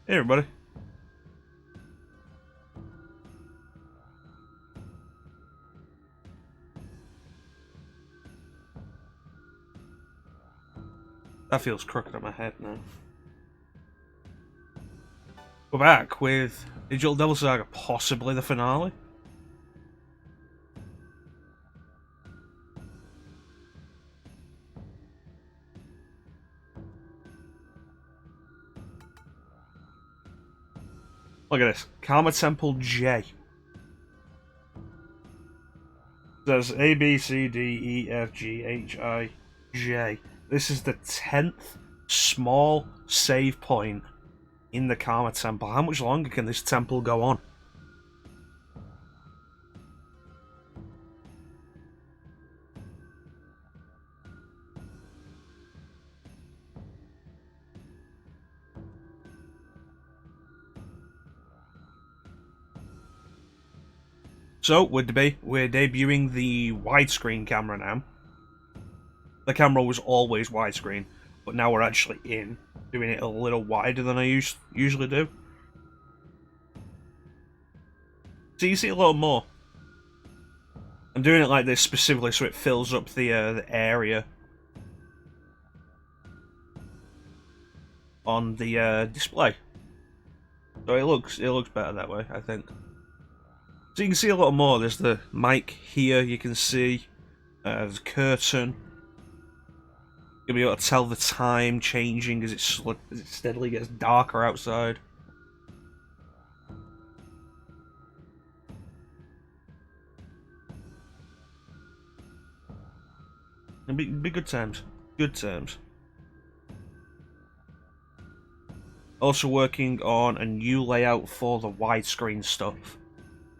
Hey everybody. That feels crooked on my head now. We're back with Digital Devil Saga, possibly the finale. Look at this. Karma Temple J. There's A, B, C, D, E, F, G, H, I, J. This is the 10th small save point in the Karma Temple. How much longer can this temple go on? So, we're debuting the widescreen camera now. The camera was always widescreen, but now we're actually doing it a little wider than I usually do. So you see a little more. I'm doing it like this specifically so it fills up the area on the display. So it looks better that way, I think. So you can see a lot more. There's the mic here. You can see there's a curtain. You'll be able to tell the time changing as it steadily gets darker outside. It'll be good times. Good times. Also working on a new layout for the widescreen stuff.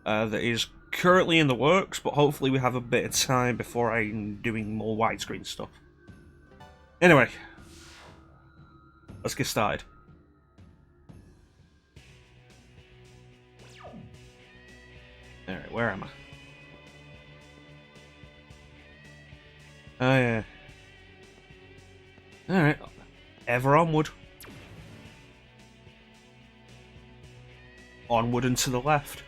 That is currently in the works, but hopefully we have a bit of time before I'm doing more widescreen stuff. Anyway, let's get started. Alright, where am I? Oh yeah. Alright, ever onward. Onward and to the left.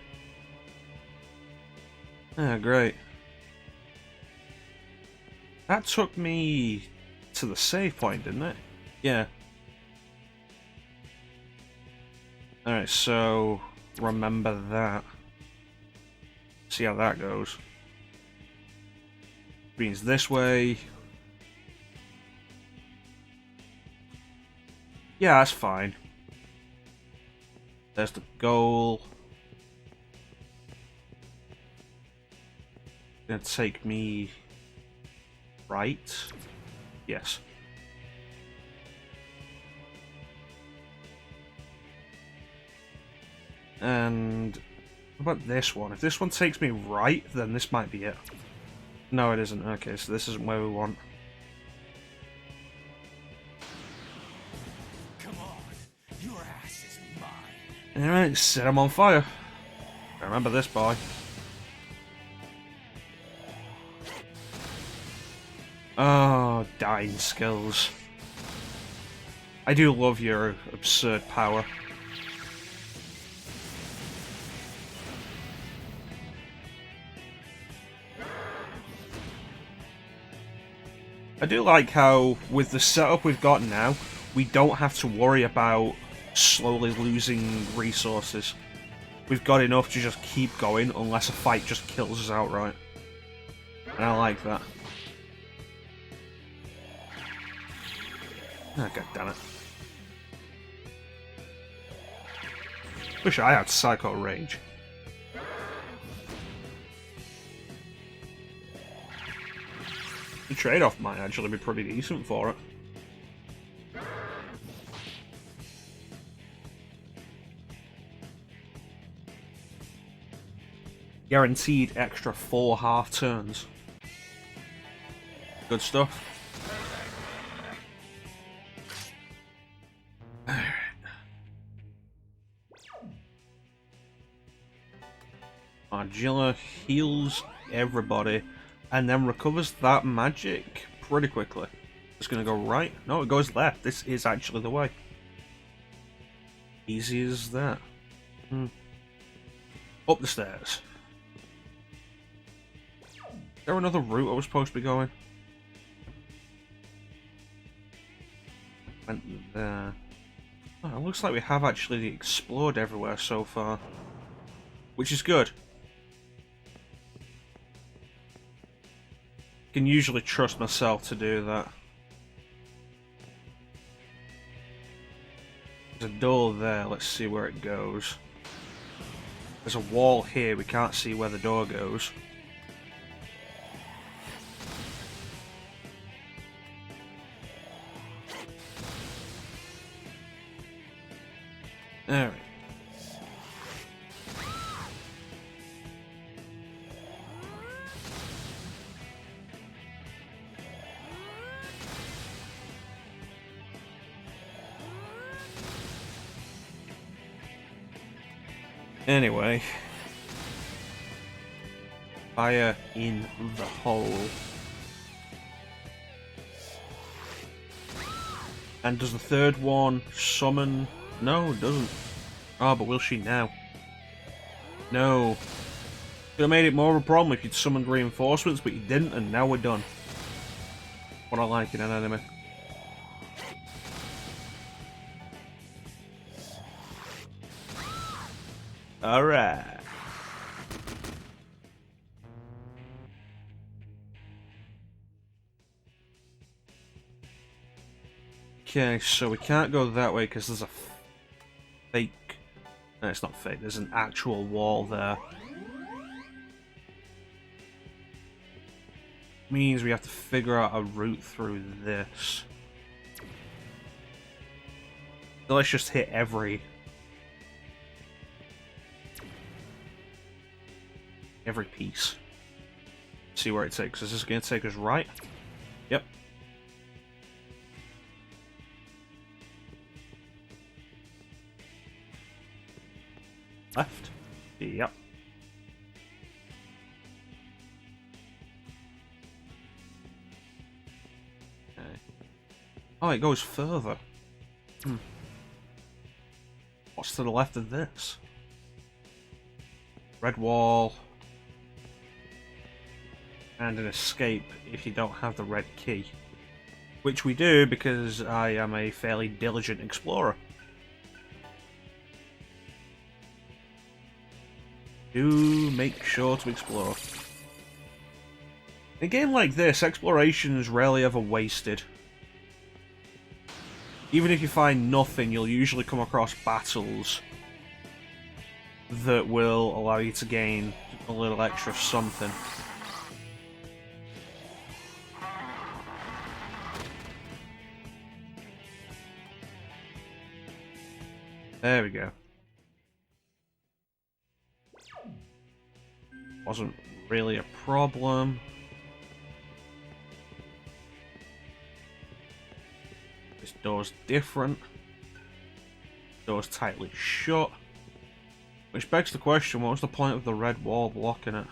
Ah, great. That took me to the save point, didn't it? Yeah. Alright, so remember that. See how that goes. Means this way. Yeah, that's fine. There's the goal. Gonna take me right. Yes. And what about this one? If this one takes me right, then this might be it. No, it isn't. Okay, so this isn't where we want. Come on, your ass is mine. Alright, set him on fire. Remember this, boy. Oh, dying skills. I do love your absurd power. I do like how, with the setup we've got now, we don't have to worry about slowly losing resources. We've got enough to just keep going unless a fight just kills us outright. And I like that. Oh, God damn it. Wish I had Psycho Rage. The trade-off might actually be pretty decent for it. Guaranteed extra 4 half turns. Good stuff. Argilla heals everybody and then recovers that magic pretty quickly. It's gonna go right. No, it goes left. This is actually the way. Easy as that. Up the stairs. Is there another route I was supposed to be going? Went there. Oh, it looks like we have actually explored everywhere so far. Which is good. I can usually trust myself to do that. There's a door there, let's see where it goes. There's a wall here, we can't see where the door goes. Alright. Anyway. Fire in the hole. And does the third one summon? No, it doesn't. Oh, but will she now? No. Could have made it more of a problem if you'd summoned reinforcements, but you didn't, and now we're done. What I like in an anime. Alright. Okay, so we can't go that way because there's a fake... No, it's not fake. There's an actual wall there. Means we have to figure out a route through this. So let's just hit every piece. See where it takes us. Is this going to take us right? Yep. Left? Yep. Okay. Oh, it goes further. What's to the left of this? Red wall. And an escape if you don't have the red key. Which we do because I am a fairly diligent explorer. Do make sure to explore. In a game like this, exploration is rarely ever wasted. Even if you find nothing, you'll usually come across battles that will allow you to gain a little extra something. There we go. Wasn't really a problem. This door's different. Door's tightly shut. Which begs the question, what was the point of the red wall blocking it?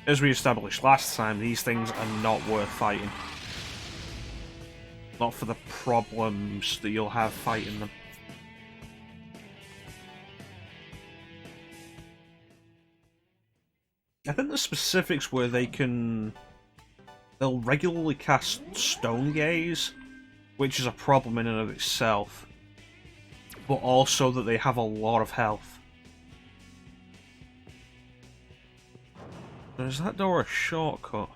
As we established last time, these things are not worth fighting. Not for the problems that you'll have fighting them. I think the specifics where they'll regularly cast Stone Gaze, which is a problem in and of itself, but also that they have a lot of health. Is that door a shortcut?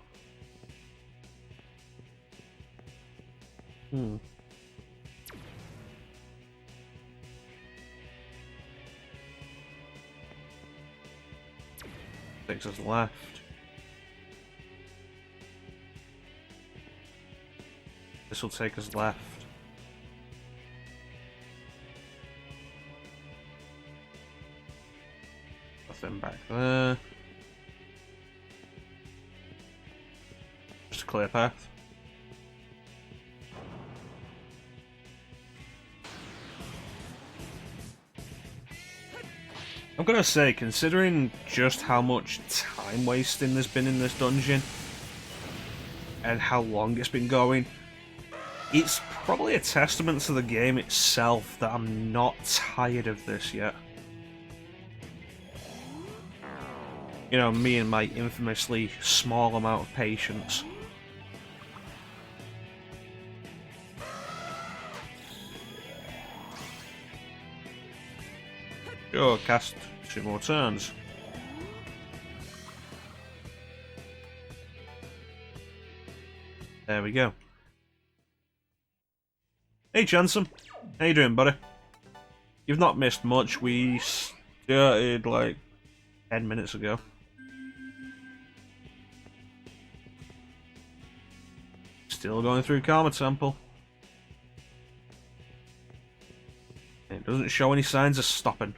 Takes us left. This will take us left. Nothing back there. Just a clear path. I'm gonna say, considering just how much time wasting there's been in this dungeon and how long it's been going. It's probably a testament to the game itself that I'm not tired of this yet. You know, me and my infamously small amount of patience. Sure, cast 2 more turns. There we go. Hey Chansum, how you doing, buddy? You've not missed much. We started like 10 minutes ago. Still going through Karma Temple. It doesn't show any signs of stopping.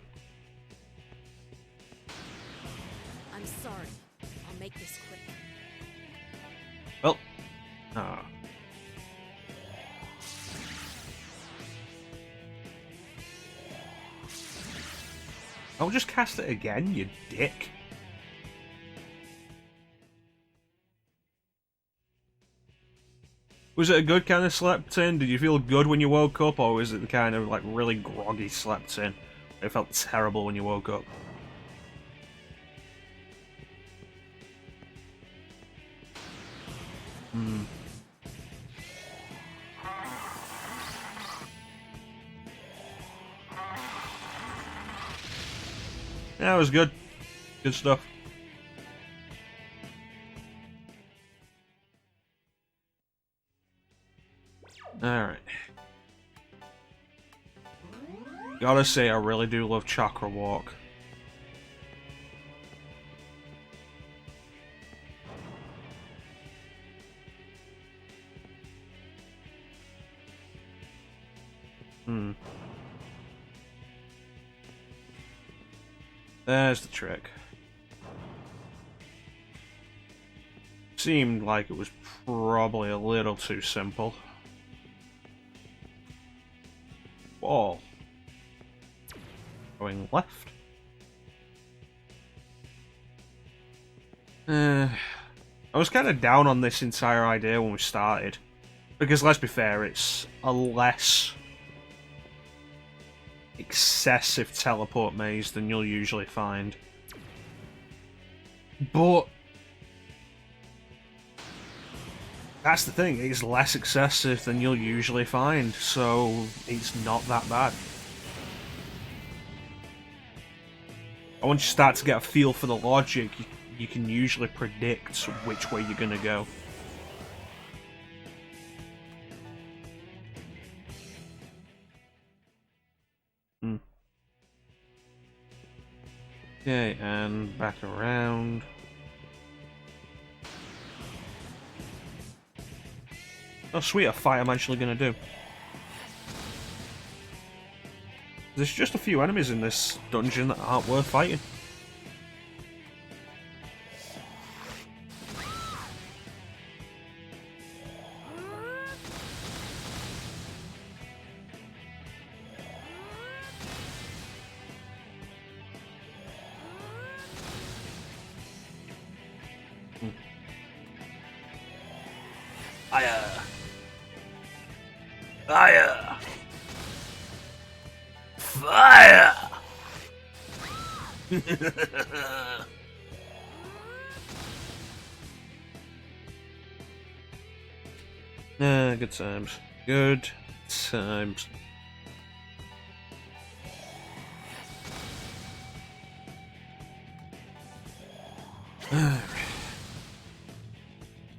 I'm sorry. I'll make this quick. Well, ah. I'll just cast it again, you dick. Was it a good kind of slept in? Did you feel good when you woke up, or was it the kind of like really groggy slept in? It felt terrible when you woke up. Yeah, it was good. Good stuff. Alright. Gotta say, I really do love Chakra Walk. There's the trick. Seemed like it was probably a little too simple. Wall. Going left. I was kind of down on this entire idea when we started. Because let's be fair, it's a less excessive teleport maze than you'll usually find. But that's the thing, it's less excessive than you'll usually find, so it's not that bad. Once you start to get a feel for the logic, you can usually predict which way you're gonna go. Okay, and back around. Oh sweet, a fight I'm actually gonna do. There's just a few enemies in this dungeon that aren't worth fighting. Fire! Fire! Fire! Good times. Good times.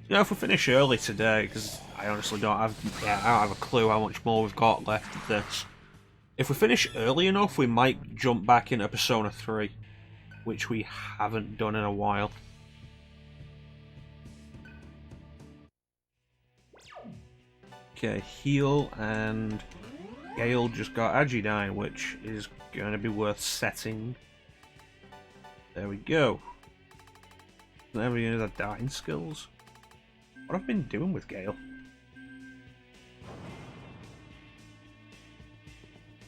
You know, if we finish early today, because I honestly don't have, I don't have a clue how much more we've got left of this. If we finish early enough, we might jump back into Persona 3, which we haven't done in a while. Okay, heal, and Gale just got Agidine, which is going to be worth setting. There we go. There we go, the dying skills. What have I been doing with Gale?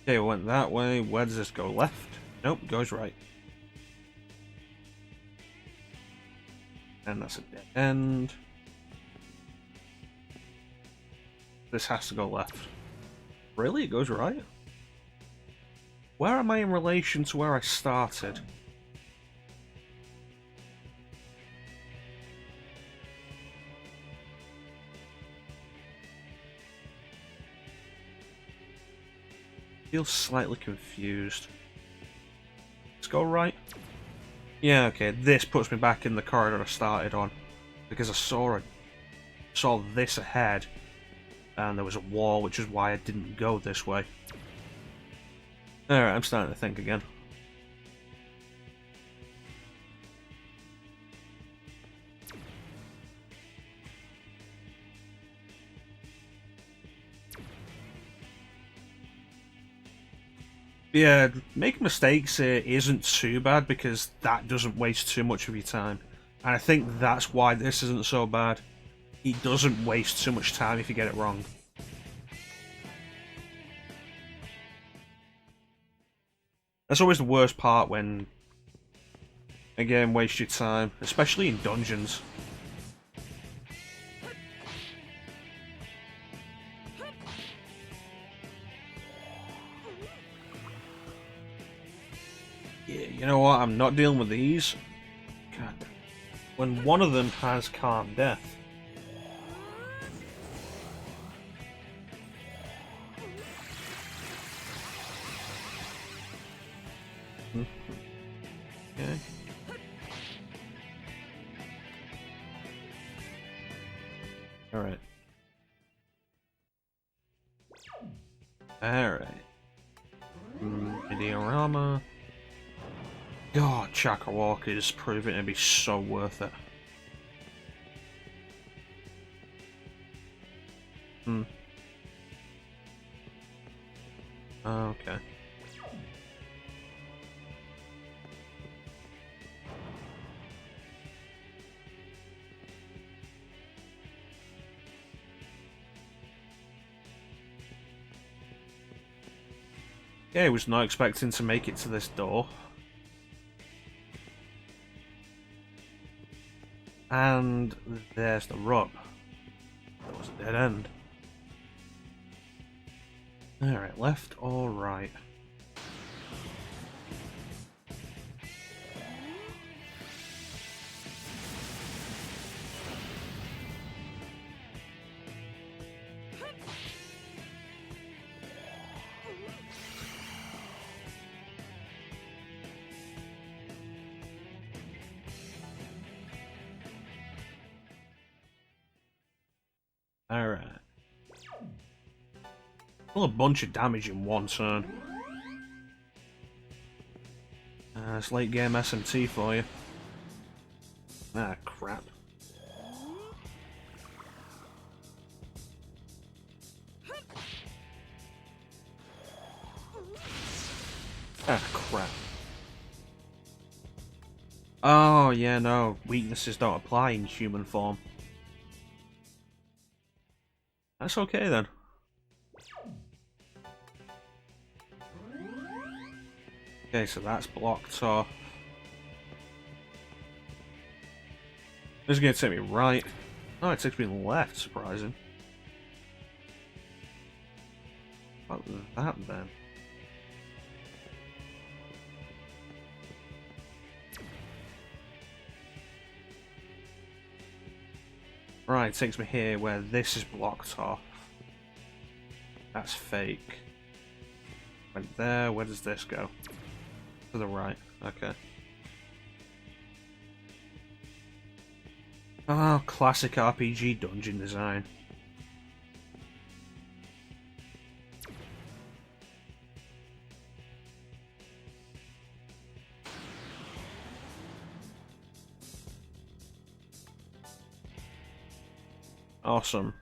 Okay, we went that way. Where does this go? Left? Nope, goes right. And that's a dead end. This has to go left. Really? It goes right? Where am I in relation to where I started? Feel slightly confused. Let's go right. Yeah, okay, this puts me back in the corridor I started on. Because I saw this ahead, and there was a wall, which is why I didn't go this way. Alright, I'm starting to think again. Yeah, making mistakes here isn't too bad because that doesn't waste too much of your time. And I think that's why this isn't so bad. It doesn't waste too much time if you get it wrong. That's always the worst part when a game wastes your time, especially in dungeons. Yeah, you know what? I'm not dealing with these. God. When one of them has calm death. Okay. Alright. Alright. Diorama. God, Chakra Walk is proving to be so worth it. Okay. Yeah, I was not expecting to make it to this door. And there's the rub. That was a dead end. Alright, left or right? Alright. Well, a bunch of damage in one turn. It's late game SMT for you. Ah, crap. Ah, crap. Oh, yeah, no. Weaknesses don't apply in human form. That's okay, then. Okay, so that's blocked off. This is going to take me right. Oh, it takes me left, surprising. What was that, then? Right, it takes me here where this is blocked off. That's fake. Went there, where does this go? To the right, okay. Oh, classic RPG dungeon design. Awesome.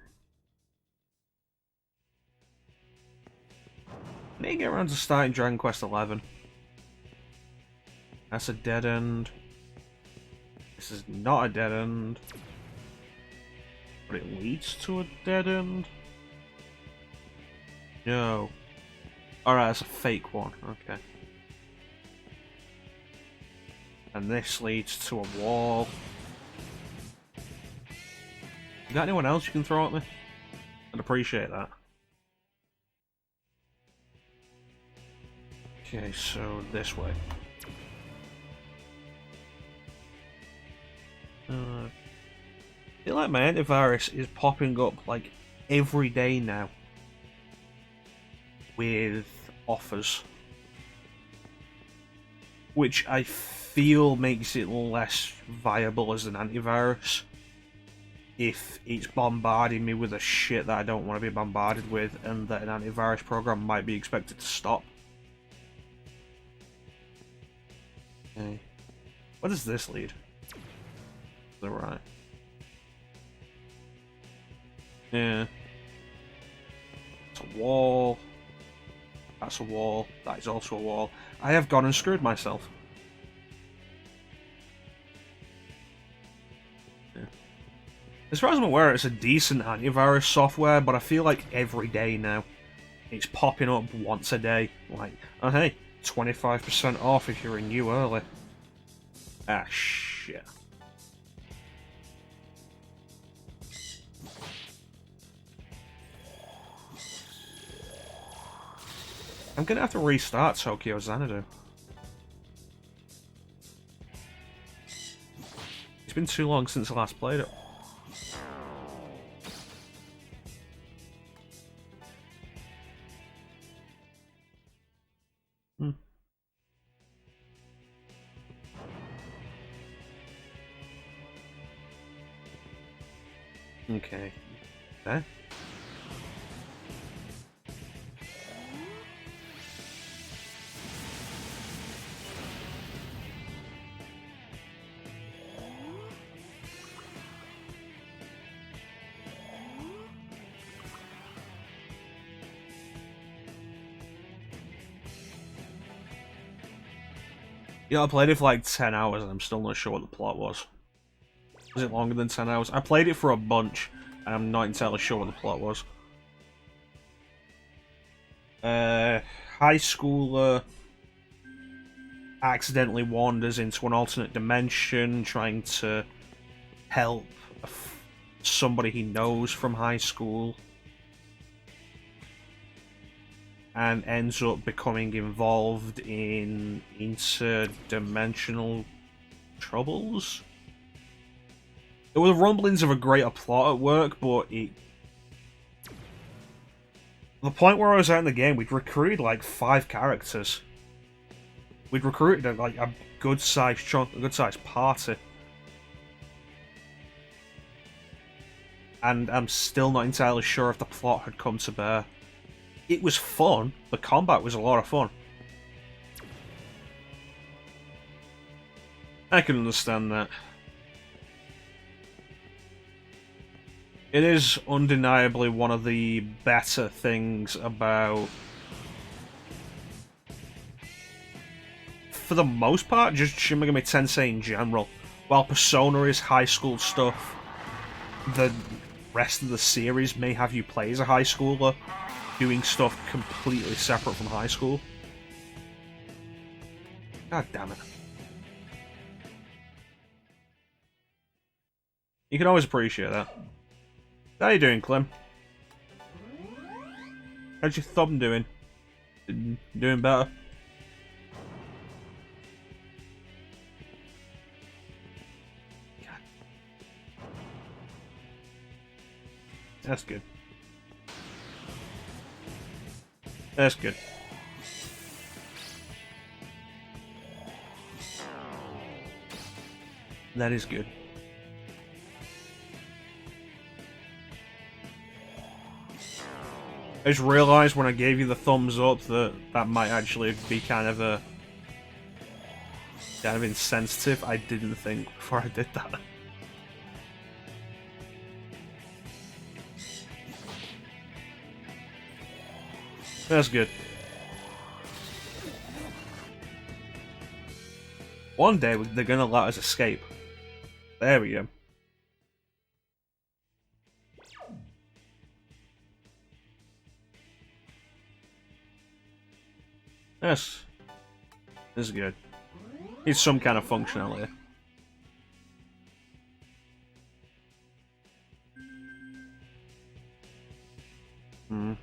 Need to get around to starting Dragon Quest XI. That's a dead end. This is not a dead end. But it leads to a dead end? No. Alright, that's a fake one. Okay. And this leads to a wall. You got anyone else you can throw at me? I'd appreciate that. Okay, so this way. I feel like my antivirus is popping up like every day now with offers, which I feel makes it less viable as an antivirus if it's bombarding me with a shit that I don't want to be bombarded with, and that an antivirus program might be expected to stop. Okay. What does this lead? To the right. Yeah. It's a wall. That's a wall. That is also a wall. I have gone and screwed myself. Yeah. As far as I'm aware, it's a decent antivirus software, but I feel like every day now it's popping up once a day. Like, oh hey, 25% off if you renew early. Ah, shit. I'm gonna have to restart Tokyo Xanadu. It's been too long since I last played it. Okay. Okay. Yeah, I played it for like 10 hours and I'm still not sure what the plot was. Was it longer than 10 hours? I played it for a bunch and I'm not entirely sure what the plot was. High schooler accidentally wanders into an alternate dimension trying to help somebody he knows from high school, and ends up becoming involved in interdimensional troubles. There were rumblings of a greater plot at work, but the point where I was at in the game, we'd recruited like 5 characters. We'd recruited like a good-sized chunk, a good-sized party. And I'm still not entirely sure if the plot had come to bear. It was fun. The combat was a lot of fun. I can understand that. It is undeniably one of the better things about, for the most part, just Shin Megami Tensei in general. While Persona is high school stuff, the rest of the series may have you play as a high schooler, doing stuff completely separate from high school. God damn it. You can always appreciate that. How you doing, Clem? How's your thumb doing? Doing better? God. That's good. That's good. That is good. I just realised when I gave you the thumbs up that that might actually be kind of insensitive. I didn't think before I did that. That's good. One day they're gonna let us escape. There we go. Yes. This is good. Needs some kind of functionality.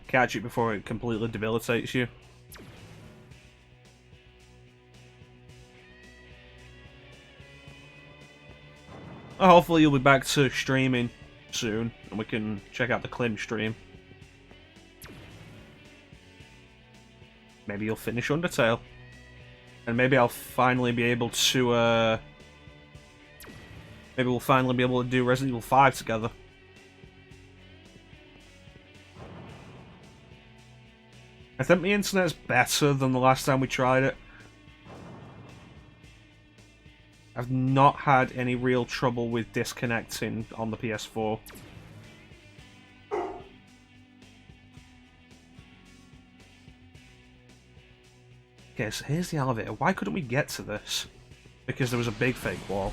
Catch it before it completely debilitates you. Well, hopefully you'll be back to streaming soon, and we can check out the Klim stream. Maybe you'll finish Undertale. And maybe I'll finally be able to, maybe we'll finally be able to do Resident Evil 5 together. I think the internet's better than the last time we tried it. I've not had any real trouble with disconnecting on the PS4. Okay, so here's the elevator. Why couldn't we get to this? Because there was a big fake wall.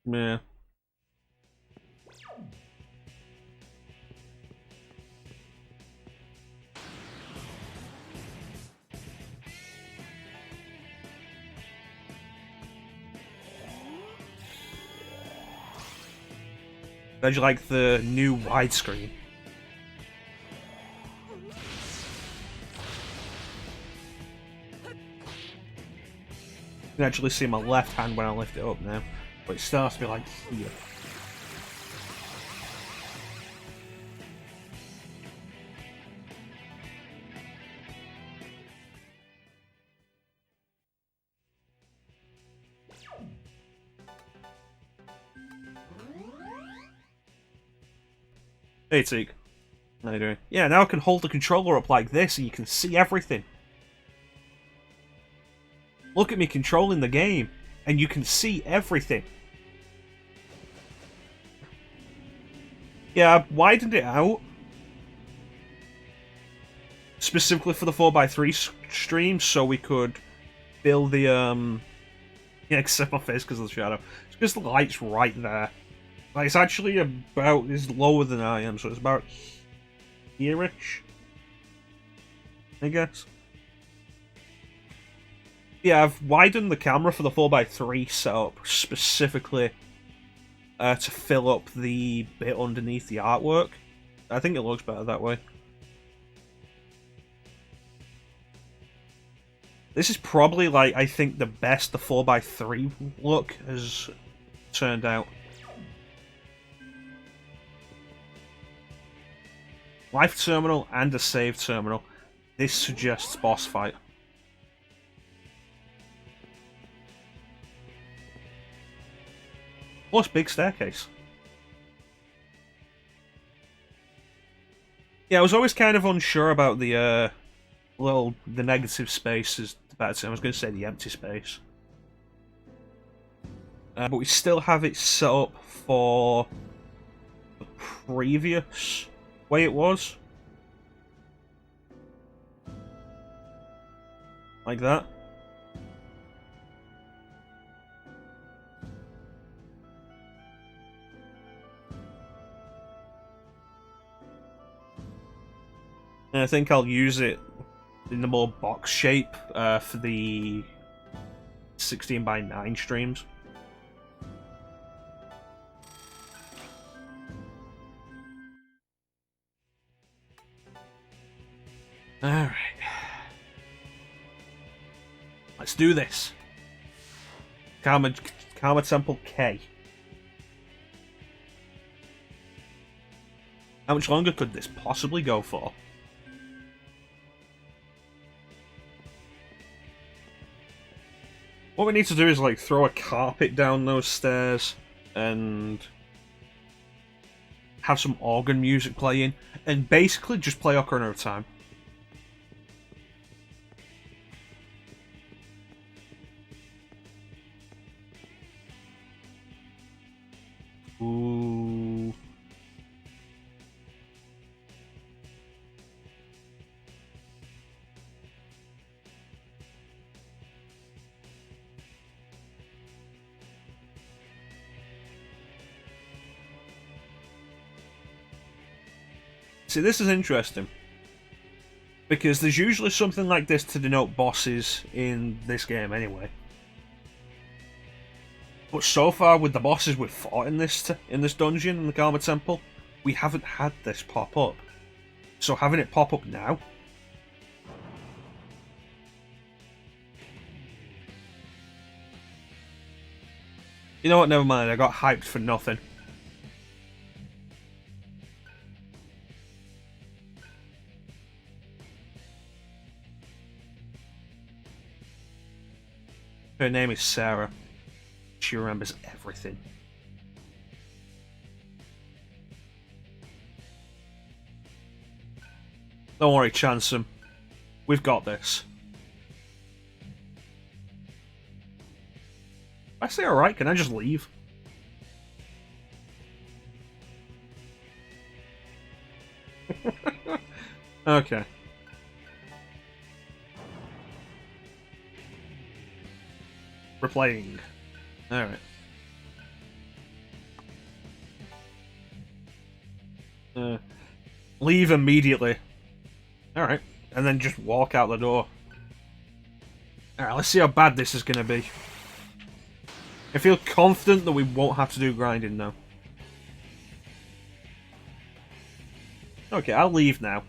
Yeah. How'd you like the new widescreen? You can actually see my left hand when I lift it up now, but it starts to be like here. Hey Teak, how you doing? Yeah, now I can hold the controller up like this and you can see everything. Look at me controlling the game, and you can see everything. Yeah, I widened it out. Specifically for the 4x3 stream, so we could build the, yeah, except my face because of the shadow. It's because the light's right there. Like, it's actually about, it's lower than I am, so it's about here-ish, I guess. Yeah, I've widened the camera for the 4x3 setup specifically to fill up the bit underneath the artwork. I think it looks better that way. This is probably, like, I think the best the 4x3 look has turned out. Life terminal and a save terminal. This suggests boss fight. Plus big staircase. Yeah, I was always kind of unsure about the the negative space is the better term. I was going to say the empty space. But we still have it set up for the previous way it was. Like that. And I think I'll use it in the more box shape for the 16:9 streams. Alright. Let's do this. Karma Temple K. How much longer could this possibly go for? What we need to do is, like, throw a carpet down those stairs and have some organ music playing and basically just play Ocarina of Time. Ooh. See, this is interesting. Because there's usually something like this to denote bosses in this game anyway. But so far, with the bosses we've fought in this dungeon in the Karma Temple, we haven't had this pop up. So having it pop up now. You know what? Never mind. I got hyped for nothing. Her name is Sarah. She remembers everything. Don't worry, Chansum. We've got this. I say alright, can I just leave? Okay. Replaying. Alright. Leave immediately. Alright. And then just walk out the door. Alright, let's see how bad this is gonna be. I feel confident that we won't have to do grinding now. Okay, I'll leave now.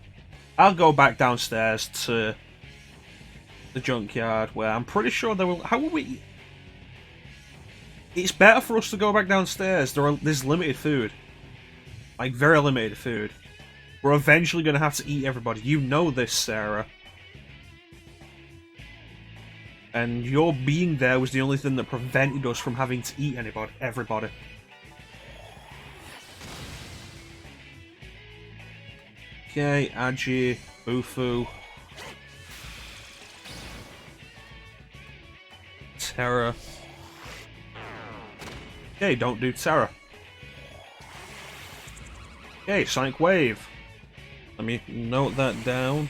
I'll go back downstairs to the junkyard where I'm pretty sure there will... How will we... It's better for us to go back downstairs. There's limited food. Like, very limited food. We're eventually going to have to eat everybody. You know this, Sarah. And your being there was the only thing that prevented us from having to eat everybody. Okay, Aji, Bufu. Terra. Okay, don't do Terra. Okay, Sonic Wave. Let me note that down.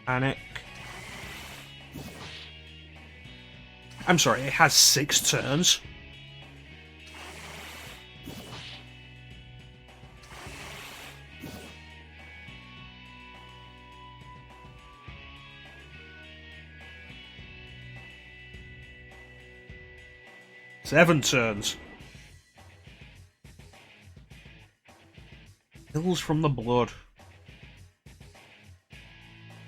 Panic. I'm sorry, it has 6 turns. Seven turns. Hills from the blood.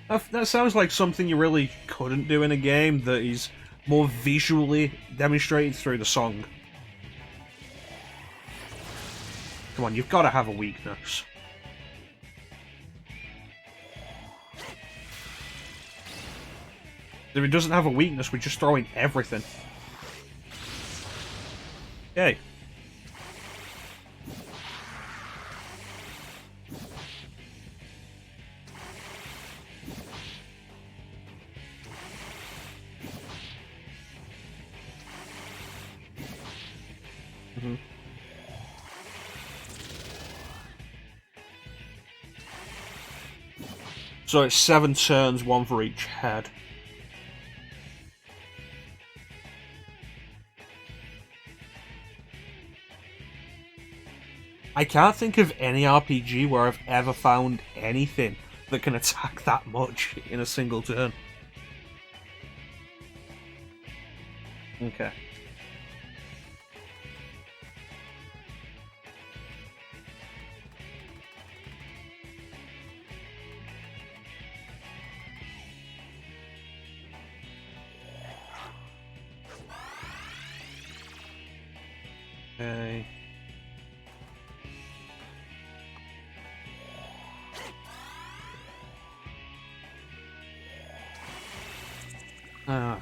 That sounds like something you really couldn't do in a game that is more visually demonstrated through the song. Come on, you've got to have a weakness. If it doesn't have a weakness, we're just throwing everything. Okay. So it's 7 turns, 1 for each head. I can't think of any RPG where I've ever found anything that can attack that much in a single turn. Okay. Okay. Ah.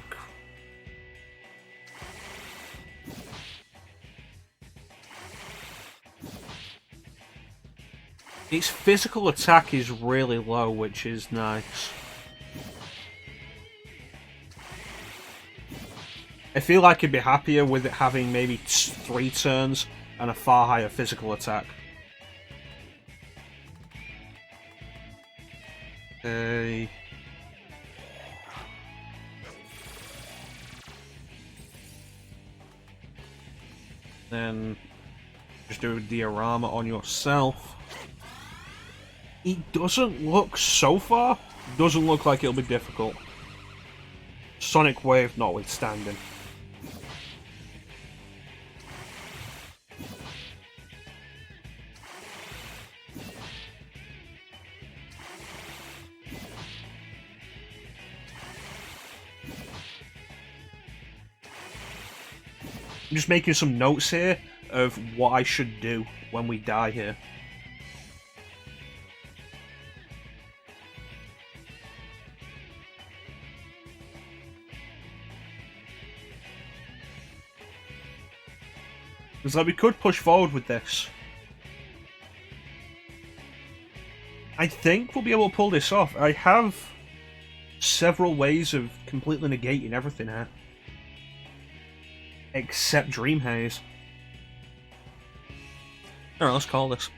Its physical attack is really low, which is nice. I feel like I'd be happier with it having maybe 3 turns and a far higher physical attack. Okay. Then just do a diorama on yourself. It doesn't look, so far, doesn't look like it'll be difficult. Sonic Wave notwithstanding. I'm just making some notes here of what I should do when we die here. Because like, we could push forward with this. I think we'll be able to pull this off. I have several ways of completely negating everything here. Except Dream Haze. Alright, let's call this.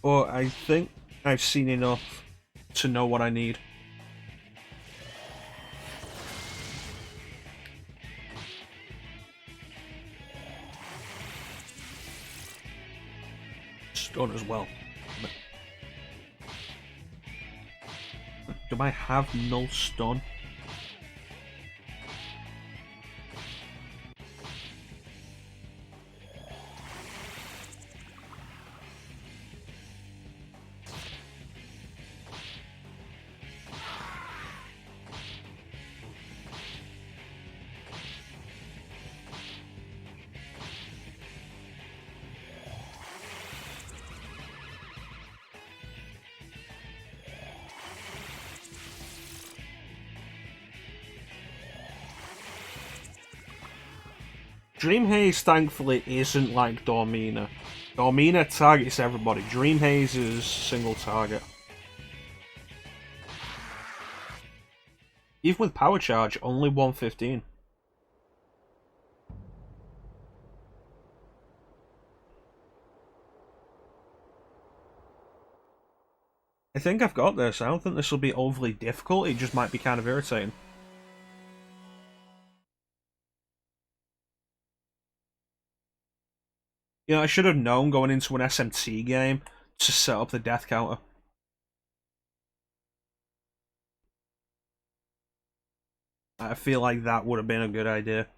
But I think I've seen enough to know what I need. Stun as well. Do I have null stun? Dream Haze, thankfully, isn't like Dormina. Dormina targets everybody. Dream Haze is single target. Even with Power Charge, only 115. I think I've got this. I don't think this will be overly difficult. It just might be kind of irritating. You know, I should have known going into an SMT game to set up the death counter. I feel like that would have been a good idea.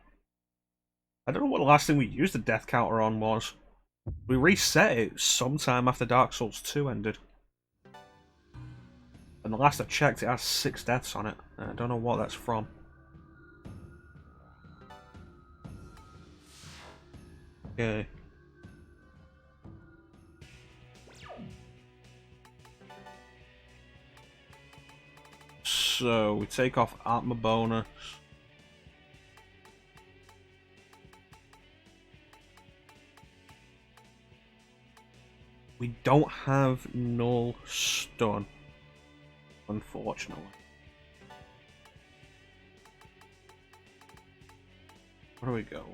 I don't know what the last thing we used the death counter on was. We reset it sometime after Dark Souls 2 ended. And the last I checked, it has 6 deaths on it. I don't know what that's from. Okay. So, we take off Atma bonus. We don't have null stun, unfortunately. Where do we go?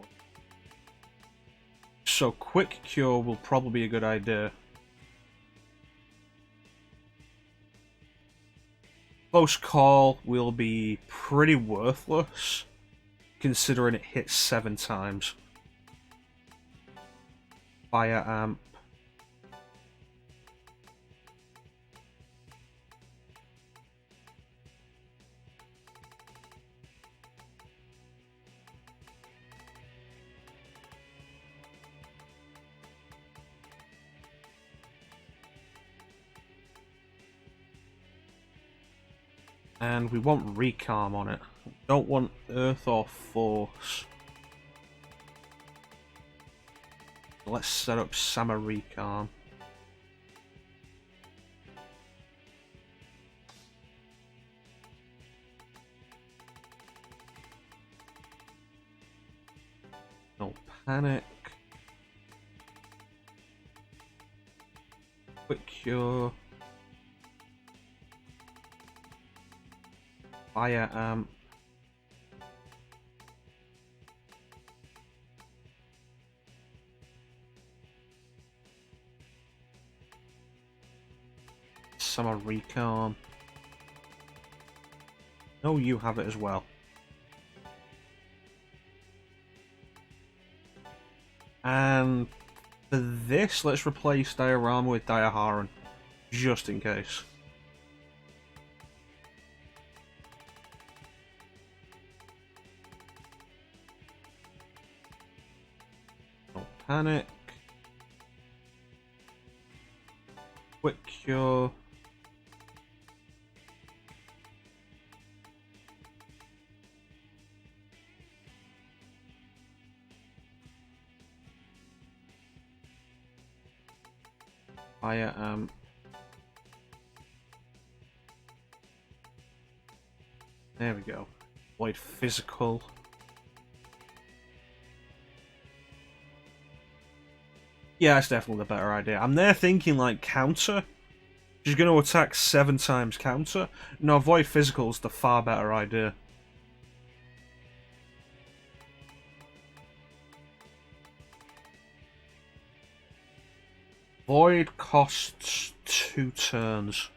So, quick cure will probably be a good idea. Close call will be pretty worthless, considering it hits 7 times. Fire Amp. And we want Recalm on it. Don't want Earth or Force. Let's set up Sama Recalm. No panic. Quick cure. Fire Amp. Summer Recon. No, you have it as well. And for this, let's replace Diorama with Diaharan, just in case. No panic. Quick cure. Fire there we go. Void physical. Yeah, that's definitely the better idea. I'm there thinking like counter. She's going to attack 7 times counter. No, void physical is the far better idea. Void costs 2 turns.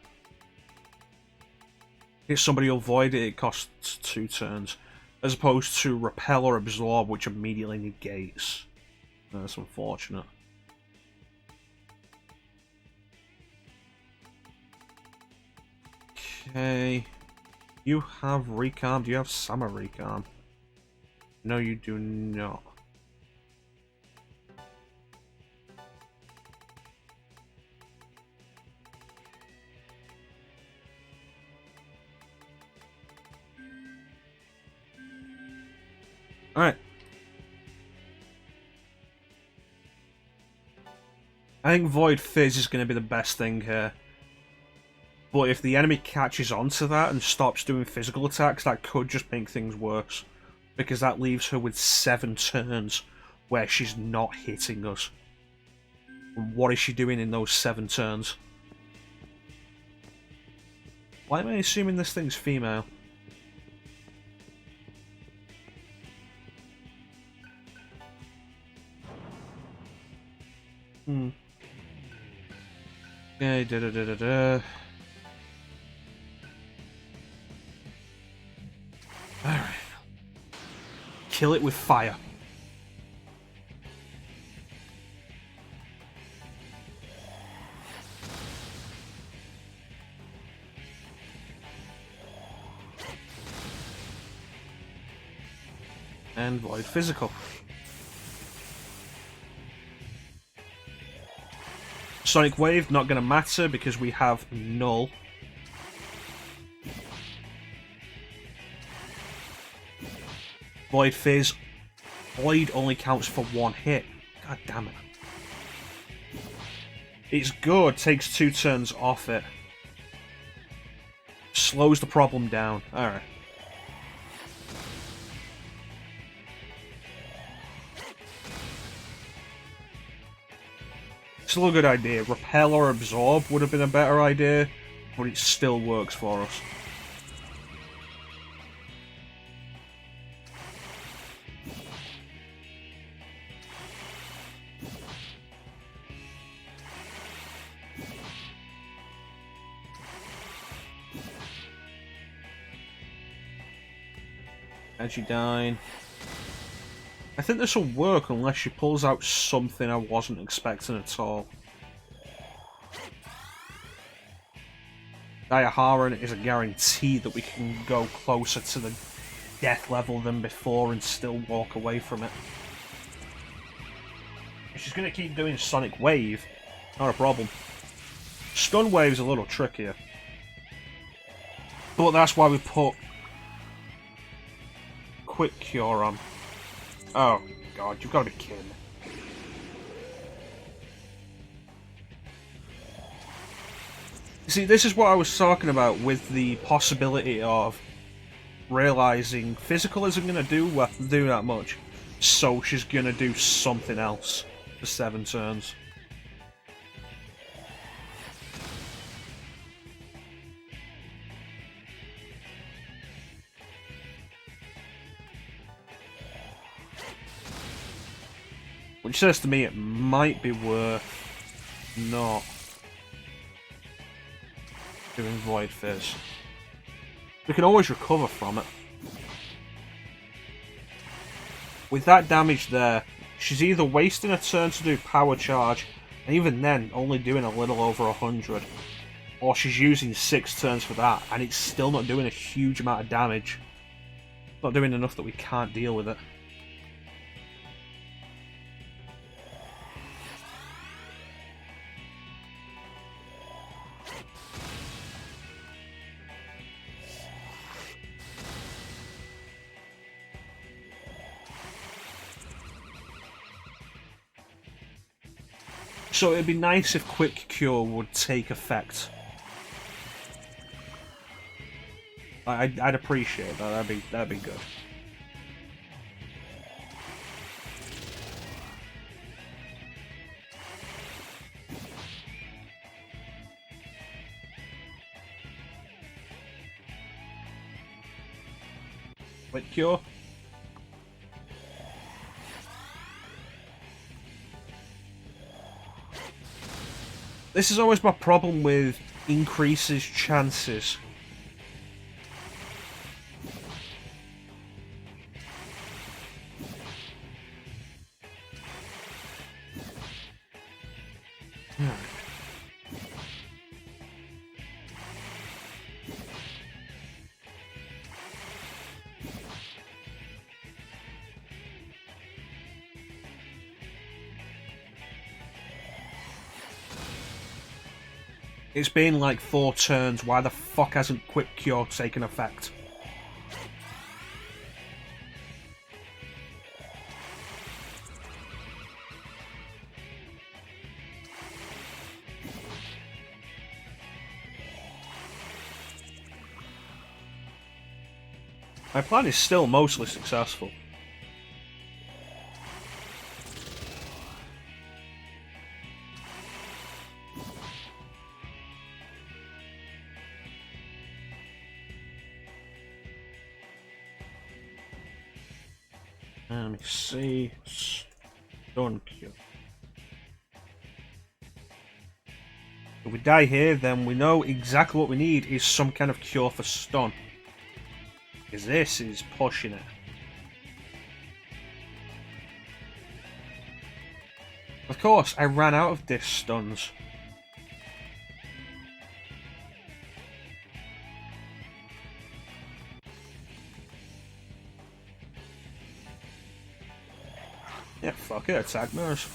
If somebody will void it, it costs 2 turns. As opposed to repel or absorb, which immediately negates. That's unfortunate. Okay. You have recon. Do you have summer recon? No, you do not. Alright. I think Void Fizz is going to be the best thing here. But if the enemy catches on to that and stops doing physical attacks, that could just make things worse. Because that leaves her with 7 turns where she's not hitting us. And what is she doing in those 7 turns? Why am I assuming this thing's female? Okay, da-da-da-da-da. Alright. Kill it with fire. And void physical. Sonic Wave, not going to matter because we have null. Void Fizz. Void only counts for 1 hit. God damn it. It's good, takes 2 turns off it. Slows the problem down. Alright. Still a good idea. Repel or absorb would have been a better idea, but it still works for us. And she died. I think this will work unless she pulls out something I wasn't expecting at all. Diaharan is a guarantee that we can go closer to the death level than before and still walk away from it. If she's going to keep doing Sonic Wave, not a problem. Stun Wave's a little trickier. But that's why we put Quick Cure on. Oh, God, you've got to be kidding me. See, this is what I was talking about with the possibility of realising physical isn't going to do that much, so she's going to do something else for 7 turns. Which says to me it might be worth not doing Void Fizz. We can always recover from it. With that damage there, she's either wasting a turn to do Power Charge, and even then only doing a little over 100, or she's using 6 turns for that, and it's still not doing a huge amount of damage. Not doing enough that we can't deal with it. So it'd be nice if Quick Cure would take effect. I'd appreciate that. That'd be good. Quick Cure. This is always my problem with increases chances. It's been like 4 turns. Why the fuck hasn't Quick Cure taken effect? My plan is still mostly successful. Let me see. Stun Cure. If we die here, then we know exactly what we need is some kind of cure for stun. Because this is pushing it. Of course, I ran out of disc stuns. Yeah, fuck it, attack mirrors.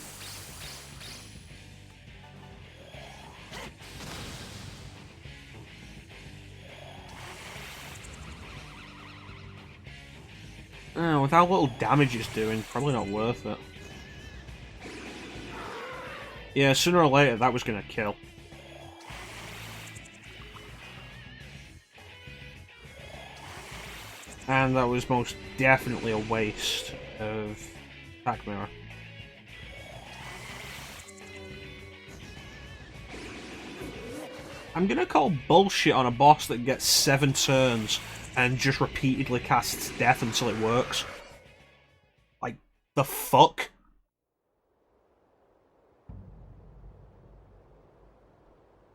With how little damage it's doing, probably not worth it. Yeah, sooner or later that was gonna kill. And that was most definitely a waste of attack mirror. I'm gonna call bullshit on a boss that gets 7 turns and just repeatedly casts death until it works. Like, the fuck?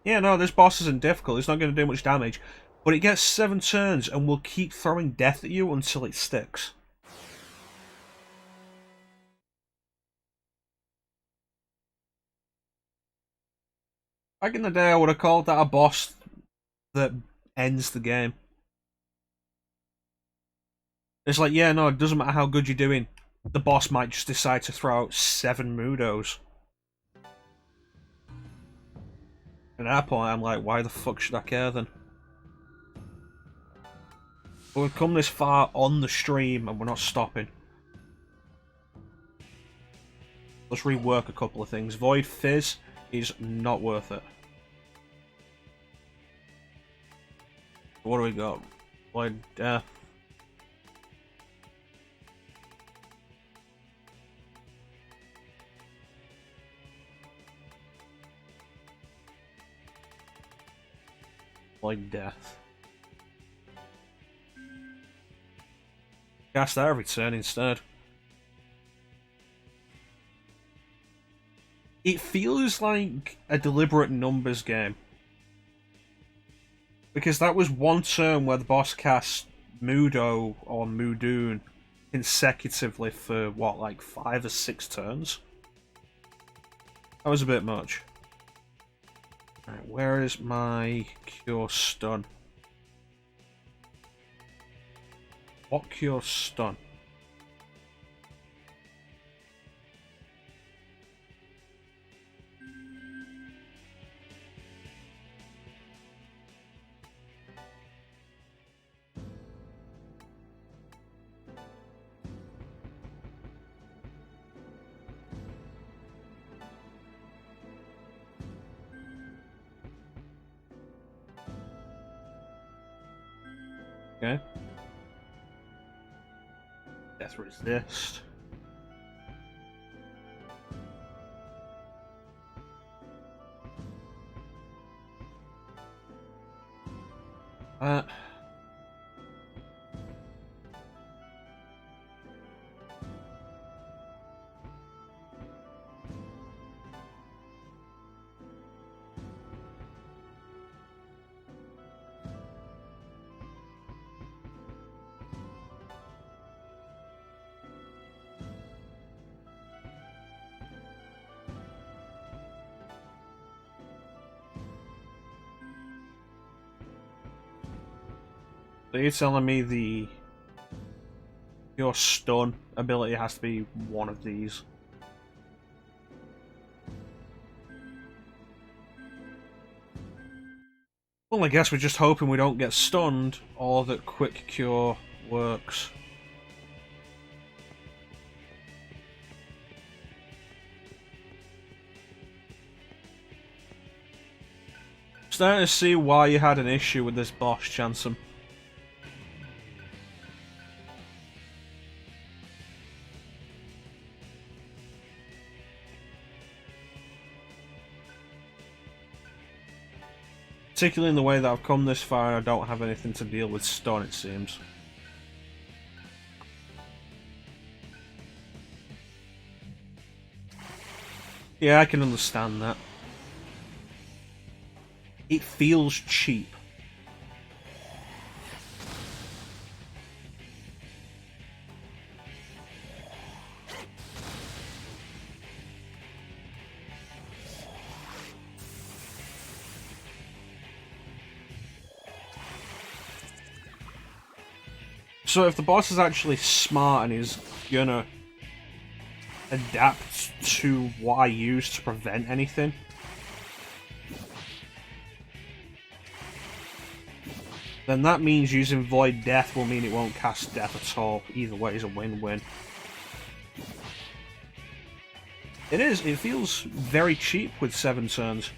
Yeah, no, this boss isn't difficult, it's not going to do much damage, but it gets 7 turns and will keep throwing death at you until it sticks. Back in the day, I would have called that a boss that ends the game. It's like, yeah, no, it doesn't matter how good you're doing, the boss might just decide to throw out 7 Mudos. And at that point, I'm like, why the fuck should I care then? But we've come this far on the stream and we're not stopping. Let's rework a couple of things. Void Fizz is not worth it. What do we got? Void Death. Void Death. Cast that every turn instead. It feels like a deliberate numbers game. Because that was one turn where the boss cast Mudo or Mudoon consecutively for, what, like 5 or 6 turns? That was a bit much. Right, where is my Cure Stun? What Cure Stun? Okay. Death resist. So you're telling me your stun ability has to be one of these? Well, I guess we're just hoping we don't get stunned, or that quick cure works. Starting to see why you had an issue with this boss, Chansum. Particularly in the way that I've come this far and I don't have anything to deal with stun, it seems. Yeah, I can understand that. It feels cheap. So if the boss is actually smart and is gonna adapt to what I use to prevent anything, then that means using Void Death will mean it won't cast Death at all. Either way is a win-win. It is, it feels very cheap with 7 turns.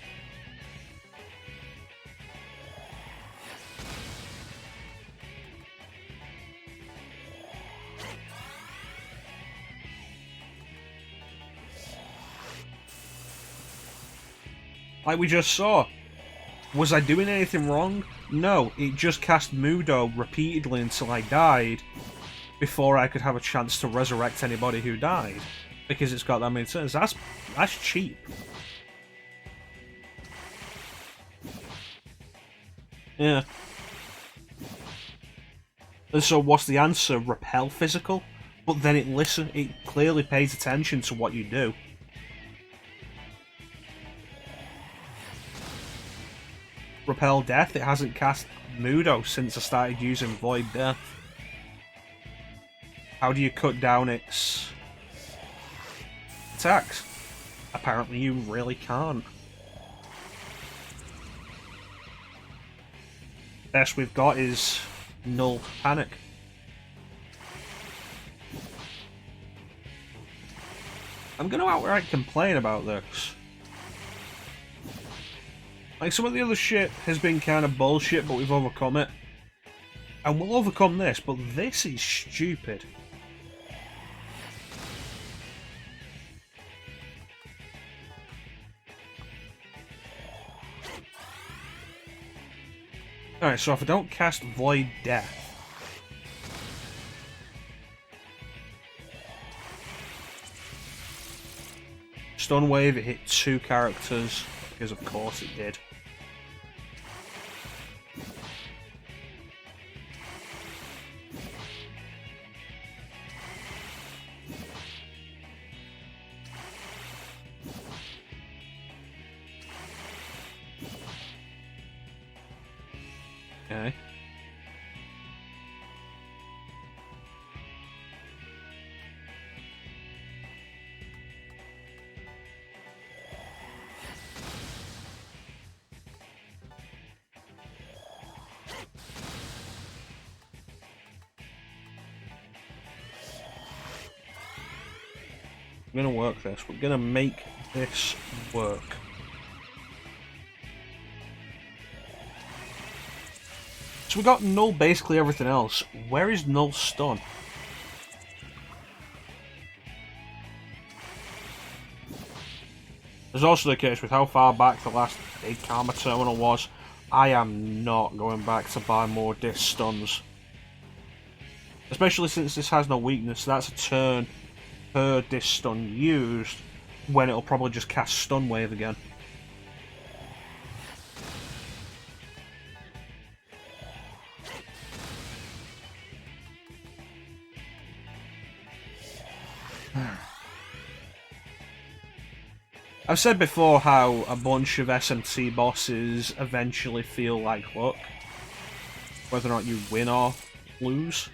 Like we just saw. Was I doing anything wrong? No, it just cast Mudo repeatedly until I died before I could have a chance to resurrect anybody who died. Because it's got that many turns. That's cheap. Yeah. And so what's the answer? Repel physical? But then it clearly pays attention to what you do. Repel Death, it hasn't cast Mudo since I started using Void Death. How do you cut down its attacks? Apparently you really can't. Best we've got is Null Panic. I'm going to outright complain about this. Like, some of the other shit has been kind of bullshit, but we've overcome it. And we'll overcome this, but this is stupid. Alright, so if I don't cast Void Death... Stun Wave, it hit 2 characters, because of course it did. Okay. We're gonna work this. We're gonna make this work. So we got null basically everything else. Where is null stun? There's also the case with how far back the last big Karma terminal was. I am not going back to buy more disc stuns. Especially since this has no weakness, so that's a turn per disc stun used, when it'll probably just cast Stun Wave again. I've said before how a bunch of SMT bosses eventually feel like luck, whether or not you win or lose.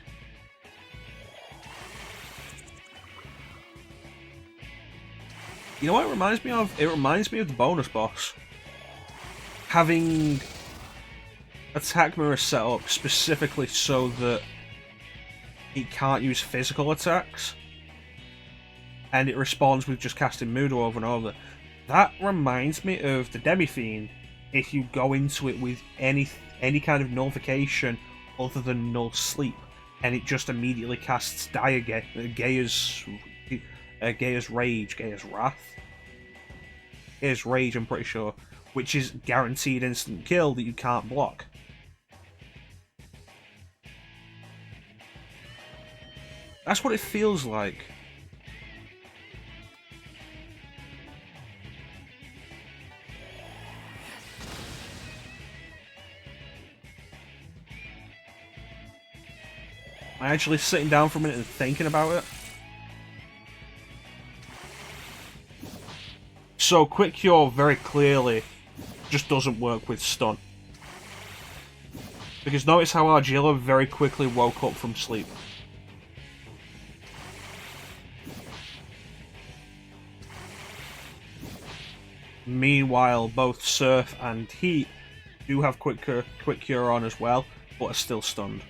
You know what it reminds me of? It reminds me of the bonus boss. Having attack mirror set up specifically so that it can't use physical attacks, and it responds with just casting Mudo over and over. That reminds me of the Demi-Fiend, if you go into it with any kind of nullification other than null sleep, and it just immediately casts Gaia's Rage, Gaia's Wrath? Gaia's Rage, I'm pretty sure, which is guaranteed instant kill that you can't block. That's what it feels like. Am I actually sitting down for a minute and thinking about it? So, Quick Cure very clearly just doesn't work with stun. Because notice how Argilla very quickly woke up from sleep. Meanwhile, both Surf and Heat do have Quick Cure on as well, but are still stunned.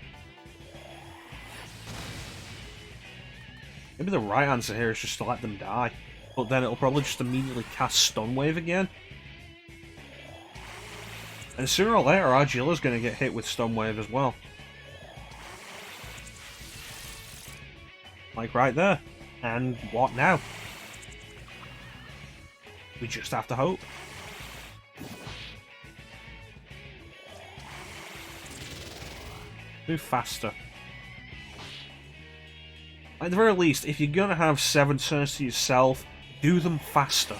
Maybe the right answer here is just to let them die, but then it'll probably just immediately cast Stun Wave again. And sooner or later, Argilla's going to get hit with Stun Wave as well. Like right there. And what now? We just have to hope. Move faster. At the very least, if you're going to have 7 turns to yourself, do them faster.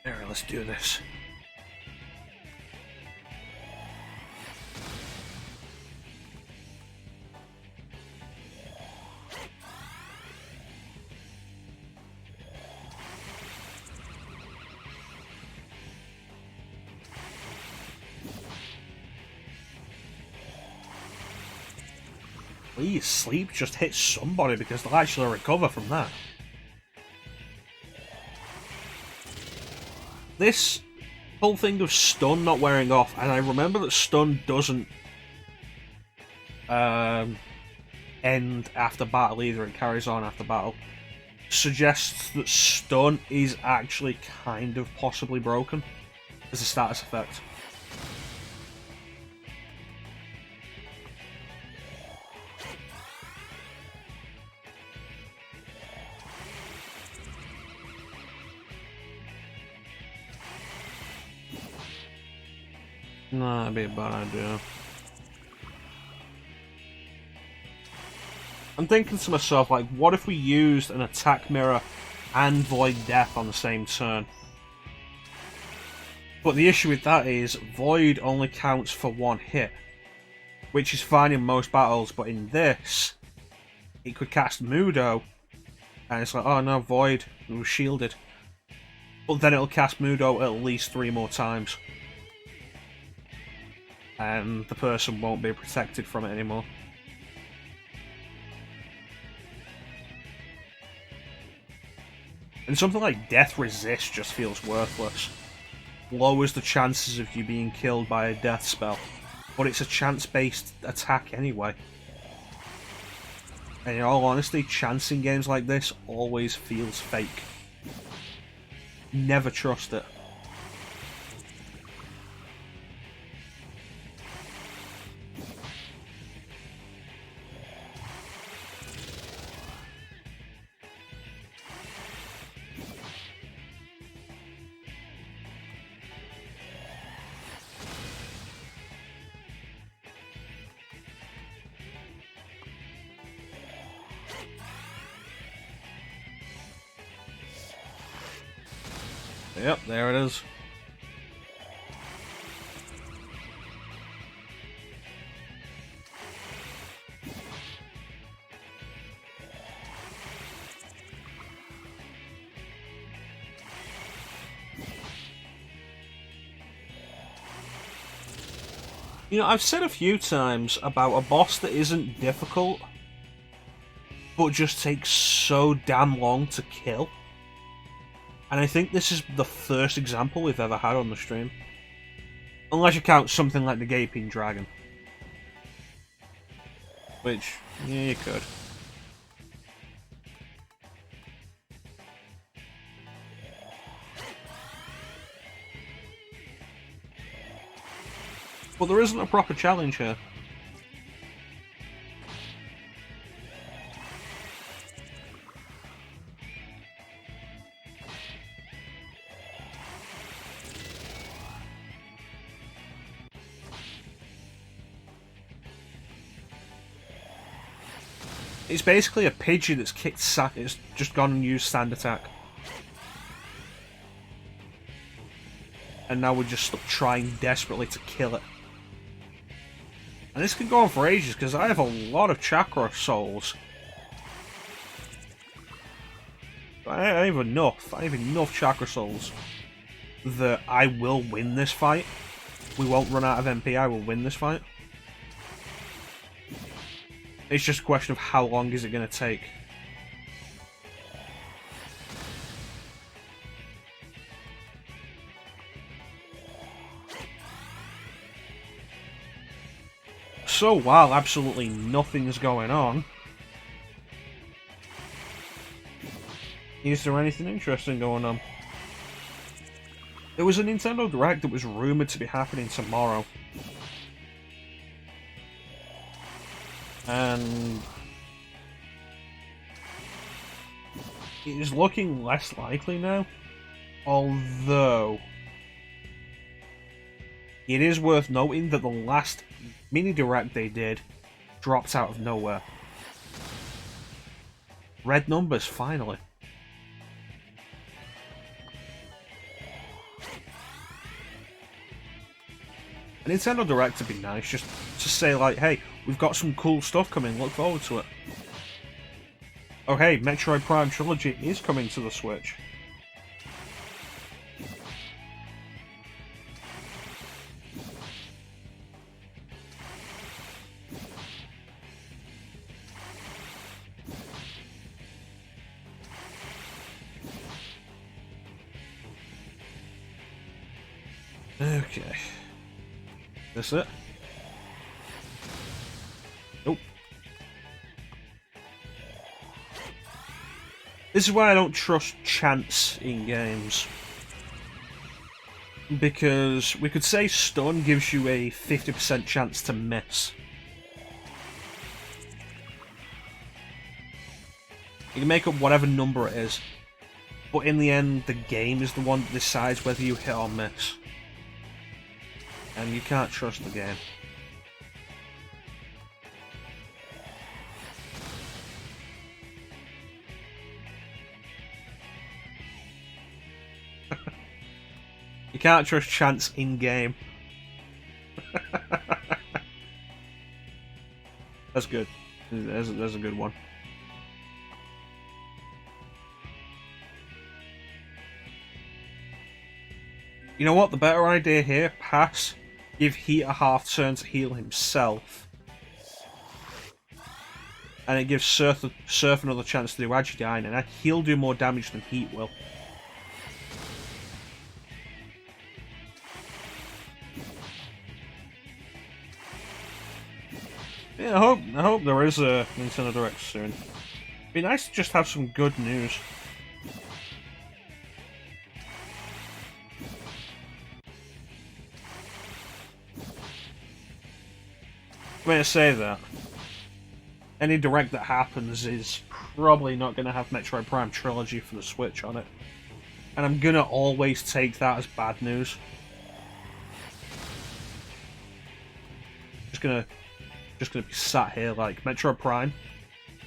Alright, let's do this. Please, sleep, just hit somebody because they'll actually recover from that. This whole thing of stun not wearing off, and I remember that stun doesn't end after battle either, it carries on after battle, suggests that stun is actually kind of possibly broken as a status effect. Nah, that'd be a bad idea. I'm thinking to myself, like, what if we used an attack mirror and Void Death on the same turn? But the issue with that is, Void only counts for 1 hit, which is fine in most battles, but in this, it could cast Mudo, and it's like, oh no, Void, it was shielded. But then it'll cast Mudo at least 3 more times. And the person won't be protected from it anymore. And something like Death Resist just feels worthless. Lowers the chances of you being killed by a death spell. But it's a chance-based attack anyway. And in all honesty, chance in games like this always feels fake. Never trust it. Yep, there it is. You know, I've said a few times about a boss that isn't difficult, but just takes so damn long to kill. And I think this is the first example we've ever had on the stream. Unless you count something like the Gaping Dragon. Which, yeah, you could. But there isn't a proper challenge here. It's basically a Pidgey that's kicked it's just gone and used Stand Attack. And now we're just trying desperately to kill it. And this can go on for ages, because I have a lot of Chakra Souls. I have enough Chakra Souls that I will win this fight. We won't run out of MP, I will win this fight. It's just a question of how long is it going to take. So while absolutely nothing's going on, is there anything interesting going on? There was a Nintendo Direct that was rumoured to be happening tomorrow. And it is looking less likely now. Although it is worth noting that the last mini direct they did dropped out of nowhere. Red numbers, finally. A Nintendo Direct would be nice, just to say like, hey, we've got some cool stuff coming, look forward to it. Oh hey, Metroid Prime Trilogy is coming to the Switch. Okay. This it? Nope. This is why I don't trust chance in games. Because we could say stun gives you a 50% chance to miss. You can make up whatever number it is, but in the end the game is the one that decides whether you hit or miss. And you can't trust the game. You can't trust chance in-game. That's good. That's a good one. You know what? The better idea here, pass. Give Heat a half turn to heal himself. And it gives Surf another chance to do Agidine, and he'll do more damage than Heat will. Yeah, I hope there is a Nintendo Direct soon. Be nice to just have some good news. I'm gonna say that any Direct that happens is probably not gonna have Metroid Prime Trilogy for the Switch on it. And I'm gonna always take that as bad news. Just gonna be sat here like Metroid Prime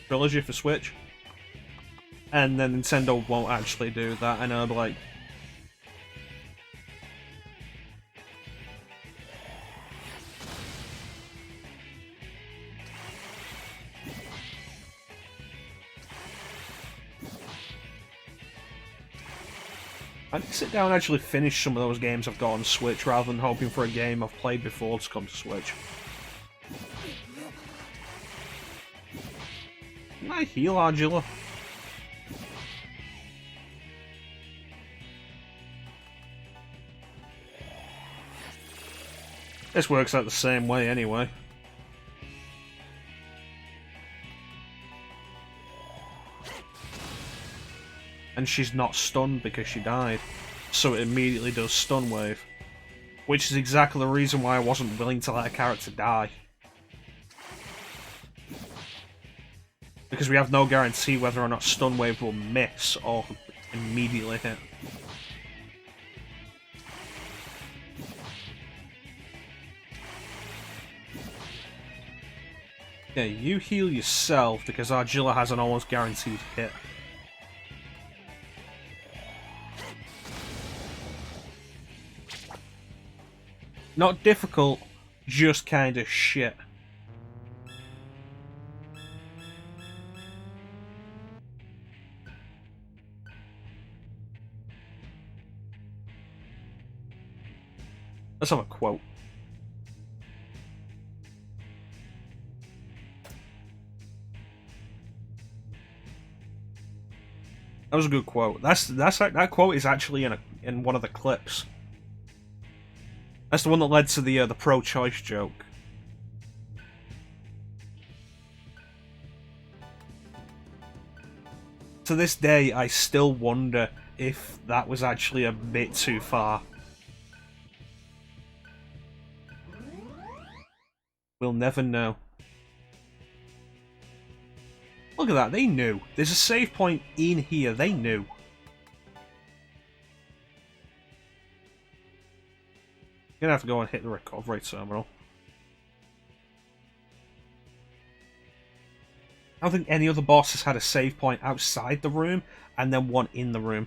Trilogy for Switch, and then Nintendo won't actually do that, and I'll be like, I need to sit down and actually finish some of those games I've got on Switch rather than hoping for a game I've played before to come to Switch. Can I heal Argilla? This works out the same way anyway. And she's not stunned because she died, so it immediately does stun wave. Which is exactly the reason why I wasn't willing to let a character die. Because we have no guarantee whether or not stun wave will miss or immediately hit. Yeah, you heal yourself because Argilla has an almost guaranteed hit. Not difficult, just kinda shit. Let's have a quote. That was a good quote. That quote is actually in one of the clips. That's the one that led to the pro-choice joke. To this day, I still wonder if that was actually a bit too far. We'll never know. Look at that, they knew. There's a save point in here, they knew. Gonna have to go and hit the recovery terminal. I don't think any other boss has had a save point outside the room and then one in the room.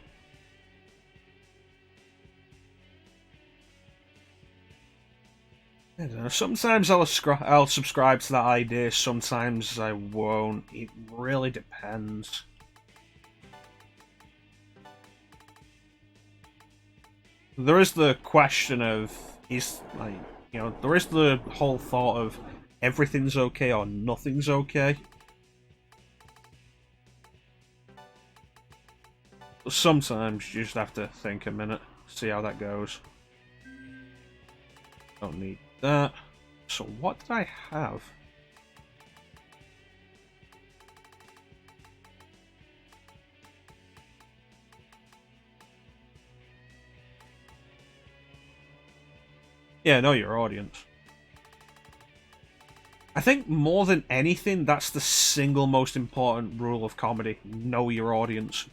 I don't know, sometimes I'll subscribe to that idea, sometimes I won't. It really depends. There is the question of, there is the whole thought of everything's okay or nothing's okay. But sometimes you just have to think a minute, see how that goes. Don't need that. So what did I have? Yeah, know your audience. I think more than anything, that's the single most important rule of comedy. Know your audience.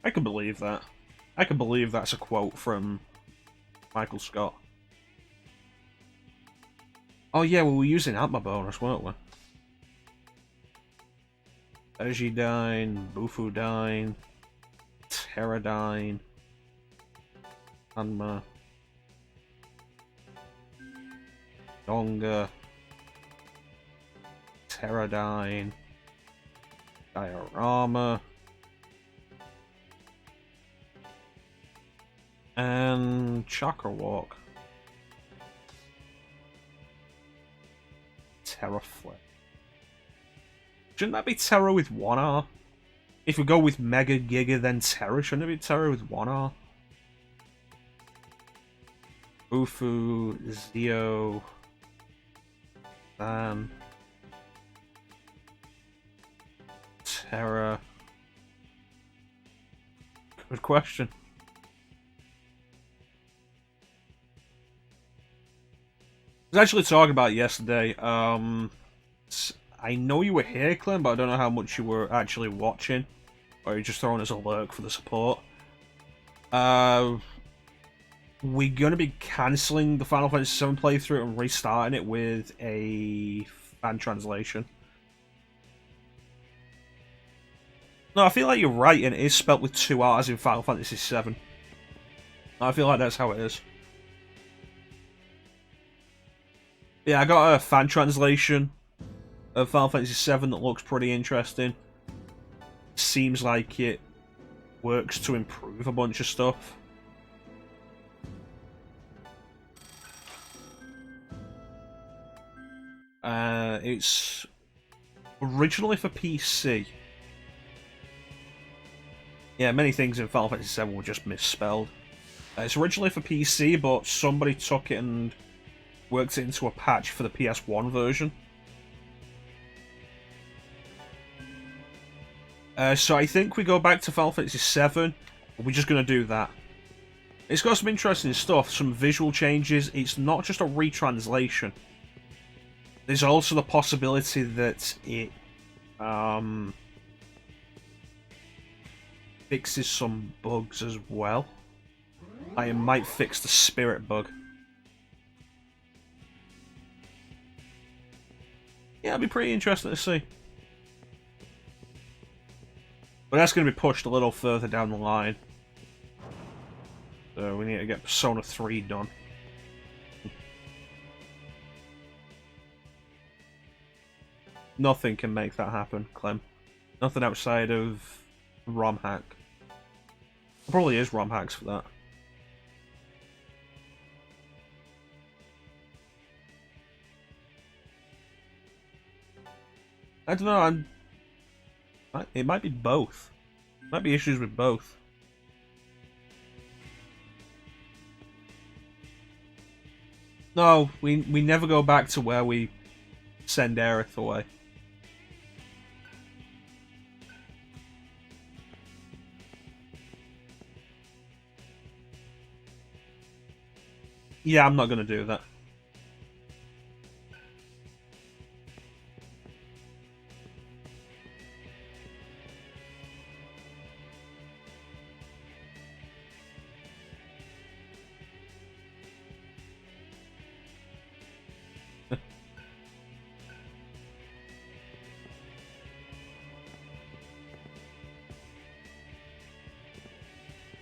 I can believe that. I can believe that's a quote from Michael Scott. Oh yeah, we were using Atma bonus, weren't we? Ejidine, Bufudine, Pterodine, Anma, Donga, Pterodine, Diorama, And Chakra Walk. Terror Flare. Shouldn't that be Terror with 1 R? If we go with Mega, Giga, then Terror, shouldn't it be Terror with 1 R? Ufu, Zio, Terror. Good question. I was actually talking about it yesterday. I know you were here, Clem, but I don't know how much you were actually watching, or you're just throwing us a lurk for the support. We're gonna be cancelling the Final Fantasy VII playthrough and restarting it with a fan translation. No, I feel like you're right, and it is spelt with 2 R's in Final Fantasy VII. I feel like that's how it is. Yeah, I got a fan translation of Final Fantasy VII that looks pretty interesting. Seems like it works to improve a bunch of stuff. It's originally for PC. Yeah, many things in Final Fantasy VII were just misspelled. It's originally for PC, but somebody took it and worked it into a patch for the PS1 version. So I think we go back to Final Fantasy VII. We're just going to do that. It's got some interesting stuff, some visual changes. It's not just a retranslation. There's also the possibility that it fixes some bugs as well. I might fix the spirit bug. Yeah, it'd be pretty interesting to see. But that's going to be pushed a little further down the line. So we need to get Persona 3 done. Nothing can make that happen, Clem. Nothing outside of ROM hack. There probably is ROM hacks for that. I don't know, it might be both. Might be issues with both. No, we never go back to where we send Aerith away. Yeah, I'm not gonna do that.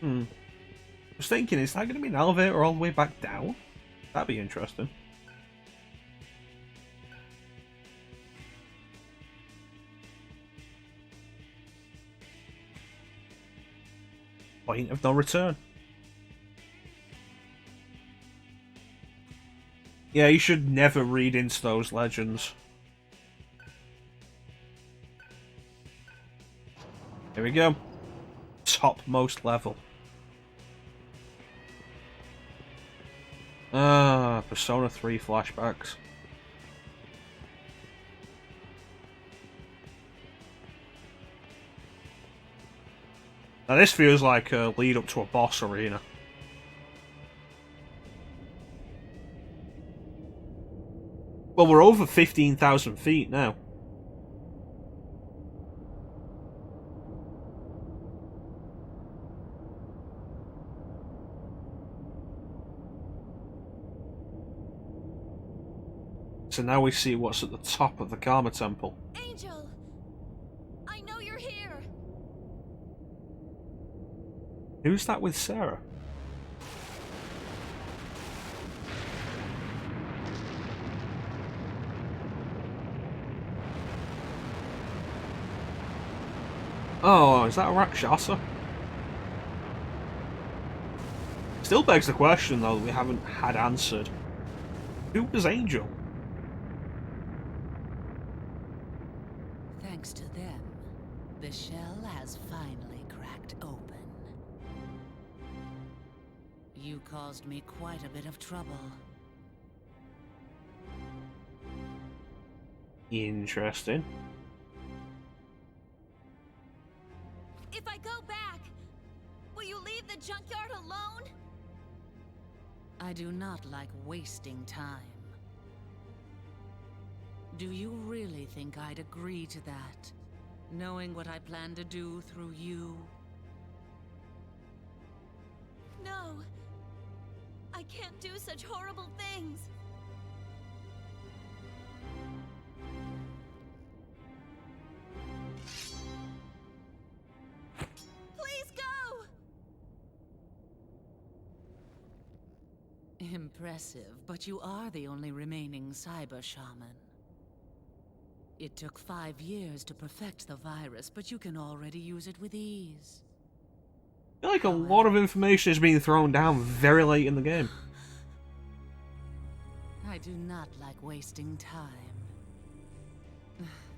I was thinking, is that going to be an elevator all the way back down? That'd be interesting. Point of no return. Yeah, you should never read into those legends. Here we go. Topmost level. Persona 3 flashbacks. Now this feels like a lead up to a boss arena. Well, we're over 15,000 feet now. So now we see what's at the top of the Karma Temple. Angel! I know you're here! Who's that with Sarah? Oh, is that a Rakshasa? Still begs the question, though, that we haven't had answered. Who was Angel? Thanks to them, the shell has finally cracked open. You caused me quite a bit of trouble. Interesting. If I go back, will you leave the junkyard alone? I do not like wasting time. Do you really think I'd agree to that, knowing what I plan to do through you? No. I can't do such horrible things. Please go! Impressive, but you are the only remaining cyber shaman. It took 5 years to perfect the virus, but you can already use it with ease. I feel like a lot of information is being thrown down very late in the game. I do not like wasting time.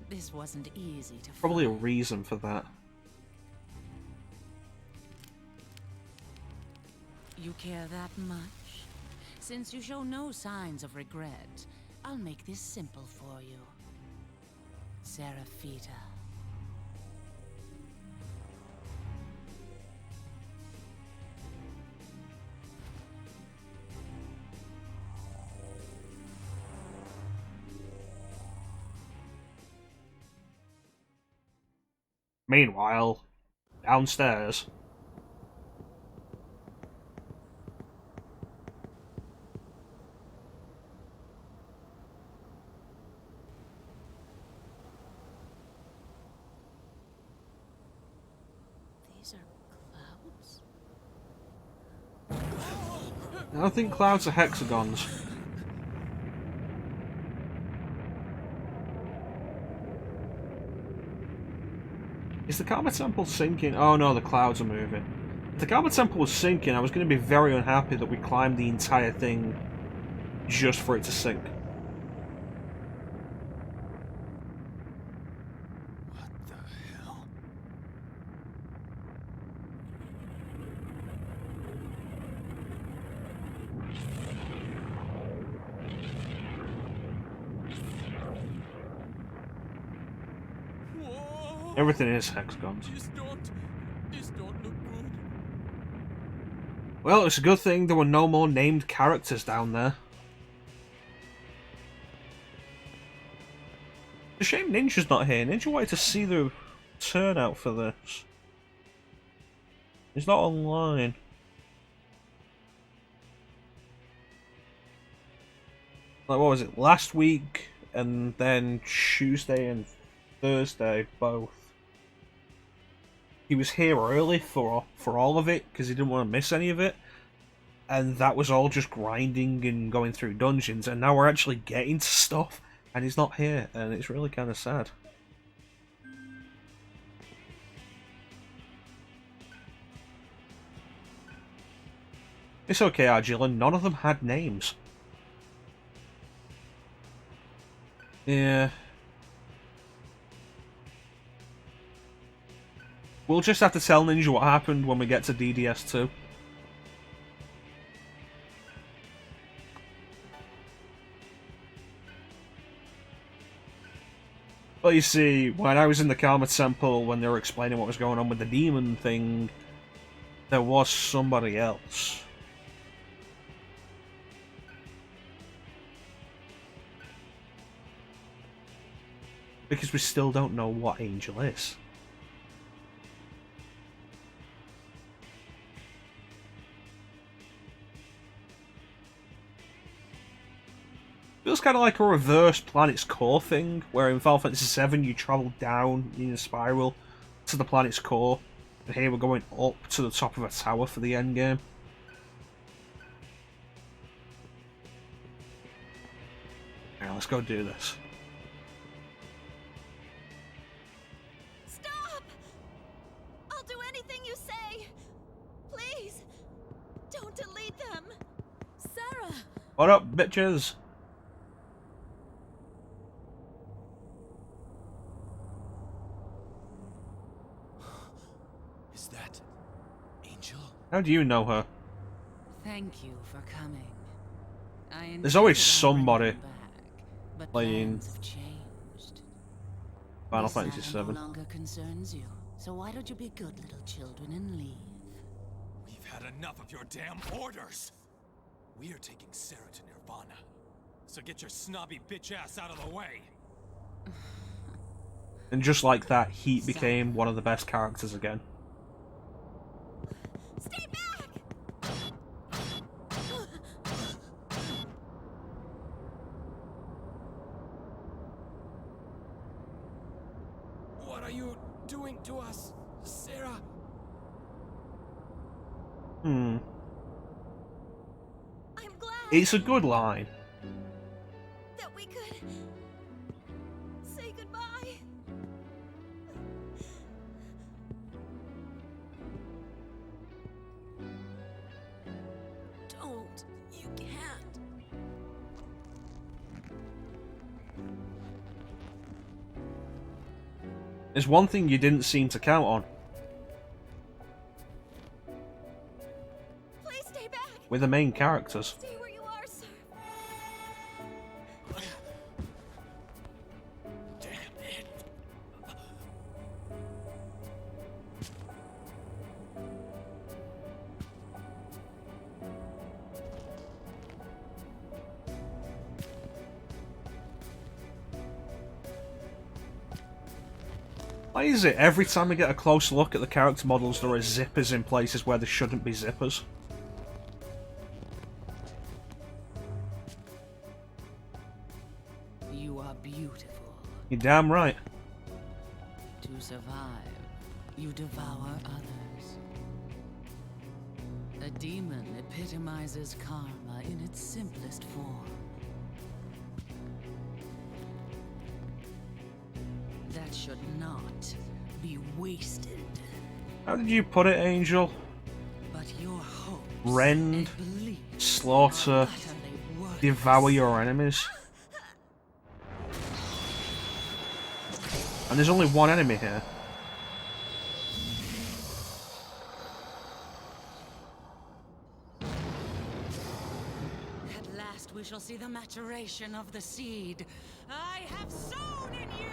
This wasn't easy to Probably a find. reason for that. You care that much? Since you show no signs of regret, I'll make this simple for you. Seraphita. Meanwhile, downstairs. These are clouds? I don't think clouds are hexagons. Is the Karma Temple sinking? Oh no, the clouds are moving. If the Karma Temple was sinking, I was going to be very unhappy that we climbed the entire thing just for it to sink. What the hell? Whoa! Everything is hexagons. This don't look good. Well, it's a good thing there were no more named characters down there. It's a shame Ninja's not here. Ninja wanted to see the turnout for this. He's not online. Like, what was it? Last week, and then Tuesday and Thursday, both. He was here early for all of it, because he didn't want to miss any of it. And that was all just grinding and going through dungeons, and now we're actually getting to stuff, and he's not here, and it's really kind of sad. It's okay, Argilla, none of them had names. Yeah. We'll just have to tell Ninja what happened when we get to DDS2. Well, you see, when I was in the Karma Temple, when they were explaining what was going on with the demon thing, there was somebody else. Because we still don't know what Angel is. Feels kind of like a reverse planet's core thing, where in Final Fantasy VII you travel down in a spiral to the planet's core, and here we're going up to the top of a tower for the end game. Alright, let's go do this. Stop! I'll do anything you say. Please, don't delete What up, bitches? Is that Angel? How do you know her? Thank you for coming. There's always intended on bringing somebody you back, but playing plans have changed. Final This Fantasy matter VII. no longer concerns you, so why don't you be good little children and leave? We've had enough of your damn orders! We are taking Sarah to Nirvana. So get your snobby bitch ass out of the way! And just like that, Heat Saga. became one of the best characters again. Stay back! What are you doing to us, Sarah? I'm glad It's a good line. that we could say goodbye. Don't. You can't. There's one thing you didn't seem to count on. Please stay back. With the main characters. Stay where you are, sir. Damn it! Why is it every time I get a close look at the character models there are zippers in places where there shouldn't be zippers? You are beautiful. You're damn right. To survive, you devour others. A demon epitomizes karma in its simplest form. That should not be wasted. How did you put it, Angel? But your hopes Rend, and beliefs slaughter, are utterly worthless. devour your enemies. And there's only one enemy here. At last we shall see the maturation of the seed I have sown in you!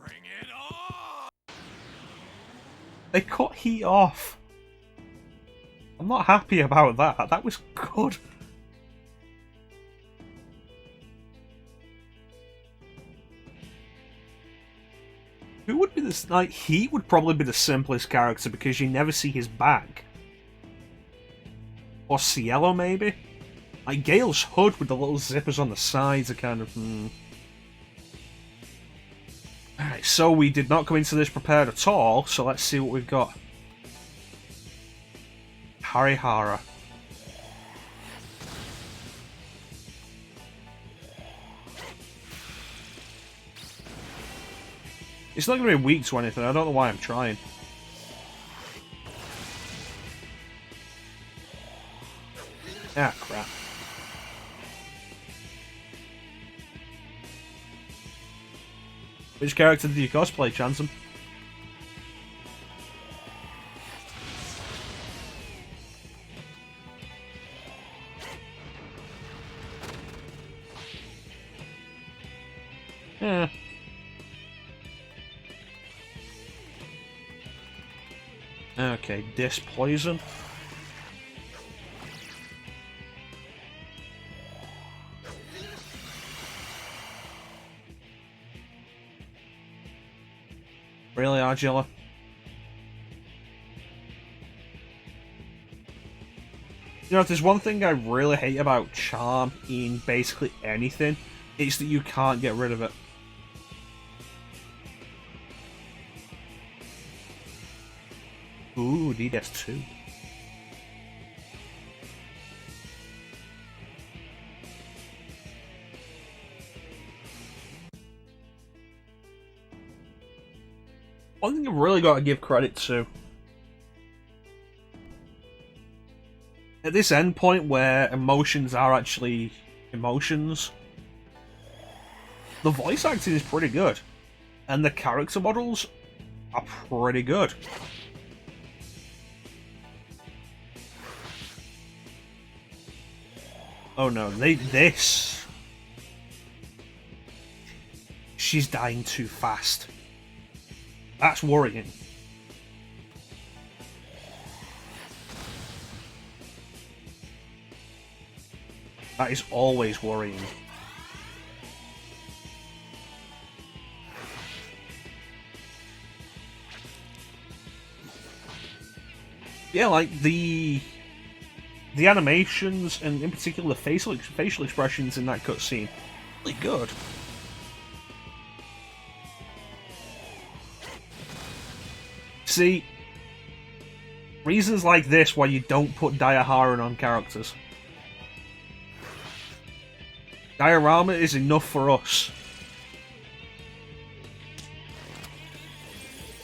Bring it on! They cut Heat off. I'm not happy about that. That was good. Who would be this? Like, Heat would probably be the simplest character because you never see his back. Or Cielo, maybe? Like, Gale's hood with the little zippers on the sides are kind of, Alright, so we did not go into this prepared at all, so let's see what we've got. Harihara. It's not going to be weak to anything, I don't know why I'm trying. Ah, crap. Which character did you cosplay, Chansum? Yeah. Okay, Dispoison. Really, Argilla? You know, if there's one thing I really hate about charm in basically anything, it's that you can't get rid of it. Ooh, DS2. One thing I've really got to give credit to, at this end point where emotions are actually emotions, the voice acting is pretty good, and the character models are pretty good. Oh no, this... She's dying too fast. That's worrying. That is always worrying. Yeah, like the animations and in particular the facial expressions in that cutscene, really good. See, reasons like this why you don't put diorama on characters. Diorama is enough for us.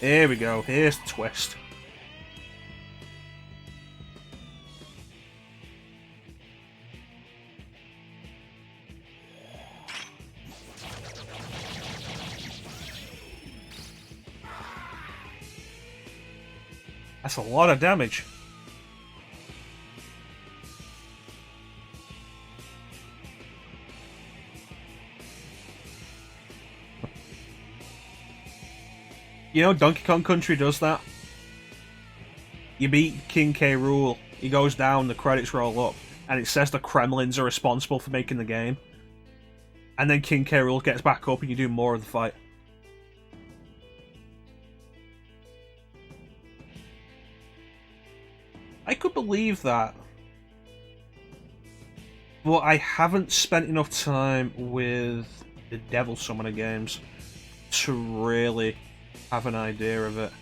Here we go, here's the twist. That's a lot of damage. You know, Donkey Kong Country does that. You beat King K. Rool, he goes down, the credits roll up, and it says the Kremlins are responsible for making the game. And then King K. Rool gets back up and you do more of the fight. I could believe that. But I haven't spent enough time with the Devil Summoner games to really have an idea of it.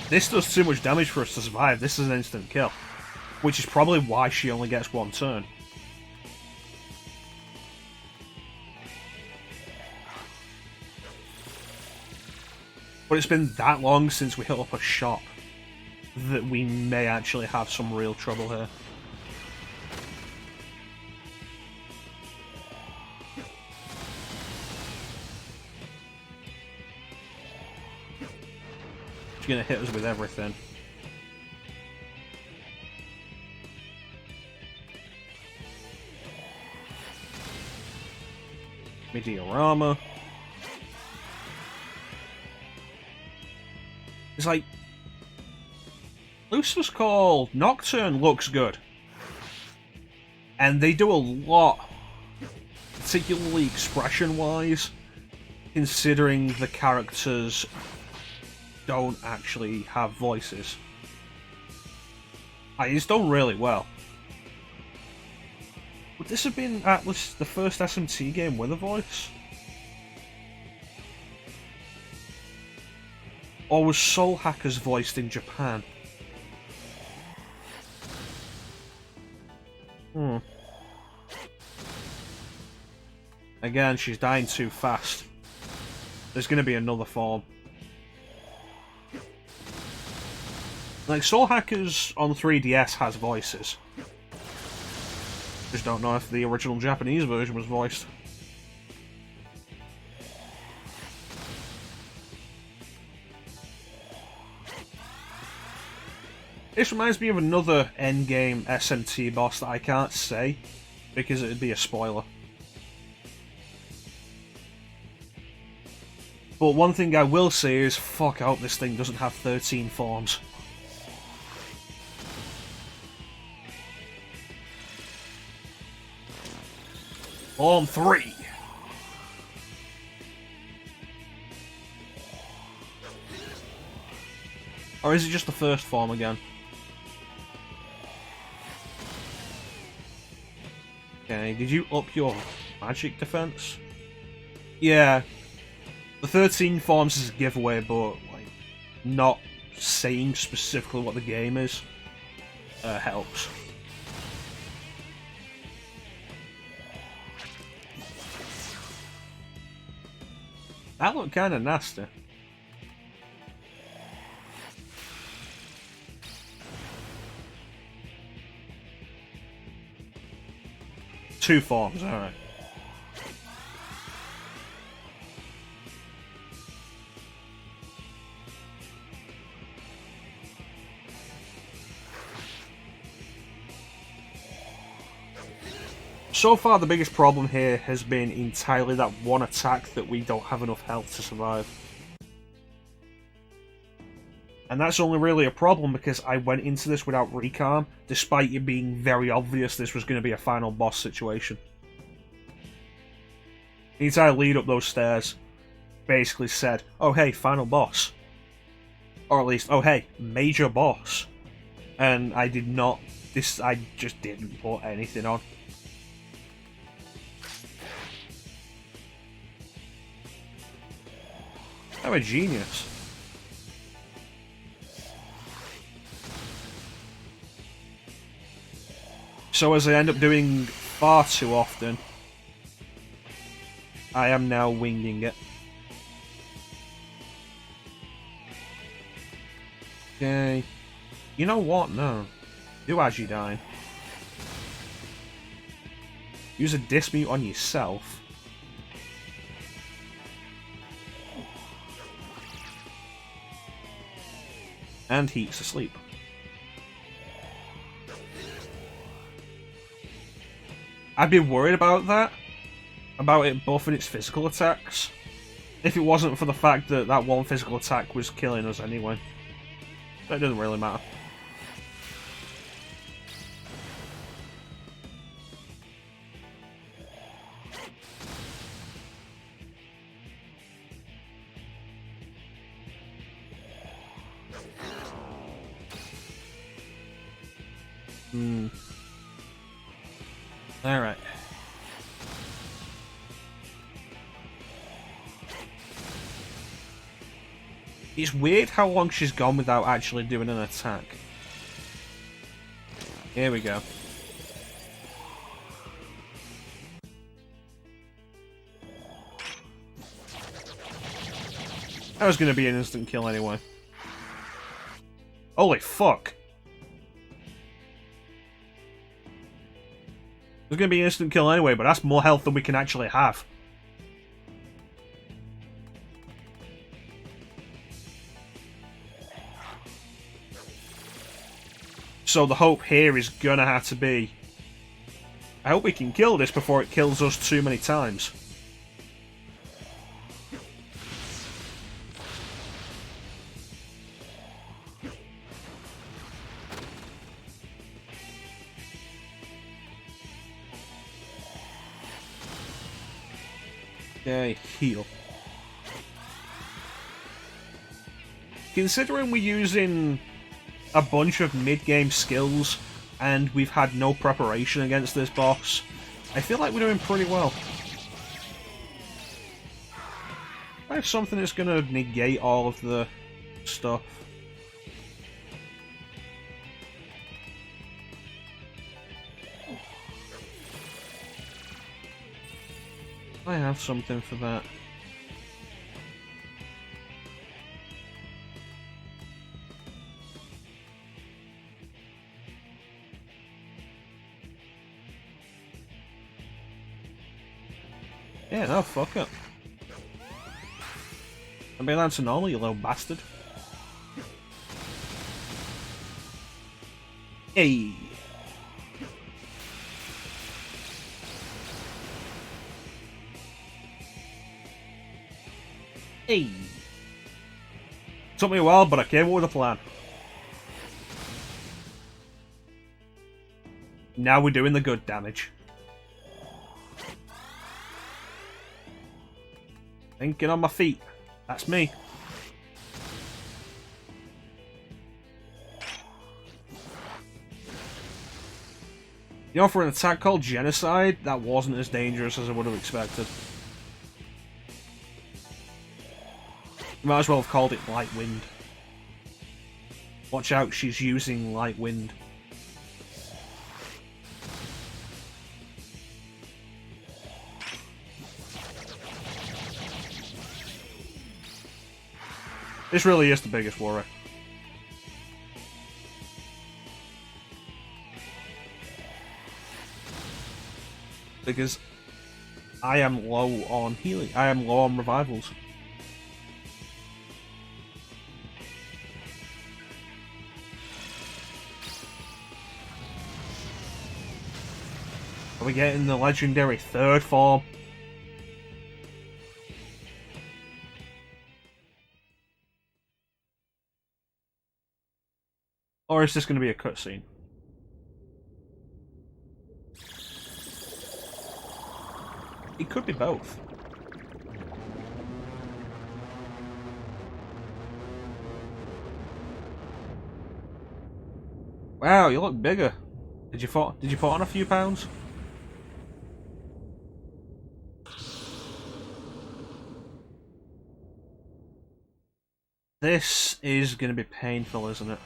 This does too much damage for us to survive. This is an instant kill. Which is probably why she only gets one turn. But it's been that long since we hit up a shop that we may actually have some real trouble here. She's gonna hit us with everything. Diorama. It's like Lucifer's Call Nocturne looks good, and they do a lot, particularly expression-wise, considering the characters don't actually have voices. It's done really well. Would this have been Atlas the first SMT game with a voice? Or was Soul Hackers voiced in Japan? Again, she's dying too fast. There's going to be another form. Like, Soul Hackers on 3DS has voices. Just don't know if the original Japanese version was voiced. This reminds me of another endgame SMT boss that I can't say because it would be a spoiler. But one thing I will say is, fuck, I hope this thing doesn't have 13 forms. Form 3. Or is it just the first form again? Okay, did you up your magic defense? Yeah. The 13 forms is a giveaway, but like not saying specifically what the game is helps. That looked kind of nasty. Two forms, alright. So far, the biggest problem here has been entirely that one attack that we don't have enough health to survive. And that's only really a problem because I went into this without recon, despite it being very obvious this was going to be a final boss situation. The entire lead up those stairs basically said, oh hey, final boss. Or at least, oh hey, major boss. And I did not, I just didn't put anything on. I'm a genius. So as I end up doing far too often, I am now winging it. Okay. You know what? No. Do as you die. Use a dismute on yourself. And he's asleep. I'd be worried about that. About it buffing its physical attacks. If it wasn't for the fact that that one physical attack was killing us anyway. That doesn't really matter. Alright. It's weird how long she's gone without actually doing an attack. Here we go. That was going to be an instant kill anyway. Holy fuck. It was going to be an instant kill anyway, but that's more health than we can actually have. So the hope here is going to have to be... I hope we can kill this before it kills us too many times. Okay, heal. Considering we're using a bunch of mid-game skills and we've had no preparation against this boss, I feel like we're doing pretty well. There's something that's going to negate all of the stuff. I have something for that. Yeah, no, fuck it. I mean, that's normal, you little bastard. Hey! Hey! Took me a while, but I came up with a plan. Now we're doing the good damage. Thinking on my feet. That's me. You know, for an attack called Genocide, that wasn't as dangerous as I would have expected. You might as well have called it Light Wind. Watch out, she's using Light Wind. This really is the biggest worry. Because I am low on healing. I am low on revivals. Are we getting the legendary third form? Or is this going to be a cutscene? It could be both. Wow, you look bigger. Did you put on a few pounds? This is going to be painful, isn't it?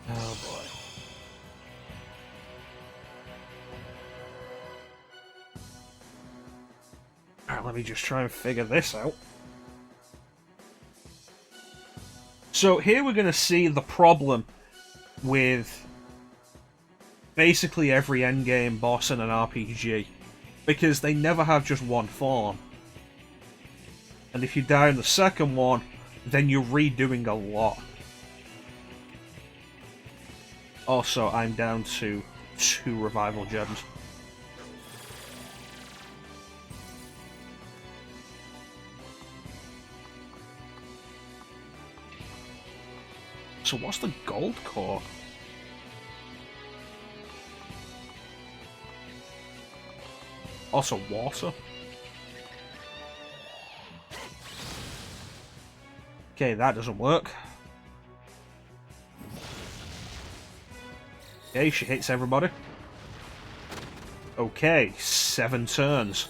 Oh boy. Alright, let me just try and figure this out. So here we're going to see the problem with basically every endgame boss in an RPG, because they never have just one form. And if you die in the second one, then you're redoing a lot. Also, I'm down to 2 revival gems. So what's the gold core? Also water. Okay, that doesn't work. Okay, she hits everybody. Okay, 7 turns.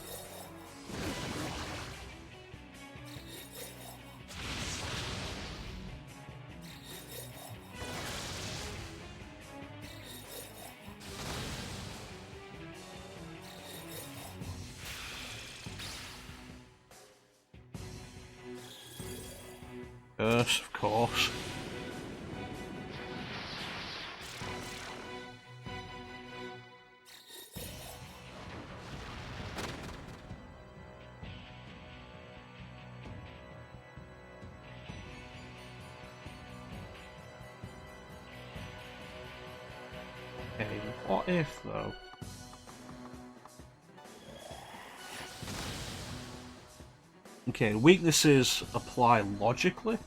Yes, of course. Okay, what if though? Okay, weaknesses apply logically.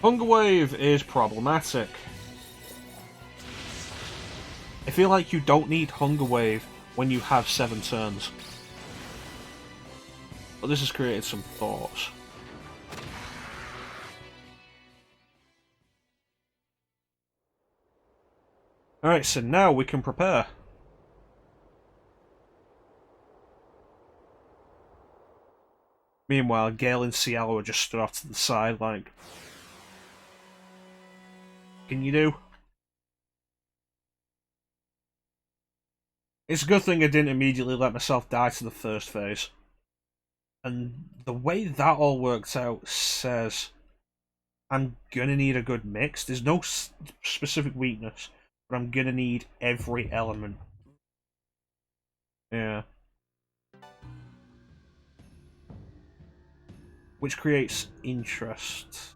Hunger Wave is problematic. I feel like you don't need Hunger Wave when you have 7 turns. But this has created some thoughts. Alright, so now we can prepare. Meanwhile, Gale and Cielo are just stood off to the side like... Can you do? It's a good thing I didn't immediately let myself die to the first phase. And the way that all works out says I'm gonna need a good mix. There's no specific weakness, but I'm gonna need every element. Yeah. Which creates interest.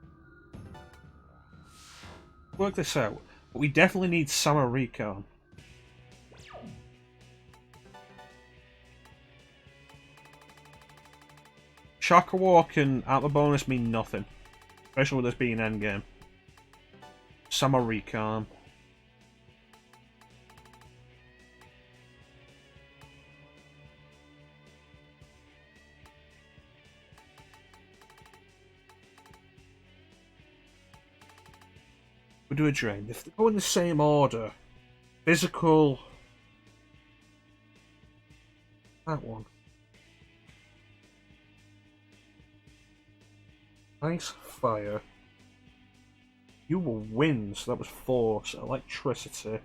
Work this out. But we definitely need Summer Recon. Chakra Walk and Armor Bonus mean nothing. Especially with this being endgame. Summer Recon. We'll do a drain. If they go in the same order, physical that one? Ice, fire. You were wind, so that was force, electricity,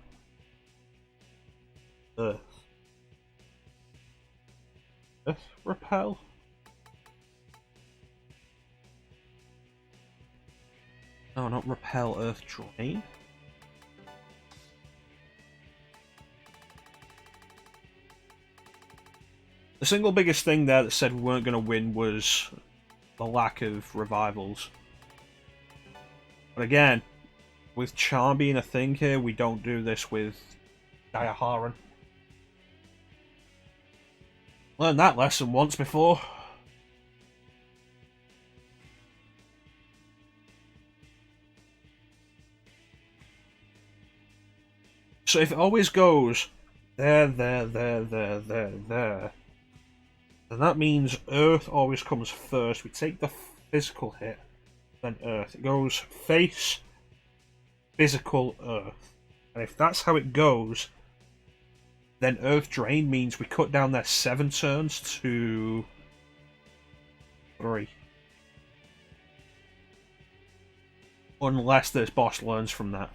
earth. Earth repel? No, not repel, earth drain. The single biggest thing there that said we weren't going to win was the lack of revivals. But again, with charm being a thing here, we don't do this with Diaharan. Learned that lesson once before. So if it always goes there, there, then that means Earth always comes first. We take the physical hit, then Earth. It goes face, physical, Earth. And if that's how it goes, then Earth Drain means we cut down their 7 turns to 3. Unless this boss learns from that.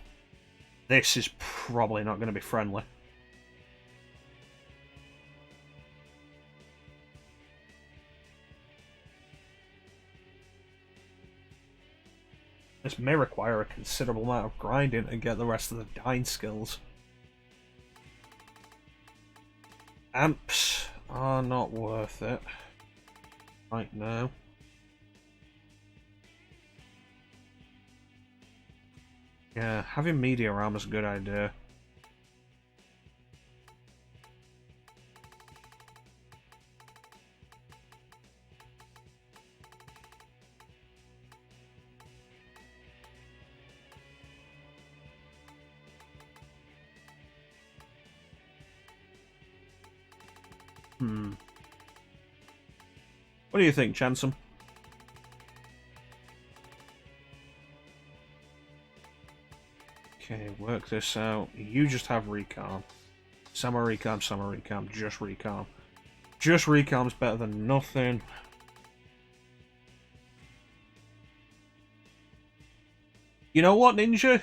This is probably not going to be friendly. This may require a considerable amount of grinding to get the rest of the dying skills. Amps are not worth it right now. Yeah, having media armor is a good idea. What do you think, Chansum? Okay, work this out. You just have recalm. Summer recalm, just recalm. Just recalm's better than nothing. You know what, Ninja?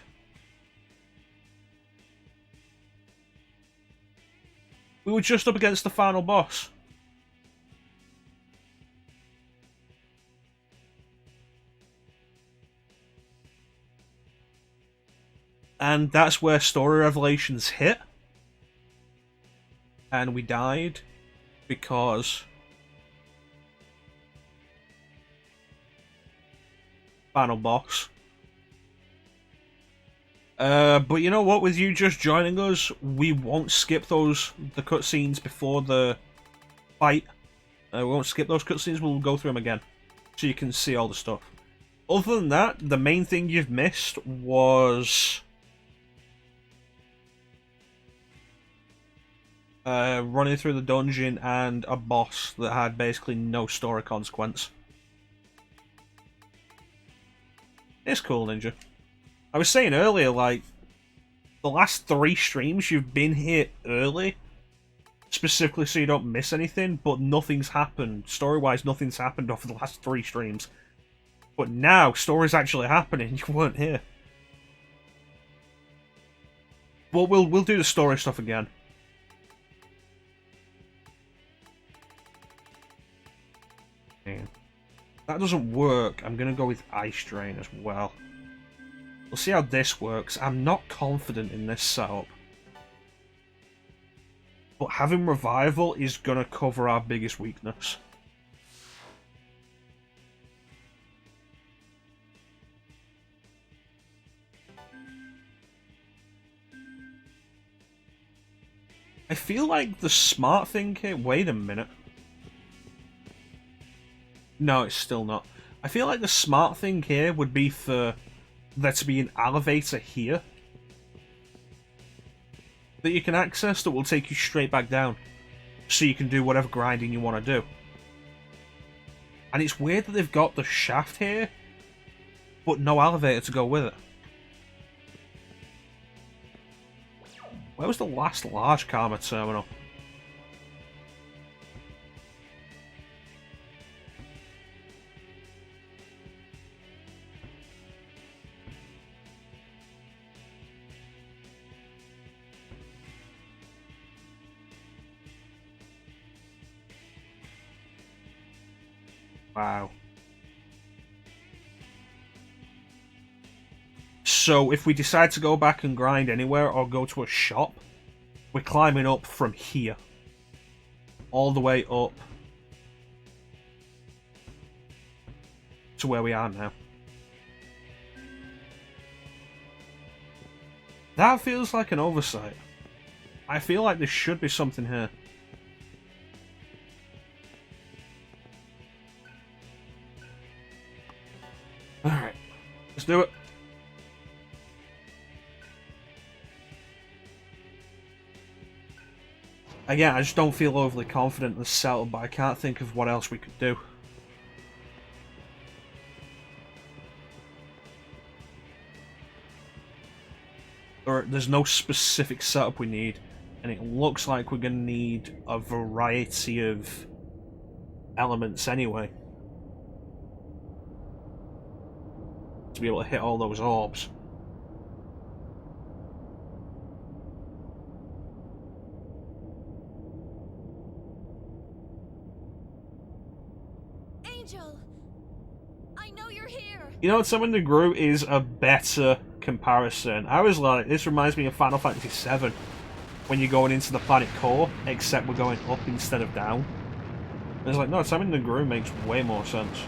We were just up against the final boss. And that's where story revelations hit. And we died because final boss. But you know what? With you just joining us, we won't skip the cutscenes before the fight. We won't skip those cutscenes. We'll go through them again, so you can see all the stuff. Other than that, the main thing you've missed was running through the dungeon and a boss that had basically no story consequence. It's cool, Ninja. I was saying earlier, like, the last 3 streams you've been here early, specifically so you don't miss anything, but nothing's happened. Story-wise, nothing's happened over the last 3 streams. But now, story's actually happening, you weren't here. But we'll do the story stuff again. If that doesn't work, I'm going to go with Ice Drain as well. We'll see how this works. I'm not confident in this setup. But having Revival is going to cover our biggest weakness. I feel like the smart thing here... Wait a minute. No, it's still not. I feel like the smart thing here would be for there to be an elevator here that you can access that will take you straight back down, so you can do whatever grinding you want to do. And it's weird that they've got the shaft here, but no elevator to go with it. Where was the last large Karma terminal? Wow. So if we decide to go back and grind anywhere or go to a shop, we're climbing up from here. All the way up to where we are now. That feels like an oversight. I feel like there should be something here. Alright, let's do it. Again, I just don't feel overly confident in the setup, but I can't think of what else we could do. Or there's no specific setup we need, and it looks like we're going to need a variety of elements anyway to be able to hit all those orbs. Angel, I know you're here. You know, Summon the Gru is a better comparison. I was like, this reminds me of Final Fantasy VII when you're going into the planet core, except we're going up instead of down. And it's like, no, Summon the Gru makes way more sense.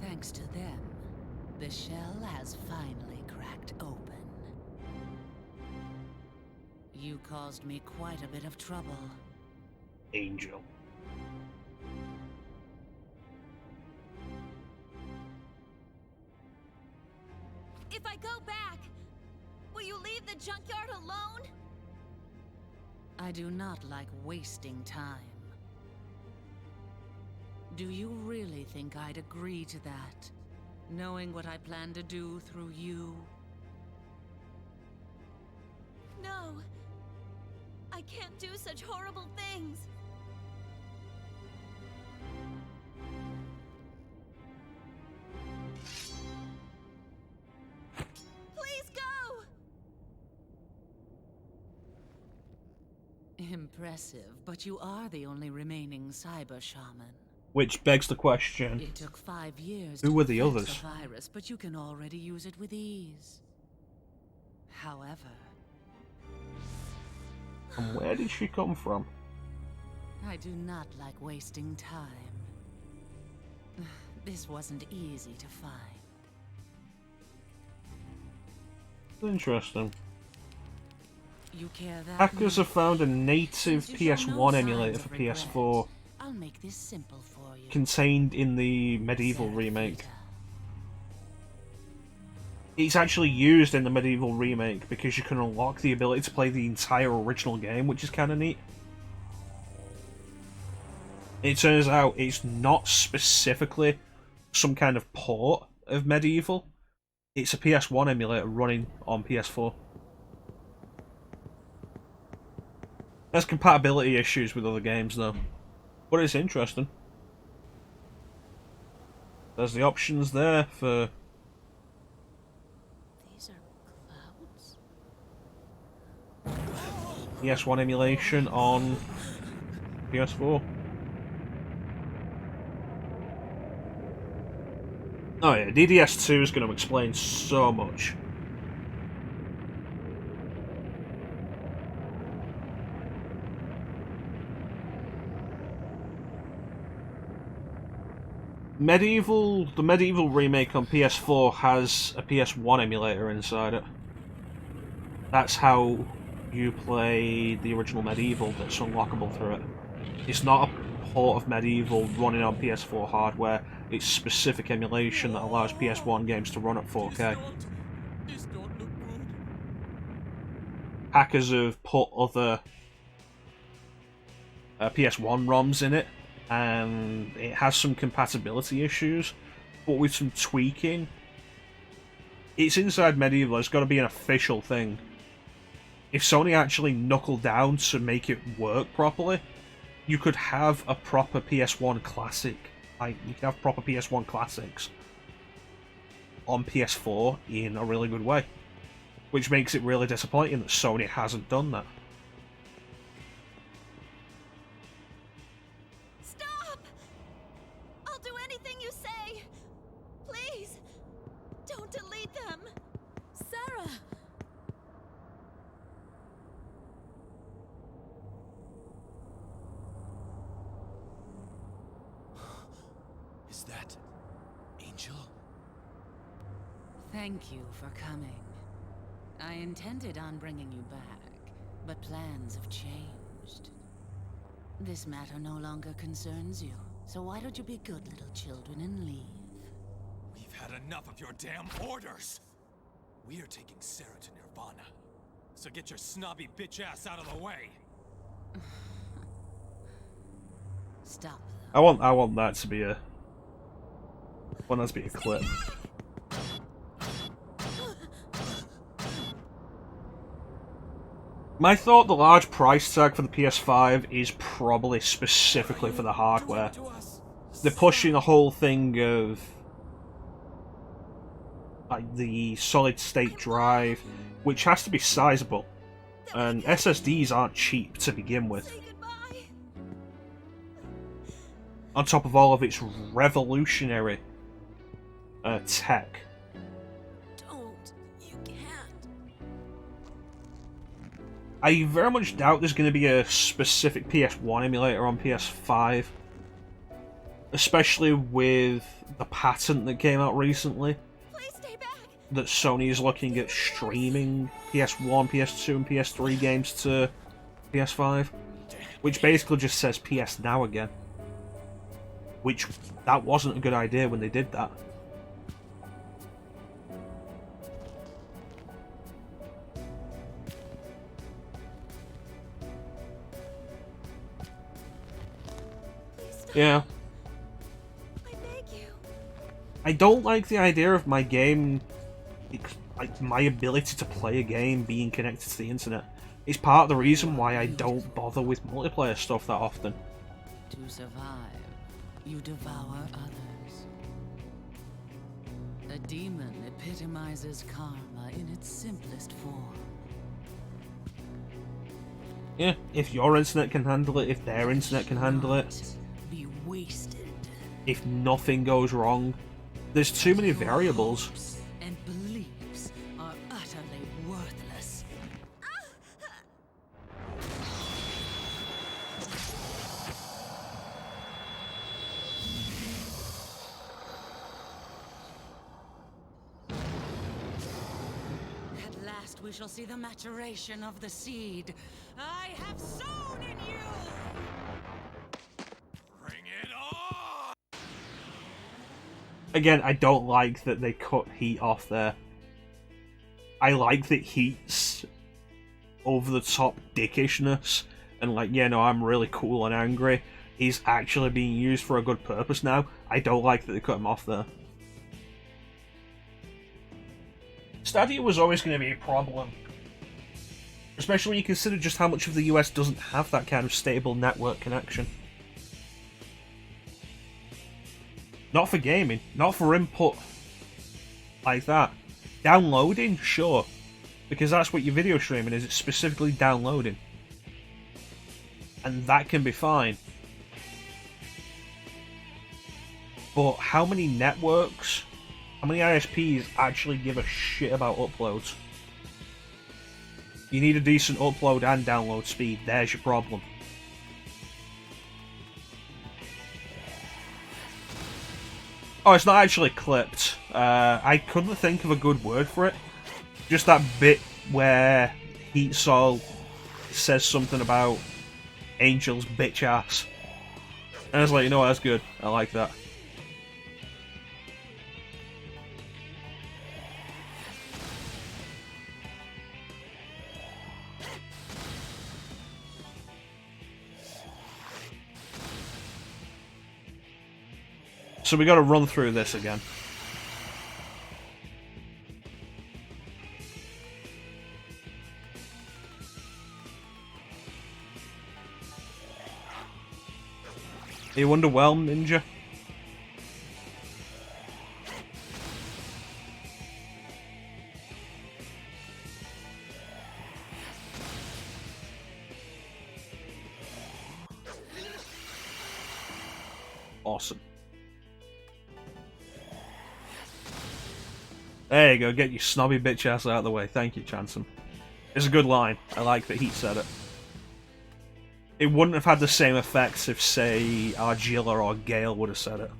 Thanks to them, the shell has finally cracked open. You caused me quite a bit of trouble. Angel. If I go back, will you leave the junkyard alone? I do not like wasting time. Do you really think I'd agree to that, knowing what I plan to do through you? No. I can't do such horrible things. Please go! Impressive, but you are the only remaining cyber shaman. Which begs the question, It took 5 years who to were the perfect others? the virus, but you can already use it with ease. However, And where did she come from? I do not like wasting time. This wasn't easy to find. Interesting. You care that Hackers have much? found a native Since you show no PS1 signs emulator of for regret, PS4 I'll make this simple for you. contained in the Medieval remake. It's actually used in the Medieval remake because you can unlock the ability to play the entire original game, which is kind of neat. It turns out it's not specifically some kind of port of Medieval. It's a PS1 emulator running on PS4. There's compatibility issues with other games though, but it's interesting. There's the options there for These are clouds? PS1 emulation on PS4. Oh yeah, DDS2 is going to explain so much. The Medieval remake on PS4 has a PS1 emulator inside it. That's how you play the original Medieval that's unlockable through it. It's not a port of Medieval running on PS4 hardware, it's specific emulation that allows PS1 games to run at 4K. This don't look good. Hackers have put other PS1 ROMs in it, and it has some compatibility issues, but with some tweaking. It's inside Medieval, it's got to be an official thing. If Sony actually knuckled down to make it work properly, you could have a proper PS1 classic like you can have proper PS1 classics on PS4 in a really good way, which makes it really disappointing that Sony hasn't done that. Stop! I'll do anything you say. Please, don't delete them. Sarah! Is that Angel? Thank you for coming. I intended on bringing you back, but plans have changed. This matter no longer concerns you, so why don't you be good little children and leave? We've had enough of your damn orders! We're taking Sarah to Nirvana. So get your snobby bitch ass out of the way! Stop them. I want that to be a... I want that to be a clip. My thought, the large price tag for the PS5 is probably specifically for the hardware. They're pushing the whole thing of like the solid state drive, which has to be sizable, and SSDs aren't cheap to begin with. Say goodbye. On top of all of its revolutionary tech. Don't. You can't. I very much doubt there's going to be a specific PS1 emulator on PS5. Especially with the patent that came out recently. Please stay back. That Sony is looking at streaming PS1, PS2 and PS3 games to PS5. Which basically just says PS Now again. Which, that wasn't a good idea when they did that. Yeah. I beg you. I don't like the idea of my game, like my ability to play a game being connected to the internet. It's part of the reason why I don't bother with multiplayer stuff that often. To survive, you devour others. A demon epitomizes karma in its simplest form. Yeah, if your internet can handle it, if their internet can handle it, Be wasted. if nothing goes wrong, there's too many variables. Hopes and beliefs are utterly worthless. At last we shall see the maturation of the seed I have sown in you! Bring it on! Again, I don't like that they cut Heat off there. I like that Heat's over-the-top dickishness, and like, yeah, no, I'm really cool and angry, is actually being used for a good purpose now. I don't like that they cut him off there. Stadia was always going to be a problem. Especially when you consider just how much of the US doesn't have that kind of stable network connection. Not for gaming, not for input like that. Downloading, sure. Because that's what your video streaming is, it's specifically downloading. And that can be fine. But how many networks, how many ISPs actually give a shit about uploads? You need a decent upload and download speed, there's your problem. Oh, it's not actually clipped. I couldn't think of a good word for it. Just that bit where Heatsol says something about Angel's bitch ass. And I was like, you know what, that's good. I like that. So we gotta run through this again. Are you underwhelmed, Ninja? awesome. There you go, get your snobby bitch ass out of the way. Thank you, Chanson. It's a good line. I like that he said it. It wouldn't have had the same effects if, say, Argilla or Gale would have said it.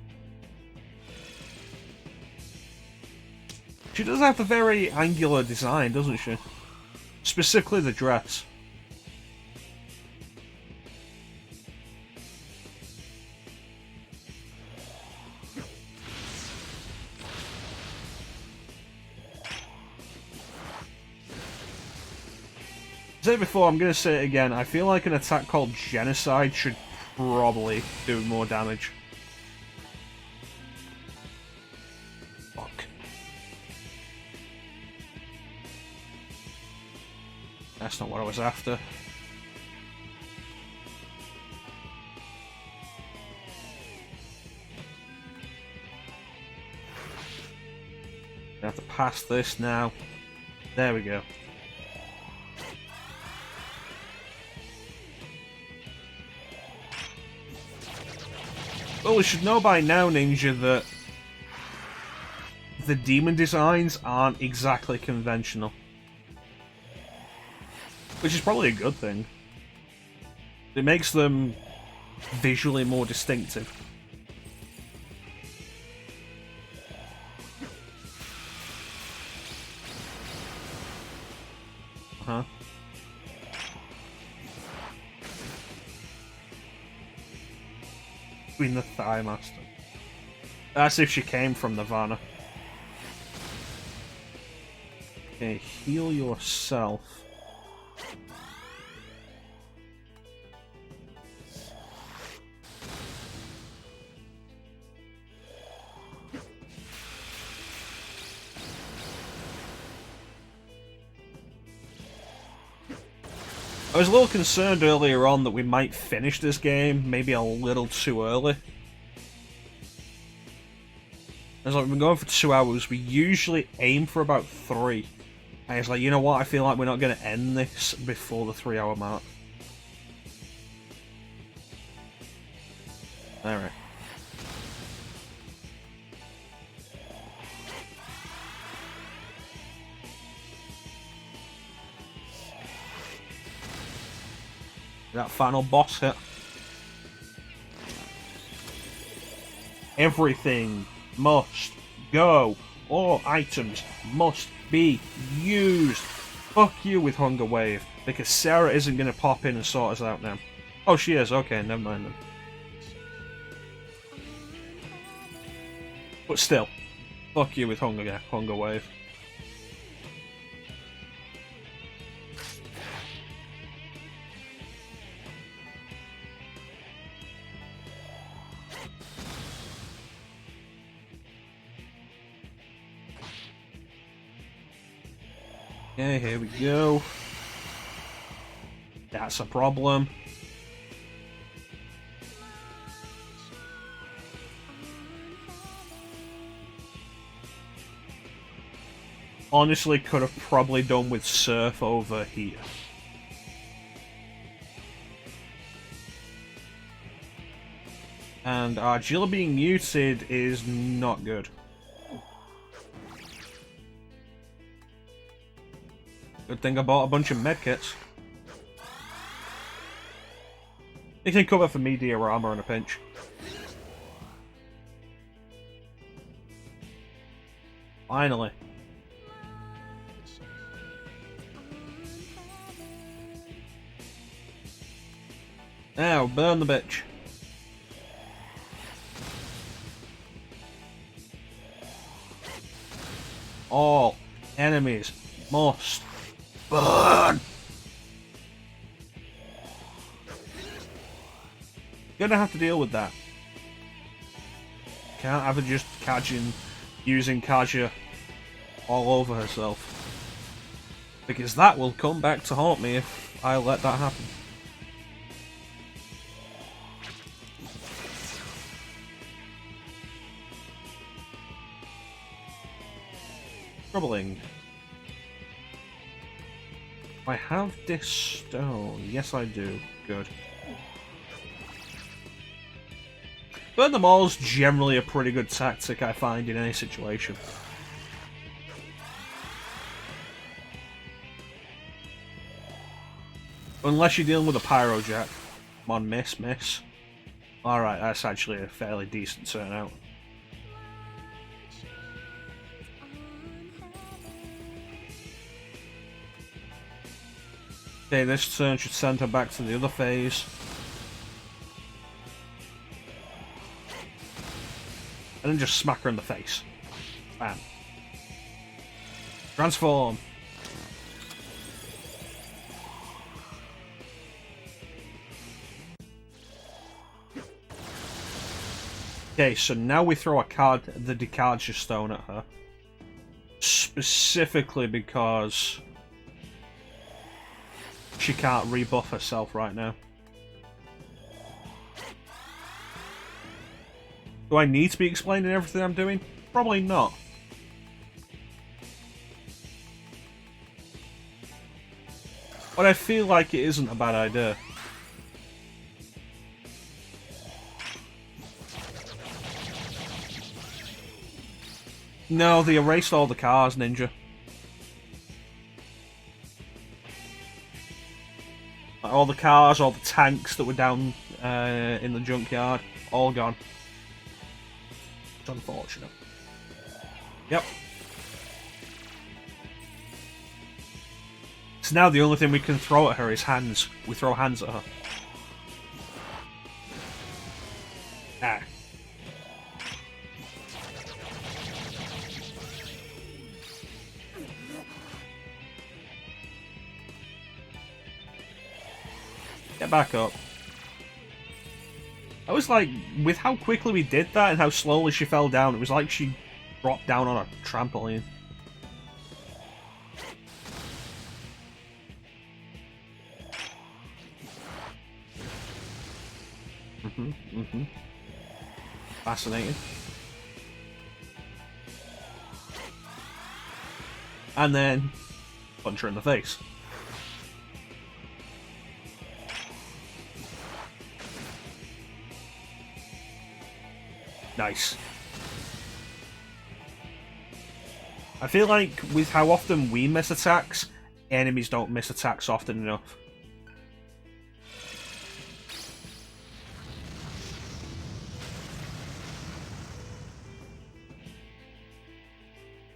She does have a very angular design, doesn't she? Specifically the dress. I said it before, I'm going to say it again. I feel like an attack called Genocide should probably do more damage. Fuck. That's not what I was after. I have to pass this now. There we go. Well, we should know by now, Ninja, that the demon designs aren't exactly conventional. Which is probably a good thing. It makes them visually more distinctive. Uh-huh. Between the Thigh Master. That's if she came from Nirvana. Okay, heal yourself. I was a little concerned earlier on that we might finish this game maybe a little too early. As like, we've been going for 2 hours, we usually aim for about 3. And it's like, you know what, I feel like we're not going to end this before the 3-hour mark. Alright. That final boss hit. Everything must go. All items must be used. Fuck you with Hunger Wave, because Sarah isn't going to pop in and sort us out now. Oh, she is. Okay, never mind then. But still, fuck you with Hunger Wave. Okay, here we go. That's a problem. Honestly, could have probably done with Surf over here. And Argilla being muted is not good. Good thing I bought a bunch of medkits. It can cover for me diorama in a pinch. Finally. Now, burn the bitch. All enemies must burn! Gonna have to deal with that. Can't have her just using Kaja all over herself. Because that will come back to haunt me if I let that happen. Troubling. I have this stone. Yes, I do. Good. Burn them all is generally a pretty good tactic, I find, in any situation. Unless you're dealing with a Pyro Jack. Come on, miss. Alright, that's actually a fairly decent turnout. Okay, this turn should send her back to the other phase. And then just smack her in the face. Bam. Transform. Okay, so now we throw a card, the Decardia Stone at her. Specifically because she can't rebuff herself right now. Do I need to be explaining everything I'm doing? Probably not. But I feel like it isn't a bad idea. No, they erased all the cars, Ninja. All the cars, all the tanks that were down in the junkyard, all gone. It's unfortunate. Yep. So now the only thing we can throw at her is hands. We throw hands at her. Ah. Get back up. I was like, with how quickly we did that and how slowly she fell down, it was like she dropped down on a trampoline. Fascinating. And then punch her in the face. Nice. I feel like with how often we miss attacks, enemies don't miss attacks often enough.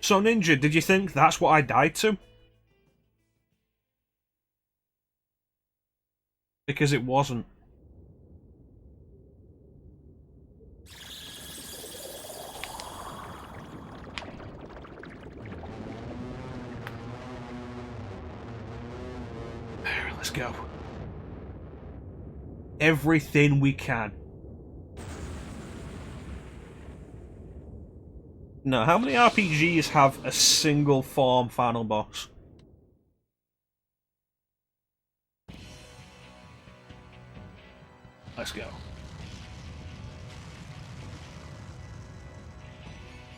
So Ninja, did you think that's what I died to? Because it wasn't. Let's go. Everything we can. No, how many RPGs have a single form final boss? Let's go.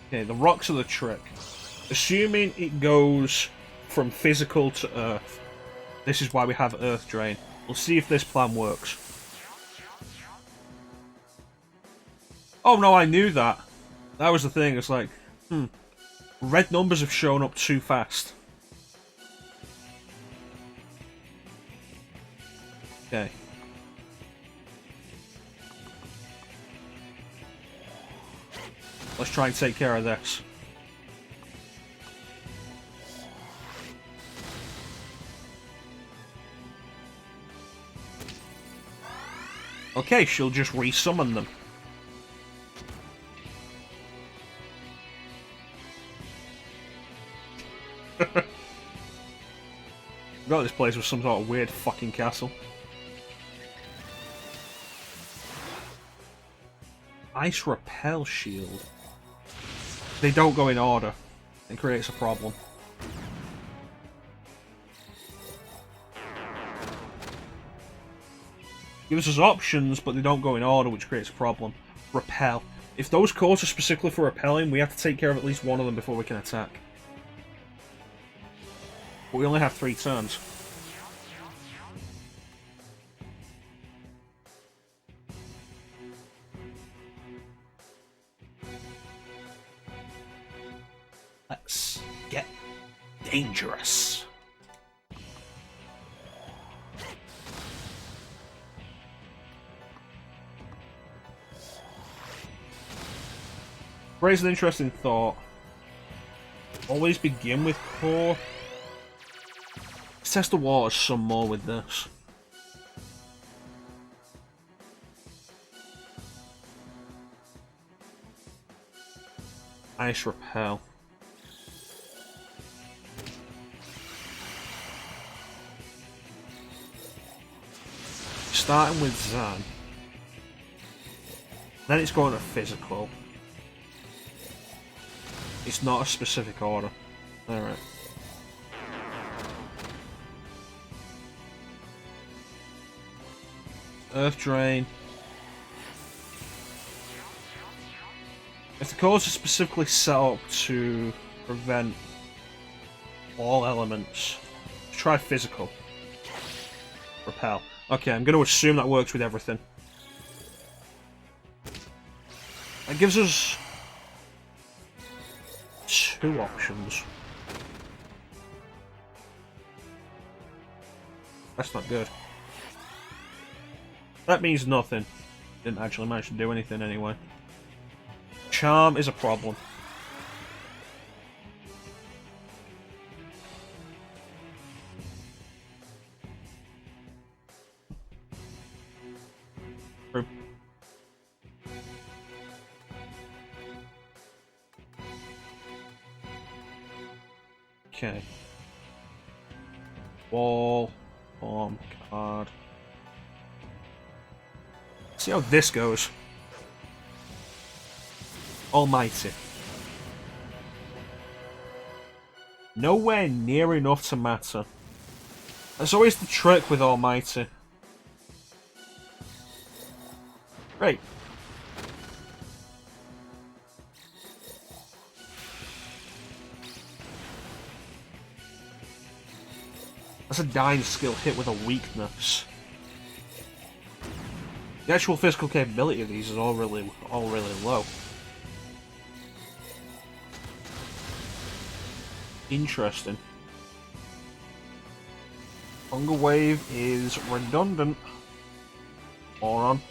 Okay, the rocks are the trick. Assuming it goes from physical to earth. This is why we have Earth Drain. We'll see if this plan works. Oh no, I knew that. That was the thing, it's like, red numbers have shown up too fast. Okay. Let's try and take care of this. Okay, she'll just resummon them. Got this place with some sort of weird fucking castle. Ice Repel Shield. They don't go in order. It creates a problem. Gives us options, but they don't go in order, which creates a problem. Repel. If those cores are specifically for repelling, we have to take care of at least one of them before we can attack. But we only have 3 turns. dangerous. Raise an interesting thought. Always begin with core. Let's test the waters some more with this. Ice repel. Starting with Zan. Then it's going to physical. It's not a specific order. Alright. Earth Drain. If the course is specifically set up to prevent all elements, try physical. Repel. Okay, I'm going to assume that works with everything. That gives us two options. That's not good. That means nothing. Didn't actually manage to do anything anyway. Charm is a problem. Okay. Wall. Bomb. Card. See how this goes. Almighty. Nowhere near enough to matter. That's always the trick with Almighty. Great. That's a dying skill hit with a weakness. The actual physical capability of these is all really low. Interesting. Hunger Wave is redundant. Moron.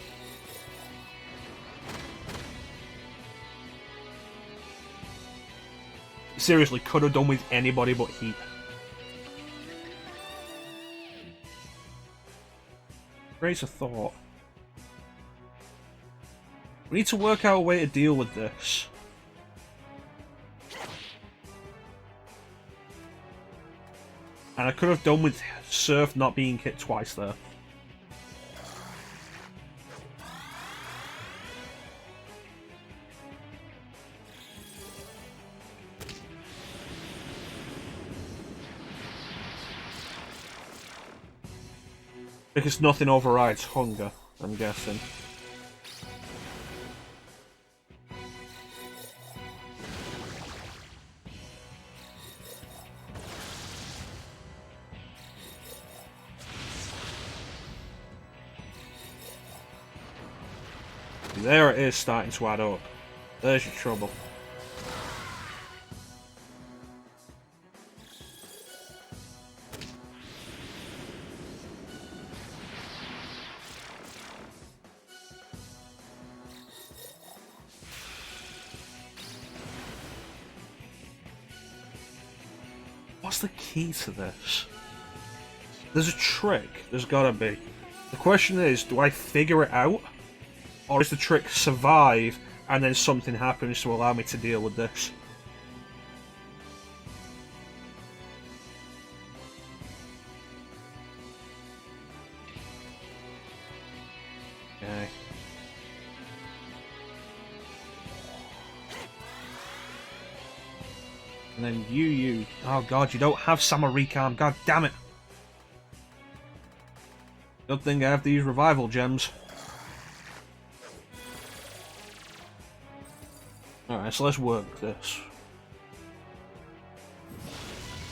Seriously, could have done with anybody but Heat. Raise a thought. We need to work out a way to deal with this. And I could have done with Surf not being hit twice there. Because nothing overrides hunger, I'm guessing. There it is, starting to add up. There's your trouble. What's the key to this? There's a trick. There's gotta be. The question is, do I figure it out? Or is the trick survive and then something happens to allow me to deal with this? Okay. And then you. Oh god, you don't have Samarikam. God damn it. Good thing I have these revival gems. Alright, so let's work this.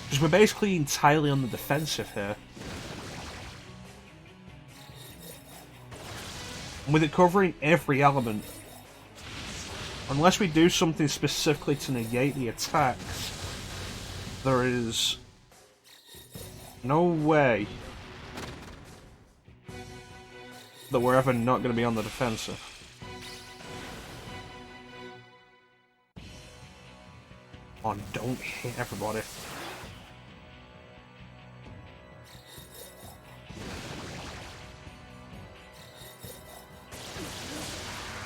Because we're basically entirely on the defensive here. And with it covering every element, unless we do something specifically to negate the attacks, There is no way that we're ever not going to be on the defensive. Oh, don't hit everybody.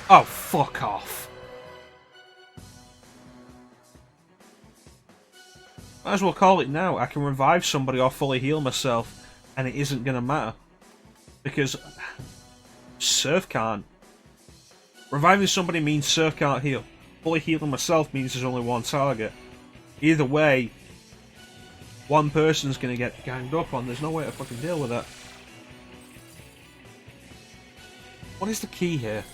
Oh, fuck off. Might as well call it now. I can revive somebody or fully heal myself, and it isn't going to matter. Because Surf can't. Reviving somebody means Surf can't heal. Fully healing myself means there's only one target. Either way, one person's going to get ganged up on. There's no way to fucking deal with that. What is the key here?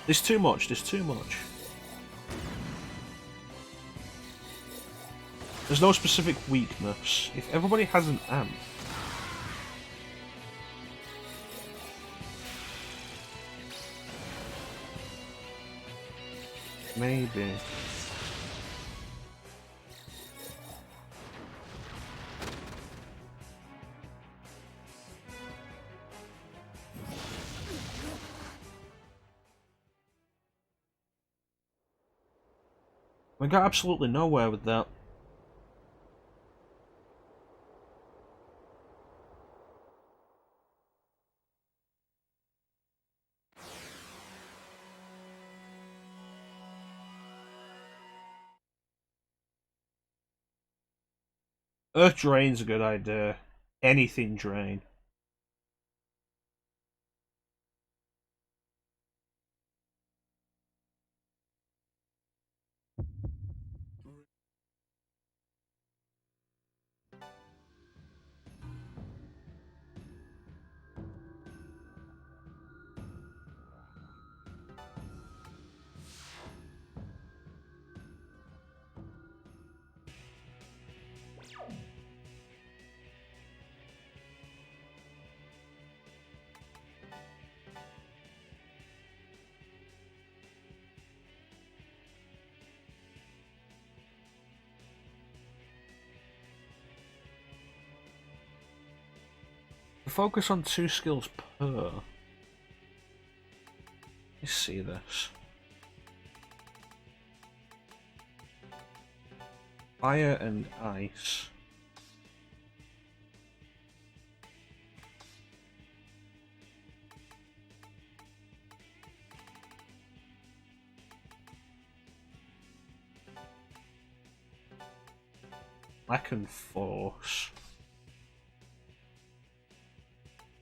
There's too much. There's too much. There's no specific weakness. If everybody has an amp, maybe. We got absolutely nowhere with that. Earth Drain's a good idea. Anything Drain. Focus on 2 skills per. Let's see this. Fire and ice. I can force.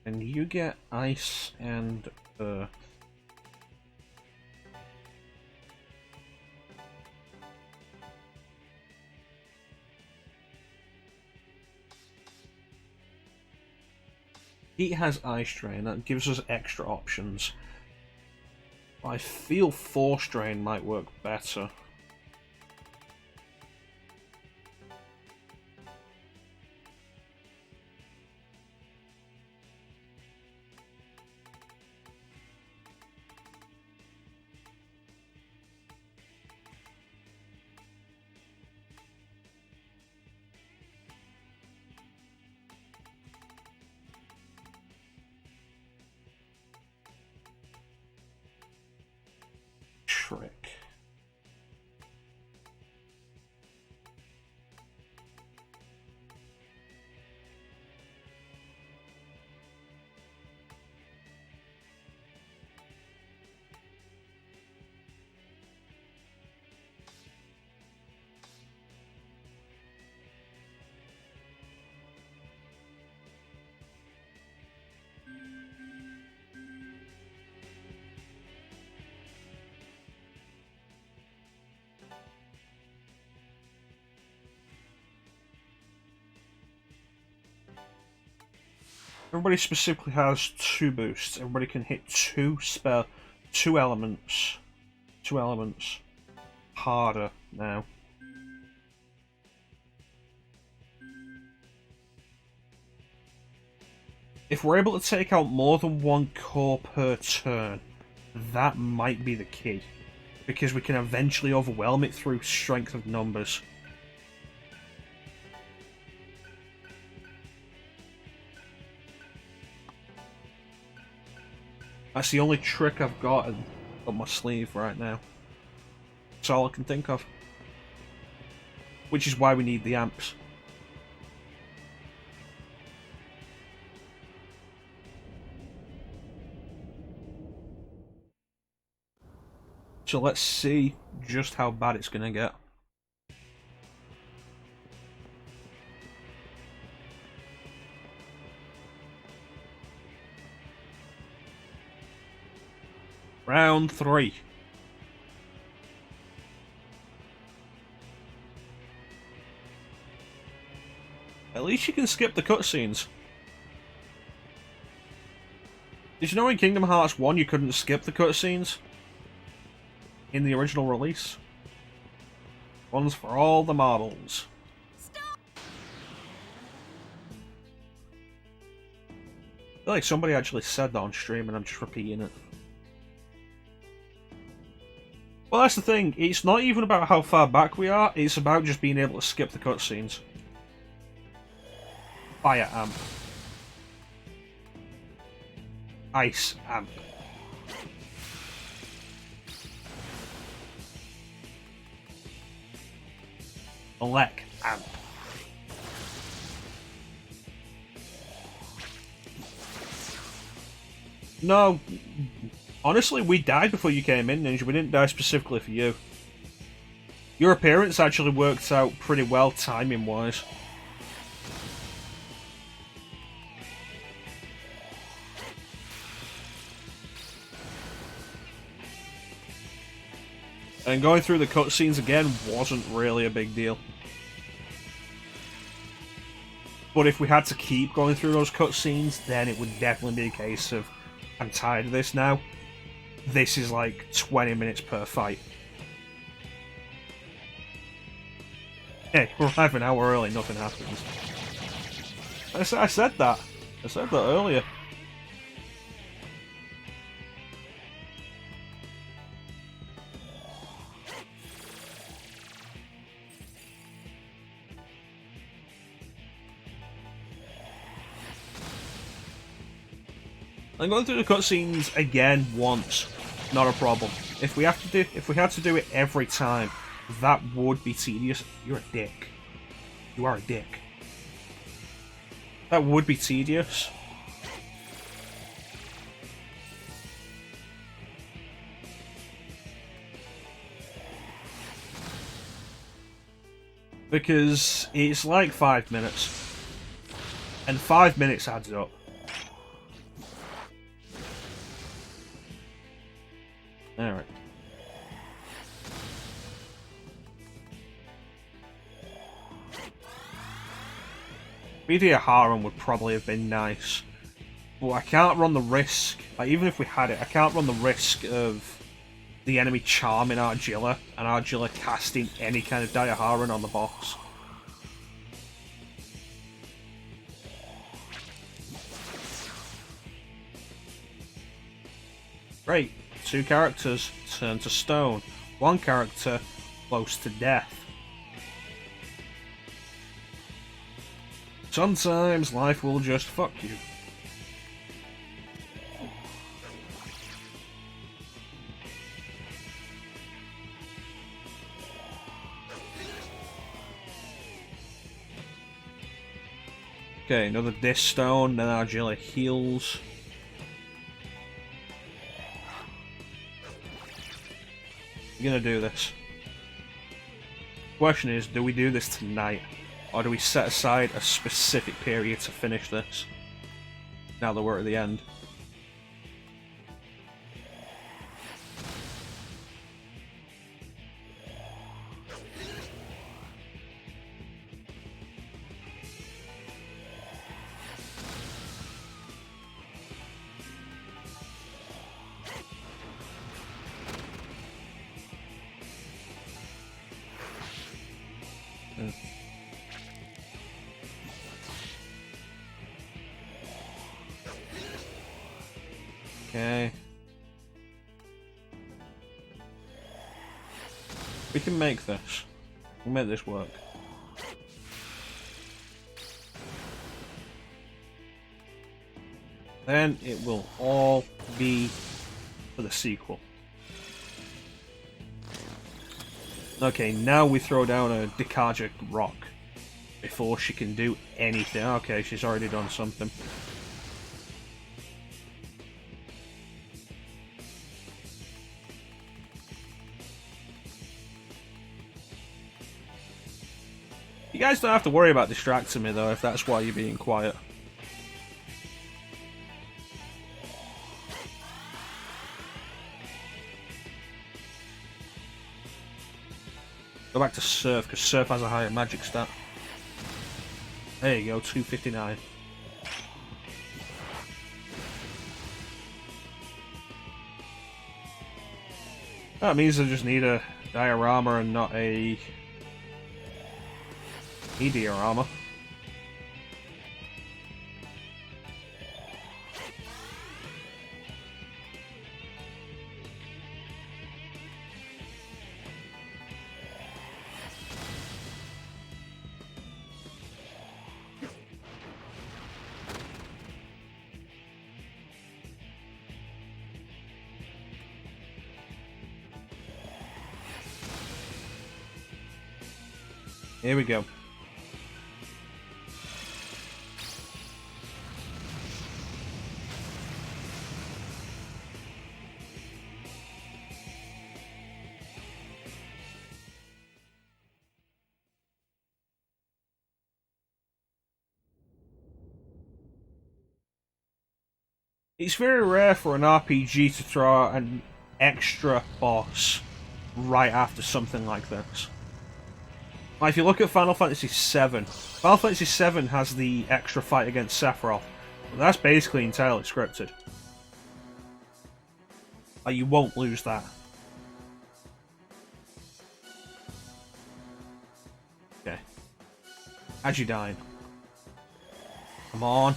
And you get ice and earth. Heat has ice drain, that gives us extra options. I feel force drain might work better. Trick. Everybody specifically has 2 boosts. Everybody can hit 2 elements. 2 elements harder now. If we're able to take out more than 1 core per turn, that might be the key. because we can eventually overwhelm it through strength of numbers. That's the only trick I've got up my sleeve right now. That's all I can think of. Which is why we need the amps. So let's see just how bad it's gonna get. Round 3. At least you can skip the cutscenes. Did you know in Kingdom Hearts 1 you couldn't skip the cutscenes? In the original release? One's for all the marbles. Stop! I feel like somebody actually said that on stream and I'm just repeating it. Well, that's the thing. It's not even about how far back we are, it's about just being able to skip the cutscenes. Fire amp. Ice amp. Elec amp. No, honestly, we died before you came in, Ninja. We didn't die specifically for you. Your appearance actually worked out pretty well timing-wise. And going through the cutscenes again wasn't really a big deal. But if we had to keep going through those cutscenes, then it would definitely be a case of, I'm tired of this now. This is like 20 minutes per fight. Hey, we're arriving an hour early, nothing happens. I said that. I said that earlier. I'm going through the cutscenes again once, not a problem. If we had to do it every time, that would be tedious. You're a dick. You are a dick. That would be tedious. Because it's like 5 minutes. And 5 minutes adds up. Alright. BD Harem would probably have been nice. But I can't run the risk, like, even if we had it, I can't run the risk of the enemy charming Argilla, and Argilla casting any kind of Diaharon on the boss. Great. 2 characters turn to stone. 1 character close to death. Sometimes life will just fuck you. Okay, another disc stone, then Argilla heals. We're gonna do this. Question is, do we do this tonight? Or do we set aside a specific period to finish this? Now that we're at the end. Okay. We can make this. We'll make this work. Then it will all be for the sequel. Okay, now we throw down a Dikaja rock before she can do anything. Okay, she's already done something. You guys don't have to worry about distracting me though, if that's why you're being quiet. Go back to Surf, because Surf has a higher magic stat. There you go, 259. That means I just need a diorama and not a diorama. Here we go. It's very rare for an RPG to throw out an extra boss right after something like this. Like, if you look at Final Fantasy VII, Final Fantasy VII has the extra fight against Sephiroth, but that's basically entirely scripted. Like, you won't lose that. Okay. How'd you dying? Come on.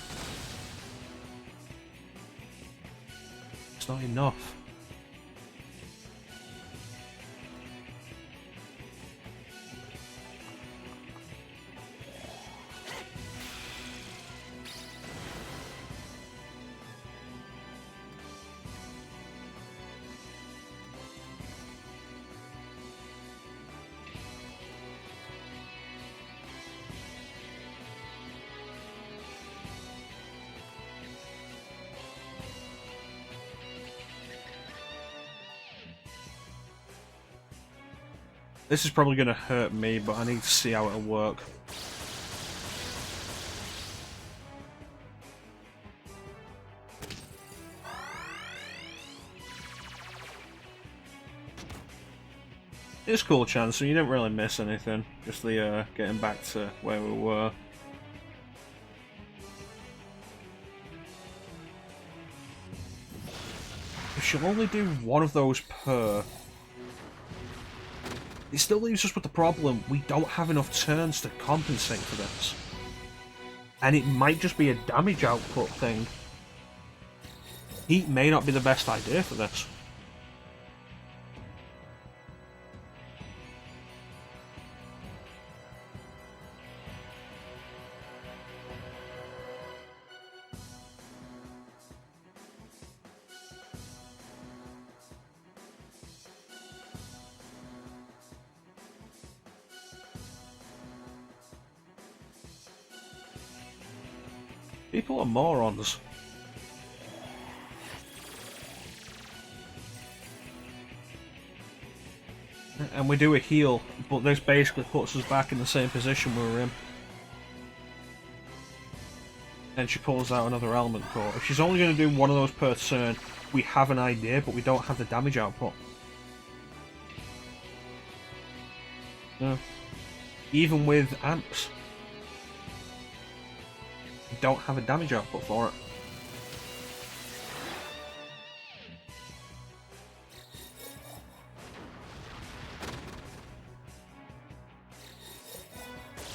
It's not enough. This is probably going to hurt me, but I need to see how it'll work. It's cool, chance, so you didn't really miss anything. Just the getting back to where we were. If she'll only do one of those per... It still leaves us with the problem, we don't have enough turns to compensate for this. And it might just be a damage output thing. Heat may not be the best idea for this. People are morons. And we do a heal, but this basically puts us back in the same position we were in. And she pulls out another element core. If she's only going to do one of those per turn, we have an idea, but we don't have the damage output. No. Even with amps. Don't have a damage output for it.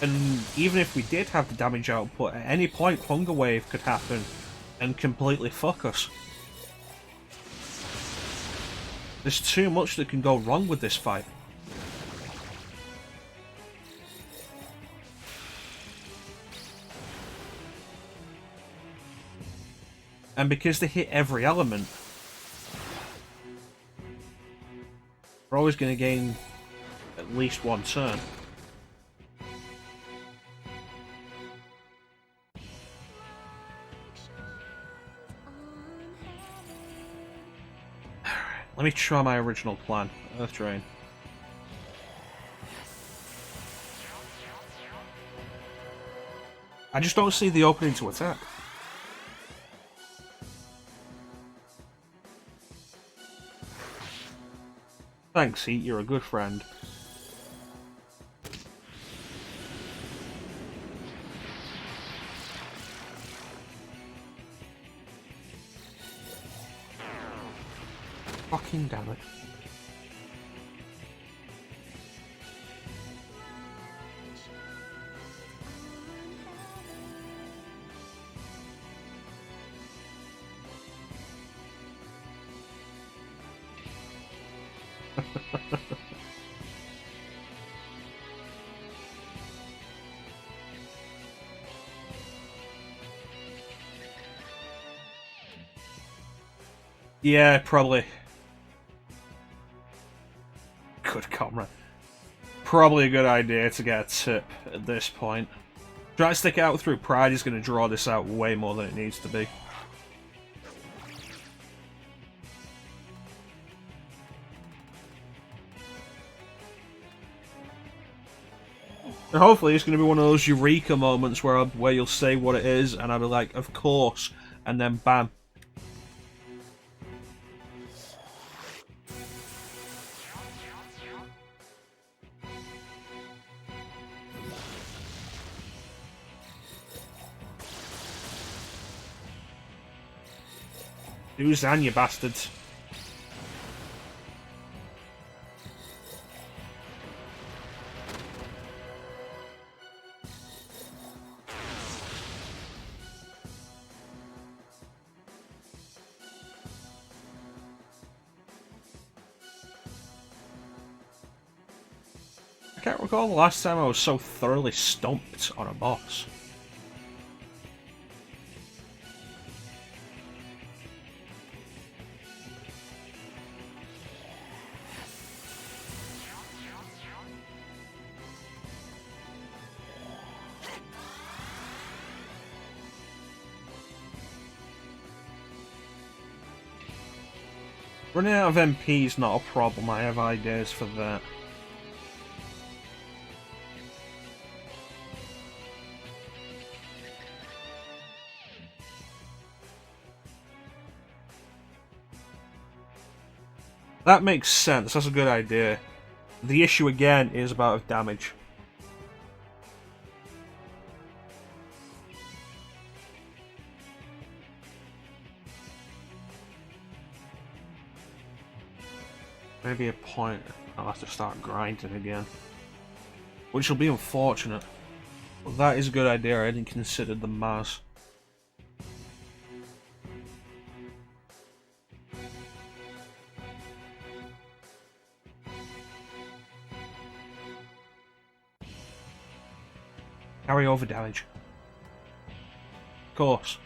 And even if we did have the damage output, at any point Hunger Wave could happen and completely fuck us. There's too much that can go wrong with this fight. And because they hit every element, we're always going to gain at least one turn. Let me try my original plan. Earth Drain. I just don't see the opening to attack. Thanks, Heat, you're a good friend. Fucking damn it. Yeah, probably. Good comrade. Probably a good idea to get a tip at this point. Try to stick it out through Pride is going to draw this out way more than it needs to be. And hopefully it's going to be one of those eureka moments where you'll say what it is and I'll be like, of course, and then bam. Suzanne, you bastards. I can't recall the last time I was so thoroughly stomped on a boss. Running out of MP is not a problem, I have ideas for that. That makes sense, that's a good idea. The issue again is about damage. Maybe a point I'll have to start grinding again. Which will be unfortunate. But that is a good idea, I hadn't considered the Maz. Carry over damage. Of course.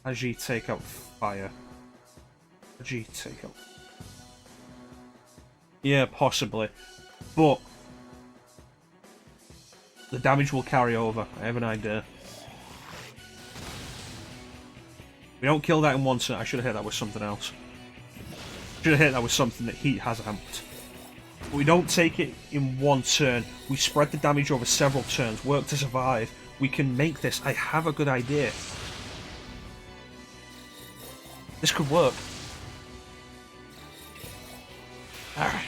As you take out fire. As you take out... Yeah, possibly. But... the damage will carry over, I have an idea. We don't kill that in one turn. I should have hit that with something else. Should have hit that with something that Heat has amped. But we don't take it in one turn. We spread the damage over several turns. Work to survive. We can make this. I have a good idea. This could work. Alright.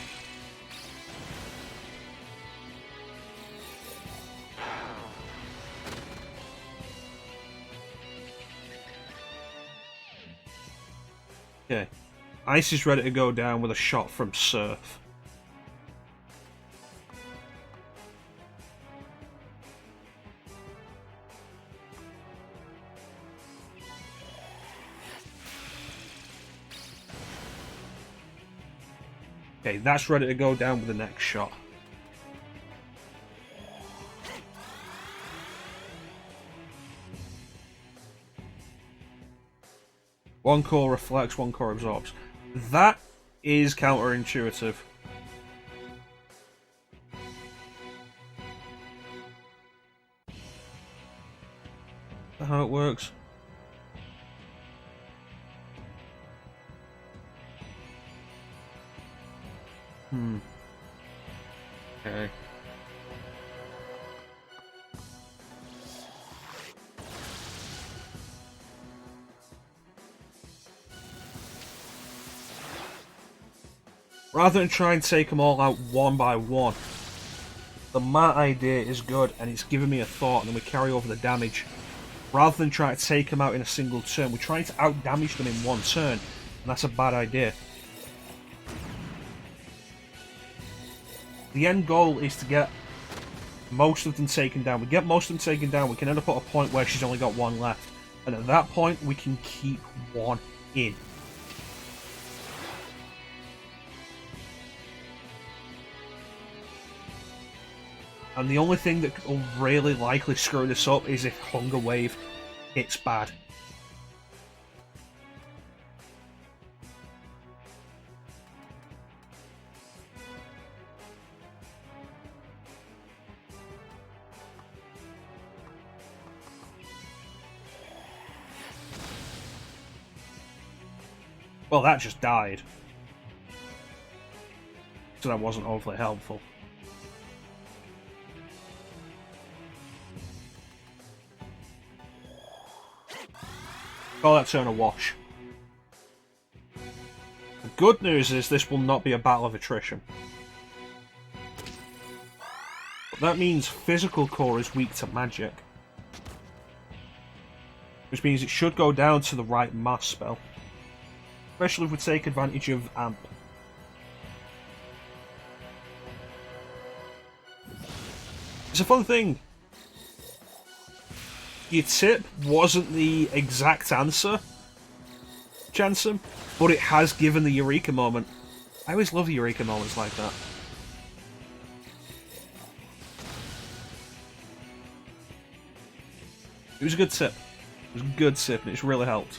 Okay. Ice is ready to go down with a shot from Surf. Okay, that's ready to go down with the next shot. One core reflects, one core absorbs. That is counterintuitive. Is that how it works? Okay. Rather than try and take them all out one by one, the mat idea is good and it's giving me a thought, and then we carry over the damage. Rather than try to take them out in a single turn, we're trying to out-damage them in one turn, and that's a bad idea. The end goal is to get most of them taken down. We get most of them taken down, we can end up at a point where she's only got one left, and at that point we can keep one in. And the only thing that will really likely screw this up is if Hunger Wave hits bad. Well, that just died. So that wasn't overly helpful. Call that turn a wash. The good news is this will not be a battle of attrition. But that means physical core is weak to magic. Which means it should go down to the right mass spell. Especially if we take advantage of Amp. It's a fun thing. Your tip wasn't the exact answer, Chansum, but it has given the Eureka moment. I always love Eureka moments like that. It was a good tip. It was a good tip and it's really helped.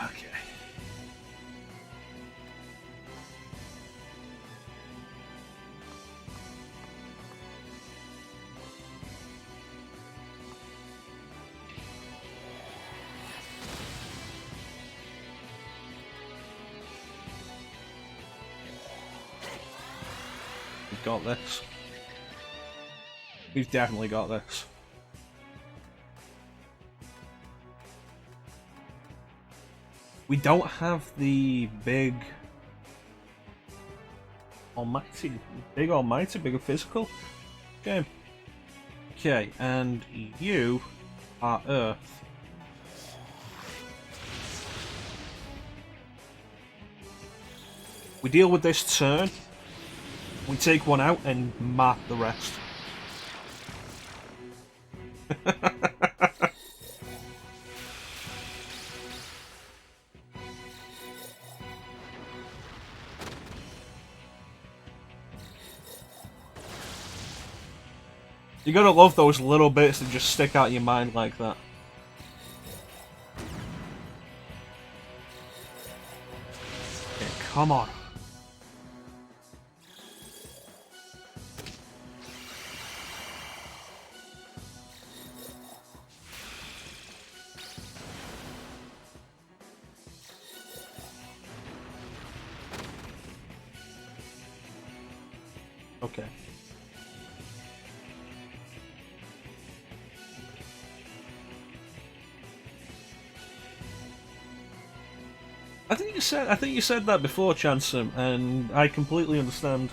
Okay. We've got this. We've definitely got this. We don't have the big almighty, bigger physical game. Okay, and you are Earth. We deal with this turn. We take one out and map the rest. You gotta love those little bits that just stick out in your mind like that. Okay, come on. Okay. I think you said that before, Chansum, and I completely understand.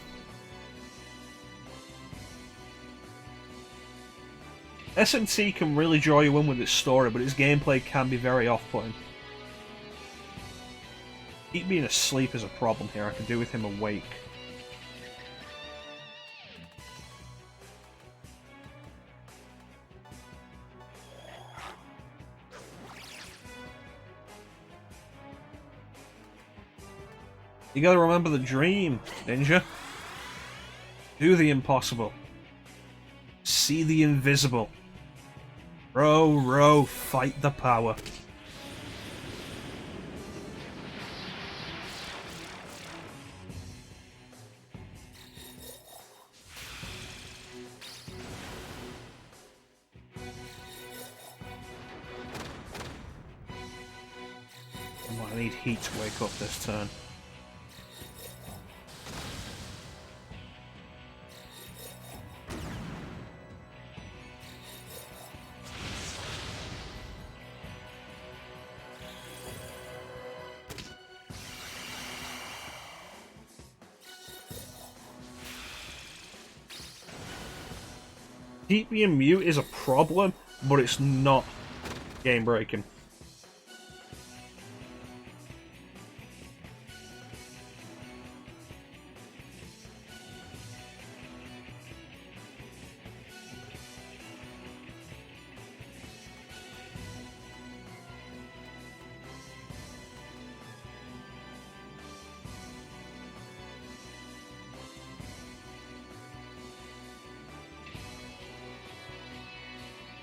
SMT can really draw you in with its story, but its gameplay can be very off-putting. Keep being asleep is a problem here. I can do with him awake. You gotta remember the dream, Ninja. Do the impossible. See the invisible. Row, fight the power. I need heat to wake up this turn. Heat being mute is a problem, but it's not game breaking.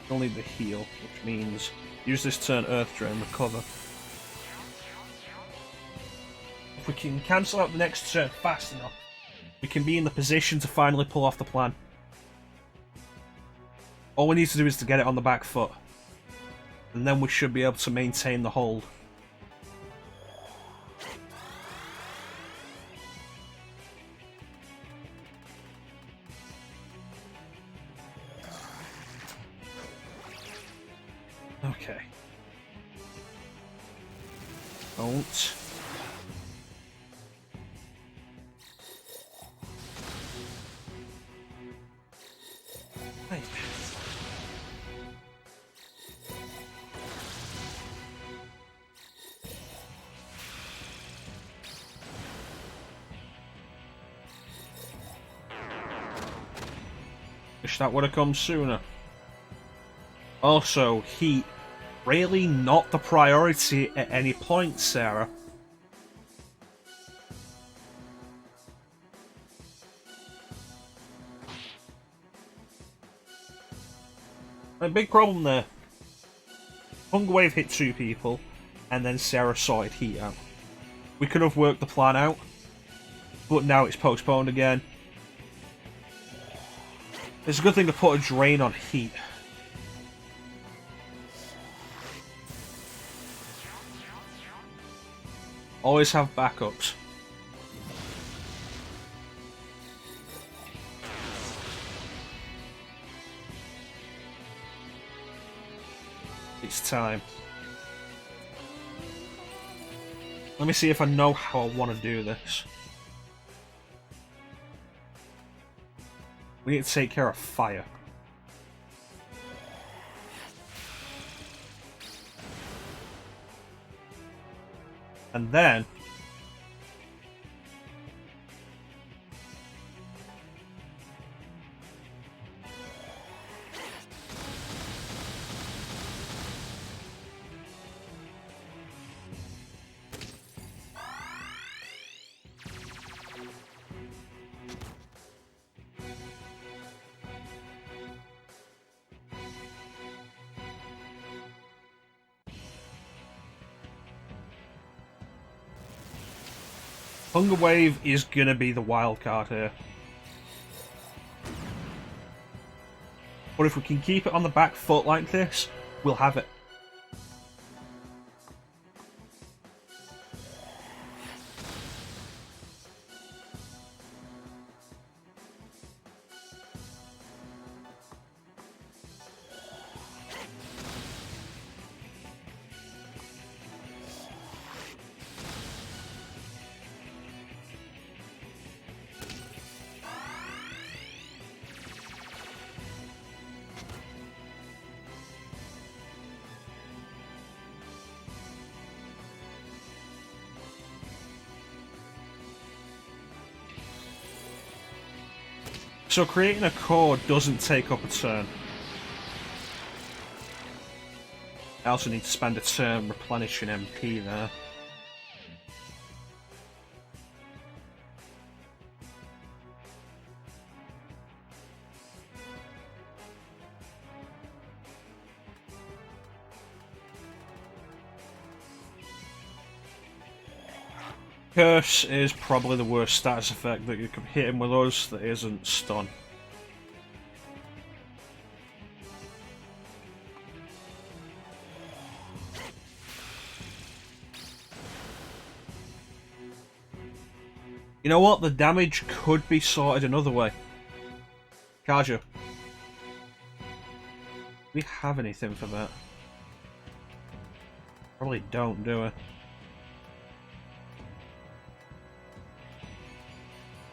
You'll need the heal, which means use this turn Earth Drain, recover. If we can cancel out the next turn fast enough, we can be in the position to finally pull off the plan. All we need to do is to get it on the back foot, and then we should be able to maintain the hold. Okay. Don't. Hey. Wish that would have come sooner. Also, heat. Really not the priority at any point, Sarah. A big problem there. Hunger Wave hit 2 people, and then Sarah sorted heat out. We could have worked the plan out, but now it's postponed again. It's a good thing to put a drain on heat. Always have backups. It's time. Let me see if I know how I want to do this. We need to take care of fire. And then Hunger Wave is gonna be the wild card here. But if we can keep it on the back foot like this, we'll have it. So creating a core doesn't take up a turn. I also need to spend a turn replenishing MP there. Curse is probably the worst status effect that you can hit him with us that isn't stun. You know what? The damage could be sorted another way. Kaja. Do we have anything for that? Probably don't, do we?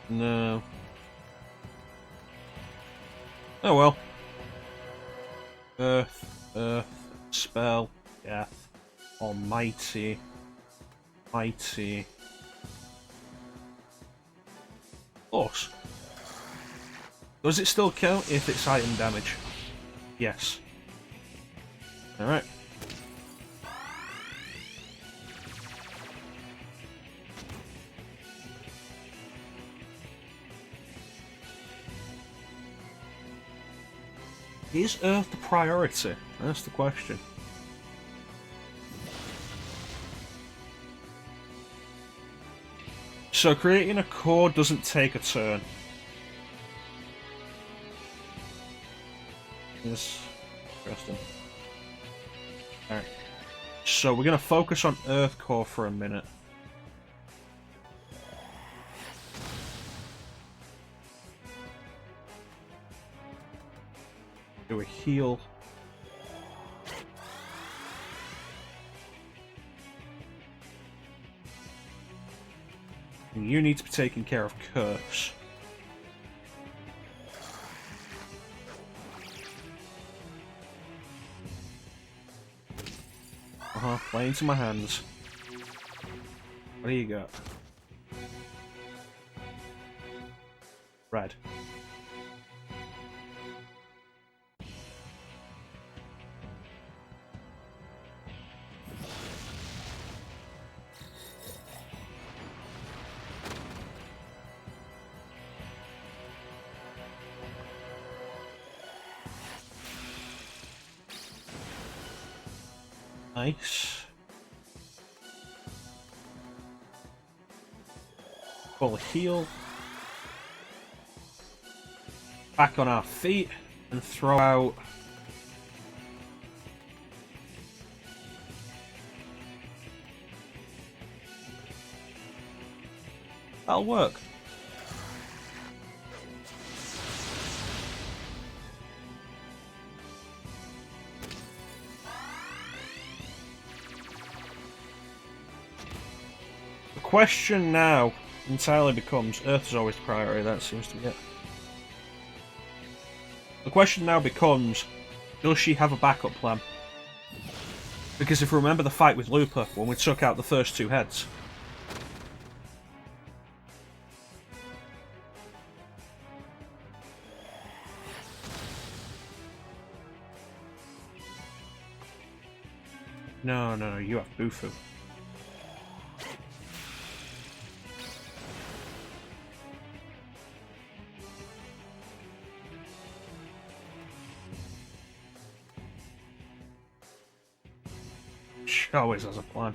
No. Oh well. Earth, spell, death, almighty, mighty. Force. Does it still count if it's item damage? Yes. Alright. Is Earth the priority? That's the question. So creating a core doesn't take a turn. Yes. Interesting. Alright. So we're going to focus on Earth core for a minute. Do a heal. And you need to be taking care of Curse. Play into my hands. What do you got? Red. Nice. Full heal. Back on our feet and throw out. That'll work. The question now entirely becomes, Earth is always the priority, that seems to be it. The question now becomes, does she have a backup plan? Because if we remember the fight with Looper, when we took out the first two heads, No, you have Bufu. She always has a plan.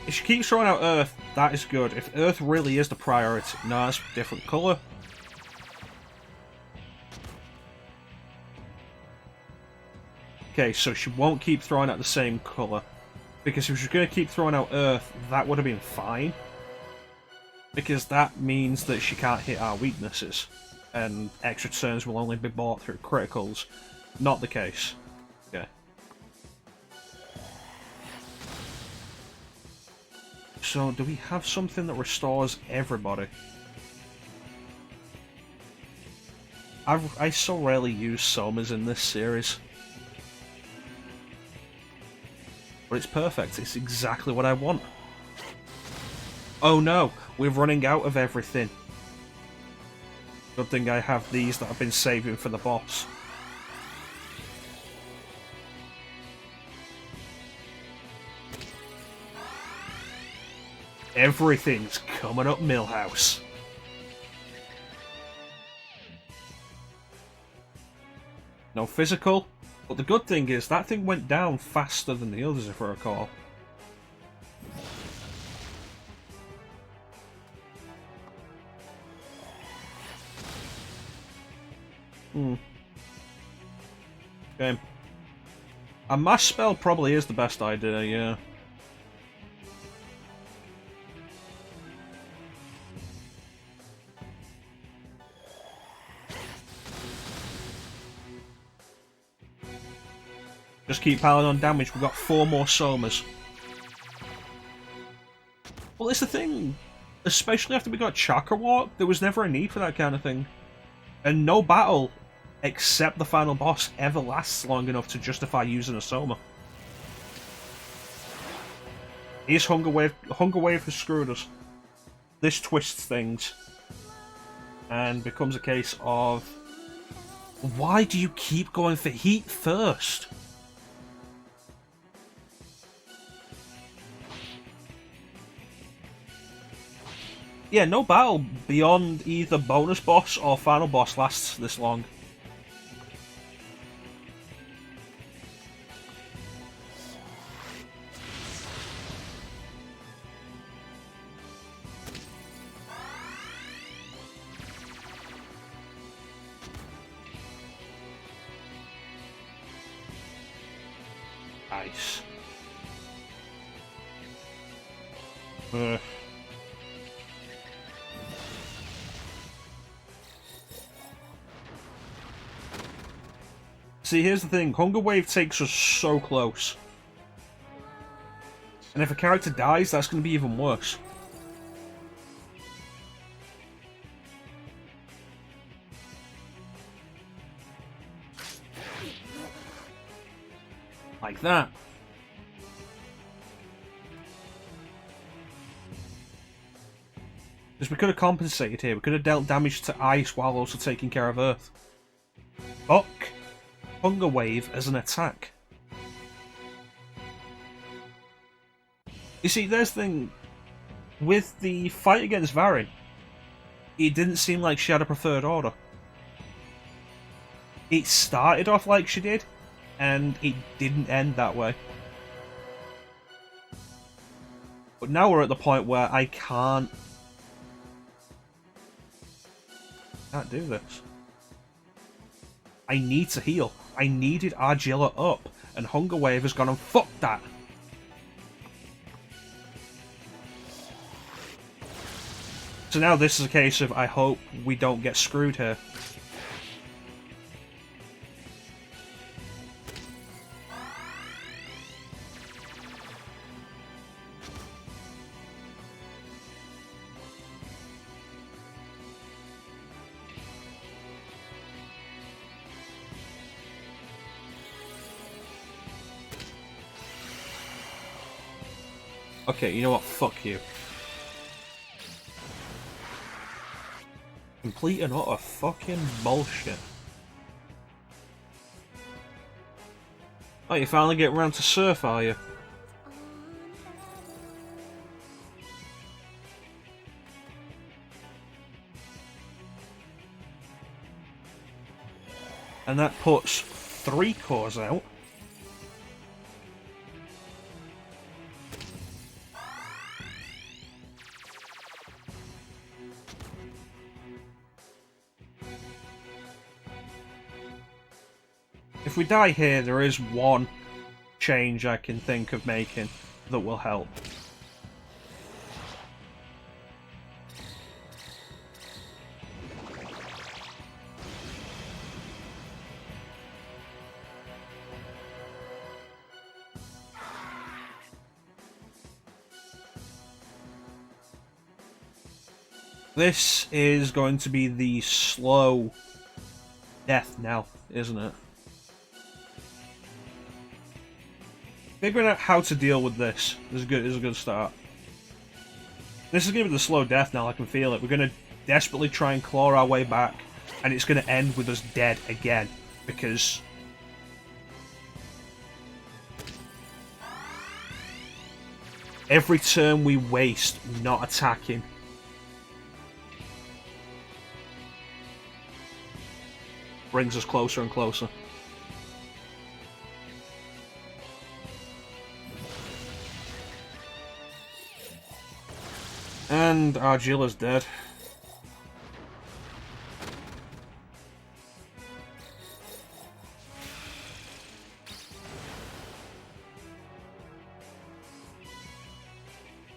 If she keeps throwing out Earth, that is good. If Earth really is the priority, no, that's a different colour. Okay, so she won't keep throwing out the same colour. Because if she was going to keep throwing out Earth, that would have been fine. Because that means that she can't hit our weaknesses. And extra turns will only be bought through criticals. Not the case. Okay. So, do we have something that restores everybody? I so rarely use Somas in this series. But it's perfect. It's exactly what I want. Oh no, we're running out of everything. Good thing I have these that I've been saving for the boss. Everything's coming up Millhouse. No physical, But the good thing is that thing went down faster than the others, if I recall. Okay. A mass spell probably is the best idea, yeah. Just keep piling on damage. We've got 4 more Somas. Well, it's the thing. Especially after we got Chakra Walk, there was never a need for that kind of thing. And no battle, except the final boss, ever lasts long enough to justify using a Soma. Here's Hunger Wave. Hunger Wave has screwed us. This twists things. And becomes a case of... Why do you keep going for heat first? Yeah, no battle beyond either bonus boss or final boss lasts this long. Nice. See, here's the thing. Hunger Wave takes us so close. And if a character dies, that's going to be even worse. Like that. Because we could have compensated here. We could have dealt damage to ice while also taking care of earth. Fuck Hunger Wave as an attack. You see, there's the thing. With the fight against Varin, it didn't seem like she had a preferred order. It started off like she did, and it didn't end that way. But now we're at the point where I can't do this. I need to heal. I needed Argilla up, and Hunger Wave has gone and fuck that. So now this is a case of I hope we don't get screwed here. Okay, you know what? Fuck you. Complete and utter fucking bullshit. Oh, you finally get around to surf, are you? And that puts 3 cores out. If we die here, there is one change I can think of making that will help. This is going to be the slow death now, isn't it? Figuring out how to deal with this is a good start. This is going to be the slow death now, I can feel it. We're going to desperately try and claw our way back, and it's going to end with us dead again, because every turn we waste not attacking brings us closer and closer. And Argilla's dead.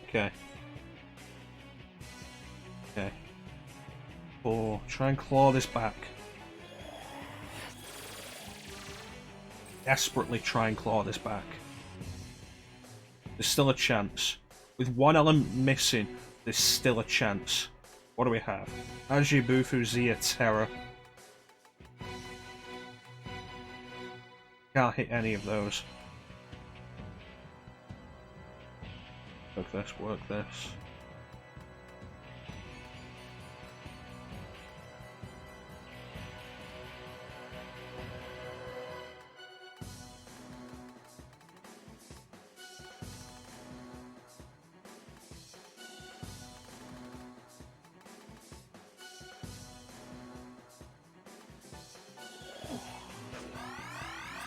Okay. Okay. 4. Try and claw this back. Desperately try and claw this back. There's still a chance. With one element missing, there's still a chance. What do we have? Ajibufu Zia Terror. Can't hit any of those. Work this, work this.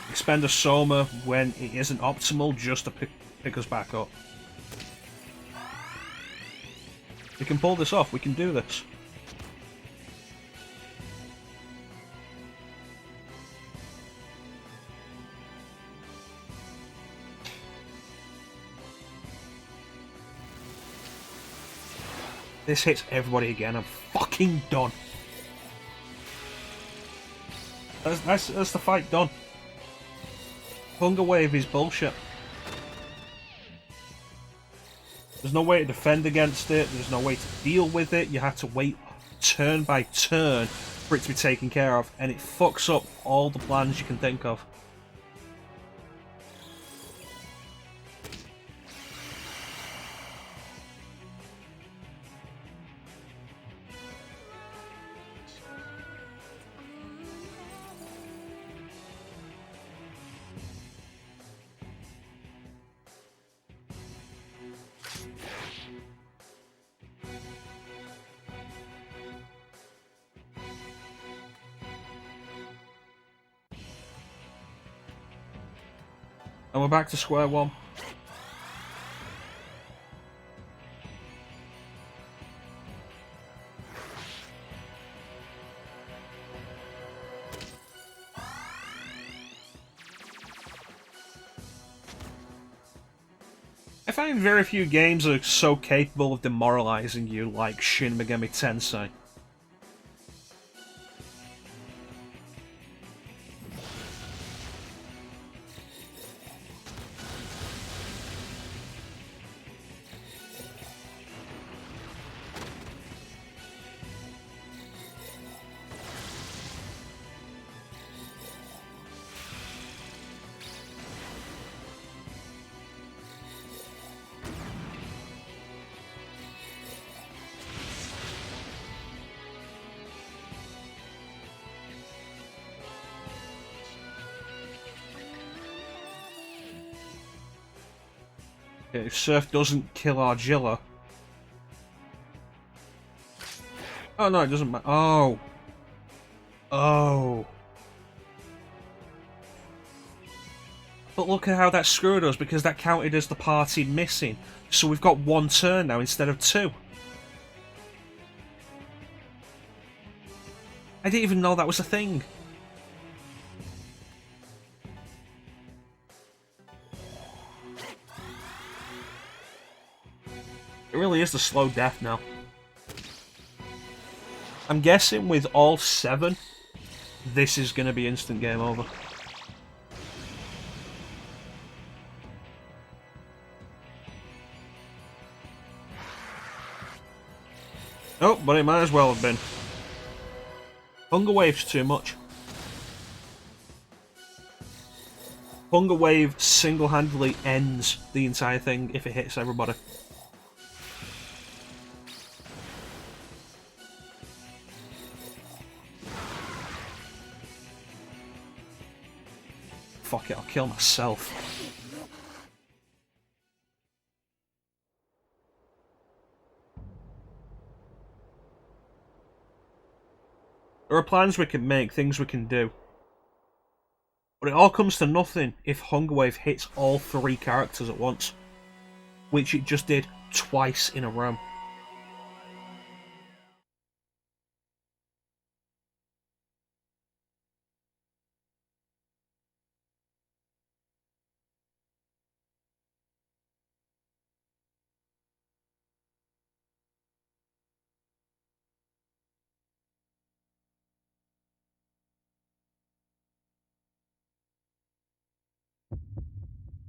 Expend a Soma when it isn't optimal just to pick us back up. We can pull this off, we can do this. This hits everybody again, I'm fucking done. That's the fight done. Hunger Wave is bullshit. There's no way to defend against it, there's no way to deal with it, you have to wait turn by turn for it to be taken care of, and it fucks up all the plans you can think of. And we're back to square one. I find very few games are so capable of demoralizing you like Shin Megami Tensei. Okay, if Surf doesn't kill Argilla... Oh no, it doesn't matter. Oh. Oh. But look at how that screwed us, because that counted as the party missing. So we've got one turn now instead of two. I didn't even know that was a thing. It really is the slow death now. I'm guessing with all 7, this is going to be instant game over. Oh, but it might as well have been. Hunger Wave's too much. Hunger Wave single-handedly ends the entire thing if it hits everybody. Fuck it, I'll kill myself. There are plans we can make, things we can do. But it all comes to nothing if Hunger Wave hits all 3 characters at once. Which it just did twice in a row.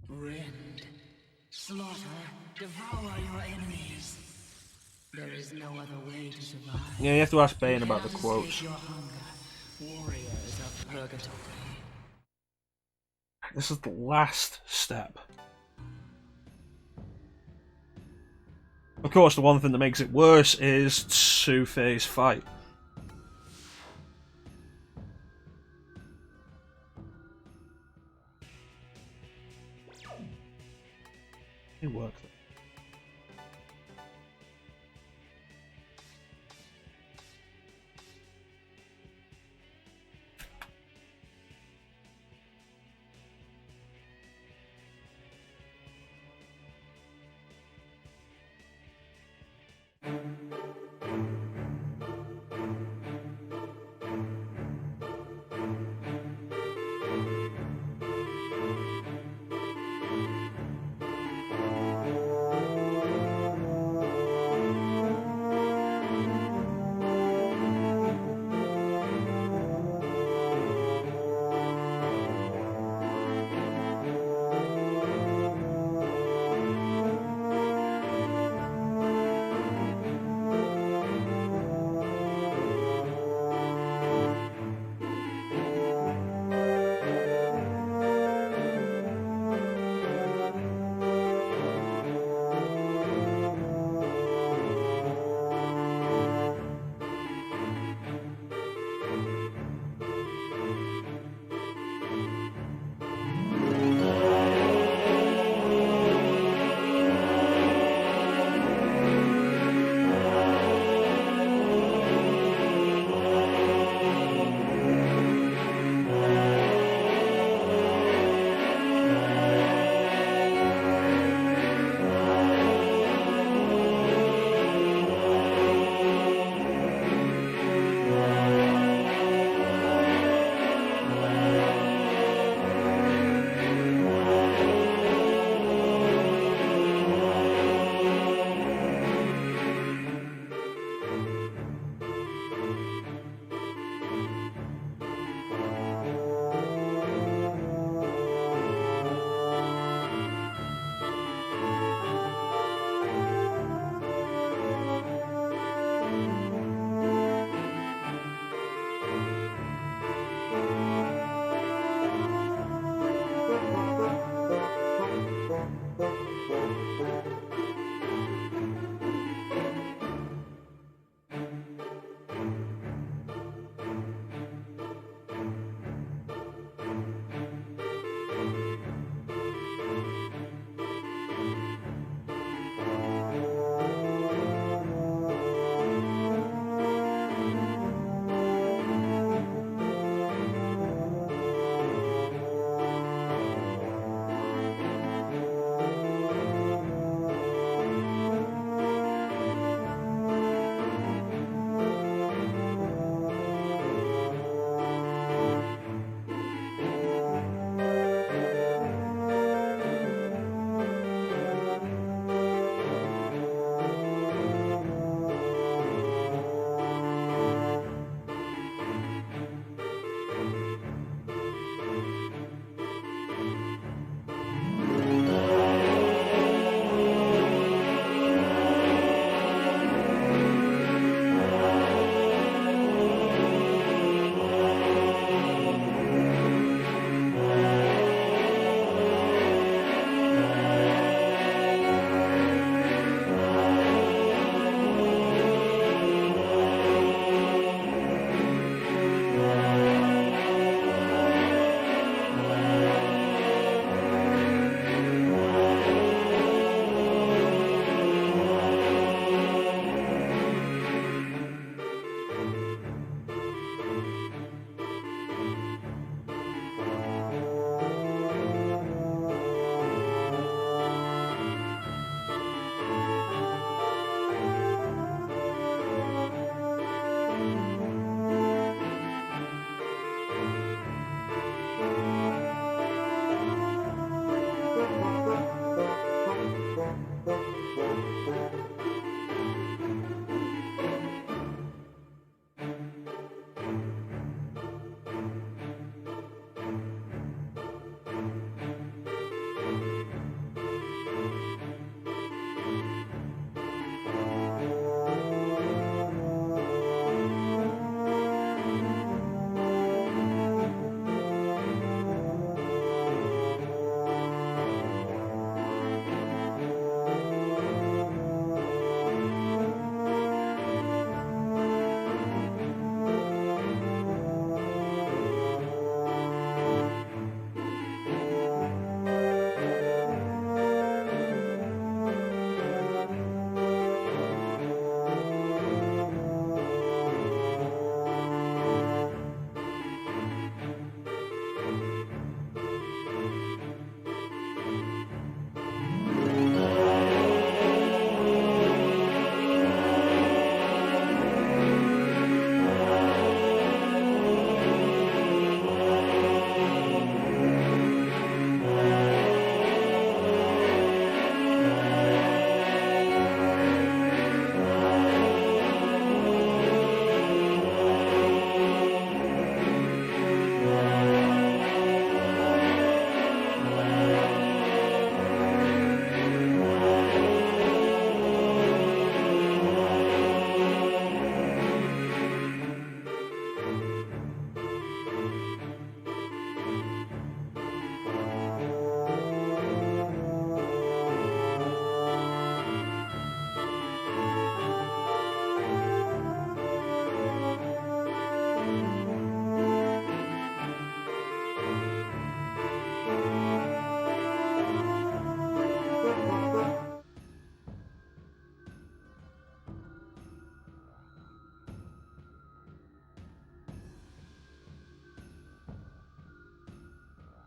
Rend. Slaughter. Devour your enemies. There is no other way to survive. Yeah, you have to ask Bane about the Prepare to quotes. sate your hunger. Warriors of Purgatory. This is the last step. Of course, the one thing that makes it worse is Su-Fei's fight. It worked.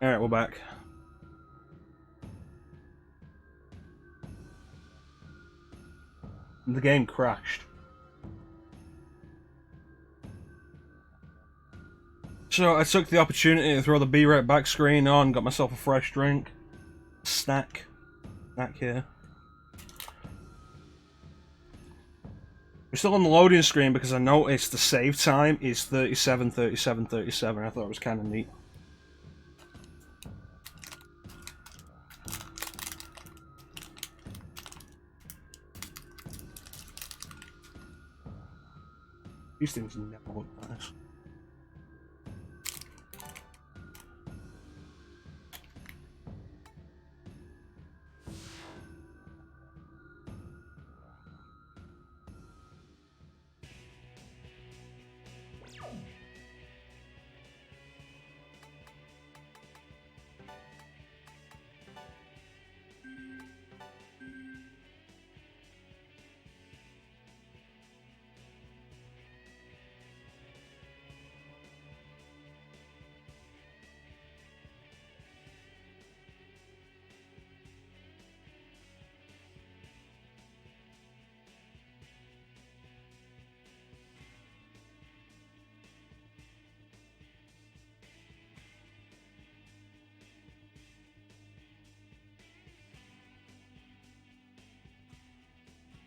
Alright, we're back. The game crashed. So I took the opportunity to throw the Be Right Back screen on, got myself a fresh drink. Snack here. We're still on the loading screen because I noticed the save time is 37, 37, 37. I thought it was kind of neat. These things never look nice.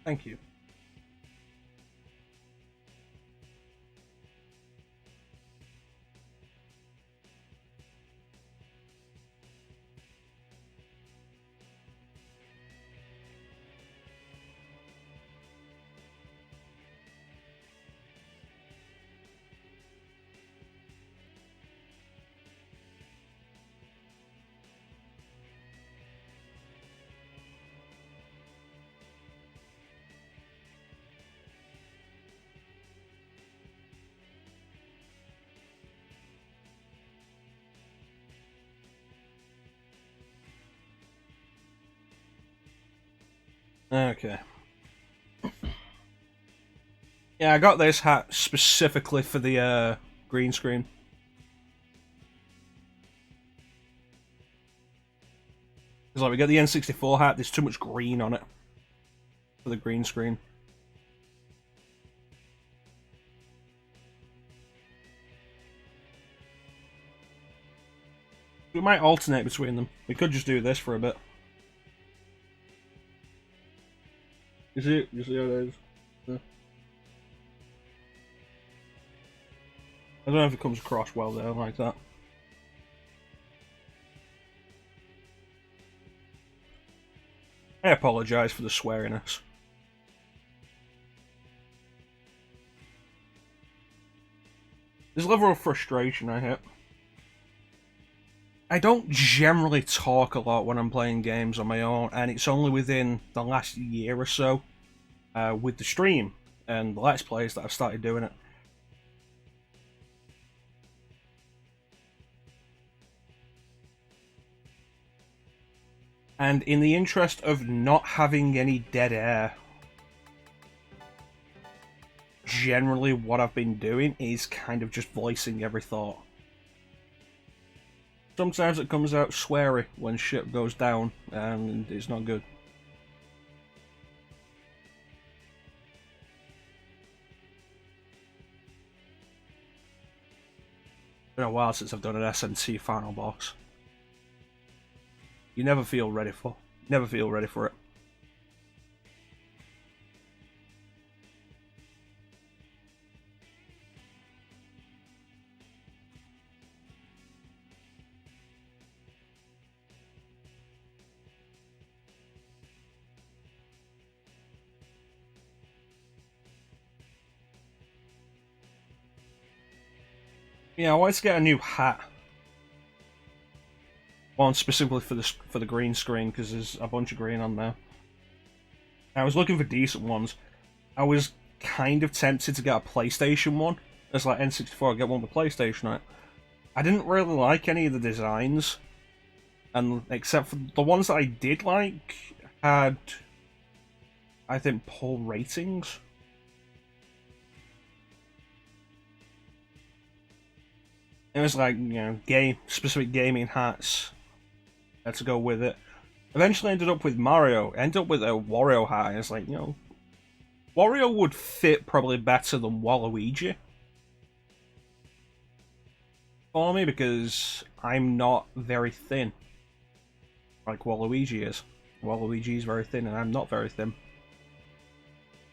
Thank you. Okay. Yeah, I got this hat specifically for the green screen. Because like we got the N64 hat, there's too much green on it for the green screen. We might alternate between them. We could just do this for a bit. You see it? You see how it is? Yeah. I don't know if it comes across well there like that. I apologise for the sweariness. There's a level of frustration I hit. I don't generally talk a lot when I'm playing games on my own, and it's only within the last year or so, with the stream and the Let's Plays, that I've started doing it. And in the interest of not having any dead air, generally what I've been doing is kind of just voicing every thought. Sometimes it comes out sweary when shit goes down, and it's not good. It's been a while since I've done an SNC final boss. You never feel ready for it. Yeah, I wanted to get a new hat. One specifically for the green screen, because there's a bunch of green on there. I was looking for decent ones. I was kind of tempted to get a PlayStation one. It's like N64, I get one with PlayStation, right? I didn't really like any of the designs. And except for the ones that I did like had, I think, poor ratings. It was like, specific gaming hats to go with it. Eventually ended up with Mario. Ended up with a Wario hat. And it's like, Wario would fit probably better than Waluigi for me because I'm not very thin like Waluigi is. Waluigi is very thin and I'm not very thin.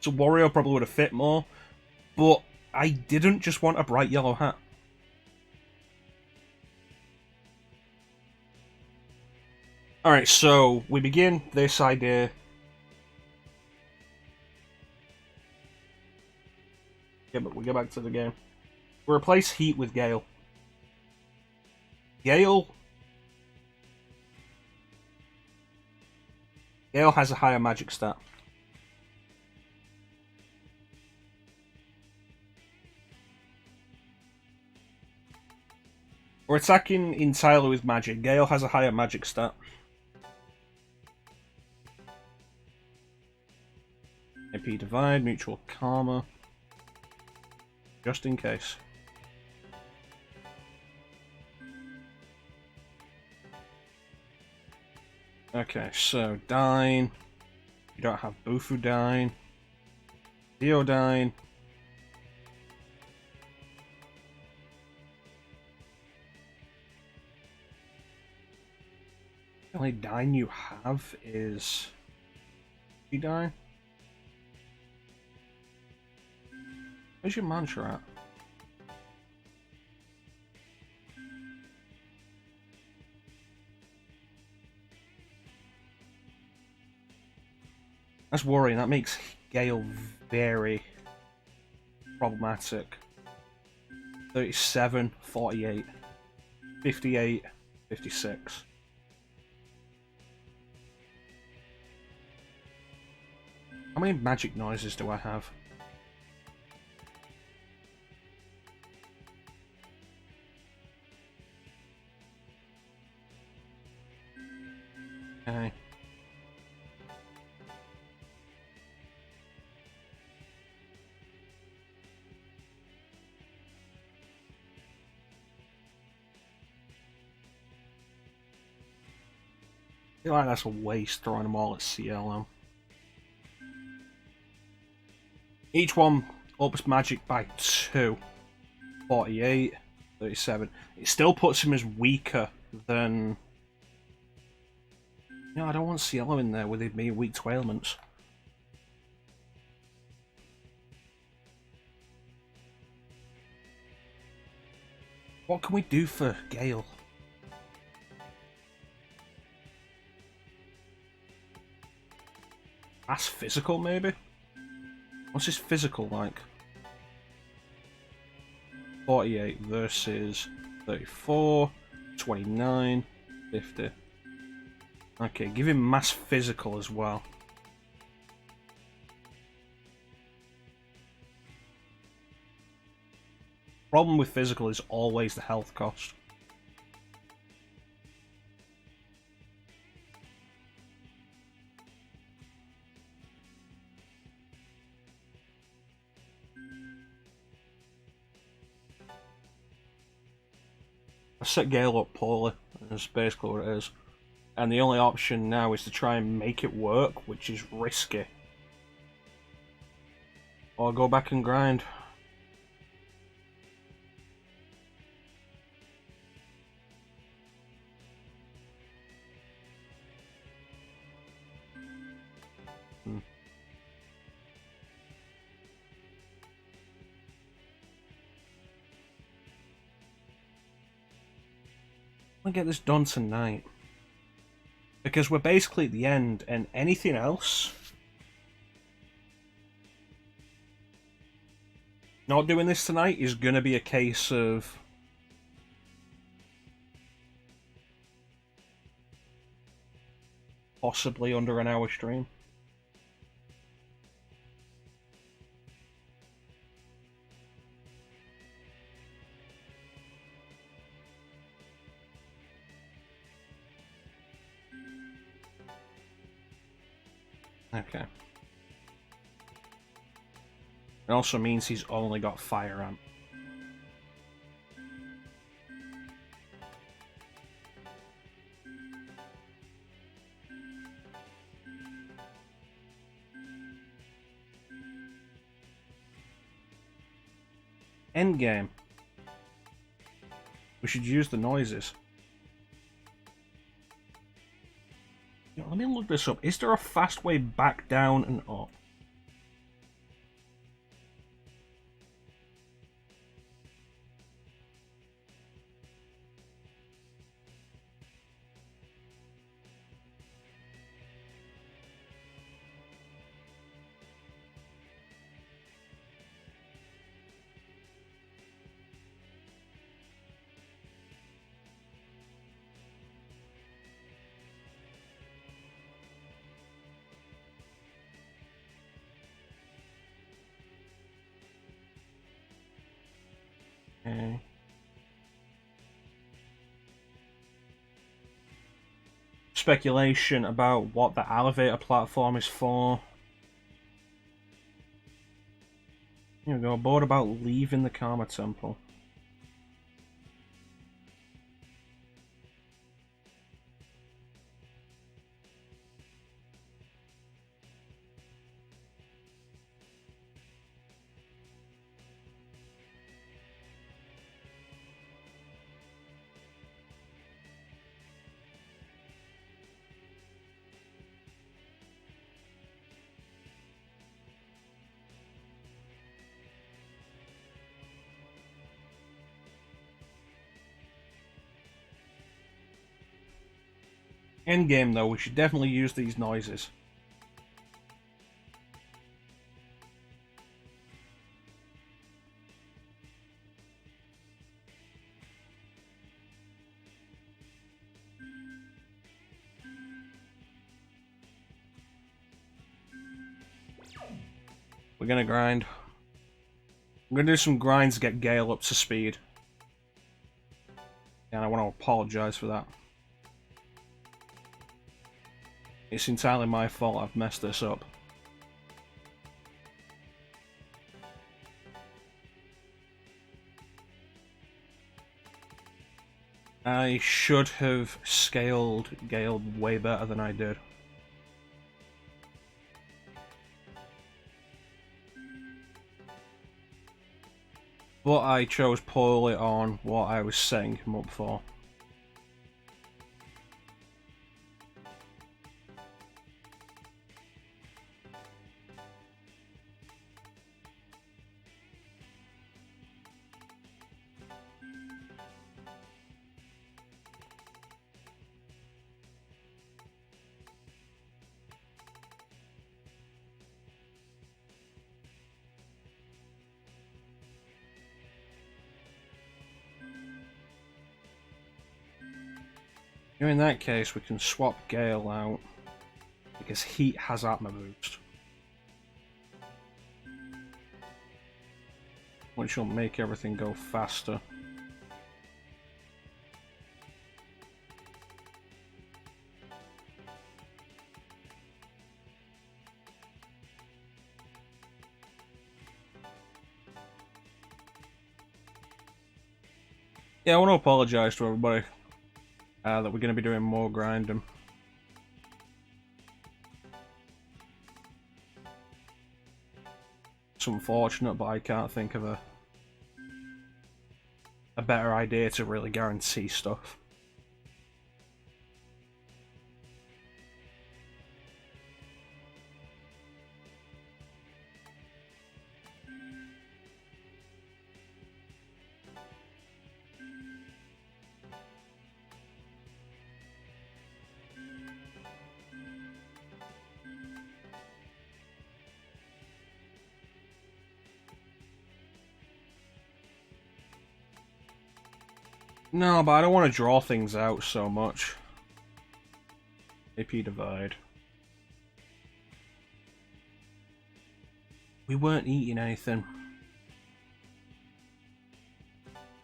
So Wario probably would have fit more, but I didn't just want a bright yellow hat. Alright, so we begin this idea. Yeah, but we go back to the game. We replace Heat with Gale. Gale has a higher magic stat. We're attacking entirely with magic. Gale has a higher magic stat. AP Divide, Mutual Karma. Just in case. Okay, so Dine. You don't have Bufu Dine. Theodine. The only Dine you have is Dine. Where's your mantra at? That's worrying. That makes Gale very problematic. 37, 48, 58, 56. How many magic noises do I have? Okay. I feel like that's a waste throwing them all at CLM. Each one ups magic by 2. 48, 37. It still puts him as weaker than... No, I don't want Cielo in there with it being weak to ailments. What can we do for Gale? That's physical, maybe? What's his physical like? 48 versus 34, 29, 50. Okay, give him mass physical as well. Problem with physical is always the health cost. I set Gale up poorly, that's basically what it is. And the only option now is to try and make it work, which is risky. Or go back and grind. I want to get this done tonight. Because we're basically at the end, and anything else... Not doing this tonight is going to be a case of... possibly under an hour stream. Okay. It also means he's only got Fire Ant. Endgame. We should use the noises. You know, let me look this up. Is there a fast way back down and up? Okay. Speculation about what the elevator platform is for. Here we go. A board about leaving the Karma Temple. Endgame, though, we should definitely use these noises. We're gonna grind. I'm gonna do some grinds to get Gale up to speed. And I want to apologize for that. It's entirely my fault I've messed this up. I should have scaled Gale way better than I did. But I chose poorly on what I was setting him up for. In that case, we can swap Gale out, because Heat has Atma boost, which will make everything go faster. Yeah, I want to apologize to everybody. That we're going to be doing more grinding. It's unfortunate, but I can't think of a better idea to really guarantee stuff. No, but I don't want to draw things out so much. AP divide. We weren't eating anything.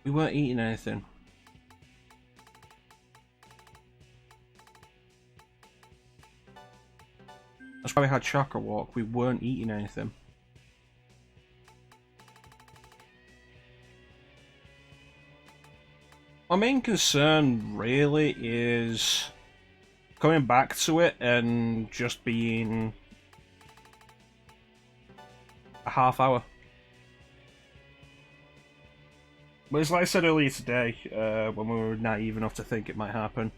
We weren't eating anything. That's why we had Chakra Walk. We weren't eating anything. My main concern really is coming back to it and just being a half hour. But it's like I said earlier today, when we were naive enough to think it might happen.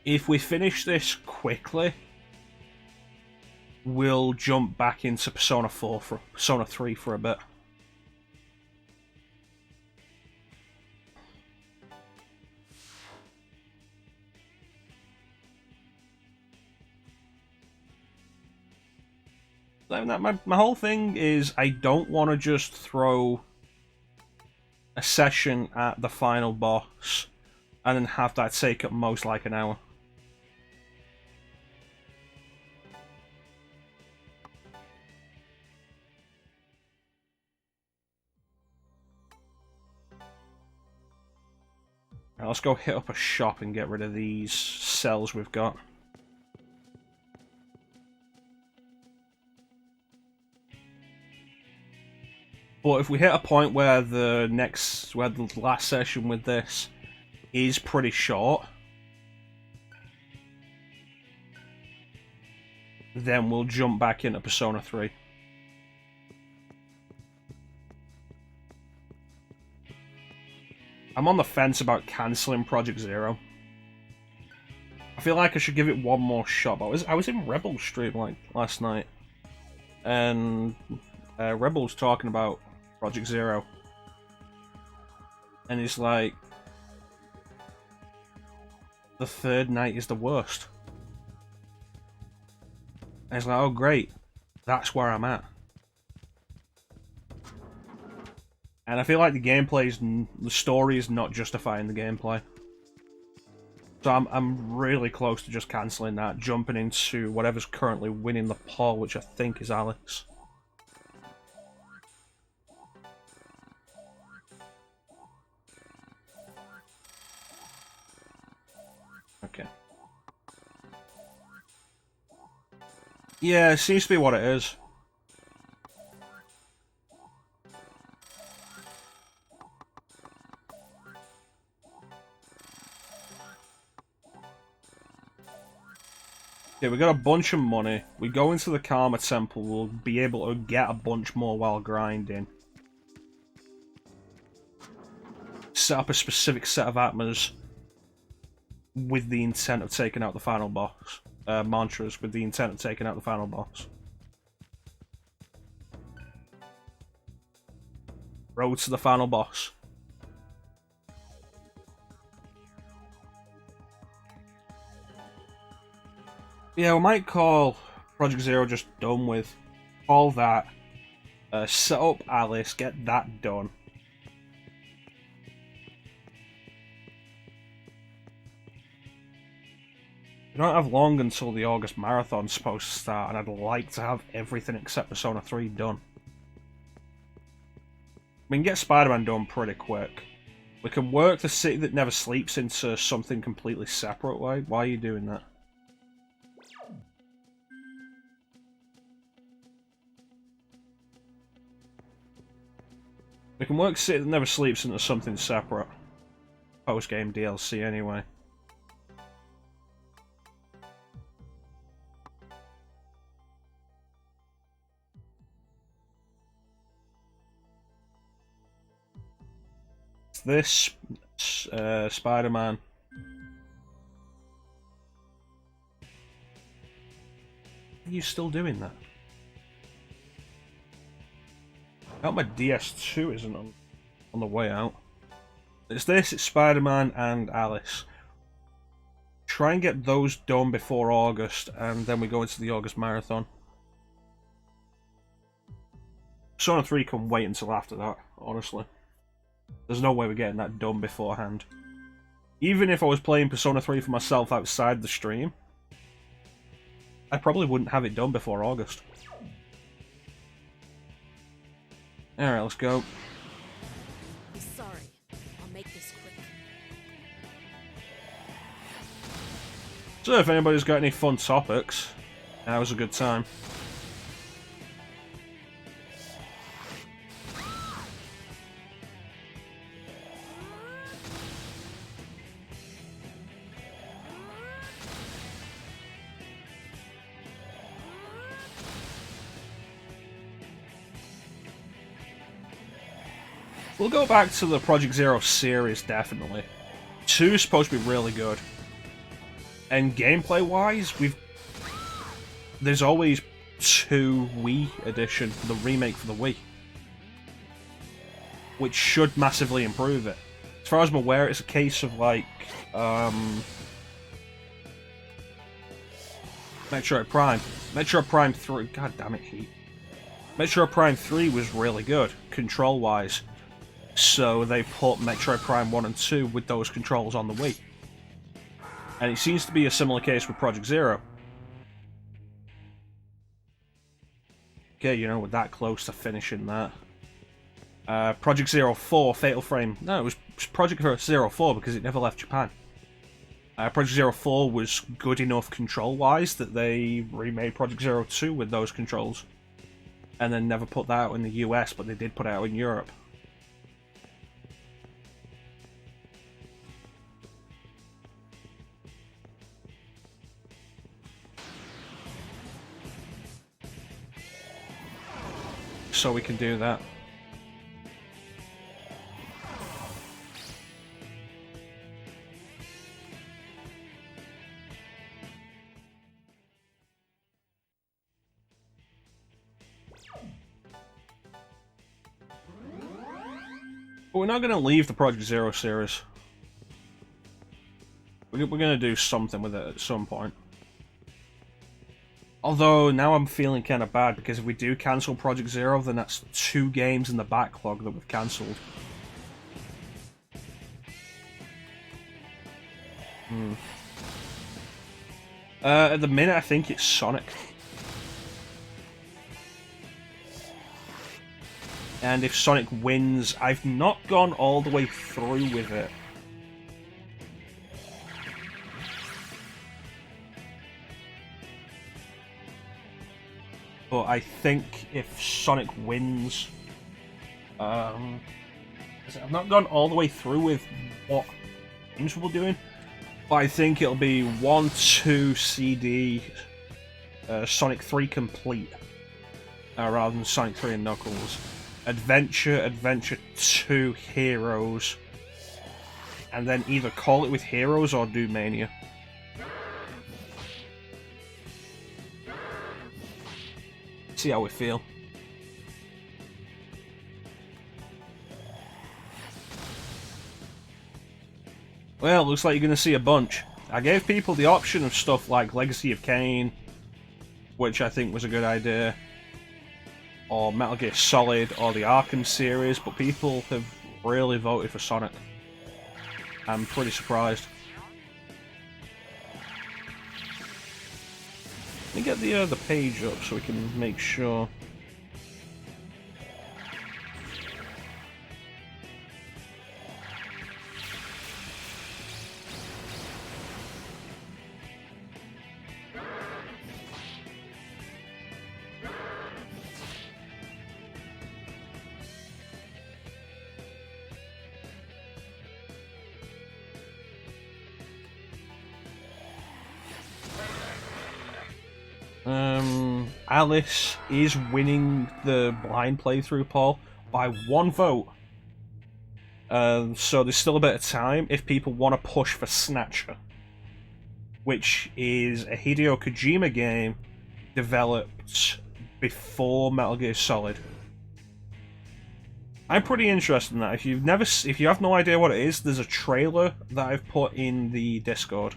If we finish this quickly, we'll jump back into Persona 3 for a bit. My whole thing is I don't want to just throw a session at the final boss and then have that take up most like an hour. Right, let's go hit up a shop and get rid of these cells we've got. But if we hit a point where the last session with this is pretty short, then we'll jump back into Persona 3. I'm on the fence about cancelling Project Zero. I feel like I should give it one more shot. I was in Rebel's stream like last night, and Rebel's talking about Project Zero, and it's like the third night is the worst. And it's like, oh great, that's where I'm at. And I feel like the story is not justifying the gameplay. So I'm really close to just cancelling that, jumping into whatever's currently winning the poll, which I think is Alex. Okay. Yeah, it seems to be what it is. Okay, we got a bunch of money. We go into the Karma Temple, we'll be able to get a bunch more while grinding. Set up a specific set of Atmas with the intent of taking out the final boss. Mantras with the intent of taking out the final boss. Road to the final boss. Yeah, we might call Project Zero just done with. Call that. Set up Alice, get that done. We don't have long until the August Marathon's supposed to start, and I'd like to have everything except Persona 3 done. We can get Spider-Man done pretty quick. We can work the City That Never Sleeps into something completely separate. Why are you doing that? We can work City That Never Sleeps into something separate. Post-game DLC anyway. This Spider-Man. Are you still doing that? I hope my DS2 isn't on the way out. It's Spider-Man and Alice. Try and get those done before August, and then we go into the August Marathon. Persona 3 can wait until after that, honestly. There's no way we're getting that done beforehand. Even if I was playing Persona 3 for myself outside the stream, I probably wouldn't have it done before August. Alright, let's go. I'm sorry. I'll make this quick. So if anybody's got any fun topics, now's a good time. We'll go back to the Project Zero series, definitely. 2 is supposed to be really good. And gameplay-wise, there's always 2 Wii edition, the remake for the Wii. Which should massively improve it. As far as I'm aware, it's a case of, like, Metroid Prime. Metroid Prime 3, god damn it, Heat. Metroid Prime 3 was really good, control-wise. So they put Metroid Prime 1 and 2 with those controls on the Wii. And it seems to be a similar case with Project Zero. Okay, you know, we're that close to finishing that. Project Zero 4, Fatal Frame. No, it was Project Zero 4 because it never left Japan. Project Zero 4 was good enough control-wise that they remade Project Zero 2 with those controls. And then never put that out in the US, but they did put it out in Europe. So we can do that. But we're not going to leave the Project Zero series. We're going to do something with it at some point. Although, now I'm feeling kind of bad, because if we do cancel Project Zero, then that's 2 games in the backlog that we've cancelled. At the minute, I think it's Sonic. And if Sonic wins, I've not gone all the way through with it. But I think if Sonic wins, I've not gone all the way through with what games we're doing, but I think it'll be 1, 2 CD, Sonic 3 Complete, rather than Sonic 3 and Knuckles. Adventure, Adventure 2 Heroes, and then either call it with Heroes or do Mania. See how we feel. Well, looks like you're going to see a bunch. I gave people the option of stuff like Legacy of Kain, which I think was a good idea, or Metal Gear Solid, or the Arkham series, but people have really voted for Sonic. I'm pretty surprised. Let me get the page up so we can make sure. Alice is winning the blind playthrough poll by 1 vote. So there's still a bit of time if people want to push for Snatcher, which is a Hideo Kojima game developed before Metal Gear Solid. I'm pretty interested in that. If you have no idea what it is, there's a trailer that I've put in the Discord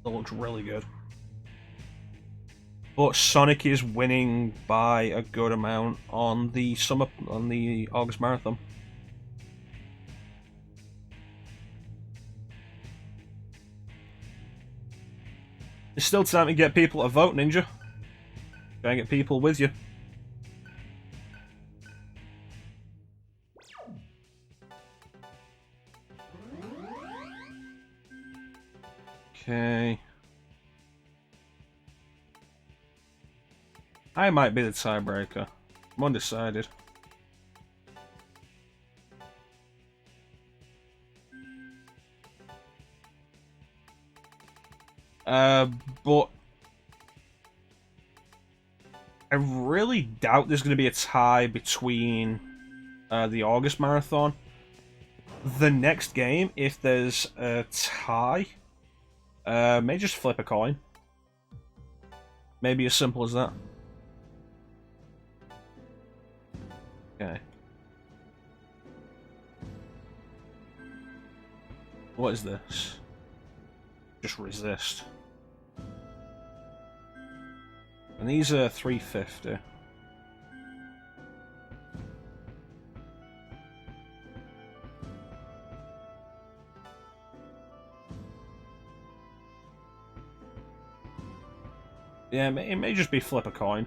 that looks really good. But Sonic is winning by a good amount on the August Marathon. There's still time to get people to vote, Ninja. Try and get people with you. Okay. I might be the tiebreaker. I'm undecided. But I really doubt there's going to be a tie between the August marathon. The next game, if there's a tie, may just flip a coin. Maybe as simple as that. Okay. What is this? Just resist. And these are 350. Yeah, it may just be flip a coin.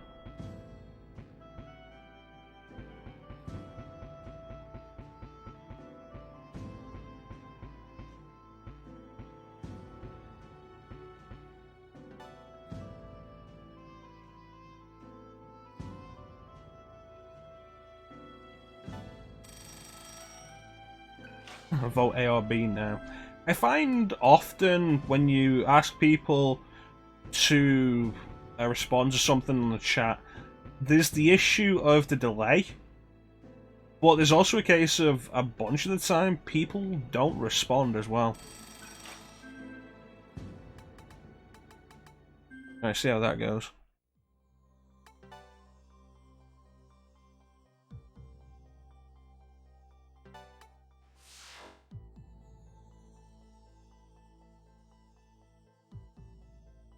Vote A or B now. I find often when you ask people to respond to something in the chat, there's the issue of the delay, but there's also a case of a bunch of the time people don't respond as well. Alright, see how that goes.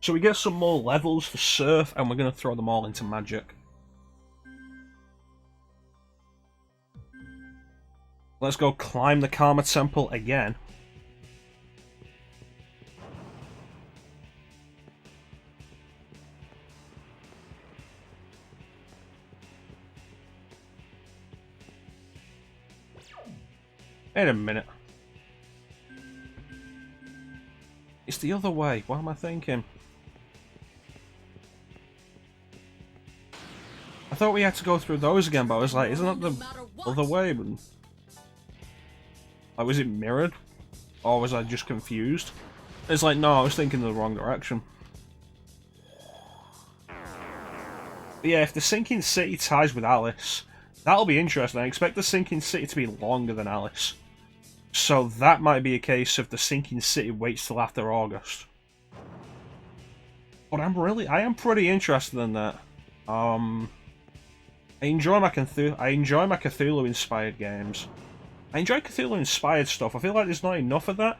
So we get some more levels for Surf, and we're going to throw them all into Magic. Let's go climb the Karma Temple again. Wait a minute. It's the other way. What am I thinking? I thought we had to go through those again, but I was like, isn't that the other way? But like, was it mirrored? Or was I just confused? It's like, no, I was thinking the wrong direction. But yeah, if the Sinking City ties with Alice, that'll be interesting. I expect the Sinking City to be longer than Alice. So that might be a case of the Sinking City waits till after August. But I am pretty interested in that. I enjoy my Cthulhu-inspired games. I enjoy Cthulhu-inspired stuff. I feel like there's not enough of that.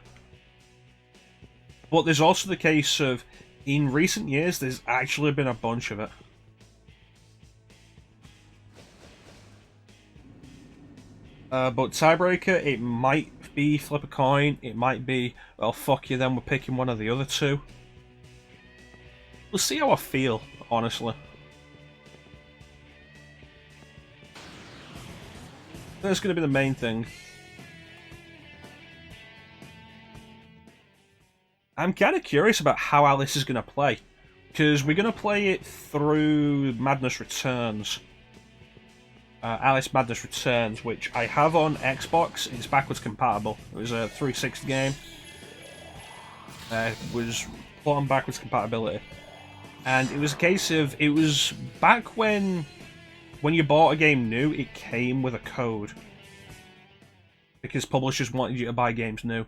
But there's also the case of, in recent years, there's actually been a bunch of it. But tiebreaker, it might be flip a coin, it might be, well, fuck you then, we're picking one of the other two. We'll see how I feel, honestly. That's going to be the main thing. I'm kind of curious about how Alice is going to play, because we're going to play it through Madness Returns. Alice Madness Returns, which I have on Xbox. It's backwards compatible. It was a 360 game. It was put on backwards compatibility. And it was a case of, it was back when you bought a game new, it came with a code. Because publishers wanted you to buy games new.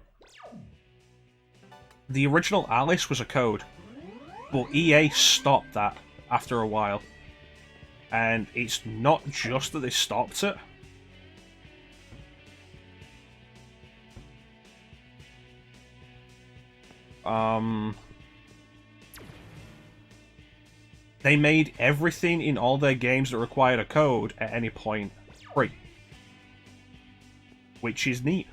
The original Alice was a code, but EA stopped that after a while. And it's not just that they stopped it. They made everything in all their games that required a code at any point free. Which is neat.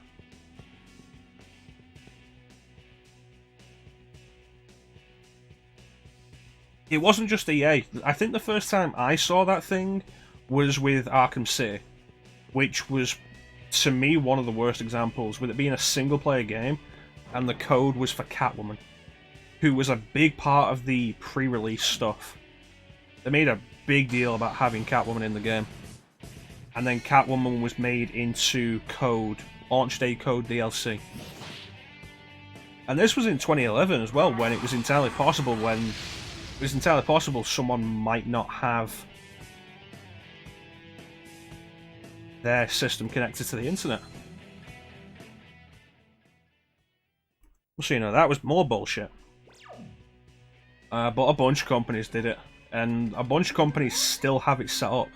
It wasn't just EA. I think the first time I saw that thing was with Arkham City, which was, to me, one of the worst examples, with it being a single-player game, and the code was for Catwoman, who was a big part of the pre-release stuff. They made a big deal about having Catwoman in the game. And then Catwoman was made into code, launch day code DLC. And this was in 2011 as well, when it was entirely possible someone might not have their system connected to the internet. So, you know, that was more bullshit. But a bunch of companies did it, and a bunch of companies still have it set up.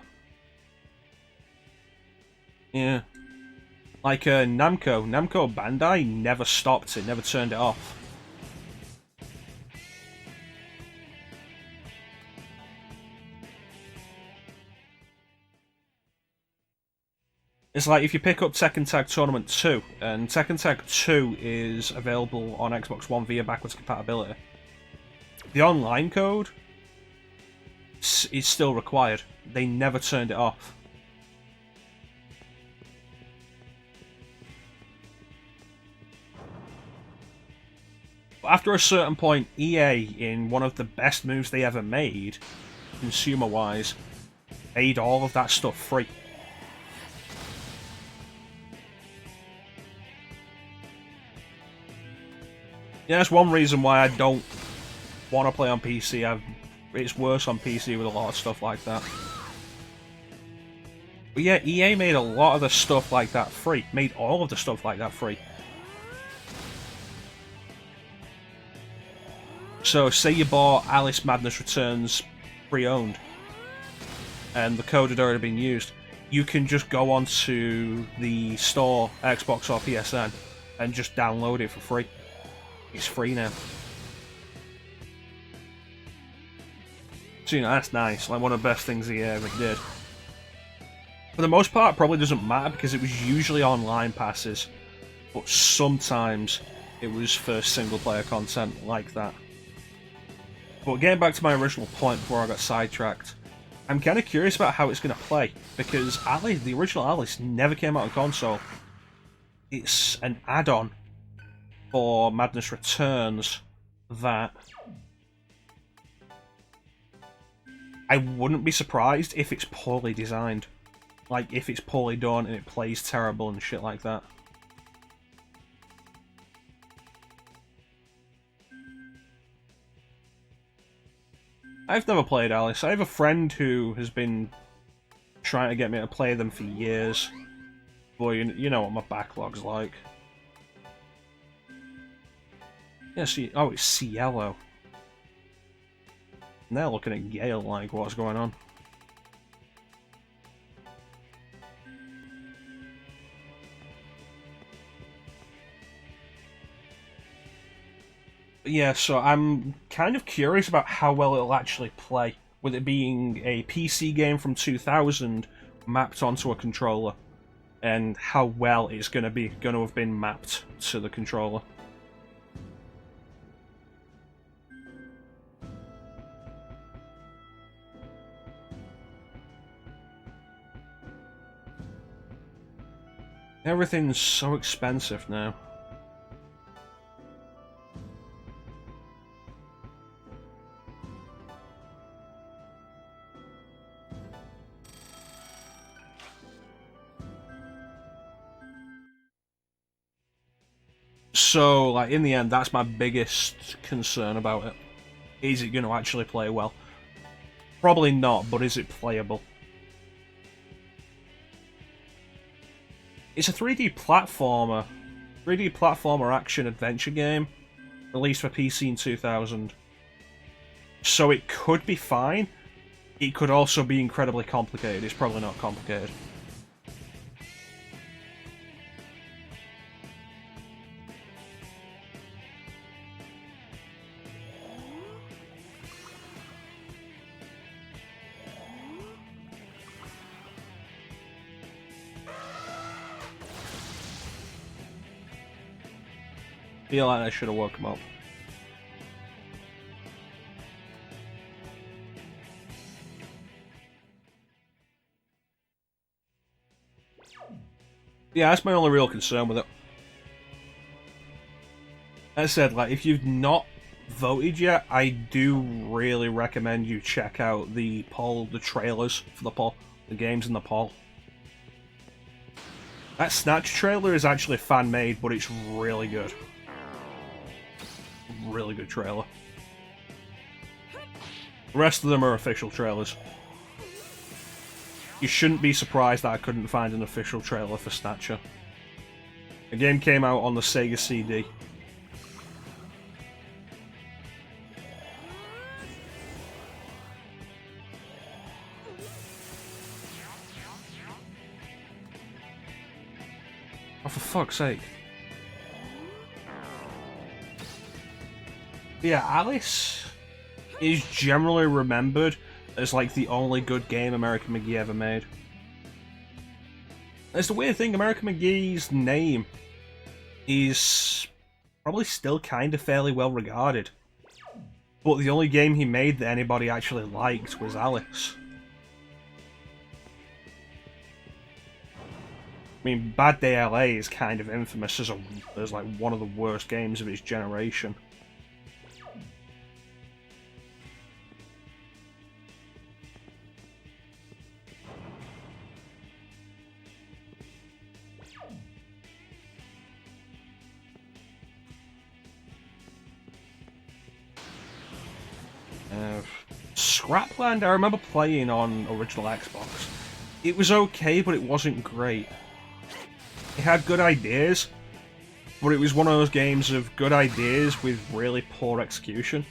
Yeah. Like Namco Bandai never stopped it, never turned it off. It's like if you pick up Tekken Tag Tournament 2, and Tekken Tag 2 is available on Xbox One via backwards compatibility. The online code is still required. They never turned it off. But after a certain point, EA, in one of the best moves they ever made, consumer-wise, made all of that stuff free. Yeah, that's one reason why I don't want to play on PC. It's worse on PC with a lot of stuff like that. But yeah, EA made a lot of the stuff like that free. Made all of the stuff like that free. So, say you bought Alice Madness Returns pre-owned, and the code had already been used, you can just go onto the store, Xbox or PSN, and just download it for free. It's free now. So, you know, that's nice. Like, one of the best things he ever did. For the most part, it probably doesn't matter because it was usually online passes. But sometimes it was for single-player content like that. But getting back to my original point before I got sidetracked, I'm kind of curious about how it's going to play. Because Alice, the original Alice, never came out on console. It's an add-on for Madness Returns that I wouldn't be surprised if it's poorly designed. Like, if it's poorly done and it plays terrible and shit like that. I've never played Alice. I have a friend who has been trying to get me to play them for years. Boy, you know what my backlog's like. Yeah, see, oh, it's Cielo. And they're looking at Gale like, what's going on? But yeah, so I'm kind of curious about how well it'll actually play, with it being a PC game from 2000 mapped onto a controller, and how well it's going to have been mapped to the controller. Everything's so expensive now. So, like, in the end, that's my biggest concern about it. Is it going to actually play well? Probably not, but is it playable? It's a 3D platformer action-adventure game, released for PC in 2000. So it could be fine. It could also be incredibly complicated. It's probably not complicated. Feel like I should have woke him up. Yeah, that's my only real concern with it. As I said, like, if you've not voted yet, I do really recommend you check out the poll, the trailers for the poll, the games in the poll. That Snatch trailer is actually fan-made, but it's really good. Really good trailer. The rest of them are official trailers. you shouldn't be surprised that I couldn't find an official trailer for Snatcher. The game came out on the Sega CD. Oh, for fuck's sake. Yeah, Alice is generally remembered as like the only good game American McGee ever made. It's the weird thing, American McGee's name is probably still kind of fairly well regarded. But the only game he made that anybody actually liked was Alice. I mean, Bad Day LA is kind of infamous as like one of the worst games of its generation. Scrapland, I remember playing on original Xbox. It was okay, but it wasn't great. It had good ideas, but it was one of those games of good ideas with really poor execution.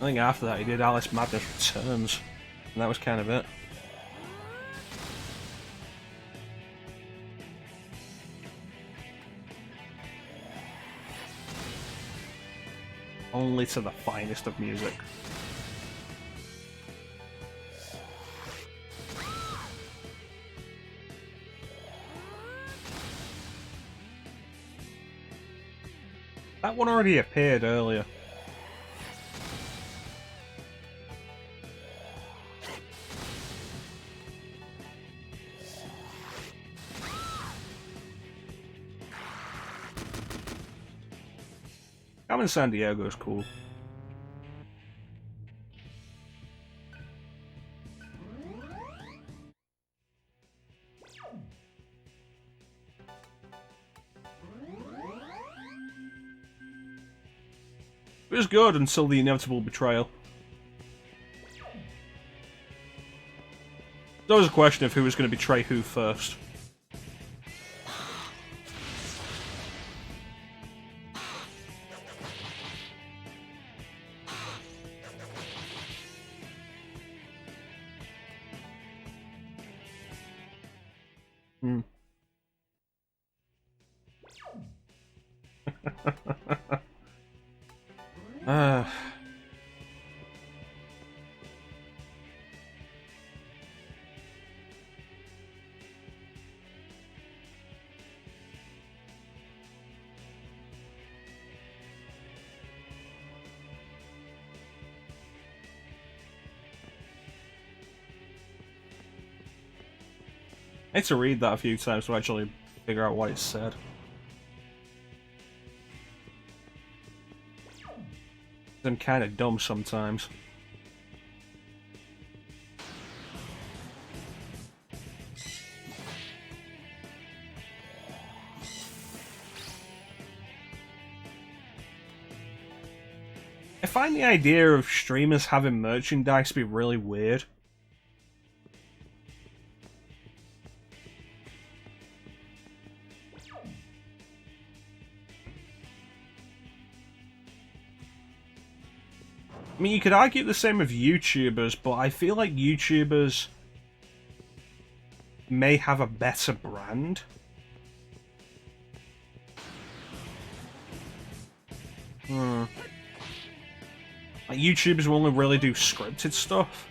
I think after that he did Alice Madness Returns, and that was kind of it. Only to the finest of music. That one already appeared earlier. Carmen San Diego is cool. It was good until the inevitable betrayal. There's always a question of who was going to betray who first. I had to read that a few times to actually figure out what it said. I'm kind of dumb sometimes. I find the idea of streamers having merchandise to be really weird. I mean, you could argue the same of YouTubers, but I feel like YouTubers may have a better brand. Like, YouTubers will only really do scripted stuff.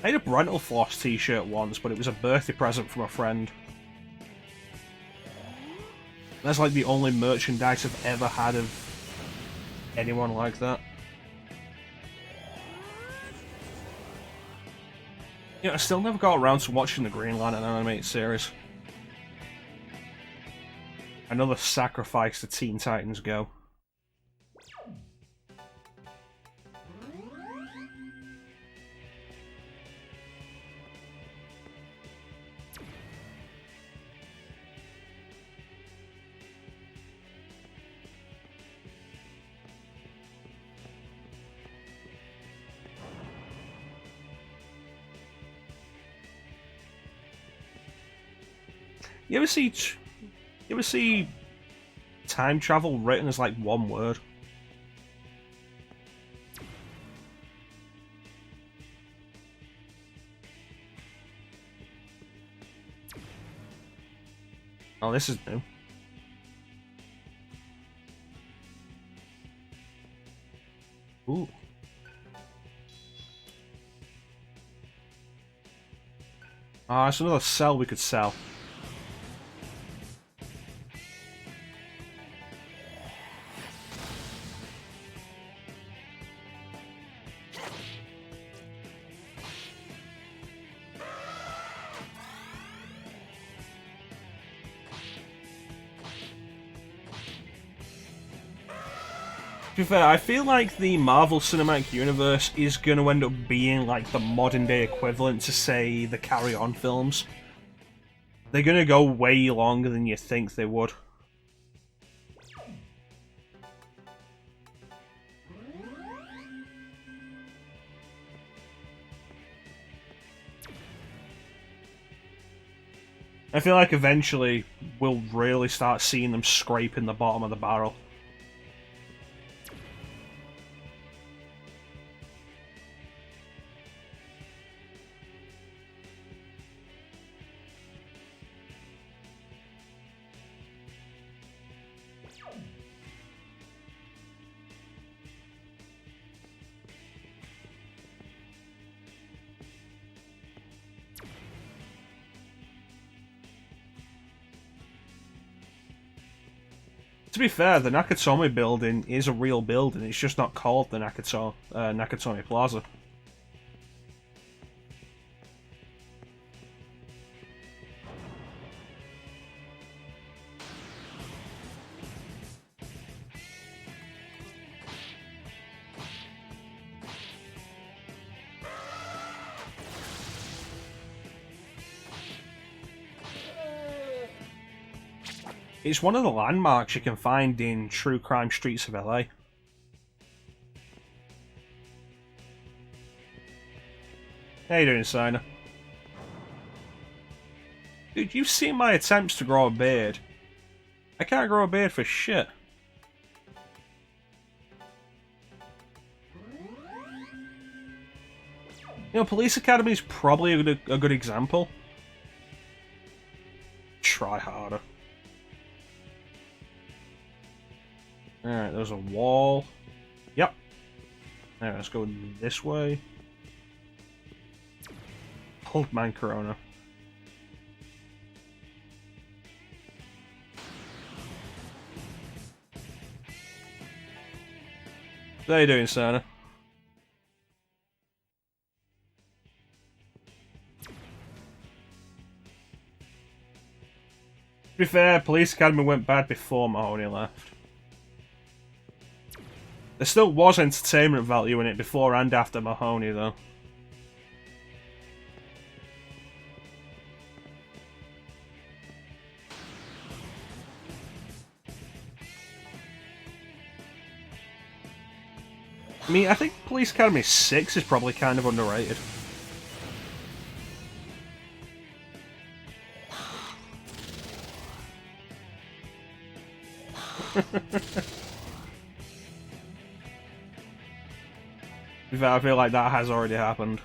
I had a Brental Floss t-shirt once, but it was a birthday present from a friend. That's like the only merchandise I've ever had of anyone like that. You know, I still never got around to watching the Green Lantern animated series. Another sacrifice to Teen Titans Go. You ever see time travel written as like one word? Oh, this is new. Ooh. Ah, it's another cell we could sell. To be fair, I feel like the Marvel Cinematic Universe is going to end up being like the modern day equivalent to, say, the Carry On films. They're going to go way longer than you think they would. I feel like eventually we'll really start seeing them scraping the bottom of the barrel. To be fair, the Nakatomi building is a real building, it's just not called the Nakatomi Plaza. It's one of the landmarks you can find in true crime streets of LA. How you doing, Sina? Dude, you've seen my attempts to grow a beard. I can't grow a beard for shit. You know, Police Academy is probably a good example. Try harder. Alright, there's a wall. Yep. Alright, let's go this way. Old man Corona. How you doing, Sana? To be fair, Police Academy went bad before Mahoney left. There still was entertainment value in it before and after Mahoney, though. I mean, I think Police Academy 6 is probably kind of underrated. I feel like that has already happened.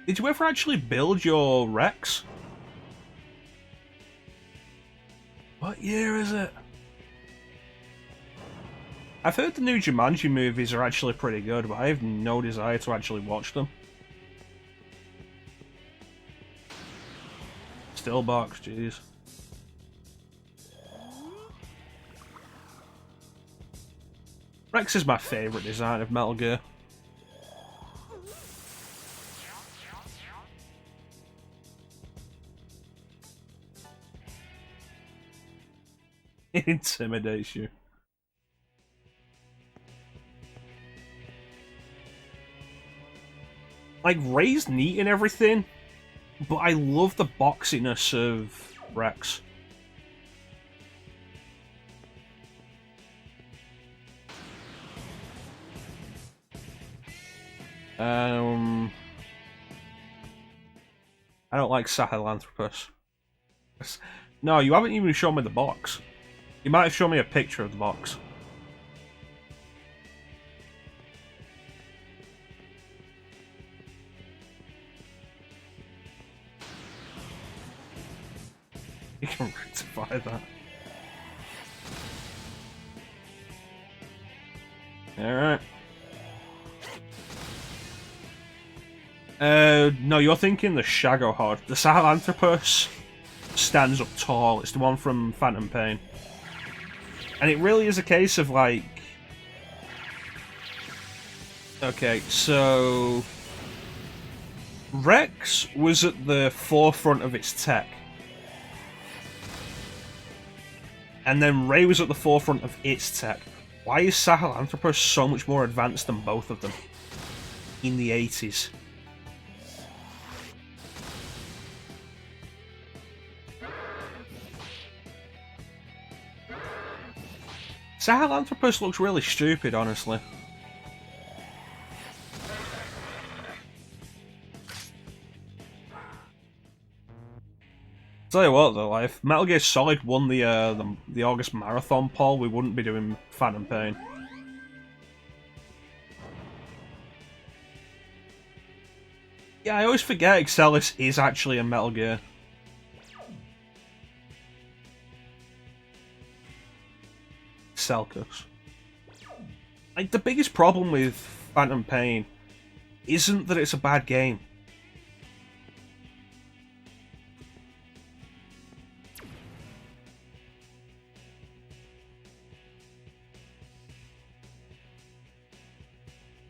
Did you ever actually build your Rex? What year is it? I've heard the new Jumanji movies are actually pretty good, but I have no desire to actually watch them. Still box, jeez. Rex is my favourite design of Metal Gear. It intimidates you. Like, Ray's neat and everything, but I love the boxiness of Rex. I don't like Sahelanthropus. No, you haven't even shown me the box. You might have shown me a picture of the box. You can rectify that. Alright. No, you're thinking the Shagohod. The Sahelanthropus stands up tall. It's the one from Phantom Pain. And it really is a case of, like... Okay, so... Rex was at the forefront of its tech. And then Ray was at the forefront of its tech. Why is Sahelanthropus so much more advanced than both of them? In the 80s. Sahelanthropus looks really stupid, honestly. Tell you what though, if Metal Gear Solid won the August Marathon poll, we wouldn't be doing Phantom Pain. Yeah, I always forget Excelis is actually a Metal Gear. Selkus. Like, the biggest problem with Phantom Pain isn't that it's a bad game.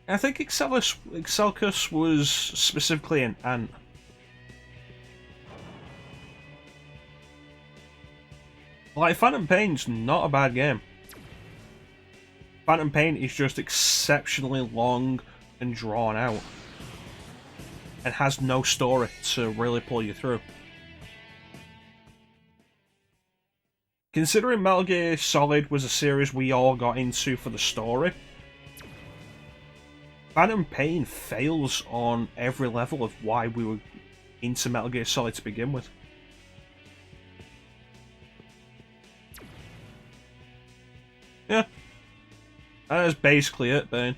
I think Excelkus was specifically an ant. Like, Phantom Pain's not a bad game. Phantom Pain is just exceptionally long and drawn out. And has no story to really pull you through. Considering Metal Gear Solid was a series we all got into for the story, Phantom Pain fails on every level of why we were into Metal Gear Solid to begin with. Yeah. That is basically it, Bane.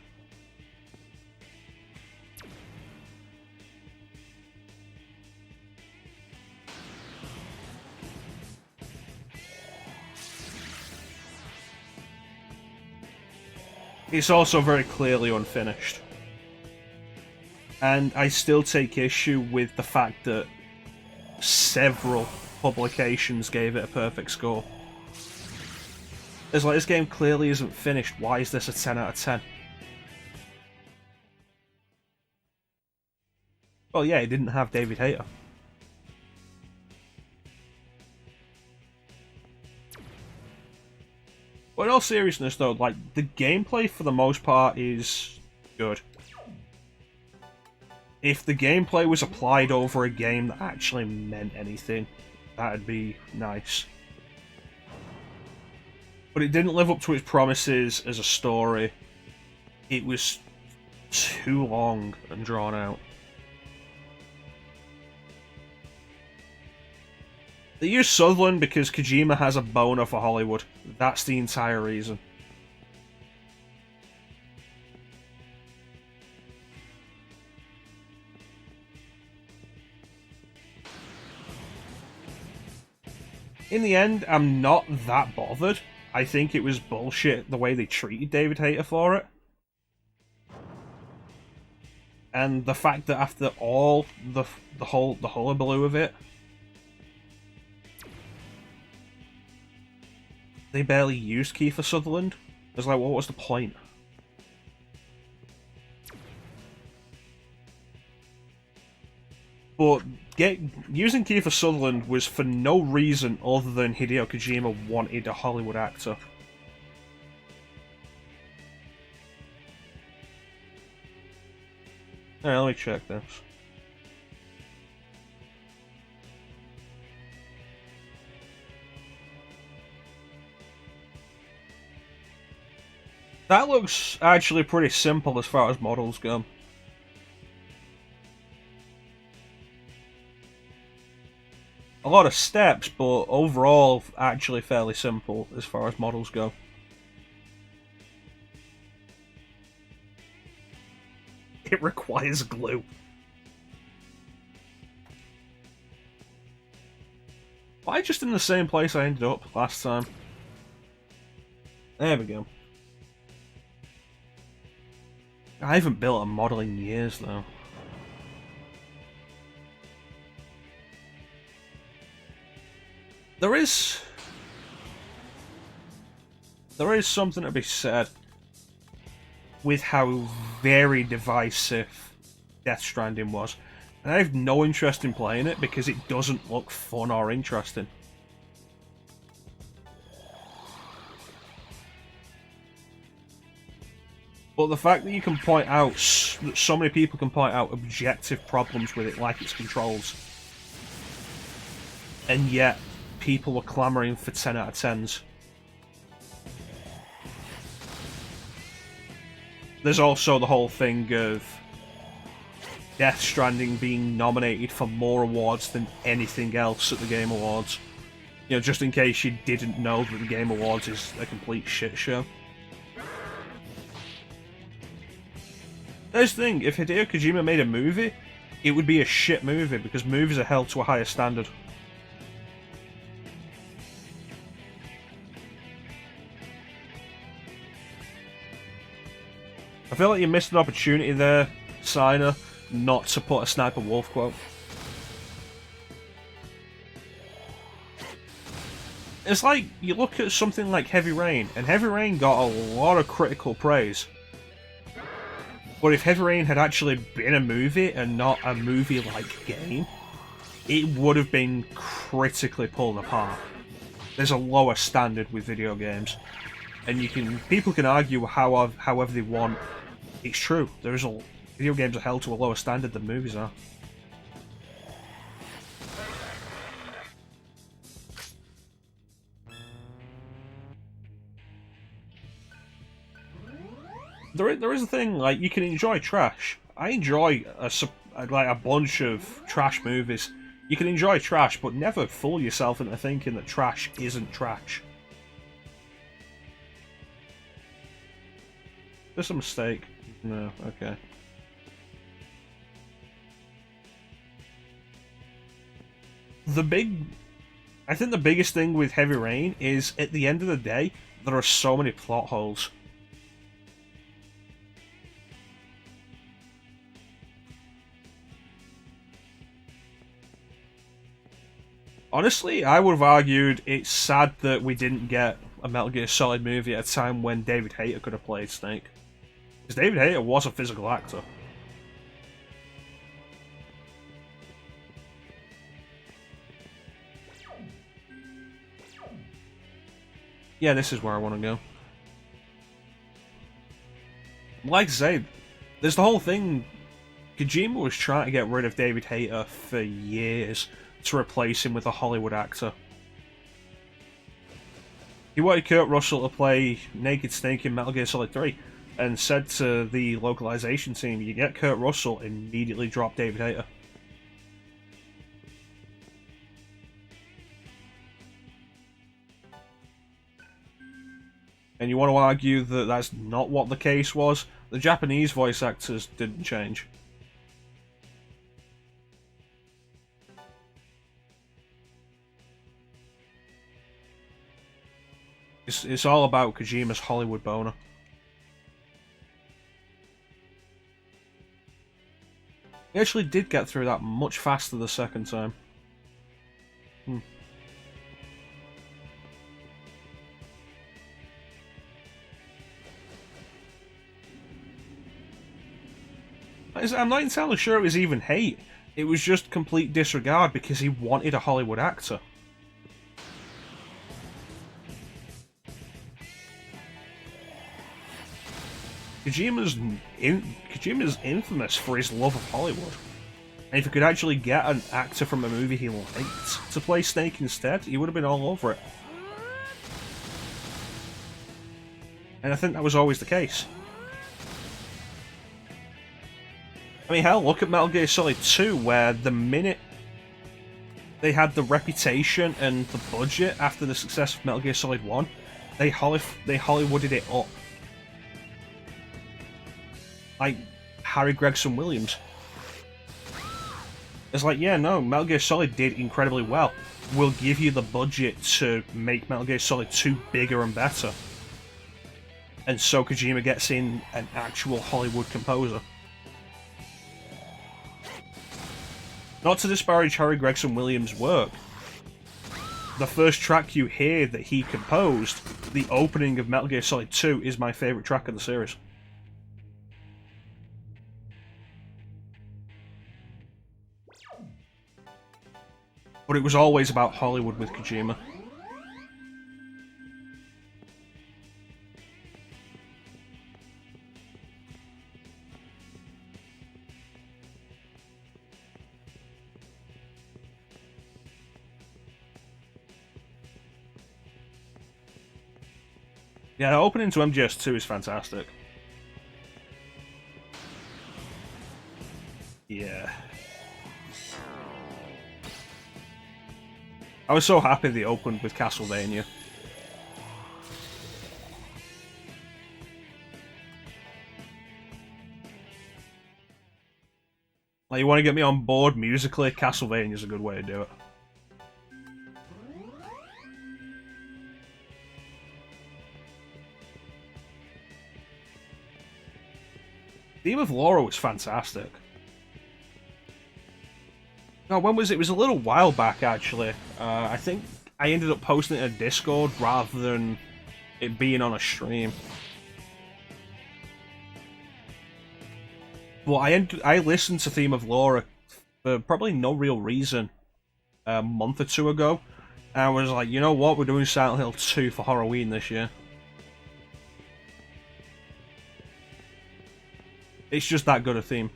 It's also very clearly unfinished. And I still take issue with the fact that several publications gave it a perfect score. It's like, this game clearly isn't finished, why is this a 10 out of 10? Well, yeah, it didn't have David Hayter. But in all seriousness though, like, the gameplay for the most part is good. If the gameplay was applied over a game that actually meant anything, that'd be nice. But it didn't live up to its promises as a story. It was too long and drawn out. They use Sutherland because Kojima has a boner for Hollywood. That's the entire reason. In the end, I'm not that bothered. I think it was bullshit the way they treated David Hayter for it. And the fact that after all the hullabaloo of it, they barely used Kiefer Sutherland. It's like, what was the point? But using Kiefer Sutherland was for no reason other than Hideo Kojima wanted a Hollywood actor. Alright, let me check this. That looks actually pretty simple as far as models go. a lot of steps, but overall actually fairly simple as far as models go. It requires glue. Why just in the same place I ended up last time? There we go. I haven't built a model in years though. There is something to be said with how very divisive Death Stranding was. And I have no interest in playing it because it doesn't look fun or interesting. But the fact that you can point out, that so many people can point out objective problems with it, like its controls, and yet people were clamouring for 10 out of 10s. There's also the whole thing of Death Stranding being nominated for more awards than anything else at the Game Awards. You know, just in case you didn't know that the Game Awards is a complete shit show. There's the thing, if Hideo Kojima made a movie, it would be a shit movie because movies are held to a higher standard. I feel like you missed an opportunity there, Signer, not to put a Sniper Wolf quote. It's like, you look at something like Heavy Rain, and Heavy Rain got a lot of critical praise. But if Heavy Rain had actually been a movie and not a movie-like game, it would have been critically pulled apart. There's a lower standard with video games. And people can argue however they want. It's true, video games are held to a lower standard than movies are. There is a thing, like, you can enjoy trash. I enjoy a bunch of trash movies. You can enjoy trash, but never fool yourself into thinking that trash isn't trash. There's a mistake. No, okay. I think the biggest thing with Heavy Rain is, at the end of the day, there are so many plot holes. Honestly, I would have argued it's sad that we didn't get a Metal Gear Solid movie at a time when David Hayter could have played Snake. Because David Hayter was a physical actor. Yeah, this is where I want to go. Like I say, there's the whole thing. Kojima was trying to get rid of David Hayter for years to replace him with a Hollywood actor. He wanted Kurt Russell to play Naked Snake in Metal Gear Solid 3, and said to the localization team, you get Kurt Russell, immediately drop David Hayter. And you want to argue that that's not what the case was? The Japanese voice actors didn't change. It's all about Kojima's Hollywood boner. He actually did get through that much faster the second time. I'm not entirely sure it was even hate. It was just complete disregard because he wanted a Hollywood actor. Kojima's infamous for his love of Hollywood. And if he could actually get an actor from a movie he liked to play Snake instead, he would have been all over it. And I think that was always the case. I mean, hell, look at Metal Gear Solid 2, where the minute they had the reputation and the budget after the success of Metal Gear Solid 1. They Hollywooded it up. Like Harry Gregson Williams. It's like, yeah, no, Metal Gear Solid did incredibly well. We'll give you the budget to make Metal Gear Solid 2 bigger and better. And so Kojima gets in an actual Hollywood composer. Not to disparage Harry Gregson Williams' work. The first track you hear that he composed, the opening of Metal Gear Solid 2, is my favourite track of the series. But it was always about Hollywood with Kojima. Yeah, the opening to MGS2 is fantastic. Yeah. I was so happy they opened with Castlevania. Like, you want to get me on board musically, Castlevania's a good way to do it. Theme of Laura was fantastic. No, when was it? It was a little while back, actually. I think I ended up posting it in Discord rather than it being on a stream. Well, I listened to Theme of Laura for probably no real reason a month or two ago. And I was like, you know what? We're doing Silent Hill 2 for Halloween this year. It's just that good a theme.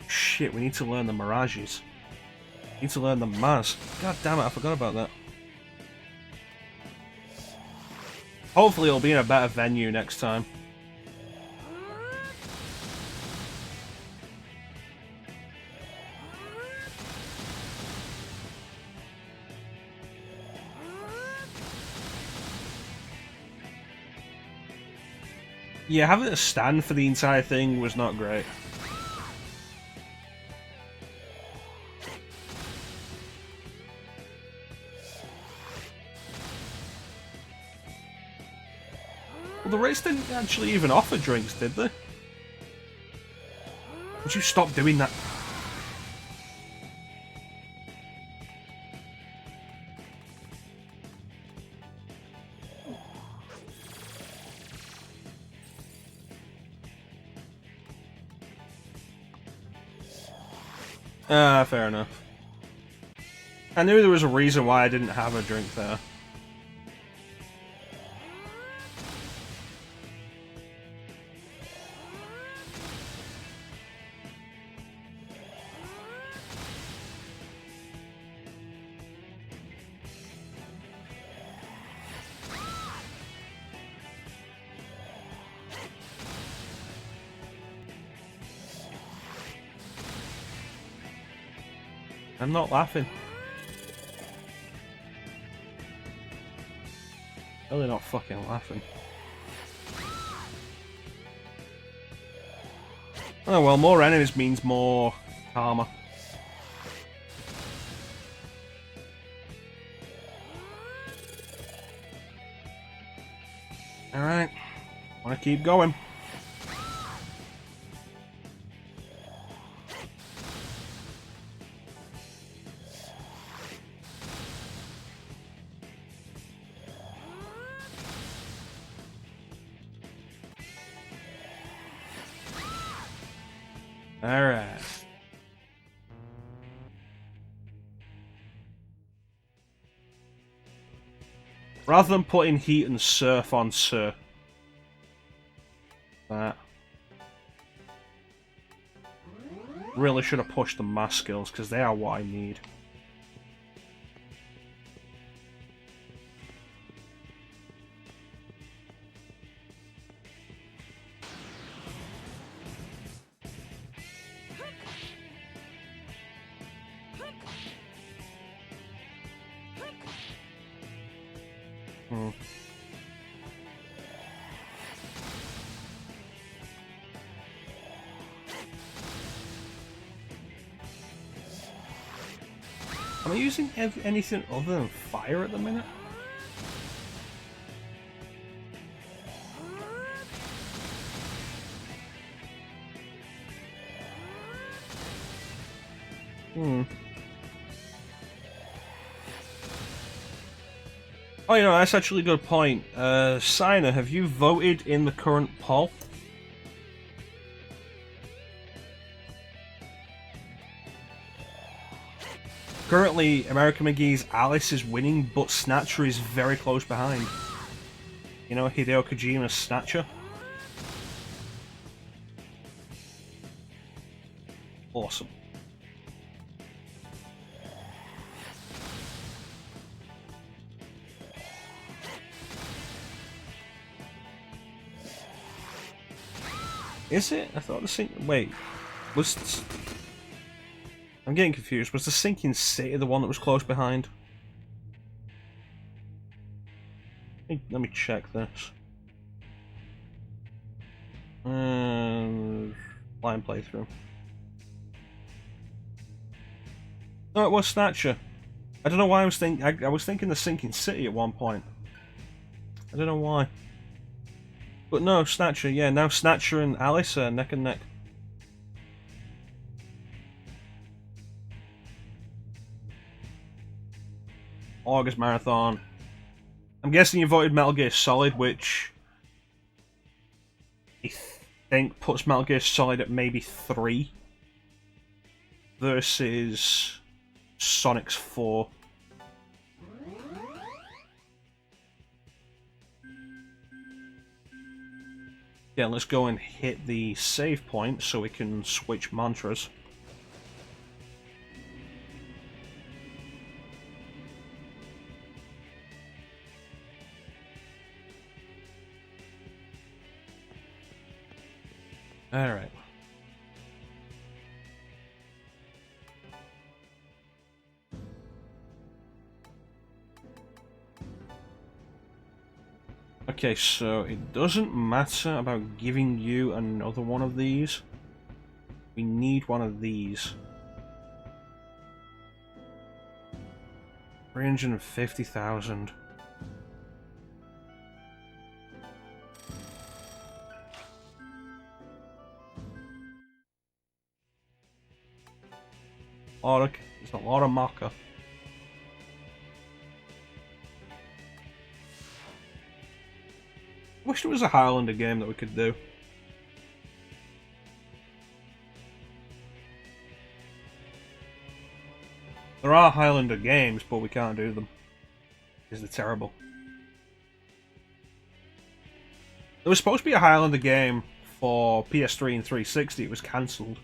Shit, we need to learn the Mirages. We need to learn the Maz. God damn it, I forgot about that. Hopefully it'll be in a better venue next time. Yeah, having a stand for the entire thing was not great. Well, the race didn't actually even offer drinks, did they? Would you stop doing that? Fair enough. I knew there was a reason why I didn't have a drink there. I'm not laughing. Really not fucking laughing. Oh well, more enemies means more karma. Alright. Wanna keep going. Alright. Rather than putting heat and surf on Sir. That. Really should have pushed the mass skills, because they are what I need. Hmm. Am I using anything other than fire at the minute? Hmm. Oh, you know, that's actually a good point. Sina, have you voted in the current poll? Currently, American McGee's Alice is winning, but Snatcher is very close behind. You know, Hideo Kojima's Snatcher. Awesome. Is it? I thought the sink. Wait, was I'm getting confused. Was the Sinking City the one that was close behind? Let me check this. Blind playthrough. No, it was Snatcher. I don't know why I was thinking the Sinking City at one point. I don't know why. But no, Snatcher, yeah, now Snatcher and Alice are neck and neck. August Marathon. I'm guessing you voted Metal Gear Solid, which I think puts Metal Gear Solid at maybe 3 versus Sonic's 4. Yeah, let's go and hit the save point so we can switch mantras. Alright. Okay, so it doesn't matter about giving you another one of these. We need one of these. 350,000. There's a lot of mecha. Wish there was a Highlander game that we could do. There are Highlander games, but we can't do them because they're terrible. There was supposed to be a Highlander game for PS3 and 360. It was cancelled.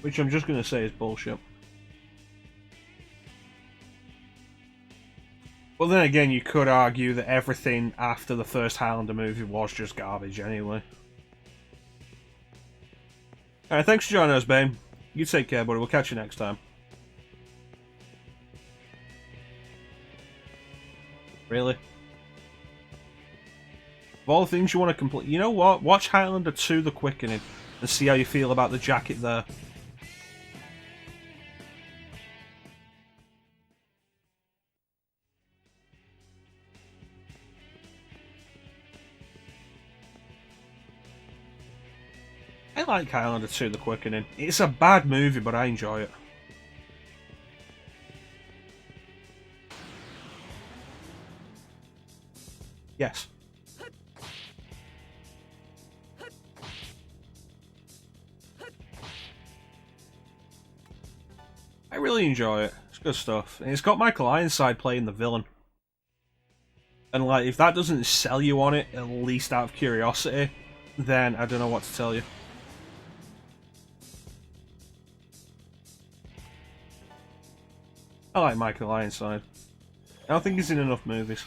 Which I'm just going to say is bullshit. Well, then again, you could argue that everything after the first Highlander movie was just garbage anyway. Alright, thanks for joining us, Bane. You take care, buddy. We'll catch you next time. Really? Of all the things you want to complete... You know what? Watch Highlander 2 The Quickening and see how you feel about the jacket there. I like Highlander 2 The Quickening. It's a bad movie, but I enjoy it. Yes. I really enjoy it. It's good stuff. And it's got Michael Ironside playing the villain. And like, if that doesn't sell you on it, at least out of curiosity, then I don't know what to tell you. I like Michael Ironside. I don't think he's in enough movies.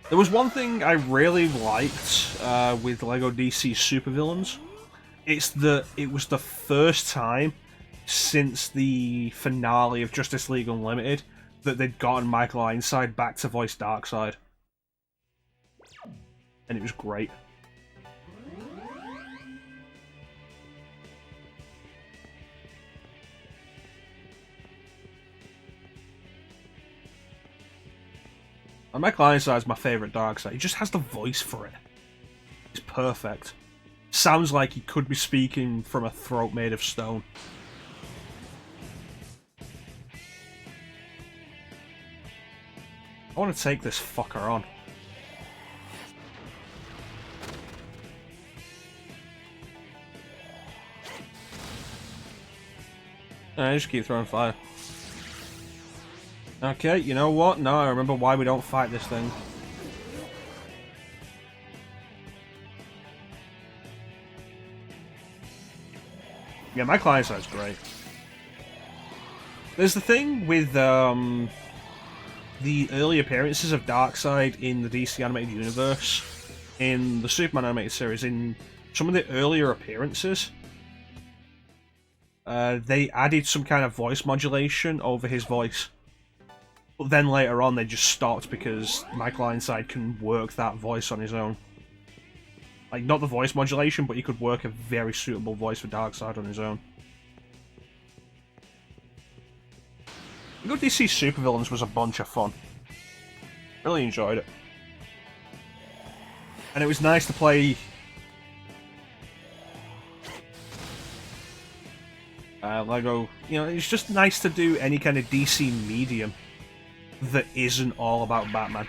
There was one thing I really liked with LEGO DC Supervillains. It's that it was the first time since the finale of Justice League Unlimited that they'd gotten Michael Ironside back to voice Darkseid. And it was great. And Michael Ironside's my favourite Darkseid. He just has the voice for it. It's perfect. Sounds like he could be speaking from a throat made of stone. I want to take this fucker on. I just keep throwing fire. Okay, you know what? Now I remember why we don't fight this thing. Yeah, my client side's great. There's the thing with the early appearances of Darkseid in the DC animated universe, in the Superman animated series, in some of the earlier appearances, they added some kind of voice modulation over his voice. But then later on they just stopped because Michael Ironside can work that voice on his own. Like, not the voice modulation, but he could work a very suitable voice for Darkseid on his own. LEGO DC Supervillains was a bunch of fun. Really enjoyed it. And it was nice to play LEGO. You know, it's just nice to do any kind of DC medium that isn't all about Batman.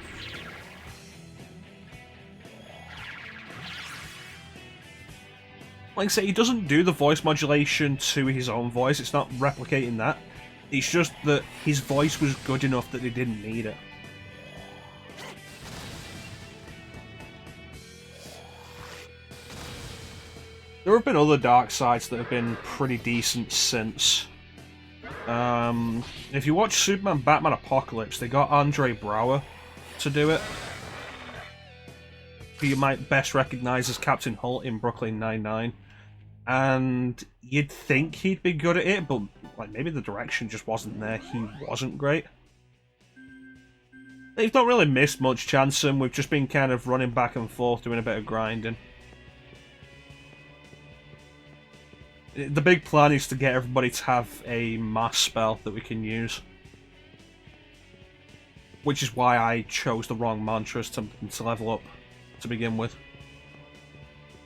Like I say, he doesn't do the voice modulation to his own voice, it's not replicating that. It's just that his voice was good enough that they didn't need it. There have been other Darkseids that have been pretty decent since. If you watch Superman Batman Apocalypse, they got Andre Braugher to do it, who you might best recognise as Captain Holt in Brooklyn Nine-Nine. And you'd think he'd be good at it, but like maybe the direction just wasn't there. He wasn't great. They've not really missed much chance, and we've just been kind of running back and forth doing a bit of grinding. The big plan is to get everybody to have a mass spell that we can use. Which is why I chose the wrong mantras to level up to begin with.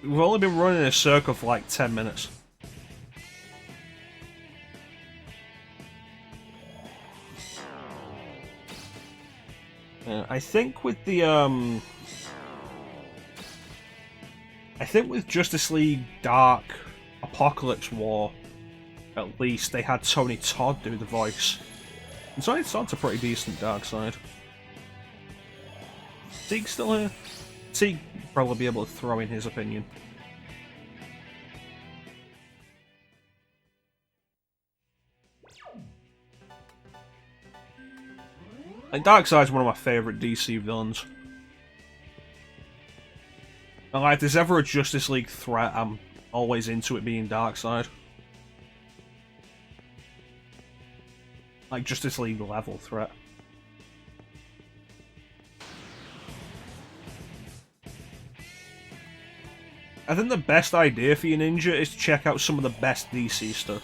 We've only been running in a circle for like 10 minutes. I think with the I think with Justice League Dark Apocalypse War, at least, they had Tony Todd do the voice. And Tony Todd's a pretty decent Darkseid. Teague's still here? Teague will probably be able to throw in his opinion. Like, Darkseid's one of my favourite DC villains. And like, if there's ever a Justice League threat, I'm always into it being Darkseid. Like, Justice League level threat. I think the best idea for your ninja is to check out some of the best DC stuff.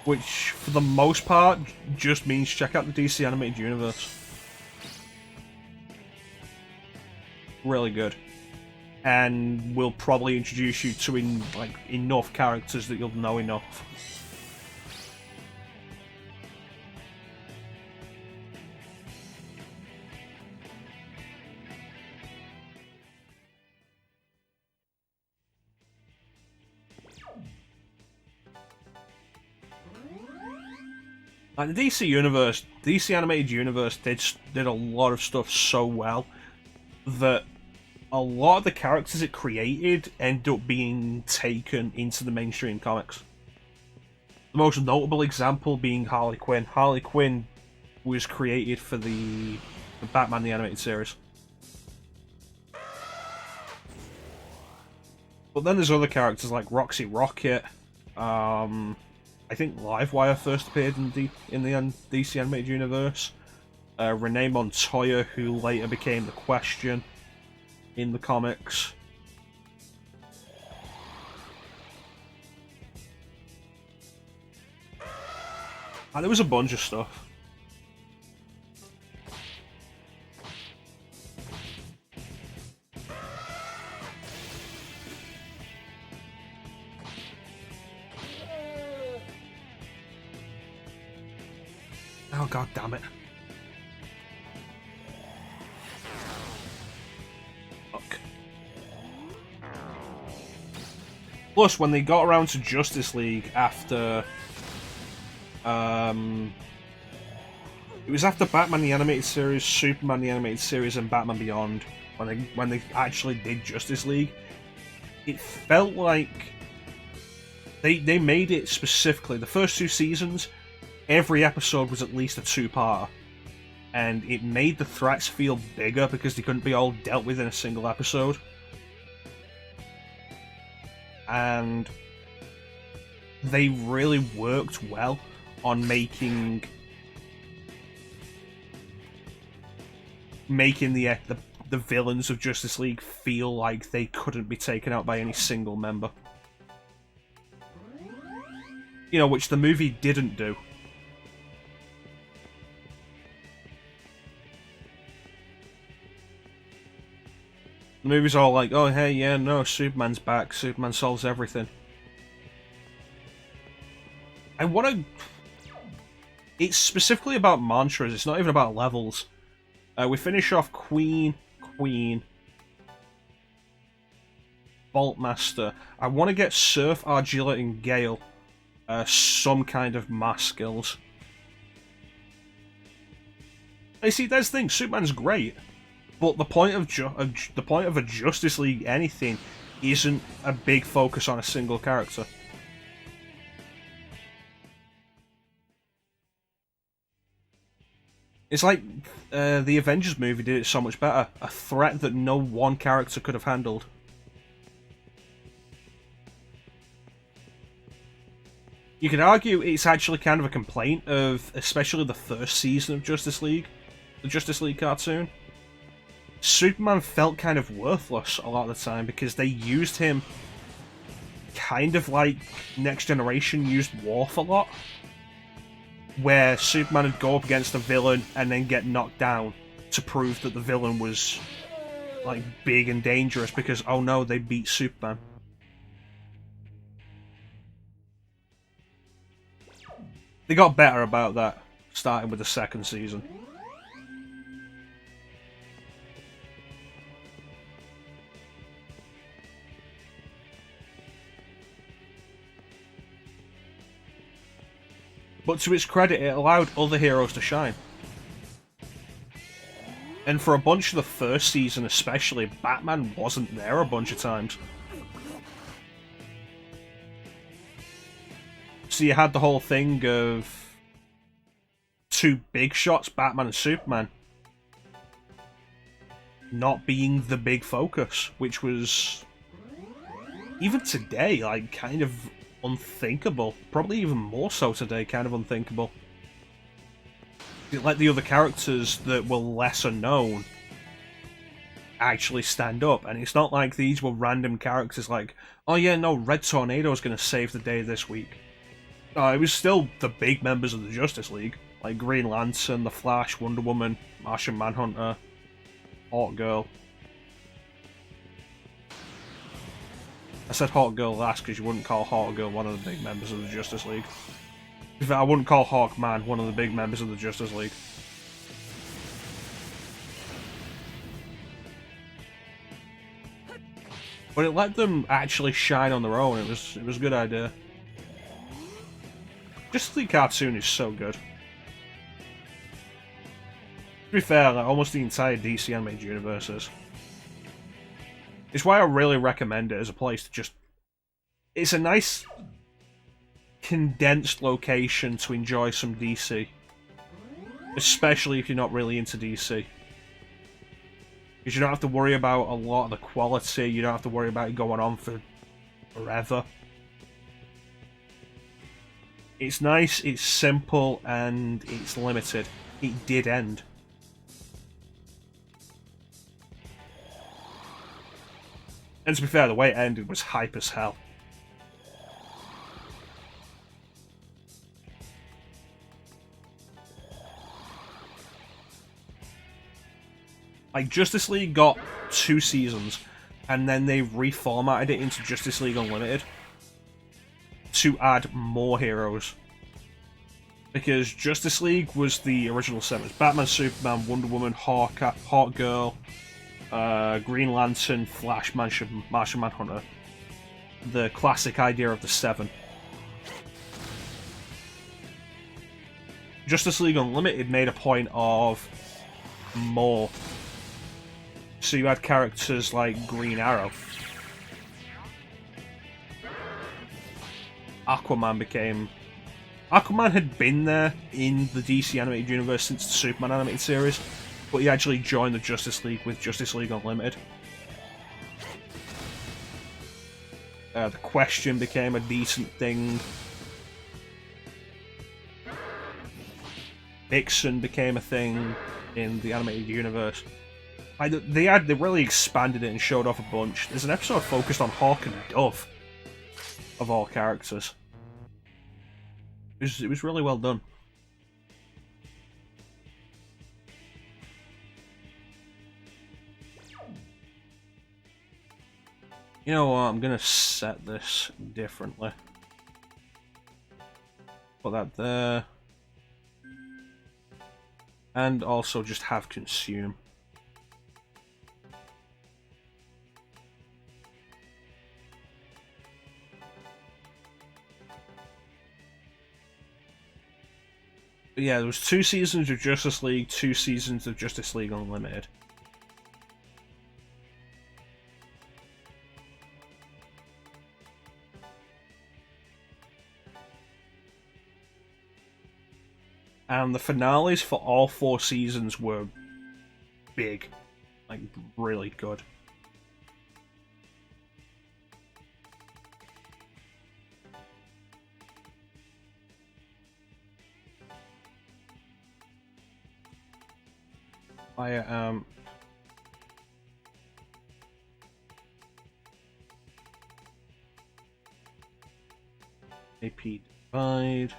Which, for the most part, just means check out the DC Animated Universe. Really good. And will probably introduce you to enough characters that you'll know enough. Like, the DC Universe, DC Animated Universe did a lot of stuff so well that a lot of the characters it created end up being taken into the mainstream comics. The most notable example being Harley Quinn. Harley Quinn was created for the Batman the Animated Series. But then there's other characters like Roxy Rocket. I think Livewire first appeared in the DC animated universe. Renee Montoya, who later became the Question in the comics. And there was a bunch of stuff. Oh, god damn it. Fuck. Plus, when they got around to Justice League after... it was after Batman the Animated Series, Superman the Animated Series, and Batman Beyond, when they actually did Justice League. It felt like they made it specifically. The first 2 seasons, every episode was at least a 2-parter, and it made the threats feel bigger because they couldn't be all dealt with in a single episode. And they really worked well on making the villains of Justice League feel like they couldn't be taken out by any single member. You know, which the movie didn't do. The movie's all like, oh hey, yeah, no, Superman's back, Superman solves everything. And what a... It's specifically about mantras, it's not even about levels. We finish off Queen, Boltmaster. I want to get Surf, Argilla, and Gale some kind of mass skills. You see, there's the thing, Superman's great, but the point of a Justice League anything isn't a big focus on a single character. It's like the Avengers movie did it so much better. A threat that no one character could have handled. You could argue it's actually kind of a complaint of especially the first season of Justice League, the Justice League cartoon. Superman felt kind of worthless a lot of the time because they used him kind of like Next Generation used Worf a lot. Where Superman would go up against a villain and then get knocked down to prove that the villain was like big and dangerous because, oh no, they beat Superman. They got better about that, starting with the second season. But to its credit, it allowed other heroes to shine. And for a bunch of the first season especially, Batman wasn't there a bunch of times. So you had the whole thing of 2 big shots, Batman and Superman, not being the big focus, which was, even today, like, kind of unthinkable. Probably even more so today, kind of unthinkable. It let the other characters that were lesser known actually stand up, and it's not like these were random characters like, oh yeah, no, Red Tornado's gonna save the day this week. No, it was still the big members of the Justice League, like Green Lantern, The Flash, Wonder Woman, Martian Manhunter, Hawkgirl. I said Hawkgirl last because you wouldn't call Hawkgirl one of the big members of the Justice League. In fact, I wouldn't call Hawkman one of the big members of the Justice League. But it let them actually shine on their own. It was a good idea. Justice League cartoon is so good. To be fair, like, almost the entire DC animated universe is. It's why I really recommend it as a place to just... It's a nice, condensed location to enjoy some DC. Especially if you're not really into DC. Because you don't have to worry about a lot of the quality, you don't have to worry about it going on for forever. It's nice, it's simple, and it's limited. It did end. And to be fair, the way it ended was hype as hell. Like, Justice League got 2 seasons, and then they reformatted it into Justice League Unlimited to add more heroes. Because Justice League was the original 7. Batman, Superman, Wonder Woman, Hawkgirl, Green Lantern, Flash, Martian Manhunter. The classic idea of the 7. Justice League Unlimited made a point of more. So you had characters like Green Arrow. Aquaman had been there in the DC animated universe since the Superman animated series, but he actually joined the Justice League with Justice League Unlimited. The Question became a decent thing. Vixen became a thing in the animated universe. They really expanded it and showed off a bunch. There's an episode focused on Hawk and Dove, of all characters. It was really well done. You know what, I'm gonna set this differently. Put that there. And also just have consume. But yeah, there was 2 seasons of Justice League, 2 seasons of Justice League Unlimited. And the finales for all 4 seasons were big. Like, really good. AP divide.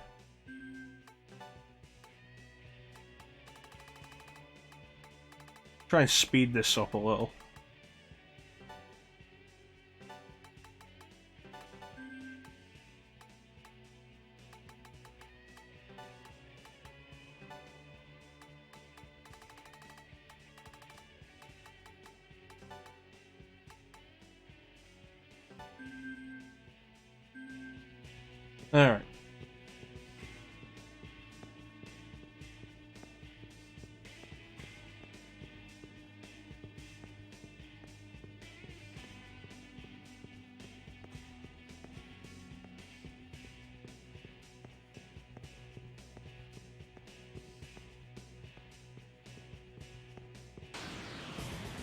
Try and speed this up a little. Alright.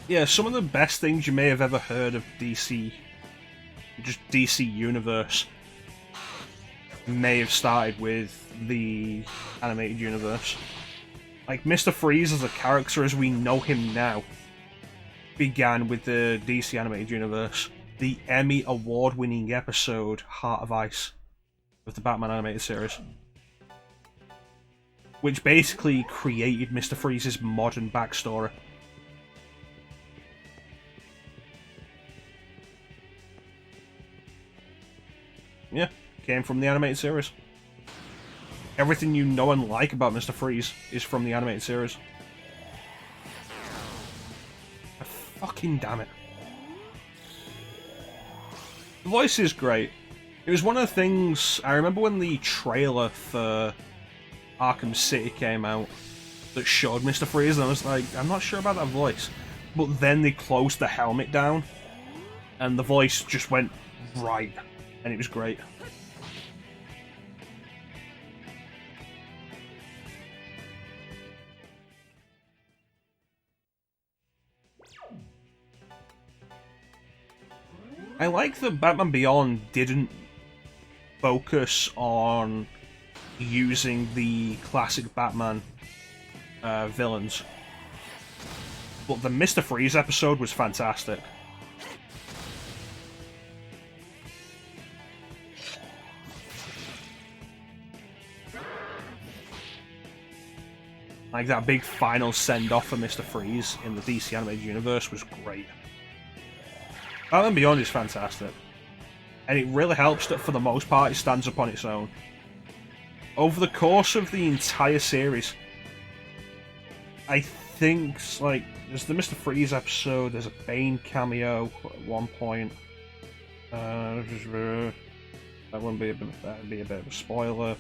Yeah, some of the best things you may have ever heard of DC, just DC Universe, may have started with the animated universe. Like, Mr. Freeze as a character as we know him now began with the DC animated universe. The Emmy award-winning episode Heart of Ice of the Batman animated series, which basically created Mr. Freeze's modern backstory. Yeah, came from the animated series. Everything you know and like about Mr. Freeze is from the animated series. Fucking damn it. The voice is great. It was one of the things, I remember when the trailer for Arkham City came out that showed Mr. Freeze, and I was like, I'm not sure about that voice. But then they closed the helmet down, and the voice just went right. And it was great. I like that Batman Beyond didn't focus on using the classic Batman villains, but the Mr. Freeze episode was fantastic. Like, that big final send-off for Mr. Freeze in the DC Animated Universe was great. Batman Beyond is fantastic. And it really helps that, for the most part, it stands up on its own. Over the course of the entire series, I think, like, there's the Mr. Freeze episode, there's a Bane cameo at one point. That wouldn't be a bit of a spoiler.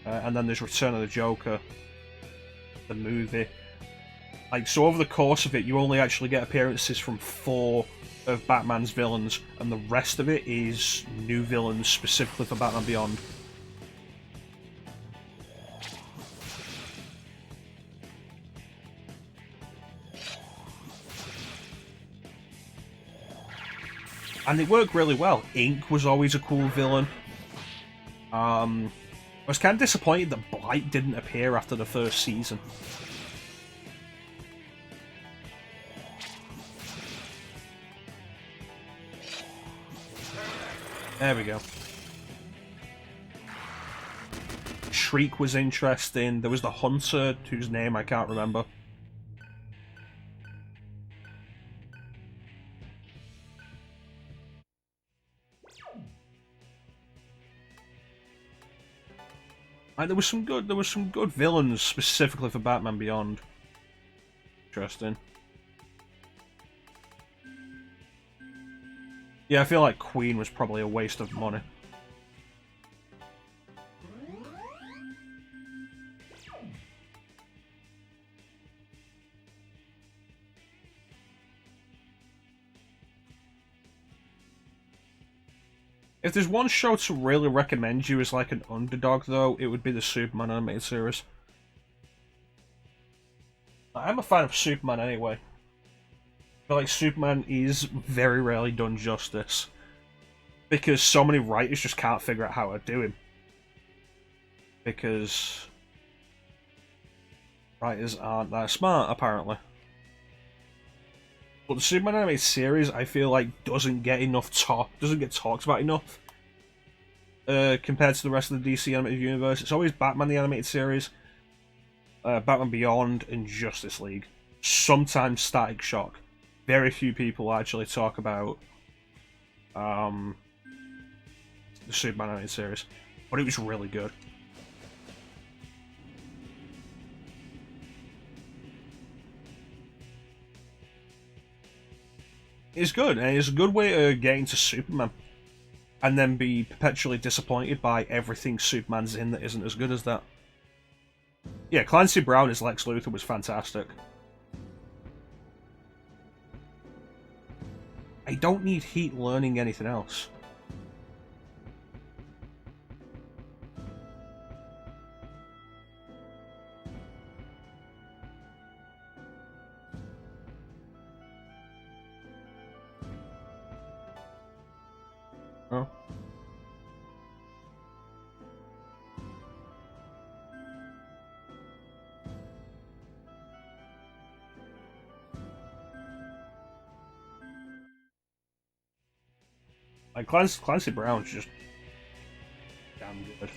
And then there's Return of the Joker, the movie. Like, so over the course of it, you only actually get appearances from 4 of Batman's villains, and the rest of it is new villains specifically for Batman Beyond. And they work really well. Ink was always a cool villain. I was kind of disappointed that Blight didn't appear after the first season. There we go. Shriek was interesting. There was the Hunter, whose name I can't remember. Like, there was some good villains specifically for Batman Beyond. Interesting. Yeah, I feel like Queen was probably a waste of money. If there's one show to really recommend you as like an underdog, though, it would be the Superman animated series. I'm a fan of Superman anyway. I feel like Superman is very rarely done justice, because so many writers just can't figure out how to do him. Because writers aren't that smart, apparently. But the Superman animated series, I feel like, doesn't get talked about enough compared to the rest of the DC animated universe. It's always Batman the animated series, Batman Beyond, and Justice League. Sometimes Static Shock. Very few people actually talk about the Superman animated series, but it was really good. It's good, and it's a good way of getting to Superman, and then be perpetually disappointed by everything Superman's in that isn't as good as that. Yeah, Clancy Brown as Lex Luthor was fantastic. I don't need Heat learning anything else. Oh. Like, Clancy Brown's just damn good.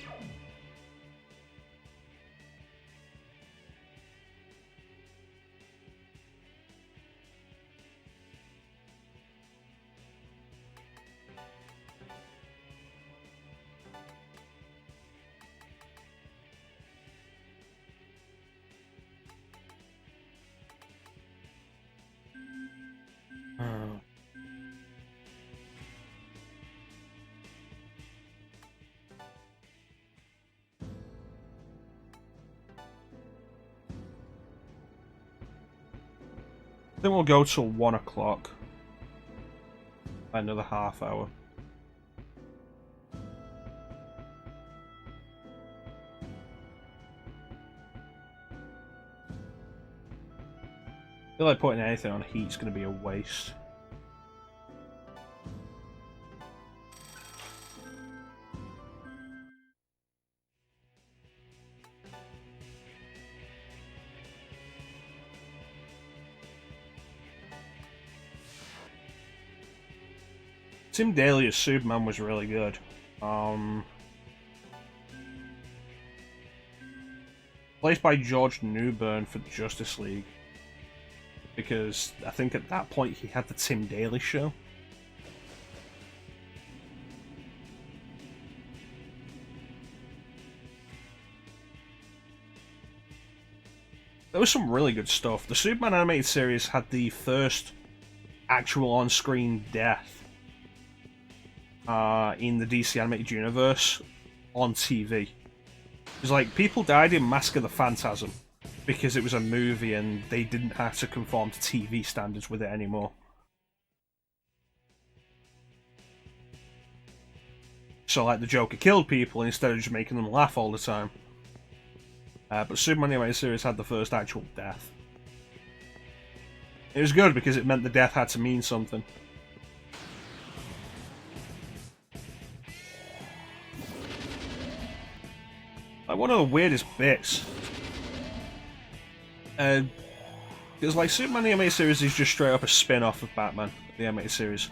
I think we'll go till 1 o'clock. Another half hour. I feel like putting anything on Heat's going to be a waste. Tim Daly as Superman was really good. Placed by George Newbern for Justice League. Because I think at that point he had the Tim Daly Show. There was some really good stuff. The Superman animated series had the first actual on-screen death in the DC animated universe on TV. It was like, people died in Mask of the Phantasm because it was a movie and they didn't have to conform to TV standards with it anymore. So like the Joker killed people instead of just making them laugh all the time. But Superman animated series had the first actual death. It was good because it meant the death had to mean something. Like one of the weirdest bits. Because like Superman the animated series is just straight up a spin-off of Batman, the animated series.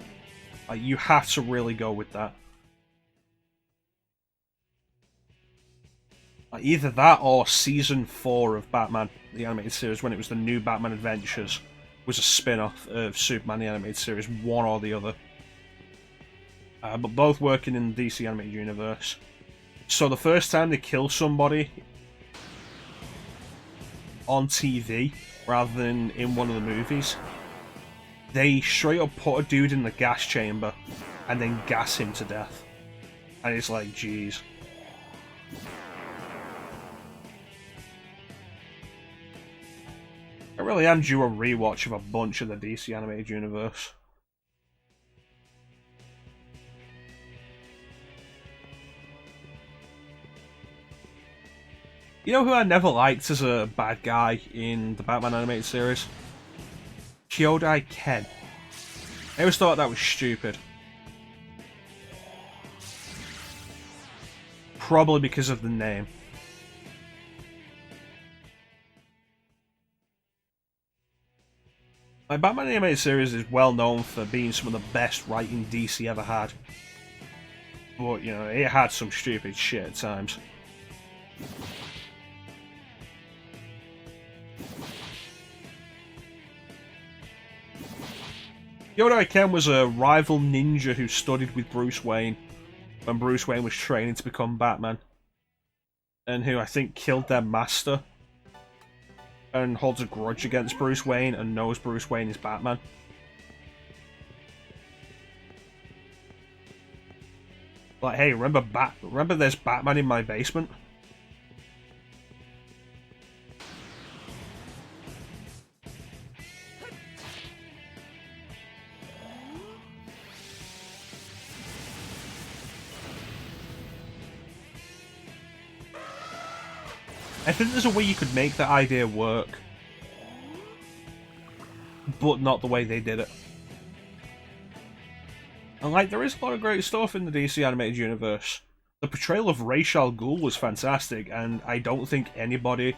Like you have to really go with that. Like either that or season 4 of Batman, the animated series, when it was the New Batman Adventures, was a spin-off of Superman the animated series, one or the other. But both working in the DC animated universe. So the first time they kill somebody on TV, rather than in one of the movies, they straight up put a dude in the gas chamber and then gas him to death. And it's like, jeez. I really am due a rewatch of a bunch of the DC animated universe. You know who I never liked as a bad guy in the Batman animated series? Kyodai Ken. I always thought that was stupid. Probably because of the name. My Batman animated series is well known for being some of the best writing DC ever had. But, you know, it had some stupid shit at times. Kyodai Ken was a rival ninja who studied with Bruce Wayne when Bruce Wayne was training to become Batman. And who I think killed their master. And holds a grudge against Bruce Wayne and knows Bruce Wayne is Batman. Like, hey, remember there's Batman in my basement? I think there's a way you could make that idea work, but not the way they did it. And like, there is a lot of great stuff in the DC animated universe. The portrayal of Ra's al Ghul was fantastic, and I don't think anybody...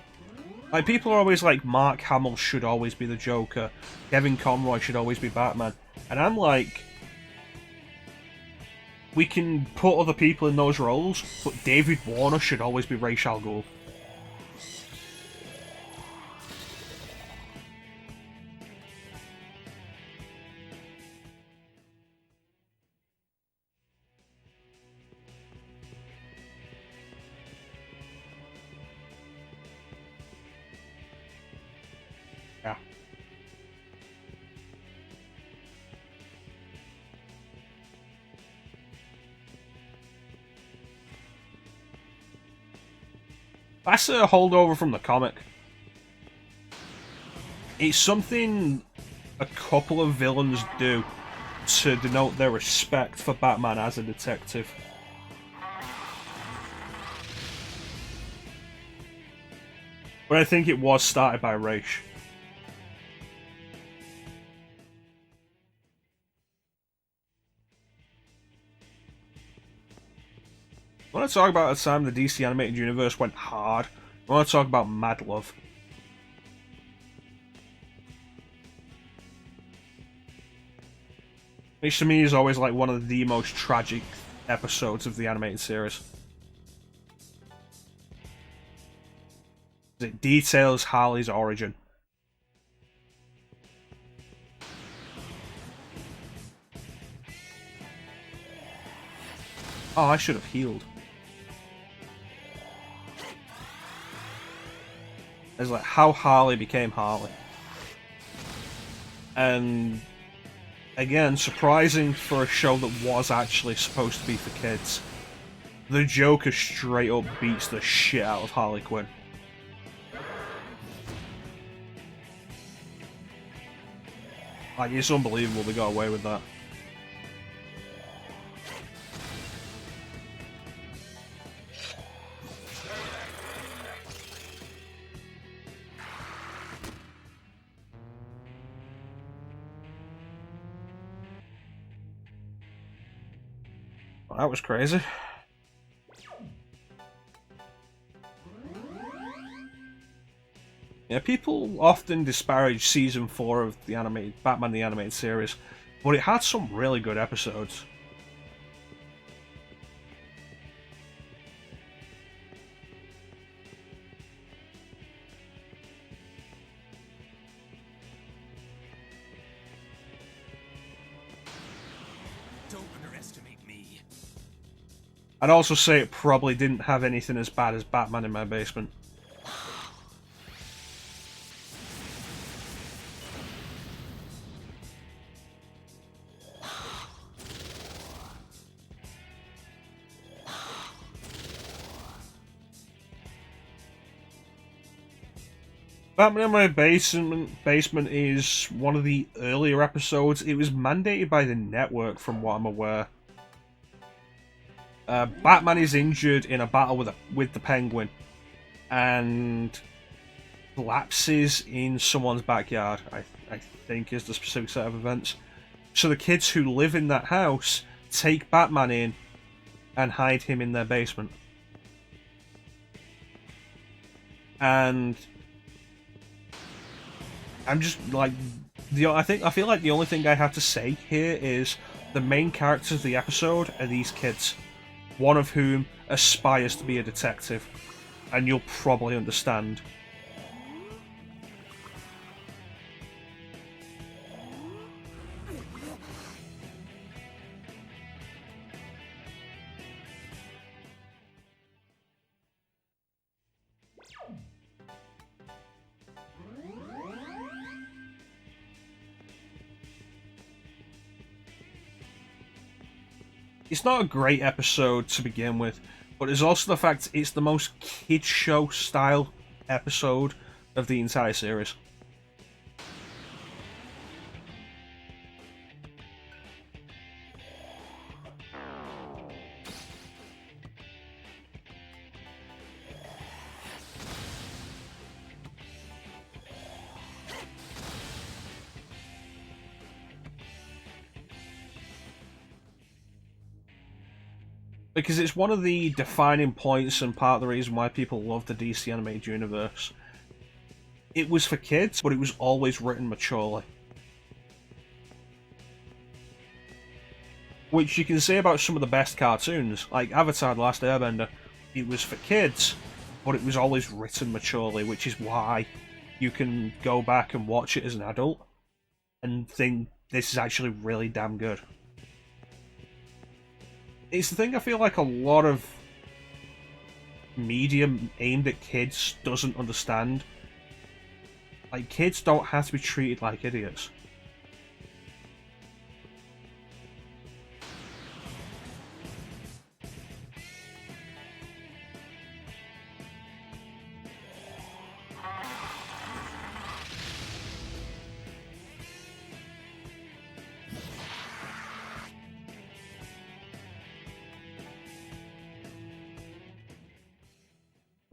Like, people are always like, Mark Hamill should always be the Joker, Kevin Conroy should always be Batman, and I'm like... We can put other people in those roles, but David Warner should always be Ra's al Ghul. Yeah. That's a holdover from the comic. It's something a couple of villains do to denote their respect for Batman as a detective. But I think it was started by Ra's. I want to talk about the time the DC animated universe went hard. I want to talk about Mad Love. Which to me is always like one of the most tragic episodes of the animated series. It details Harley's origin. Oh, I should have healed. It's like how Harley became Harley. And again, surprising for a show that was actually supposed to be for kids. The Joker straight up beats the shit out of Harley Quinn. Like, it's unbelievable they got away with that. Well, that was crazy. Yeah, people often disparage Season 4 of the Batman the Animated Series, but it had some really good episodes. Don't underestimate me. I'd also say it probably didn't have anything as bad as Batman in My Basement. Batman in My Basement is one of the earlier episodes. It was mandated by the network, from what I'm aware. Batman is injured in a battle with the Penguin, and collapses in someone's backyard. I think is the specific set of events. So the kids who live in that house take Batman in and hide him in their basement. And I'm just like, I feel like the only thing I have to say here is the main characters of the episode are these kids, one of whom aspires to be a detective, and you'll probably understand. It's not a great episode to begin with, but there's also the fact it's the most kid show style episode of the entire series. Because it's one of the defining points and part of the reason why people love the DC animated universe. It was for kids, but it was always written maturely. Which you can say about some of the best cartoons, like Avatar: The Last Airbender. It was for kids, but it was always written maturely, which is why you can go back and watch it as an adult and think this is actually really damn good. It's the thing I feel like a lot of media aimed at kids doesn't understand. Like, kids don't have to be treated like idiots.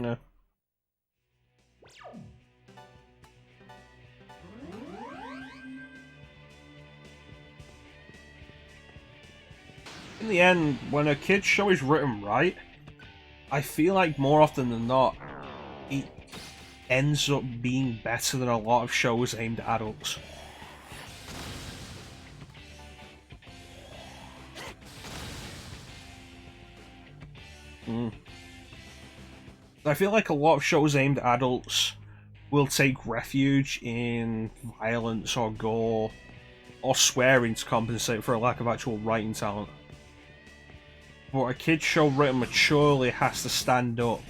Yeah. In the end, when a kid's show is written right, I feel like more often than not, it ends up being better than a lot of shows aimed at adults. I feel like a lot of shows aimed at adults will take refuge in violence or gore or swearing to compensate for a lack of actual writing talent. But a kids show written maturely has to stand up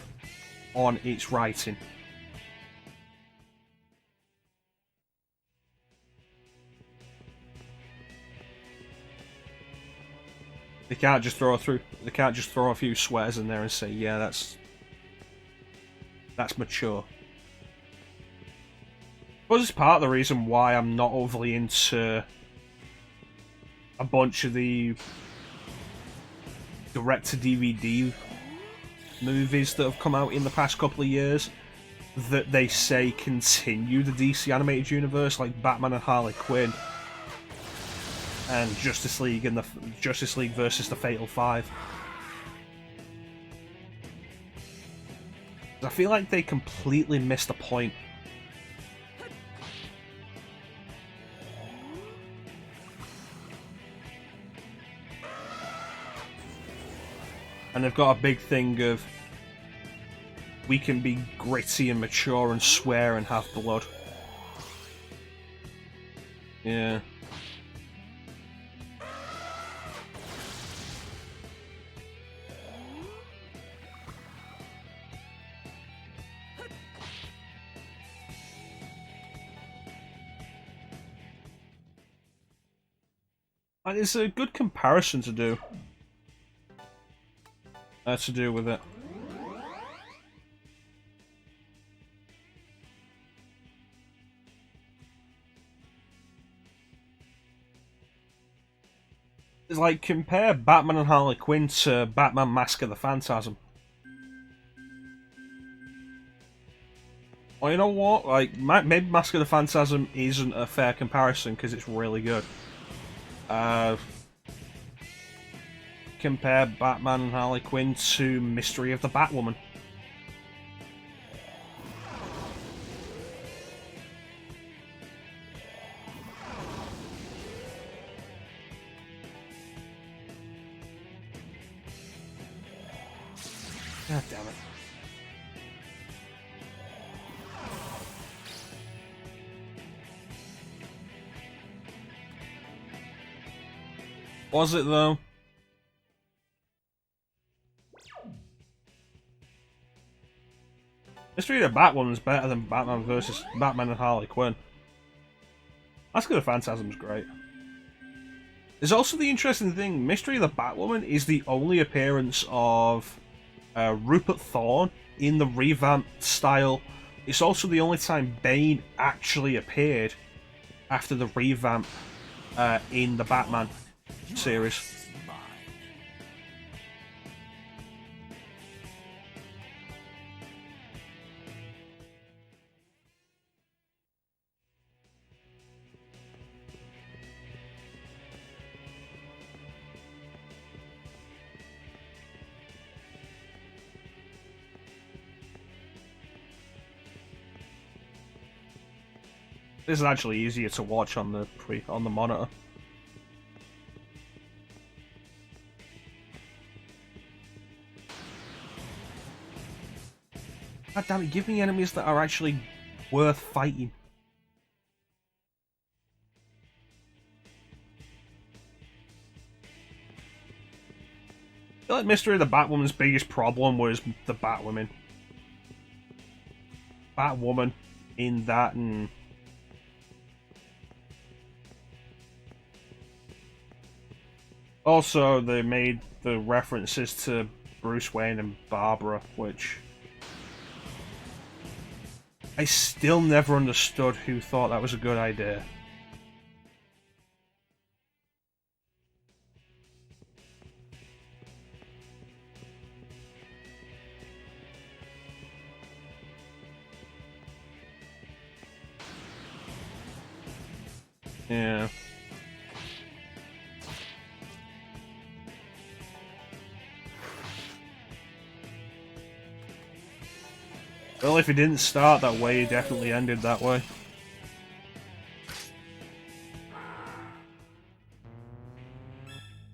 on its writing. They can't just throw a few swears in there and say, yeah, that's mature. But it's part of the reason why I'm not overly into a bunch of the direct-to-DVD movies that have come out in the past couple of years that they say continue the DC animated universe, like Batman and Harley Quinn and Justice League and the Justice League versus the Fatal Five. I feel like they completely missed the point. And they've got a big thing of we can be gritty and mature and swear and have blood. Yeah. And it's a good comparison to do. To do with it. It's like, compare Batman and Harley Quinn to Batman Mask of the Phantasm. Well, you know what? Like, maybe Mask of the Phantasm isn't a fair comparison because it's really good. Compare Batman and Harley Quinn to Mystery of the Batwoman. God damn it. Was it though? Mystery of the Batwoman's better than Batman versus Batman and Harley Quinn. Mask of the Phantasm's great. There's also the interesting thing, Mystery of the Batwoman is the only appearance of Rupert Thorne in the revamped style. It's also the only time Bane actually appeared after the revamp in the Batman series. This is actually easier to watch on the monitor. God damn it, give me enemies that are actually worth fighting. I feel like Mystery of the Batwoman's biggest problem was the Batwoman. Batwoman in that, and also they made the references to Bruce Wayne and Barbara, which I still never understood who thought that was a good idea. Yeah. Well, if he didn't start that way, he definitely ended that way.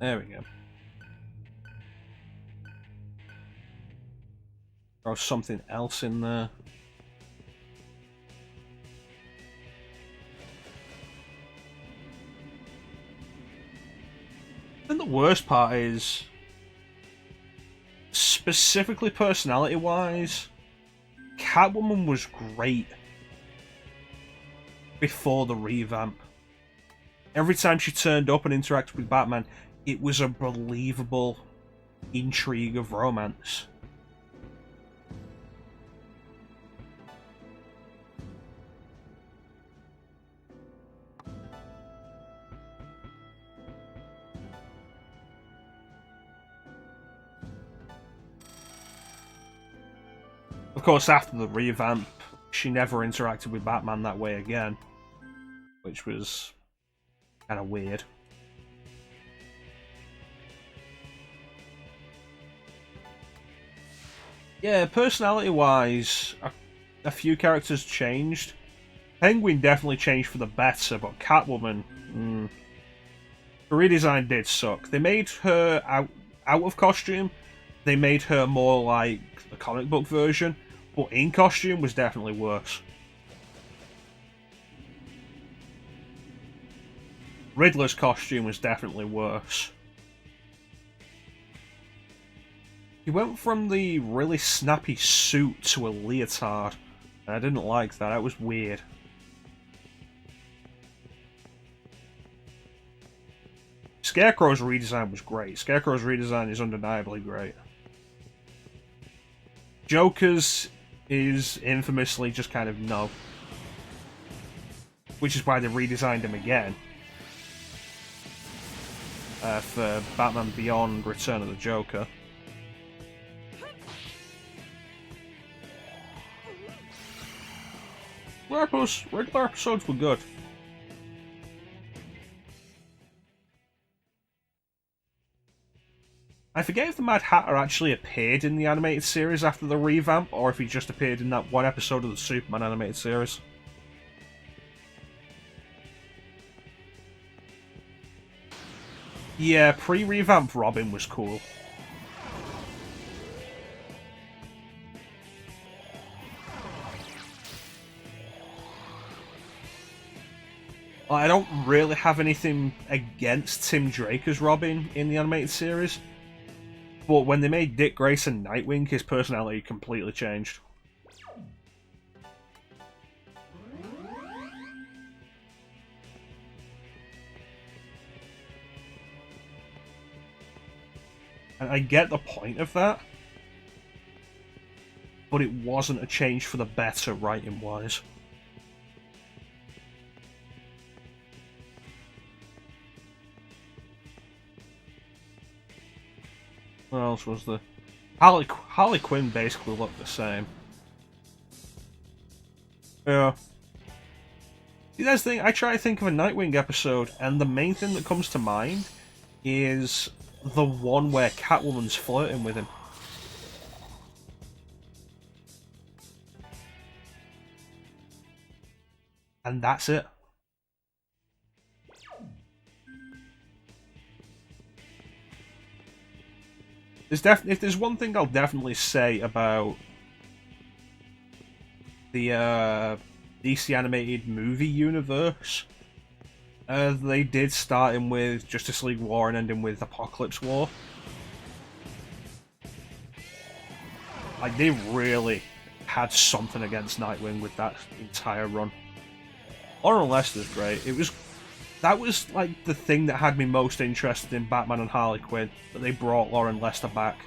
There we go. was something else in there. And the worst part is, specifically personality-wise, Catwoman was great before the revamp. Every time she turned up and interacted with Batman, it was a believable intrigue of romance. Of course, after the revamp, she never interacted with Batman that way again, which was kind of weird. Yeah, personality-wise, a few characters changed. Penguin definitely changed for the better, but Catwoman, the redesign did suck. They made her out of costume. They made her more like the comic book version, but in costume was definitely worse. Riddler's costume was definitely worse. He went from the really snappy suit to a leotard. I didn't like that. That was weird. Scarecrow's redesign was great. Scarecrow's redesign is undeniably great. Joker's is infamously just kind of no. Which is why they redesigned him again. For Batman Beyond Return of the Joker. Regular episodes were good. I forget if the Mad Hatter actually appeared in the animated series after the revamp, or if he just appeared in that one episode of the Superman animated series. Yeah, pre-revamp Robin was cool. I don't really have anything against Tim Drake as Robin in the animated series, but when they made Dick Grayson Nightwing, his personality completely changed. And I get the point of that, but it wasn't a change for the better writing-wise. What else was there? Harley Quinn basically looked the same. Yeah. See, that's the thing. I try to think of a Nightwing episode, and the main thing that comes to mind is the one where Catwoman's flirting with him. And that's it. If there's one thing I'll definitely say about the DC animated movie universe, they did start him with Justice League War and ending with Apocalypse War. Like, they really had something against Nightwing with that entire run. Lauren Lester's great. That was like the thing that had me most interested in Batman and Harley Quinn, that they brought Lauren Lester back.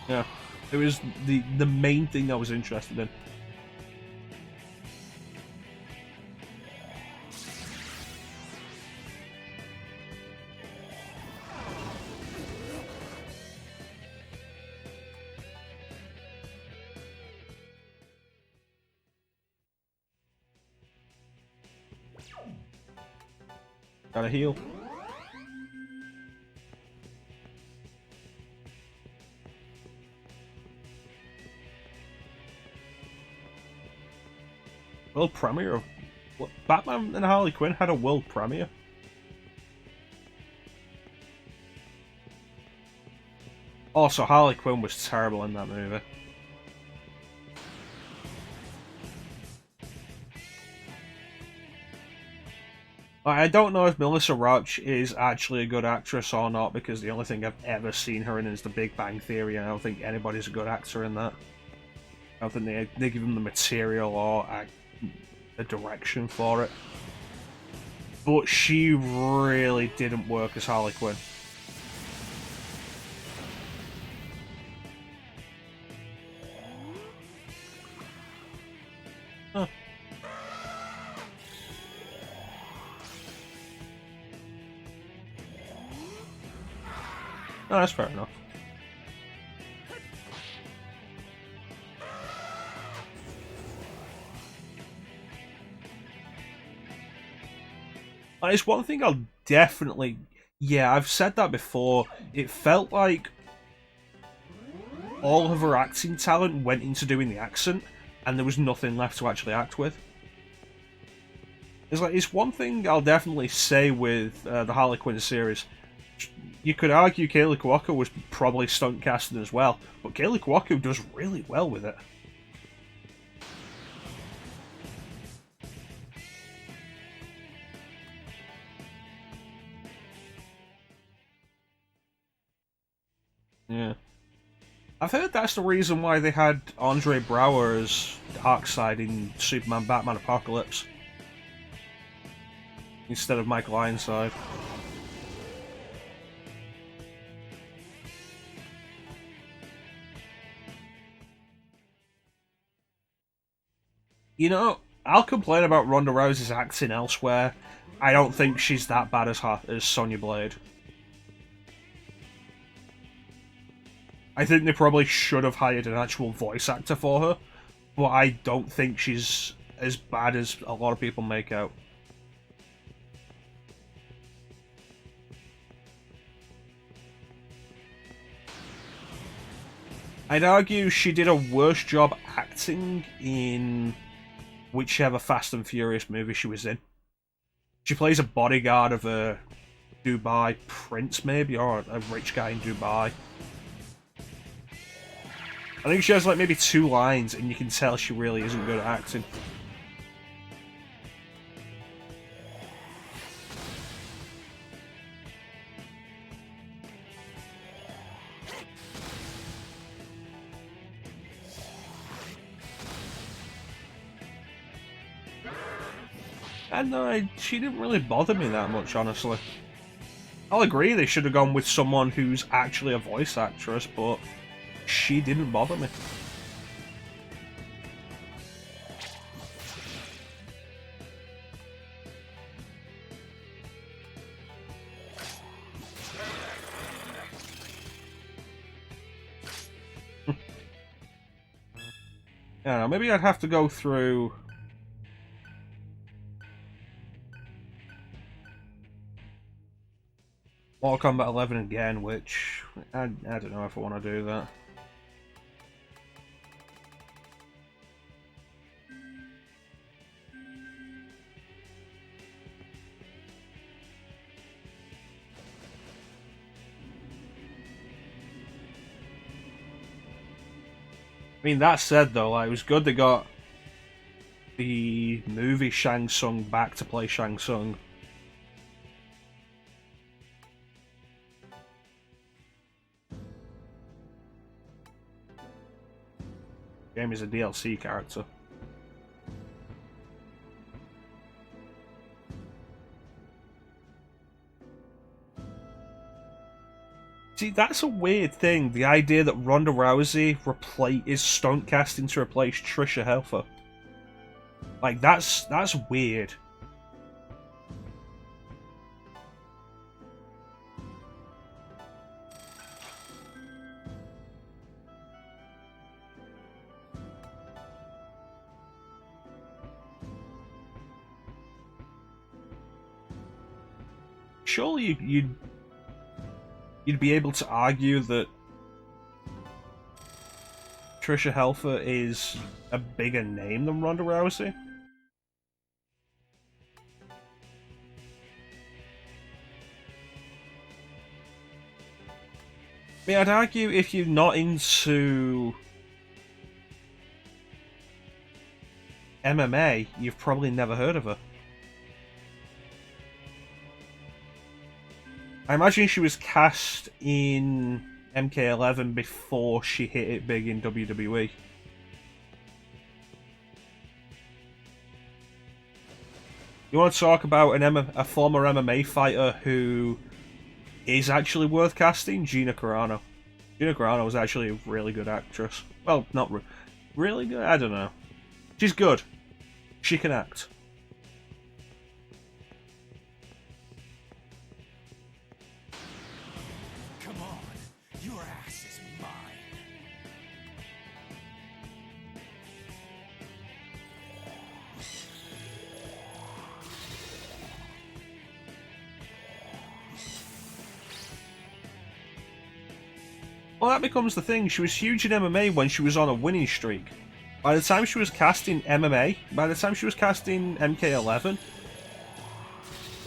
Yeah, it was the main thing I was interested in. Gotta heal. World premiere of what? Batman and Harley Quinn had a world premiere. Also, Harley Quinn was terrible in that movie. I don't know if Melissa Roach is actually a good actress or not, because the only thing I've ever seen her in is The Big Bang Theory, and I don't think anybody's a good actor in that. I don't think they give them the material or the direction for it. But she really didn't work as Harley Quinn. Huh. No, that's fair enough. It's one thing I'll definitely... Yeah, I've said that before. It felt like all of her acting talent went into doing the accent, and there was nothing left to actually act with. It's one thing I'll definitely say with the Harley Quinn series. You could argue Kaylee Cuoco was probably stunt casting as well, but Kaylee Cuoco does really well with it. Yeah. I've heard that's the reason why they had Andre Braugher as Darkseid in Superman Batman Apocalypse instead of Michael Ironside. You know, I'll complain about Ronda Rousey's acting elsewhere. I don't think she's that bad as Sonya Blade. I think they probably should have hired an actual voice actor for her, but I don't think she's as bad as a lot of people make out. I'd argue she did a worse job acting in whichever Fast and Furious movie she was in. She plays a bodyguard of a Dubai prince, maybe, or a rich guy in Dubai. I think she has like maybe 2 lines, and you can tell she really isn't good at acting. And she didn't really bother me that much, honestly. I'll agree they should have gone with someone who's actually a voice actress, but she didn't bother me. Yeah, maybe I'd have to go through Mortal Kombat 11 again, which I don't know if I want to do that. I mean, that said though, like, it was good they got the movie Shang Tsung back to play Shang Tsung. Game is a DLC character. See, that's a weird thing. The idea that Ronda Rousey is stunt casting to replace Trisha Helfer. Like, that's weird. Surely you'd be able to argue that Trisha Helfer is a bigger name than Ronda Rousey. mean, I'd argue if you're not into MMA, you've probably never heard of her. I imagine she was cast in MK11 before she hit it big in WWE. You want to talk about a former MMA fighter who is actually worth casting? Gina Carano. Gina Carano was actually a really good actress. Well, not really good, I don't know. She's good. She can act. Come on, your ass is mine. Well, that becomes the thing. She was huge in MMA when she was on a winning streak. By the time she was cast in MMA, by the time she was cast in MK11,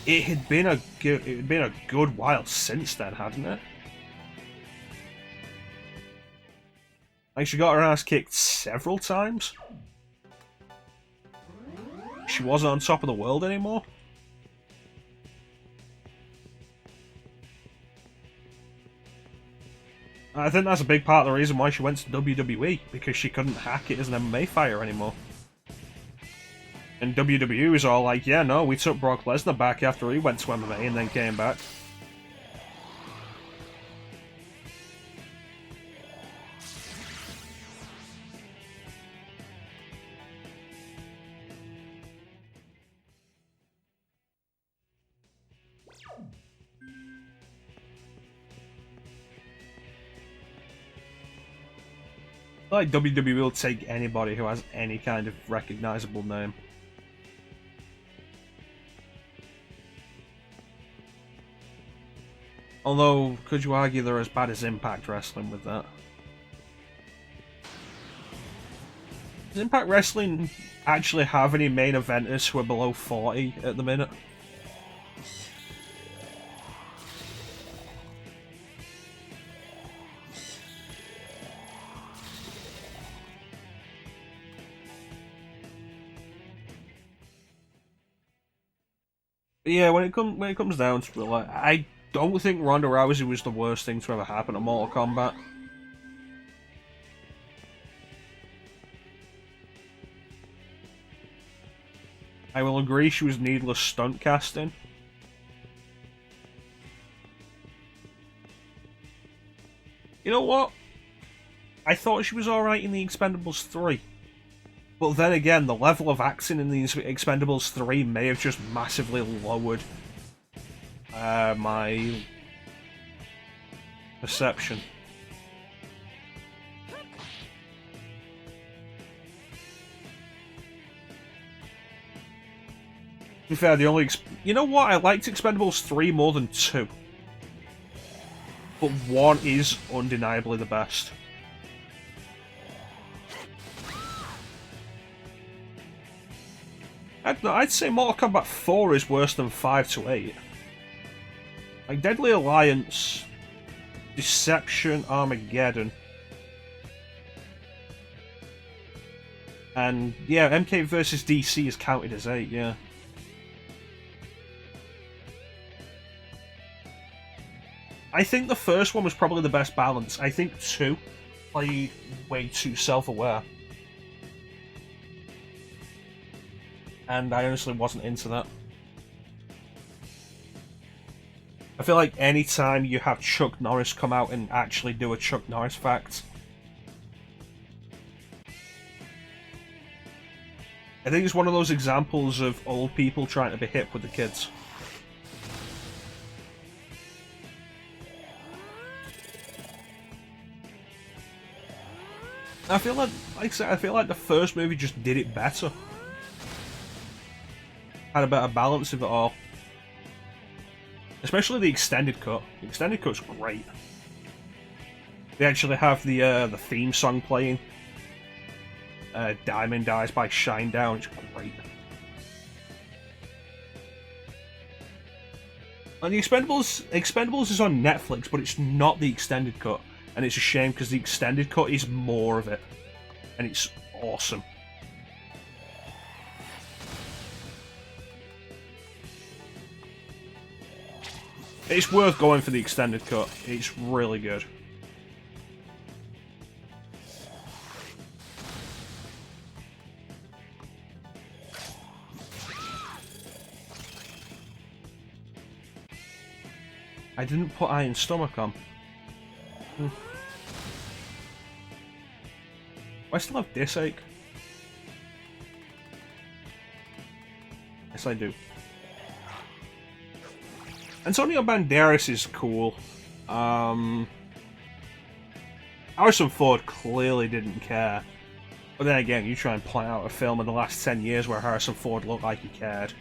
it had been a good while since then, hadn't it? Like, she got her ass kicked several times. She wasn't on top of the world anymore. I think that's a big part of the reason why she went to WWE, because she couldn't hack it as an MMA fighter anymore. And WWE was all like, yeah, no, we took Brock Lesnar back after he went to MMA and then came back. Like WWE will take anybody who has any kind of recognizable name. Although, could you argue they're as bad as Impact Wrestling with that? Does Impact Wrestling actually have any main eventers who are below 40 at the minute? But yeah, when it comes down to it, like, I don't think Ronda Rousey was the worst thing to ever happen to Mortal Kombat. I will agree she was needless stunt casting. You know what? I thought she was alright in The Expendables 3. But then again, the level of acting in The Expendables 3 may have just massively lowered my perception. To be fair, the only... You know what? I liked Expendables 3 more than 2. But 1 is undeniably the best. I'd say Mortal Kombat 4 is worse than 5 to 8. Like Deadly Alliance, Deception, Armageddon, and yeah, MK vs DC is counted as 8, yeah. I think the first one was probably the best balance. I think 2 played way too self-aware. And I honestly wasn't into that. I feel like any time you have Chuck Norris come out and actually do a Chuck Norris fact, I think it's one of those examples of old people trying to be hip with the kids. I feel like I said, I feel like the first movie just did it better. Had a better balance of it all. Especially the extended cut. The extended cut's great. They actually have the theme song playing. Diamond Eyes by Shinedown. It's great. And the Expendables is on Netflix, but it's not the extended cut, and it's a shame because the extended cut is more of it, and it's awesome. It's worth going for the extended cut. It's really good. I didn't put Iron Stomach on. I still have Disache. Yes, I do. Antonio Banderas is cool. Harrison Ford clearly didn't care. But then again, you try and point out a film in the last 10 years where Harrison Ford looked like he cared.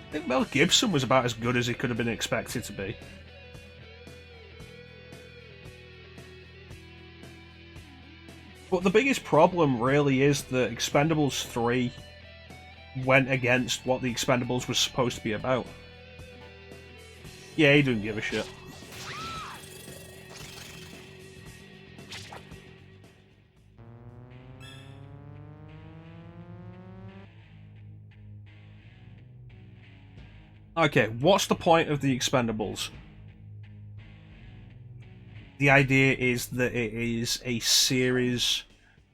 I think Mel Gibson was about as good as he could have been expected to be. But the biggest problem really is that Expendables 3 went against what the Expendables was supposed to be about. Yeah, he didn't give a shit. Okay, what's the point of the Expendables? The idea is that it is a series.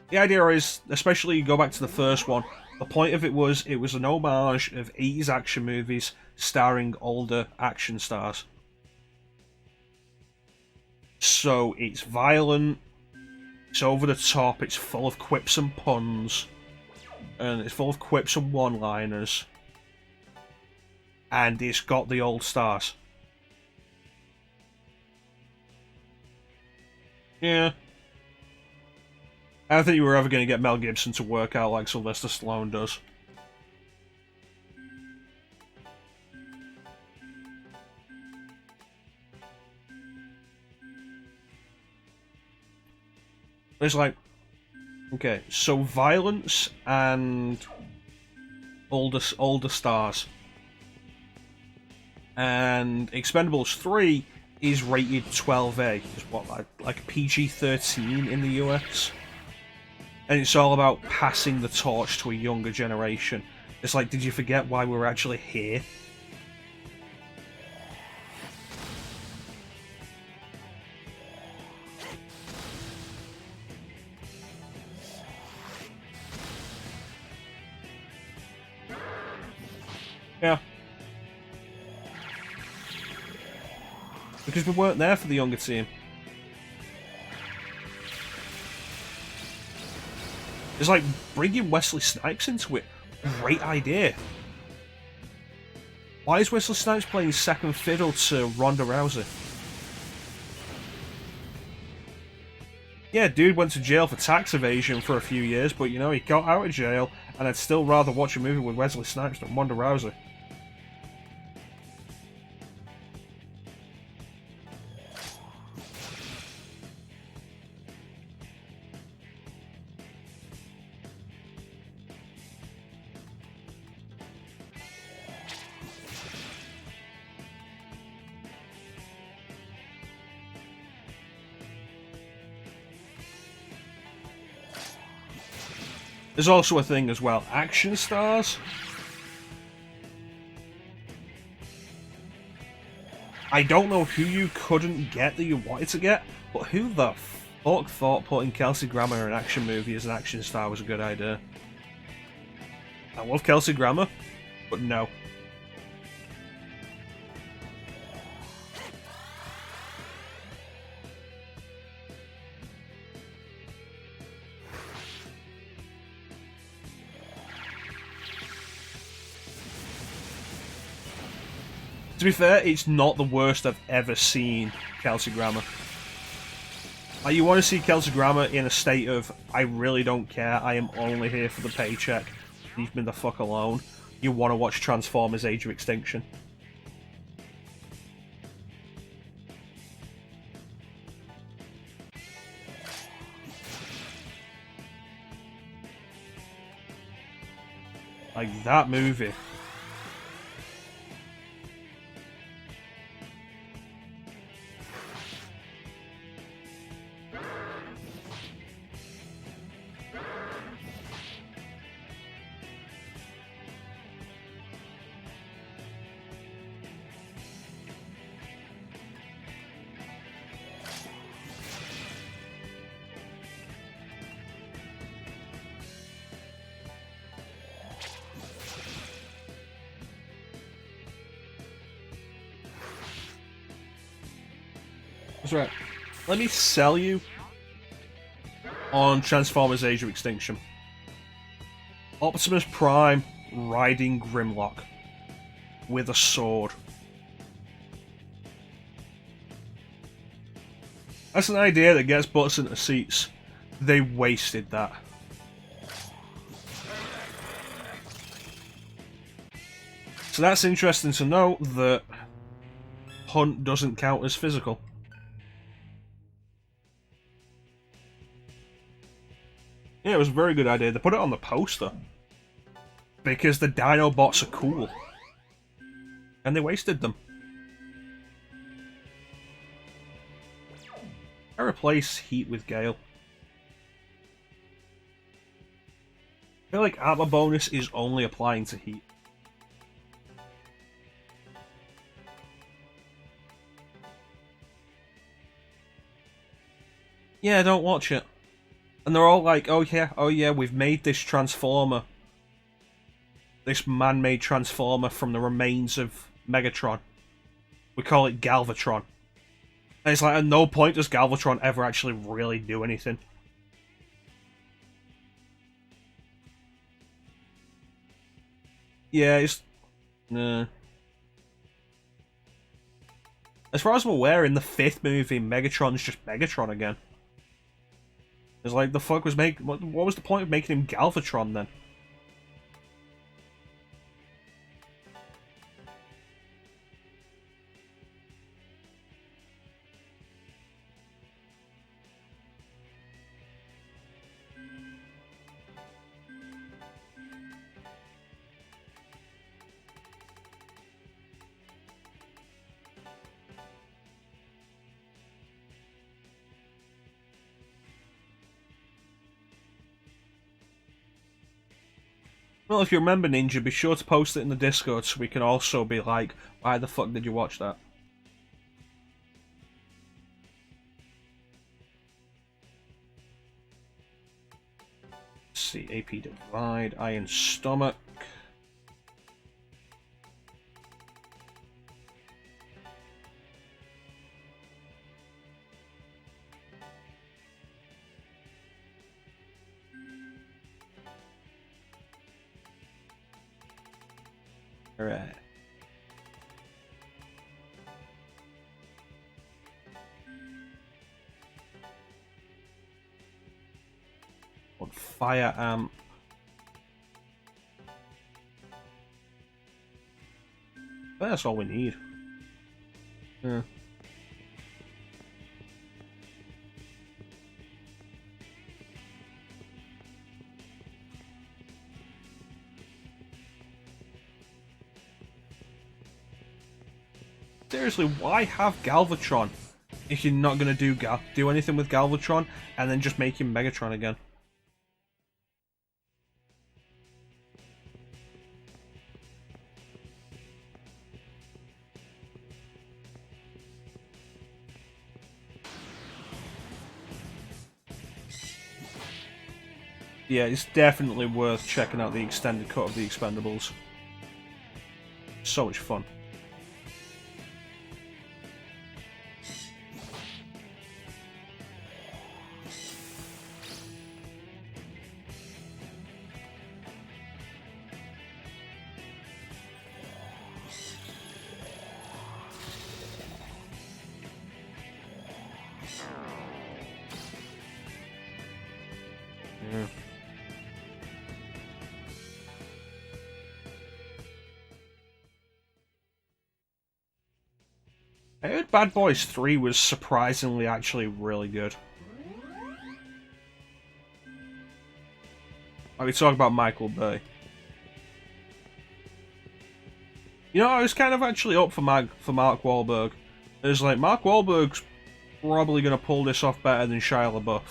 The idea is, especially you go back to the first one, the point of it was an homage of 80s action movies starring older action stars. So it's violent, it's over the top, it's full of quips and puns, and it's full of quips and one-liners. And it's got the old stars. Yeah. I don't think you were ever going to get Mel Gibson to work out like Sylvester Stallone does. It's like, okay, so violence and older stars. And Expendables 3 is rated 12A, is what, like PG-13 in the US. And it's all about passing the torch to a younger generation. It's like, did you forget why we're actually here? Yeah. Because we weren't there for the younger team. It's like bringing Wesley Snipes into it. Great idea. Why is Wesley Snipes playing second fiddle to Ronda Rousey? Yeah, dude went to jail for tax evasion for a few years, but you know, he got out of jail, and I'd still rather watch a movie with Wesley Snipes than Ronda Rousey. There's also a thing as well, action stars. I don't know who you couldn't get that you wanted to get, but who the fuck thought putting Kelsey Grammer in an action movie as an action star was a good idea? I love Kelsey Grammer, but no. To be fair, it's not the worst I've ever seen Kelsey Grammer. Like, you want to see Kelsey Grammer in a state of, I really don't care, I am only here for the paycheck, leave me the fuck alone. You want to watch Transformers Age of Extinction. Like, that movie. That's right. Let me sell you on Transformers Age of Extinction. Optimus Prime riding Grimlock with a sword. That's an idea that gets butts into seats. They wasted that. So that's interesting to note that Hunt doesn't count as physical. Yeah, it was a very good idea. They put it on the poster. Because the Dinobots are cool. And they wasted them. I replace Heat with Gale. I feel like armor bonus is only applying to Heat. Yeah, don't watch it. And they're all like, oh yeah, we've made this Transformer. This man-made Transformer from the remains of Megatron. We call it Galvatron. And it's like, at no point does Galvatron ever actually really do anything. Yeah, it's... Nah. As far as I'm aware, in the 5th movie, Megatron's just Megatron again. It's like, the fuck was what was the point of making him Galvatron then? Well, if you remember, Ninja, be sure to post it in the Discord so we can also be like, why the fuck did you watch that? Let's see, AP Divide, Iron Stomach. Alright. What Fire Amp? That's all we need. Yeah. Seriously, why have Galvatron if you're not gonna do anything with Galvatron and then just make him Megatron again? Yeah, it's definitely worth checking out the extended cut of The Expendables. So much fun. Yeah. I heard Bad Boys 3 was surprisingly actually really good. Are we talking about Michael Bay? You know, I was kind of actually up for Mark Wahlberg. It's like, Mark Wahlberg's probably going to pull this off better than Shia LaBeouf.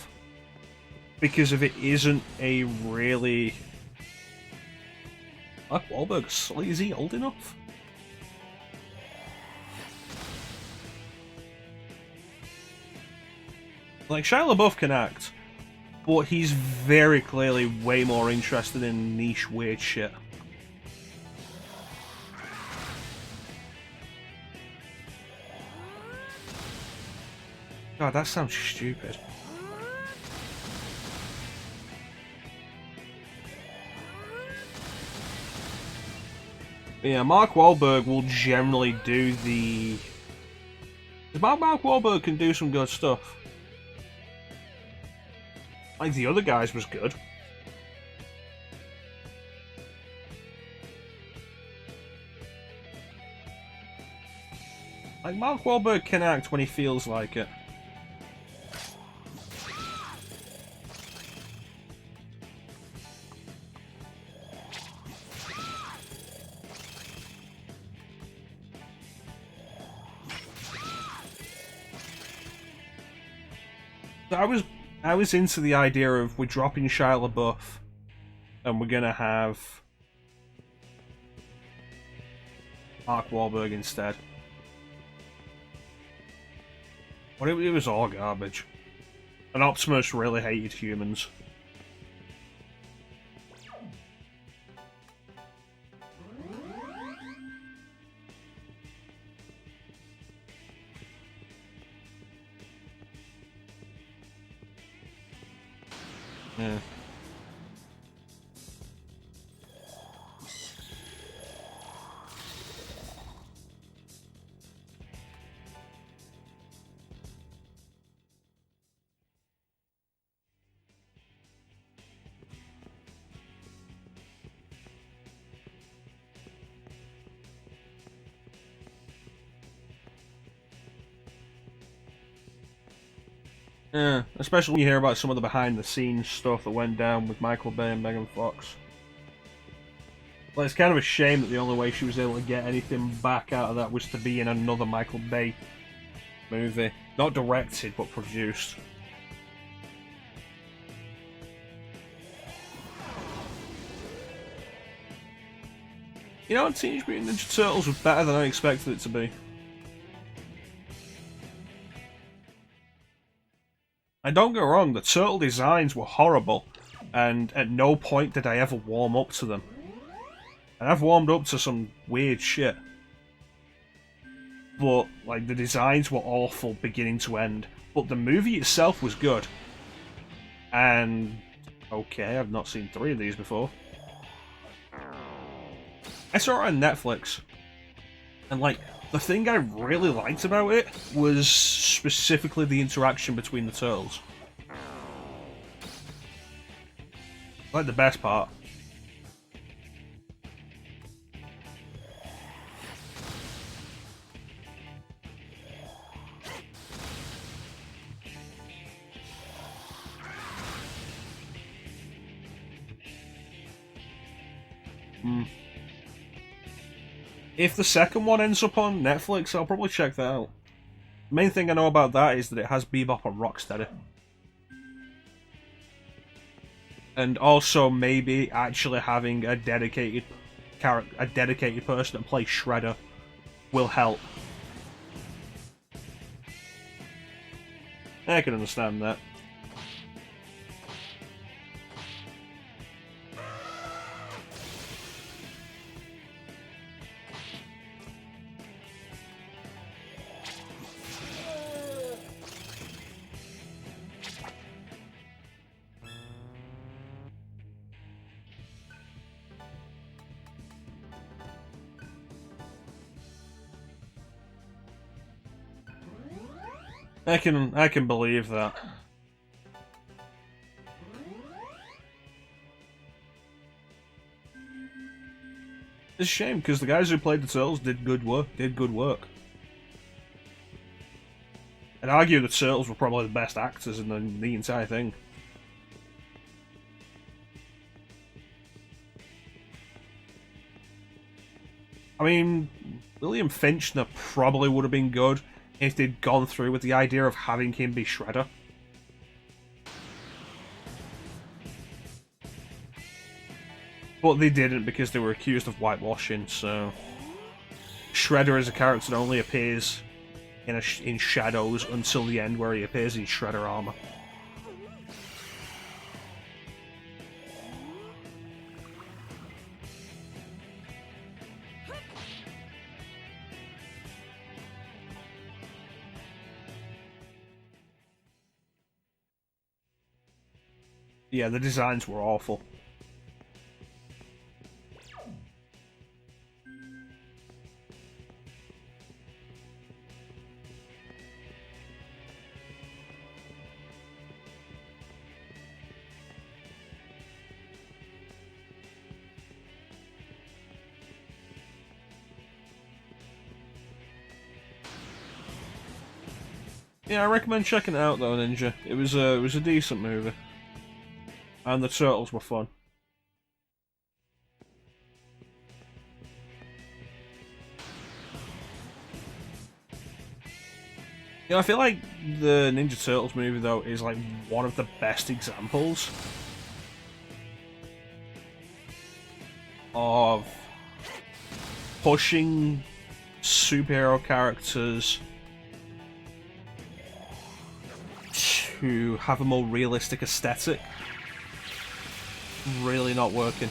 Because if it isn't a really... Mark Wahlberg, is he old enough? Like, Shia LaBeouf can act, but he's very clearly way more interested in niche weird shit. God, that sounds stupid. But yeah, Mark Wahlberg will generally do the... Mark Wahlberg can do some good stuff. Like, the other guys was good. Like, Mark Wahlberg can act when he feels like it. So I was into the idea of we're dropping Shia LaBeouf and we're gonna have Mark Wahlberg instead. But it was all garbage. And Optimus really hated humans. Yeah. Yeah, especially when you hear about some of the behind-the-scenes stuff that went down with Michael Bay and Megan Fox. Well, it's kind of a shame that the only way she was able to get anything back out of that was to be in another Michael Bay movie. Not directed, but produced. You know, Teenage Mutant Ninja Turtles was better than I expected it to be. And don't get me wrong, the turtle designs were horrible, and at no point did I ever warm up to them. And I've warmed up to some weird shit. But, like, the designs were awful beginning to end. But the movie itself was good. And... okay, I've not seen 3 of these before. I saw it on Netflix. And, like, the thing I really liked about it was specifically the interaction between the turtles. Like, the best part. If the second one ends up on Netflix, I'll probably check that out. The main thing I know about that is that it has Bebop and Rocksteady. And also maybe actually having a dedicated person to play Shredder will help. I can understand that. I can believe that. It's a shame because the guys who played the Turtles did good work. I'd argue the Turtles were probably the best actors in the entire thing. I mean, William Finchner probably would have been good if they'd gone through with the idea of having him be Shredder. But they didn't because they were accused of whitewashing, so... Shredder as a character only appears in shadows until the end, where he appears in Shredder armor. Yeah, the designs were awful. Yeah, I recommend checking it out though, Ninja. It was a decent movie. And the turtles were fun. You know, I feel like the Ninja Turtles movie though is like one of the best examples of pushing superhero characters to have a more realistic aesthetic really not working.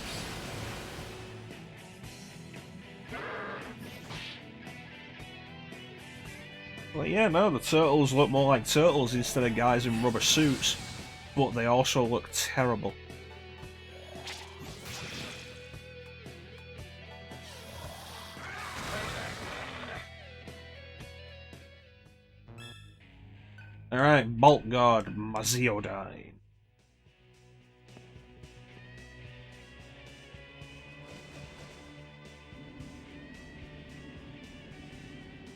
Well, yeah, no, the turtles look more like turtles instead of guys in rubber suits, but they also look terrible. Alright, Bolt God, Maziodine.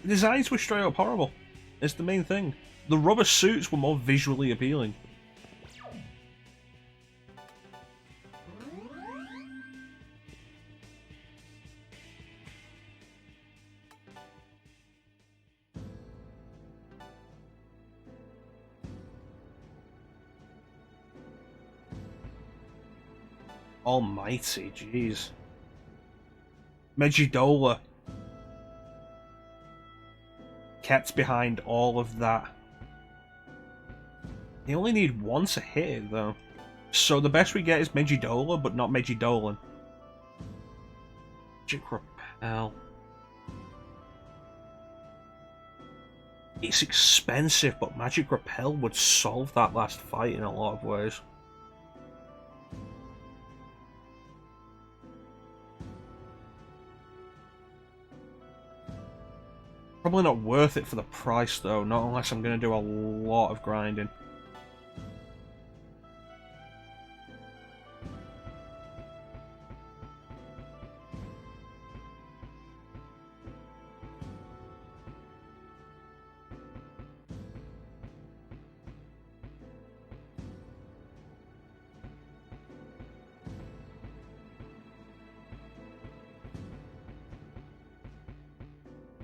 The designs were straight up horrible. It's the main thing. The rubber suits were more visually appealing. Almighty, jeez. Megidola kept behind all of that. They only need one to hit it, though. So the best we get is Megidola, but not Megidolan. Magic Repel. It's expensive, but Magic Repel would solve that last fight in a lot of ways. Probably not worth it for the price, though, not unless I'm going to do a lot of grinding.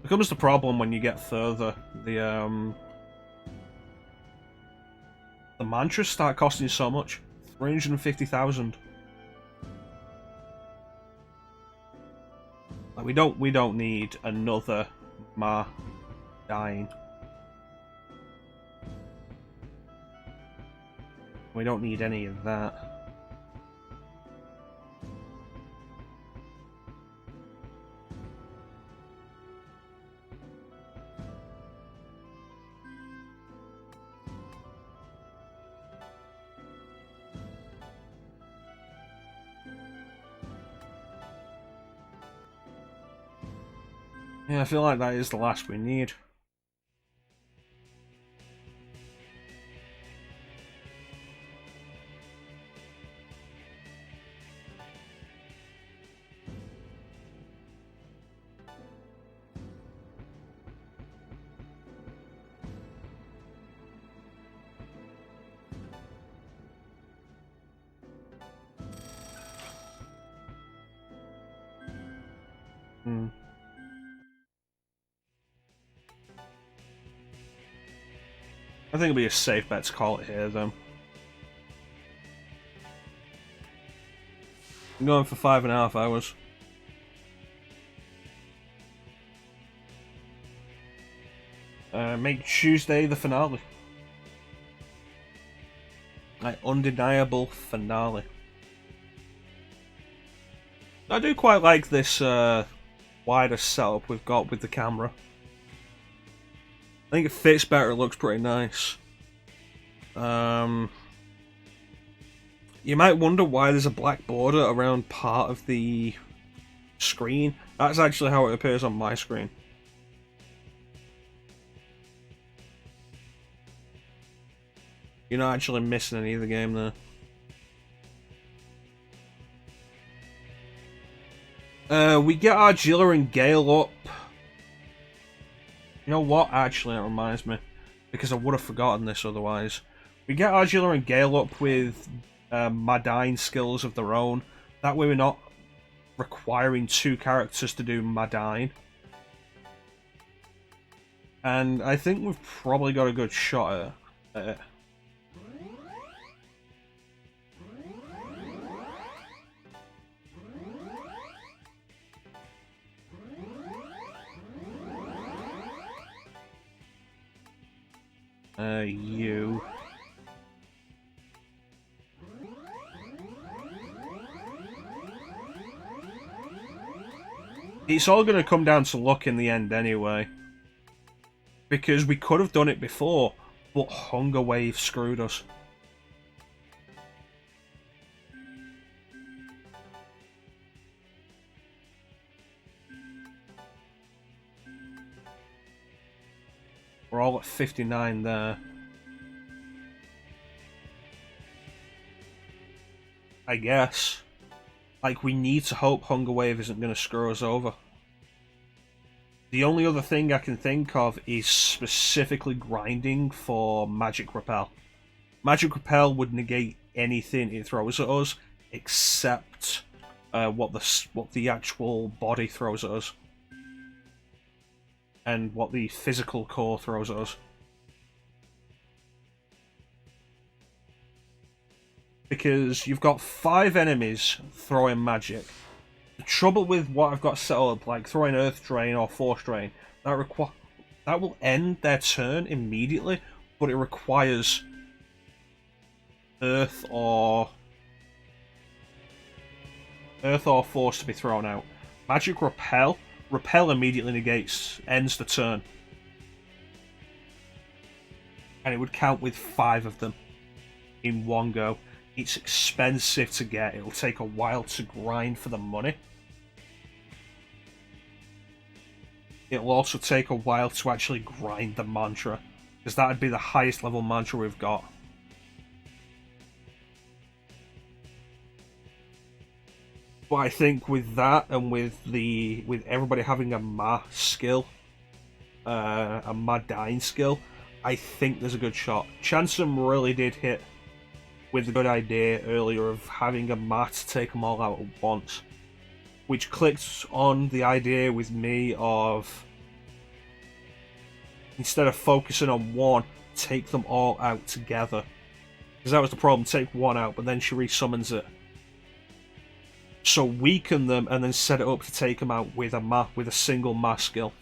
Becomes the problem when you get further. The mantras start costing so much. 350,000. Like we don't need another Ma dying. We don't need any of that. Yeah, I feel like that is the last we need. I think it'll be a safe bet to call it here, though. I'm going for 5.5 hours. Make Tuesday the finale. Like, undeniable finale. I do quite like this wider setup we've got with the camera. I think it fits better, it looks pretty nice. You might wonder why there's a black border around part of the screen. That's actually how it appears on my screen. You're not actually missing any of the game there. We get Argilla and Gale up. You know what? Actually, that reminds me. Because I would have forgotten this otherwise. We get Argilla and Gale up with Madine skills of their own. That way we're not requiring two characters to do Madine. And I think we've probably got a good shot at it. You. It's all going to come down to luck in the end anyway. Because we could have done it before, but Hunger Wave screwed us. We're all at 59 there. I guess. Like, we need to hope Hunger Wave isn't going to screw us over. The only other thing I can think of is specifically grinding for Magic Repel. Magic Repel would negate anything it throws at us, except what the actual body throws at us. And what the physical core throws at us. Because you've got 5 enemies throwing magic. The trouble with what I've got set up, like throwing Earth Drain or Force Drain, that will end their turn immediately, but it requires Earth or Force to be thrown out. Magic Repel immediately ends the turn. And it would count with 5 of them in one go. It's expensive to get, it'll take a while to grind for the money. It'll also take a while to actually grind the mantra, because that would be the highest level mantra we've got. But I think with that, and with everybody having a Ma skill, a Ma dying skill, I think there's a good shot. Chansum really did hit with a good idea earlier of having a Ma to take them all out at once, which clicked on the idea with me of, instead of focusing on one, take them all out together. Because that was the problem, take one out, but then she resummons it. So weaken them and then set it up to take them out with a single Ma skill.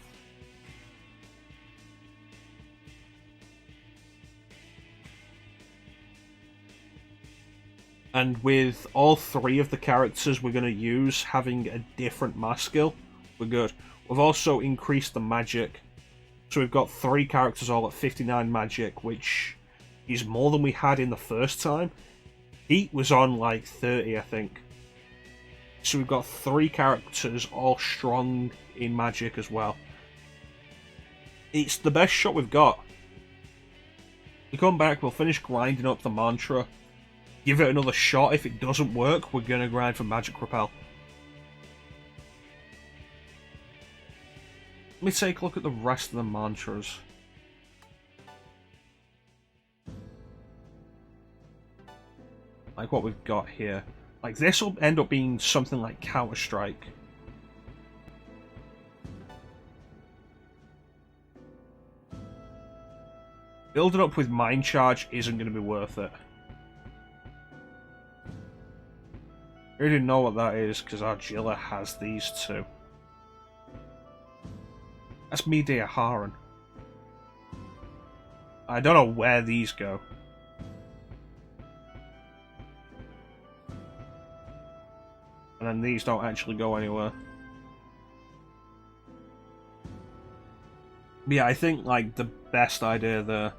And with all 3 of the characters we're going to use having a different Ma skill, we're good. We've also increased the magic. So we've got 3 characters all at 59 magic, which is more than we had in the first time. Heat was on like 30, I think. So we've got 3 characters all strong in magic as well. It's the best shot we've got. We come back, we'll finish grinding up the mantra. Give it another shot. If it doesn't work, we're going to grind for Magic Repel. Let me take a look at the rest of the mantras. Like what we've got here. Like, this will end up being something like Counter-Strike. Building up with Mind Charge isn't going to be worth it. I already know what that is, because Argilla has these two. That's Medea Haran. I don't know where these go. And then these don't actually go anywhere. But yeah, I think like the best idea there.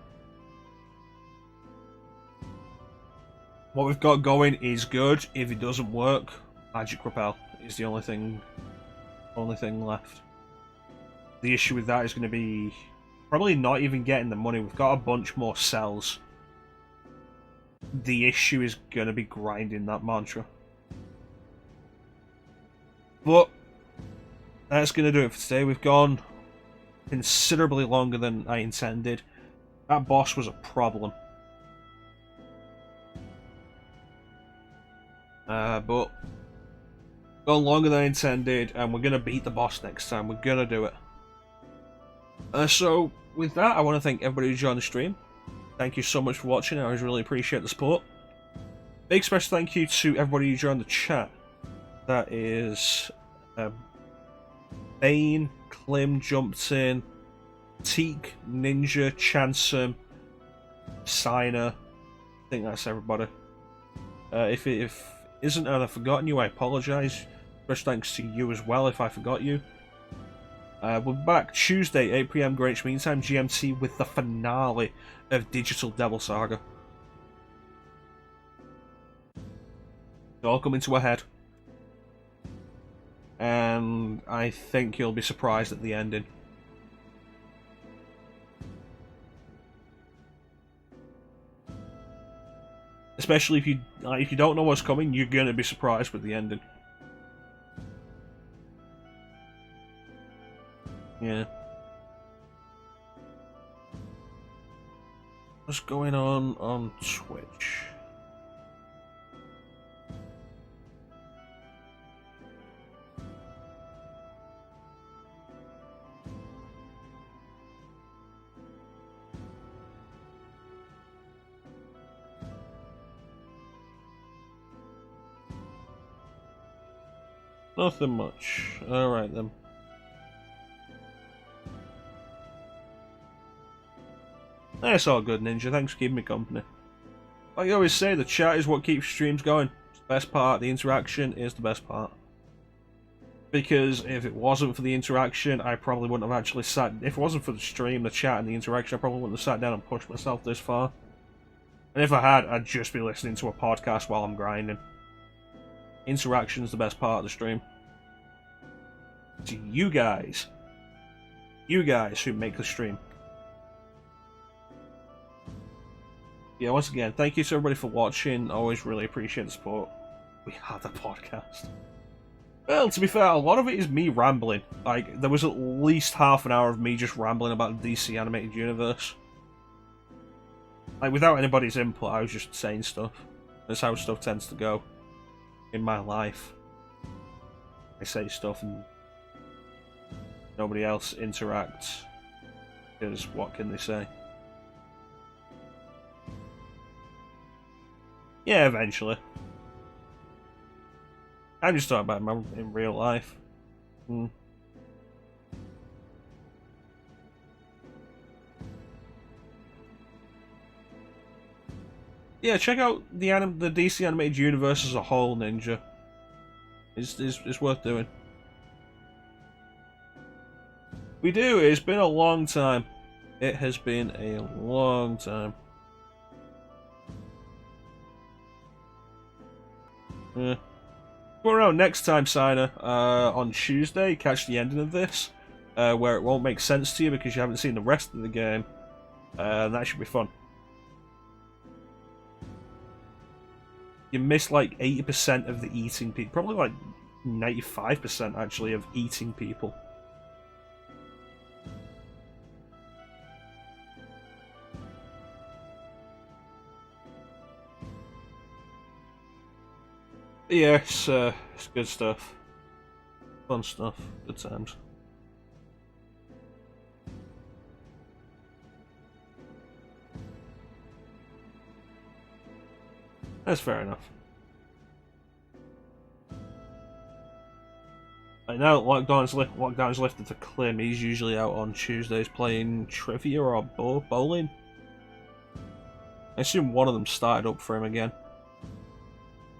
What we've got going is good. If it doesn't work, Magic Repel is the only thing left. The issue with that is going to be probably not even getting the money. We've got a bunch more cells. The issue is going to be grinding that mantra. But that's going to do it for today. We've gone considerably longer than I intended. That boss was a problem. But gone longer than I intended, and we're going to beat the boss next time. We're going to do it. So, with that, I want to thank everybody who joined the stream. Thank you so much for watching. I always really appreciate the support. Big special thank you to everybody who joined the chat. That is Bane, Klim jumped in, Teak, Ninja, Chansum, Signer. I think that's everybody. If isn't and I've forgotten you, I apologise. Special thanks to you as well if I forgot you. We're back Tuesday, 8 PM Greenwich Mean Time GMT with the finale of Digital Devil Saga. It's all coming to a head. And I think you'll be surprised at the ending. Especially if you don't know what's coming, you're gonna be surprised with the ending. Yeah. What's going on Twitch? Nothing much. Alright then. That's all good, Ninja. Thanks for keeping me company. Like I always say, the chat is what keeps streams going. It's the best part. The interaction is the best part. Because if it wasn't for the interaction, I probably wouldn't have actually sat... If it wasn't for the stream, the chat, and the interaction, I probably wouldn't have sat down and pushed myself this far. And if I had, I'd just be listening to a podcast while I'm grinding. Interaction's the best part of the stream. To you guys who make the stream. Yeah, once again, thank you to everybody for watching. Always really appreciate the support. We had a podcast. Well, to be fair, a lot of it is me rambling. Like, there was at least half an hour of me just rambling about the DC Animated Universe. Like, without anybody's input, I was just saying stuff. That's how stuff tends to go in my life. I say stuff and nobody else interacts. Because what can they say? Yeah, eventually. I'm just talking about him in real life. Yeah, check out the DC Animated Universe as a whole, Ninja. It's worth doing. We do. It's been a long time. It has been a long time. Yeah. Go around next time, Signer, on Tuesday. Catch the ending of this, where it won't make sense to you because you haven't seen the rest of the game. That should be fun. You miss like 80% of the eating people, probably like 95% actually of eating people. Yeah, it's good stuff. Fun stuff. Good times. That's fair enough. Right now, lockdown's lifted to Clem. He's usually out on Tuesdays playing trivia or bowling. I assume one of them started up for him again.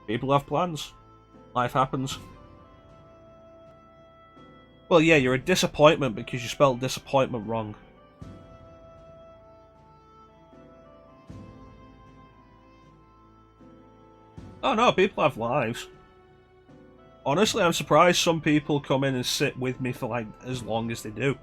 People have plans. Life happens. Well, yeah, you're a disappointment because you spelled disappointment wrong. Oh no, people have lives. Honestly, I'm surprised some people come in and sit with me for like as long as they do.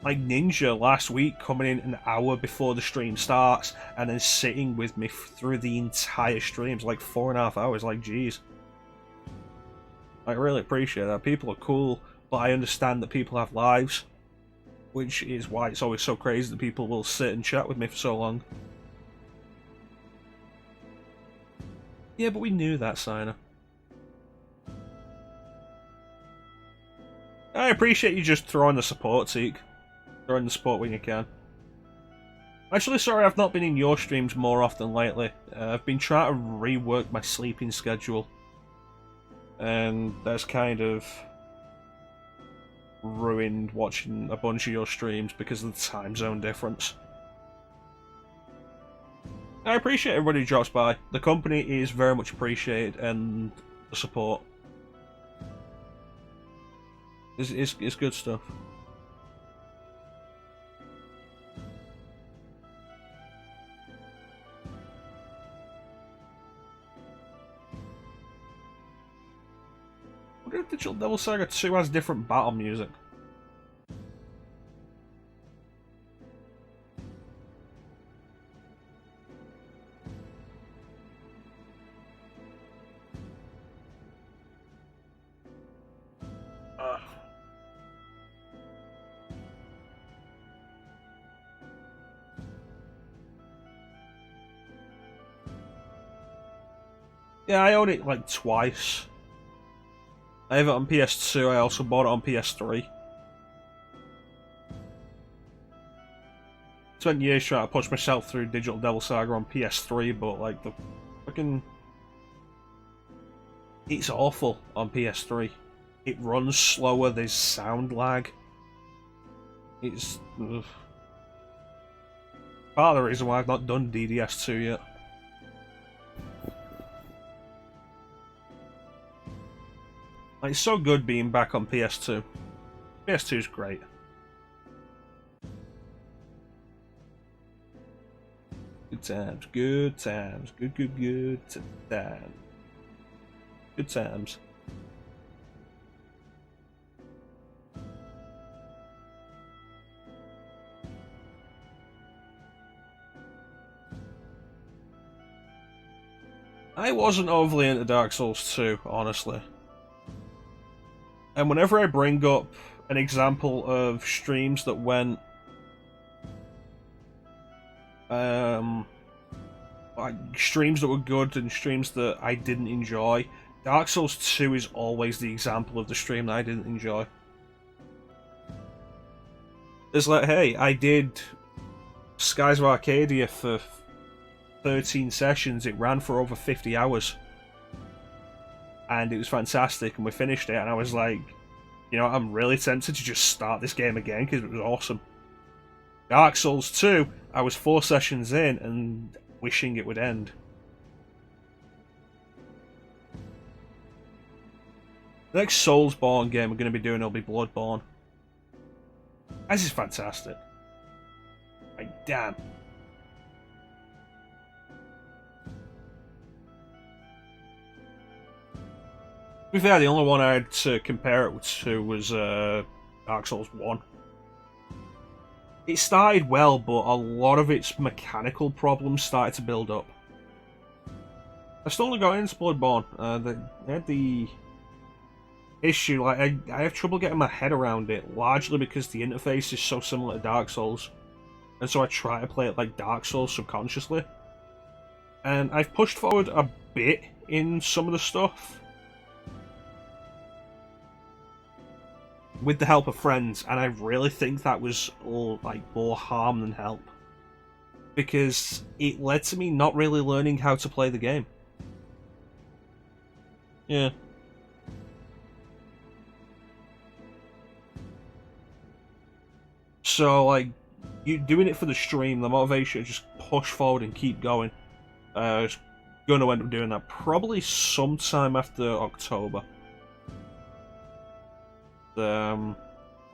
Like Ninja last week coming in an hour before the stream starts and then sitting with me through the entire streams, like 4.5 hours, like geez. I really appreciate that. People are cool, but I understand that people have lives, which is why it's always so crazy that people will sit and chat with me for so long. Yeah, but we knew that, Sina. I appreciate you just throwing the support, Teak. Throwing the support when you can. Actually, sorry I've not been in your streams more often lately. I've been trying to rework my sleeping schedule. And that's kind of ruined watching a bunch of your streams because of the time zone difference. I appreciate everybody who drops by. The company is very much appreciated and the support. It's good stuff. I wonder if Digital Devil Saga 2 has different battle music. Yeah, I own it like twice. I have it on PS2, I also bought it on PS3. Spent years trying to push myself through Digital Devil Saga on PS3, but like the fucking... It's awful on PS3. It runs slower, there's sound lag. It's... Ugh. Part of the reason why I've not done DDS2 yet. Like, it's so good being back on PS2. PS2's great. Good times, good times, good times. Good times. I wasn't overly into Dark Souls 2, honestly. And whenever I bring up an example of streams that went like streams that were good and streams that I didn't enjoy, Dark Souls 2 is always the example of the stream that I didn't enjoy. It's like, hey, I did Skies of Arcadia for 13 sessions, it ran for over 50 hours. And it was fantastic, and we finished it, and I was like, you know, I'm really tempted to just start this game again, because it was awesome. Dark Souls 2, I was 4 sessions in, and wishing it would end. The next Soulsborne game we're going to be doing will be Bloodborne. This is fantastic. Like, damn. To be fair, the only one I had to compare it to was Dark Souls 1. It started well, but a lot of its mechanical problems started to build up. I still only got into Bloodborne. They had the issue, like, I have trouble getting my head around it, largely because the interface is so similar to Dark Souls. And so I try to play it like Dark Souls subconsciously. And I've pushed forward a bit in some of the stuff, with the help of friends, and I really think that was all like more harm than help. because it led to me not really learning how to play the game. Yeah. So, like, you doing it for the stream, the motivation to just push forward and keep going. Is going to end up doing that probably sometime after October. We've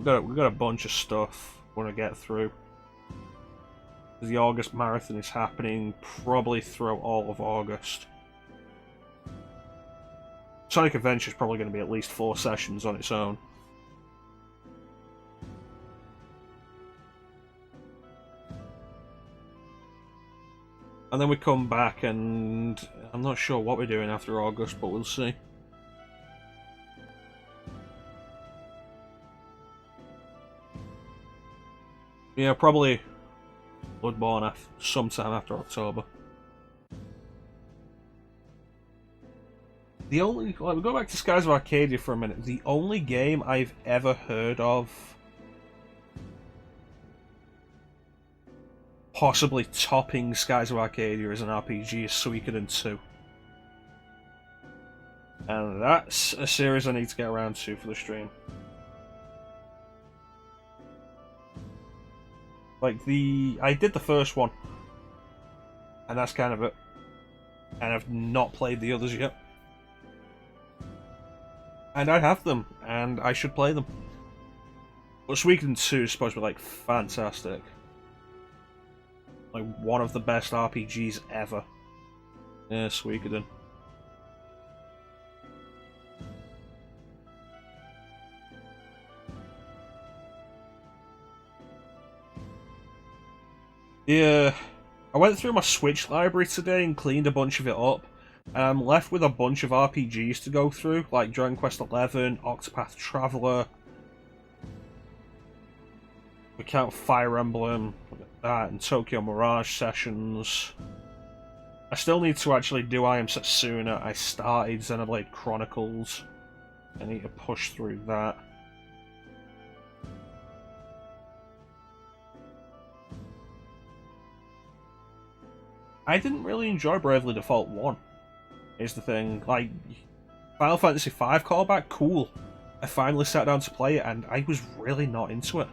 got a bunch of stuff we want to get through. The August marathon is happening probably throughout all of August. Sonic Adventure is probably going to be at least 4 sessions on its own. And then we come back, and I'm not sure what we're doing after August, but we'll see. Yeah, probably Bloodborne sometime after October. The only... we'll go back to Skies of Arcadia for a minute. The only game I've ever heard of possibly topping Skies of Arcadia as an RPG is Suikoden 2. And that's a series I need to get around to for the stream. Like, I did the first one, and that's kind of it. And I've not played the others yet. And I have them, and I should play them. But Suikoden 2 is supposed to be, like, fantastic. Like, one of the best RPGs ever. Yeah, Suikoden. Yeah, I went through my Switch library today and cleaned a bunch of it up, and I'm left with a bunch of RPGs to go through, like Dragon Quest XI, Octopath Traveler. We count Fire Emblem, that, and Tokyo Mirage Sessions. I still need to actually do I Am Setsuna. I started Xenoblade Chronicles. I need to push through that. I didn't really enjoy Bravely Default 1, is the thing. Like, Final Fantasy V callback, cool. I finally sat down to play it, and I was really not into it.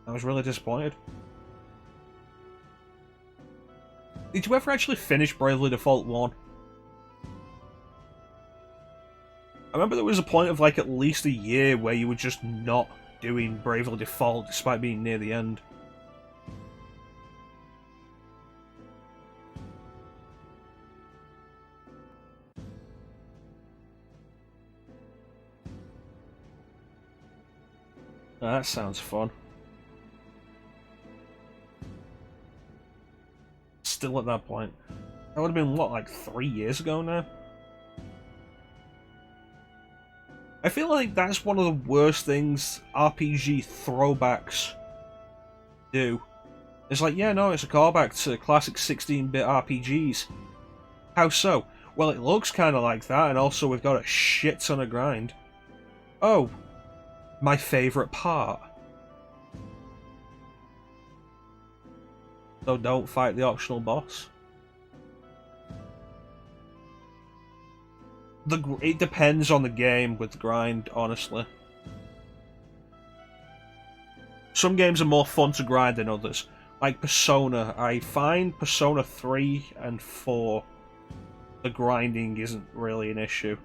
I was really disappointed. Did you ever actually finish Bravely Default 1? I remember there was a point of, like, at least a year where you were just not doing Bravely Default despite being near the end. Oh, that sounds fun. Still at that point. That would have been, what, like 3 years ago now? I feel like that's one of the worst things RPG throwbacks do. It's like, yeah, no, it's a callback to classic 16-bit RPGs. How so? Well, it looks kind of like that, and also we've got a shit ton of grind. Oh, my favourite part. So don't fight the optional boss. It depends on the game with the grind, honestly. Some games are more fun to grind than others. Like Persona, I find Persona 3 and 4, the grinding isn't really an issue.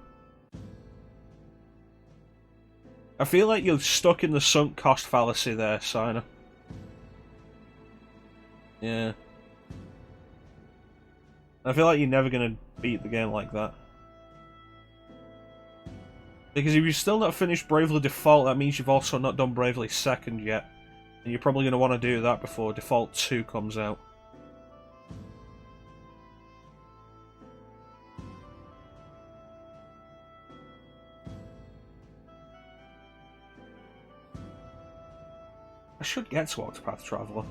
I feel like you're stuck in the sunk cost fallacy there, Sina. Yeah. I feel like you're never going to beat the game like that. Because if you've still not finished Bravely Default, that means you've also not done Bravely Second yet. And you're probably going to want to do that before Default 2 comes out. I should get to Octopath Traveler.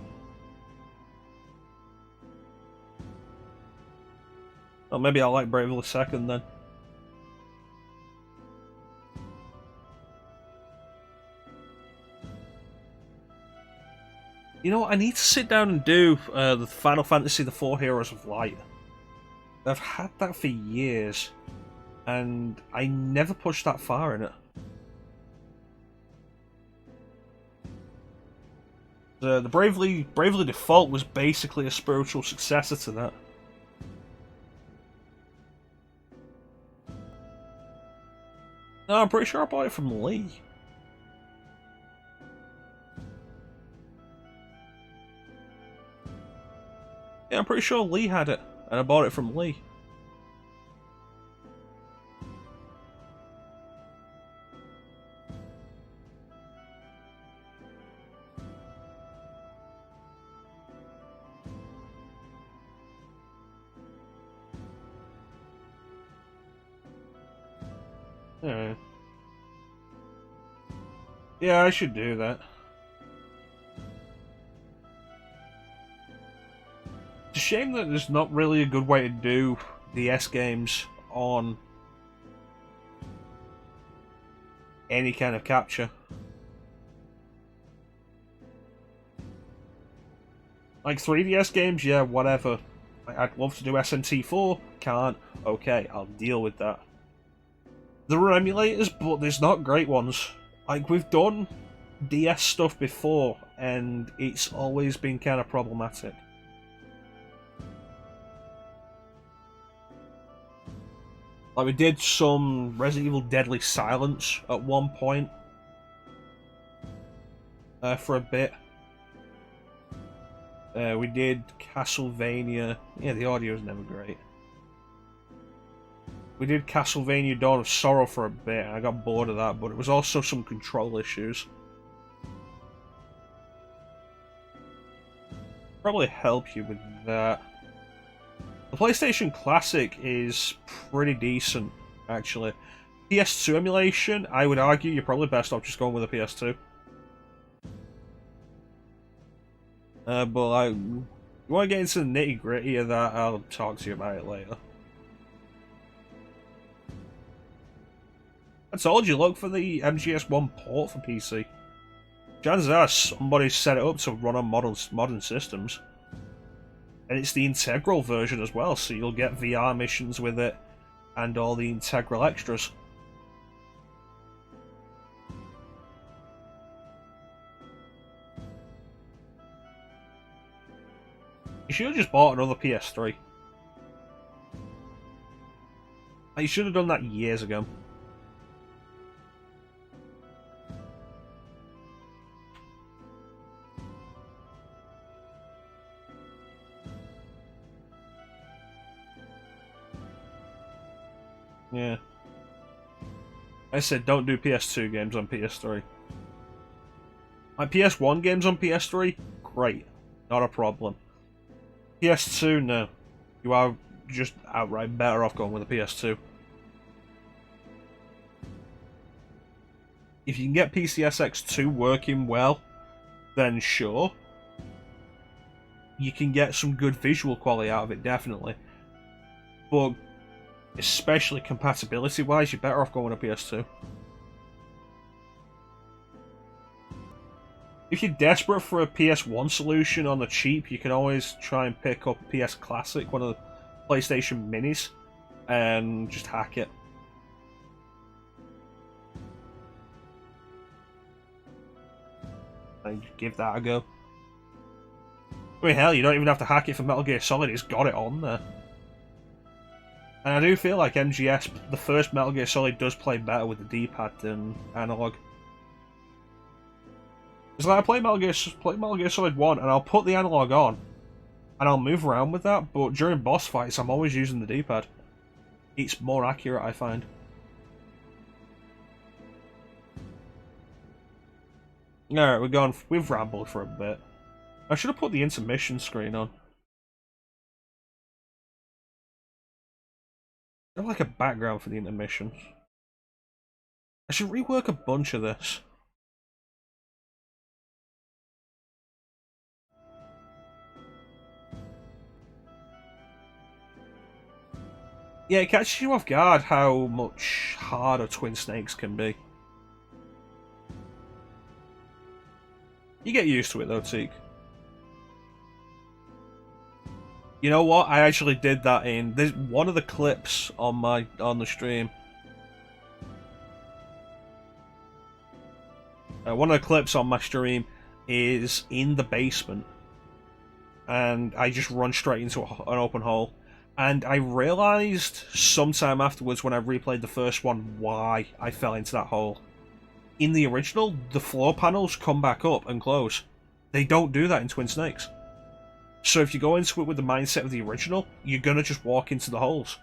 Or maybe I'll like Bravely Second then. You know what? I need to sit down and do the Final Fantasy the Four Heroes of Light. I've had that for years, and I never pushed that far in it. The Bravely Default was basically a spiritual successor to that. No, I'm pretty sure I bought it from Lee. Yeah, I'm pretty sure Lee had it, and I bought it from Lee. Alright. Yeah, I should do that. It's a shame that there's not really a good way to do DS games on any kind of capture. Like 3DS games, yeah, whatever. I'd love to do SMT4, can't. Okay, I'll deal with that. There are emulators, but there's not great ones. Like, we've done DS stuff before, and it's always been kind of problematic. Like, we did some Resident Evil Deadly Silence at one point. For a bit. We did Castlevania. Yeah, the audio is never great. We did Castlevania Dawn of Sorrow for a bit, and I got bored of that, but it was also some control issues. Probably help you with that. The PlayStation Classic is pretty decent, actually. PS2 emulation, I would argue you're probably best off just going with a PS2. But like, you want to get into the nitty gritty of that, I'll talk to you about it later. I told you, look for the MGS1 port for PC. Chances are somebody set it up to run on modern systems. And it's the integral version as well, so you'll get VR missions with it and all the integral extras. You should have just bought another PS3. You should have done that years ago. Yeah. I said don't do PS2 games on PS3. My PS1 games on PS3? Great. Not a problem. PS2, no. You are just outright better off going with a PS2. If you can get PCSX2 working well, then sure. You can get some good visual quality out of it, definitely. But especially compatibility-wise, you're better off going with a PS2. If you're desperate for a PS1 solution on the cheap, you can always try and pick up a PS Classic, one of the PlayStation Minis, and just hack it. And give that a go. I mean, hell, you don't even have to hack it for Metal Gear Solid, it's got it on there. And I do feel like MGS, the first Metal Gear Solid, does play better with the D-pad than analog. It's like I play Metal Gear Solid 1, and I'll put the analog on, and I'll move around with that, but during boss fights, I'm always using the D-pad. It's more accurate, I find. Alright, we've rambled for a bit. I should have put the intermission screen on. I like a background for the intermissions. I should rework a bunch of this. Yeah, it catches you off guard how much harder Twin Snakes can be. You get used to it though, Teak. You know what? I actually did that in there's one of the clips on the stream. One of the clips on my stream is in the basement, and I just run straight into an open hole. And I realised sometime afterwards when I replayed the first one why I fell into that hole. In the original, the floor panels come back up and close. They don't do that in Twin Snakes. So if you go into it with the mindset of the original, you're gonna just walk into the holes.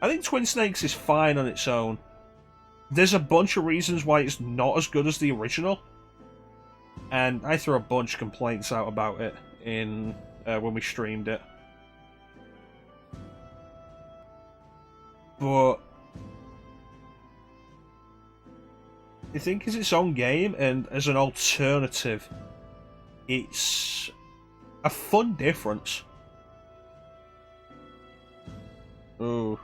I think Twin Snakes is fine on its own. There's a bunch of reasons why it's not as good as the original. And I threw a bunch of complaints out about it in when we streamed it. But I think it's its own game, and as an alternative, it's a fun difference. Ooh.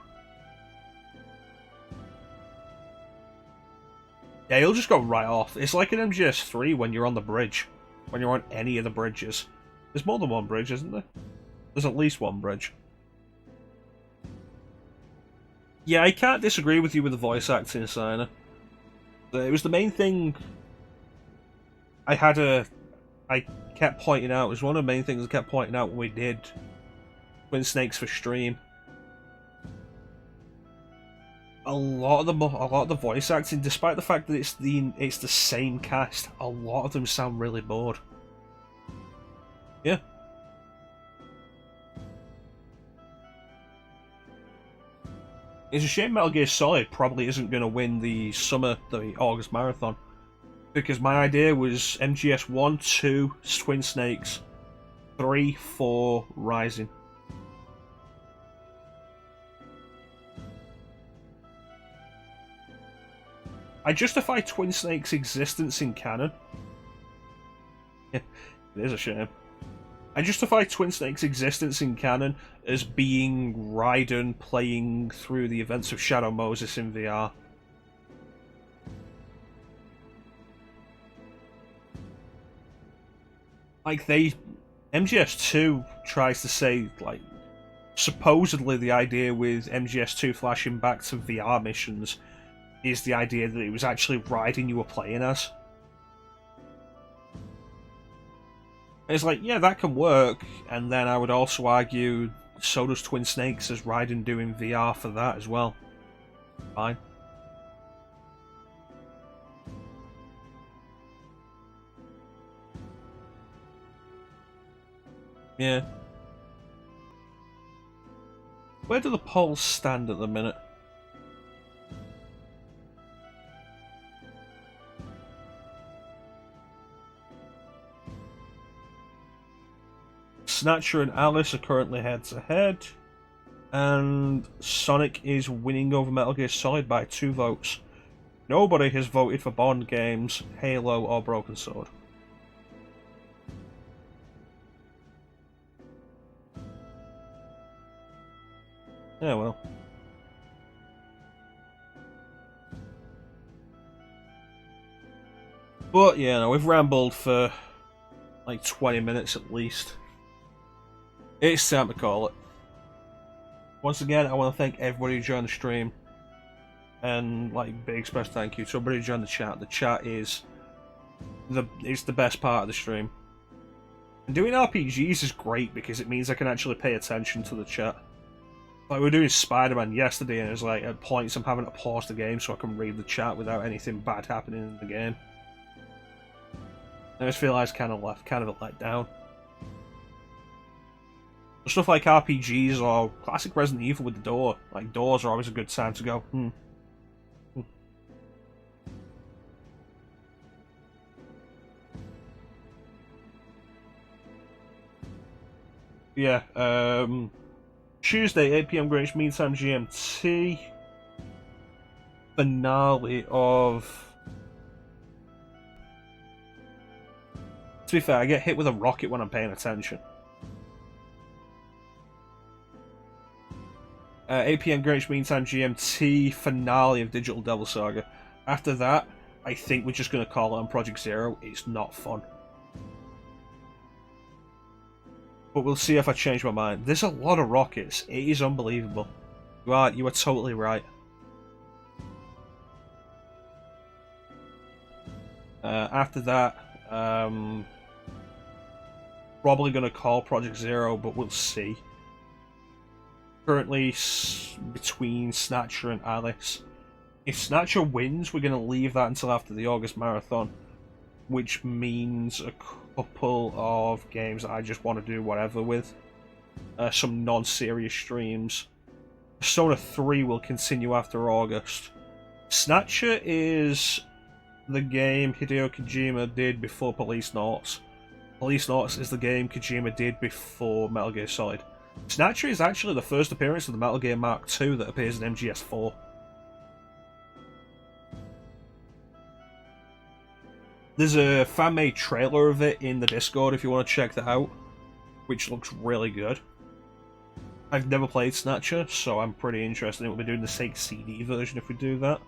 Yeah, you'll just go right off. It's like an MGS3 when you're on the bridge. When you're on any of the bridges. There's more than one bridge, isn't there? There's at least one bridge. Yeah, I can't disagree with you with the voice acting, Sina. It was the main thing I kept pointing out. It was one of the main things I kept pointing out when we did Twin Snakes for stream. A lot of the voice acting, despite the fact that it's the same cast, a lot of them sound really bored. Yeah. It's a shame Metal Gear Solid probably isn't going to win the August marathon, because my idea was MGS 1, 2, Twin Snakes, 3, 4, Rising. I justify Twin Snakes' existence in canon. Yeah, it is a shame. I justify Twin Snakes' existence in canon as being Raiden playing through the events of Shadow Moses in VR. Like, MGS2 tries to say, like, supposedly the idea with MGS2 flashing back to VR missions is the idea that it was actually Raiden you were playing as. It's like, yeah, that can work, and then I would also argue so does Twin Snakes as Raiden doing VR for that as well. Fine. Yeah. Where do the polls stand at the minute? Snatcher and Alice are currently head-to-head, and Sonic is winning over Metal Gear Solid by 2 votes. Nobody has voted for Bond games, Halo, or Broken Sword. Yeah, well. But, yeah, no, we've rambled for like 20 minutes at least. It's time to call it. Once again, I want to thank everybody who joined the stream. And, like, big special thank you to everybody who joined the chat. The chat is it's the best part of the stream. And doing RPGs is great because it means I can actually pay attention to the chat. Like, we were doing Spider-Man yesterday, and it was like, at points I'm having to pause the game so I can read the chat without anything bad happening in the game. I just feel like it's kind of a letdown. Stuff like RPGs or classic Resident Evil with the door. Like, doors are always a good time to go, Yeah, Tuesday, 8 PM Greenwich Mean Time GMT. Finale of... To be fair, I get hit with a rocket when I'm paying attention. 8 PM Greenwich Mean Time GMT, finale of Digital Devil Saga. After that, I think we're just going to call it on Project Zero. It's not fun. But we'll see if I change my mind. There's a lot of rockets. It is unbelievable. You are totally right. After that, probably going to call Project Zero, but we'll see. Currently between Snatcher and Alice. If Snatcher wins, we're going to leave that until after the August Marathon, which means a couple of games that I just want to do whatever with. Some non-serious streams. Persona 3 will continue after August. Snatcher is the game Hideo Kojima did before Police Notes. Police Notes is the game Kojima did before Metal Gear Solid. Snatcher is actually the first appearance of the Metal Gear Mark II that appears in MGS4. There's a fan-made trailer of it in the Discord if you want to check that out, which looks really good. I've never played Snatcher, so I'm pretty interested in it. We'll be doing the Sega CD version if we do that.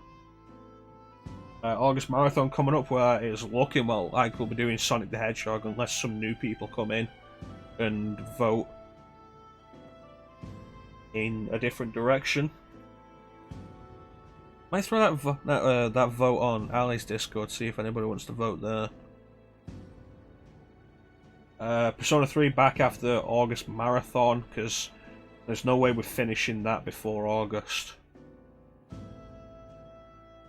August Marathon coming up, where it's looking well like we'll be doing Sonic the Hedgehog unless some new people come in and vote in a different direction. Might throw that vote on Ali's Discord, see if anybody wants to vote there. Persona 3 back after August Marathon, because there's no way we're finishing that before August.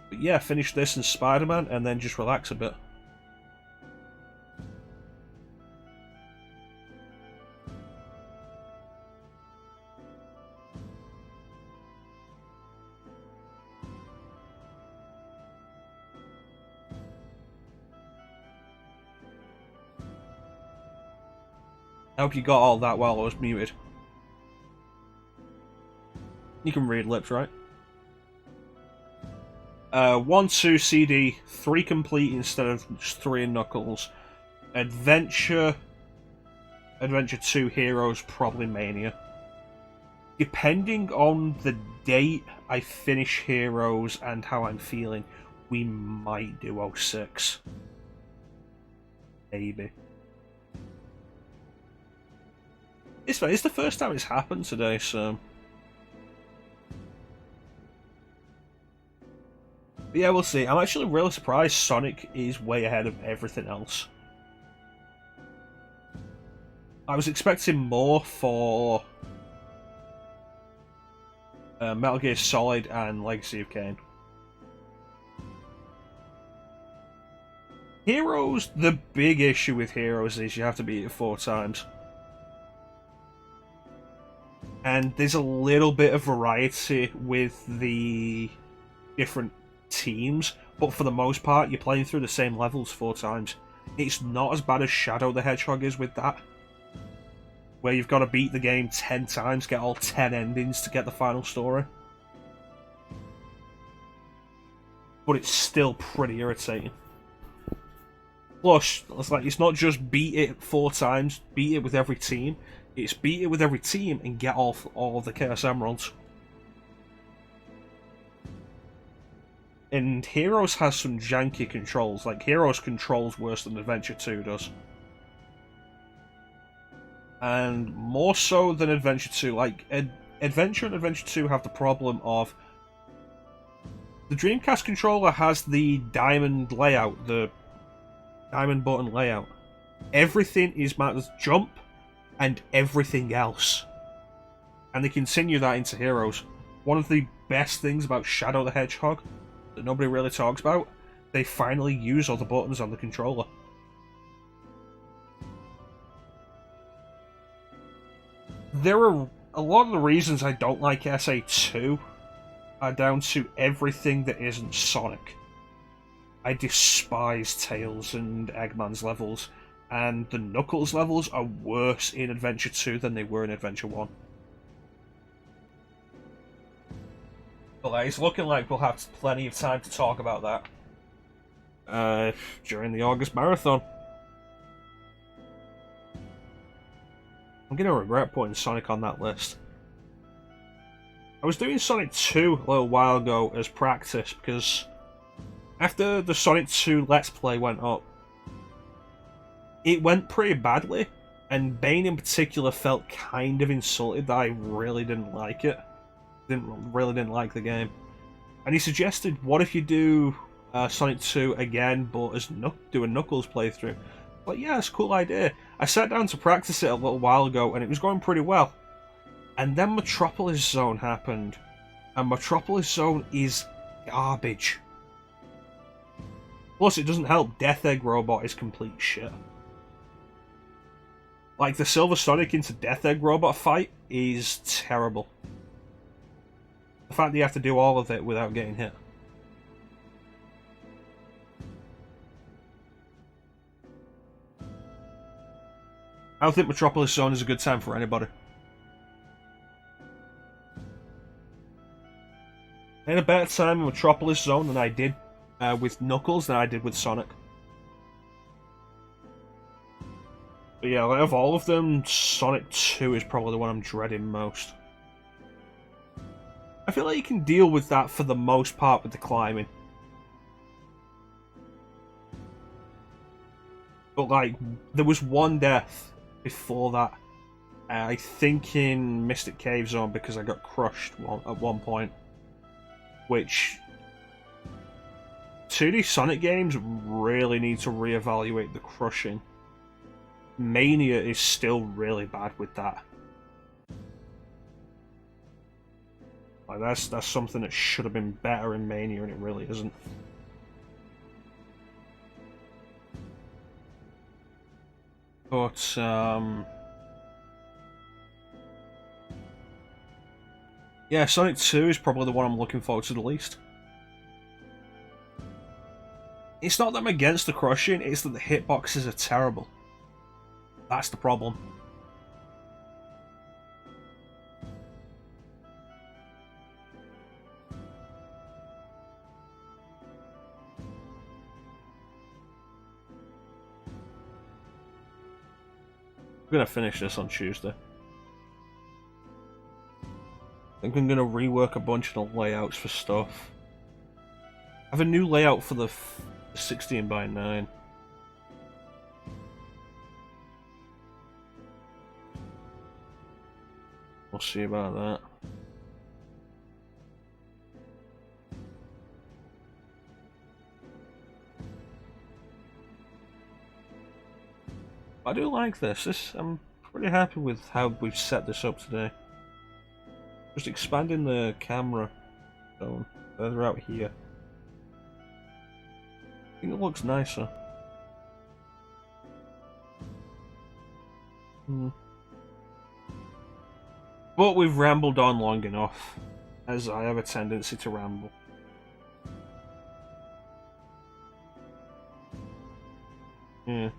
But yeah, finish this and Spider-Man, and then just relax a bit. I hope you got all that while I was muted. You can read lips, right? 1, 2 CD, 3 complete instead of just 3 in Knuckles. Adventure 2 Heroes, probably Mania. Depending on the date I finish Heroes and how I'm feeling, we might do 06. Maybe. It's the first time it's happened today, so... But yeah, we'll see. I'm actually really surprised Sonic is way ahead of everything else. I was expecting more for Metal Gear Solid and Legacy of Kain. Heroes, the big issue with Heroes is you have to beat it 4 times. And there's a little bit of variety with the different teams, but for the most part, you're playing through the same levels 4 times. It's not as bad as Shadow the Hedgehog is with that, where you've got to beat the game 10 times, get all 10 endings to get the final story. But it's still pretty irritating. Plus, it's not just beat it 4 times, beat it with every team. It's beat it with every team and get all of the Chaos Emeralds. And Heroes has some janky controls. Like, Heroes controls worse than Adventure 2 does. And more so than Adventure 2. Like, Adventure and Adventure 2 have the problem of... The Dreamcast controller has the diamond layout, the diamond button layout. Everything is marked as jump, and everything else. And they continue that into Heroes. One of the best things about Shadow the Hedgehog that nobody really talks about, they finally use all the buttons on the controller. There are a lot of the reasons I don't like SA2 are down to everything that isn't Sonic. I despise Tails and Eggman's levels, and the Knuckles levels are worse in Adventure 2 than they were in Adventure 1. But it's looking like we'll have plenty of time to talk about that during the August Marathon. I'm going to regret putting Sonic on that list. I was doing Sonic 2 a little while ago as practice, because after the Sonic 2 Let's Play went up, it went pretty badly, And Bane in particular felt kind of insulted that I really didn't like it. Really didn't like the game. And he suggested, what if you do Sonic 2 again, but do a Knuckles playthrough? But yeah, it's a cool idea. I sat down to practice it a little while ago, and it was going pretty well. And then Metropolis Zone happened. And Metropolis Zone is garbage. Plus, it doesn't help, Death Egg Robot is complete shit. Like, the Silver Sonic into Death Egg Robot fight is terrible. The fact that you have to do all of it without getting hit. I don't think Metropolis Zone is a good time for anybody. I had a better time in Metropolis Zone than I did with Knuckles than I did with Sonic. But yeah, out of all of them, Sonic 2 is probably the one I'm dreading most. I feel like you can deal with that for the most part with the climbing. But like, there was one death before that. I think in Mystic Cave Zone because I got crushed at one point. Which 2D Sonic games really need to reevaluate the crushing. Mania is still really bad with that. Like that's something that should have been better in Mania, and it really isn't. But yeah, Sonic 2 is probably the one I'm looking forward to the least. It's not that I'm against the crushing, it's that the hitboxes are terrible. That's the problem. I'm gonna finish this on Tuesday. I think I'm gonna rework a bunch of the layouts for stuff. I have a new layout for the 16:9. We'll see about that. I do like this. I'm pretty happy with how we've set this up today. Just expanding the camera zone further out here. I think it looks nicer. But we've rambled on long enough, as I have a tendency to ramble. Yeah.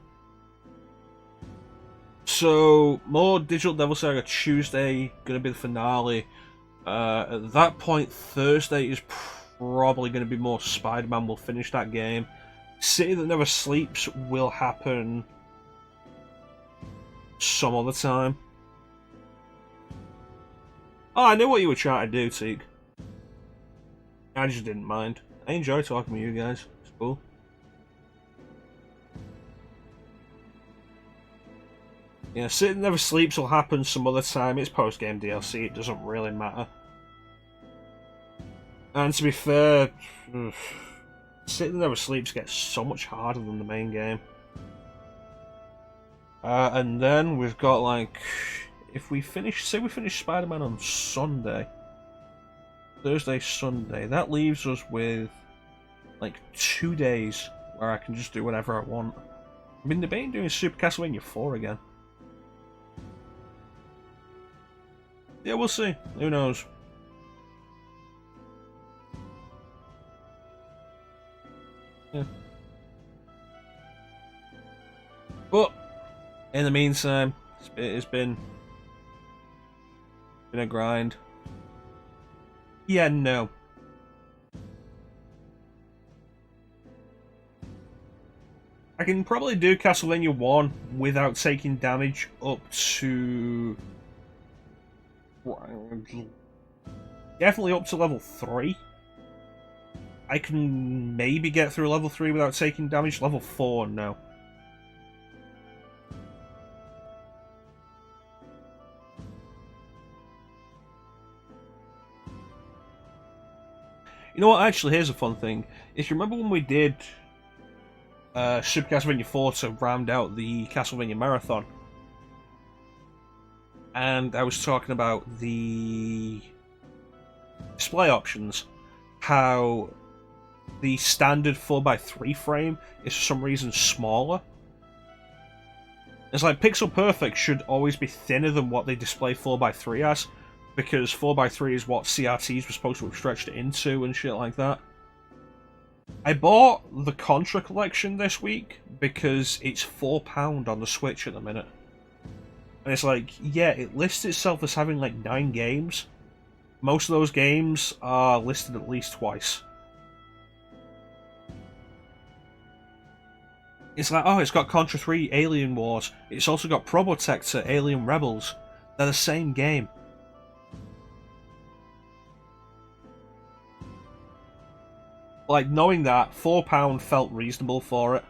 So, more Digital Devil Saga Tuesday, gonna be the finale. At that point, Thursday is probably gonna be more Spider-Man. We'll finish that game. City That Never Sleeps will happen some other time. Oh, I knew what you were trying to do, Teak. I just didn't mind. I enjoy talking with you guys. It's cool. Yeah, City That Never Sleeps will happen some other time. It's post-game DLC. It doesn't really matter. And to be fair, City That Never Sleeps gets so much harder than the main game. And then we've got like... If we finish, say we finish Spider-Man on Sunday, Thursday, Sunday, that leaves us with like 2 days where I can just do whatever I want. I've been debating doing Super Castlevania 4 again. Yeah, we'll see. Who knows? Yeah. But in the meantime, it's been a grind. Yeah, no. I can probably do Castlevania 1 without taking damage up to... Definitely up to level 3. I can maybe get through level 3 without taking damage. Level 4, no. You know what? Actually, here's a fun thing. If you remember when we did Super Castlevania 4 to round out the Castlevania Marathon, and I was talking about the display options, how the standard 4:3 frame is for some reason smaller. It's like Pixel Perfect should always be thinner than what they display 4:3 as, because 4:3 is what CRTs were supposed to have stretched it into and shit like that. I bought the Contra collection this week because it's £4 on the Switch at the minute. And it's like, yeah, it lists itself as having like 9 games. Most of those games are listed at least twice. It's like, oh, it's got Contra 3 Alien Wars. It's also got Probotector Alien Rebels. They're the same game. Like, knowing that, £4 felt reasonable for it.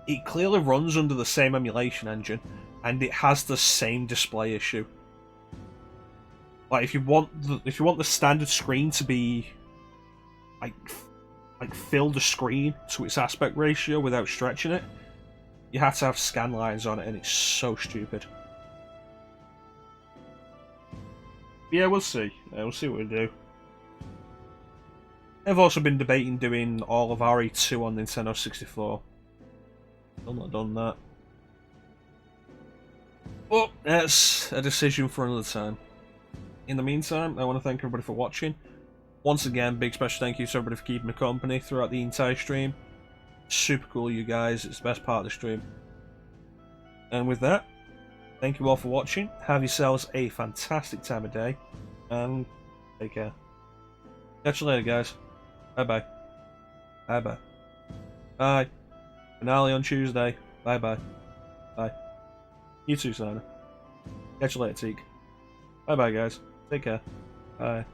It clearly runs under the same emulation engine, and it has the same display issue. Like, if you want the standard screen to be like fill the screen to its aspect ratio without stretching it, you have to have scan lines on it, and it's so stupid. Yeah, we'll see. We'll see what we do. I've also been debating doing all of RE2 on Nintendo 64. Still not done that. But that's a decision for another time. In the meantime, I want to thank everybody for watching. Once again, big special thank you to everybody for keeping me company throughout the entire stream. Super cool, you guys. It's the best part of the stream. And with that, thank you all for watching. Have yourselves a fantastic time of day. And take care. Catch you later, guys. Bye-bye. Bye-bye. Bye. Finale on Tuesday. Bye-bye. Bye. You too, Sana. Catch you later, Teak. Bye-bye, guys. Take care. Bye.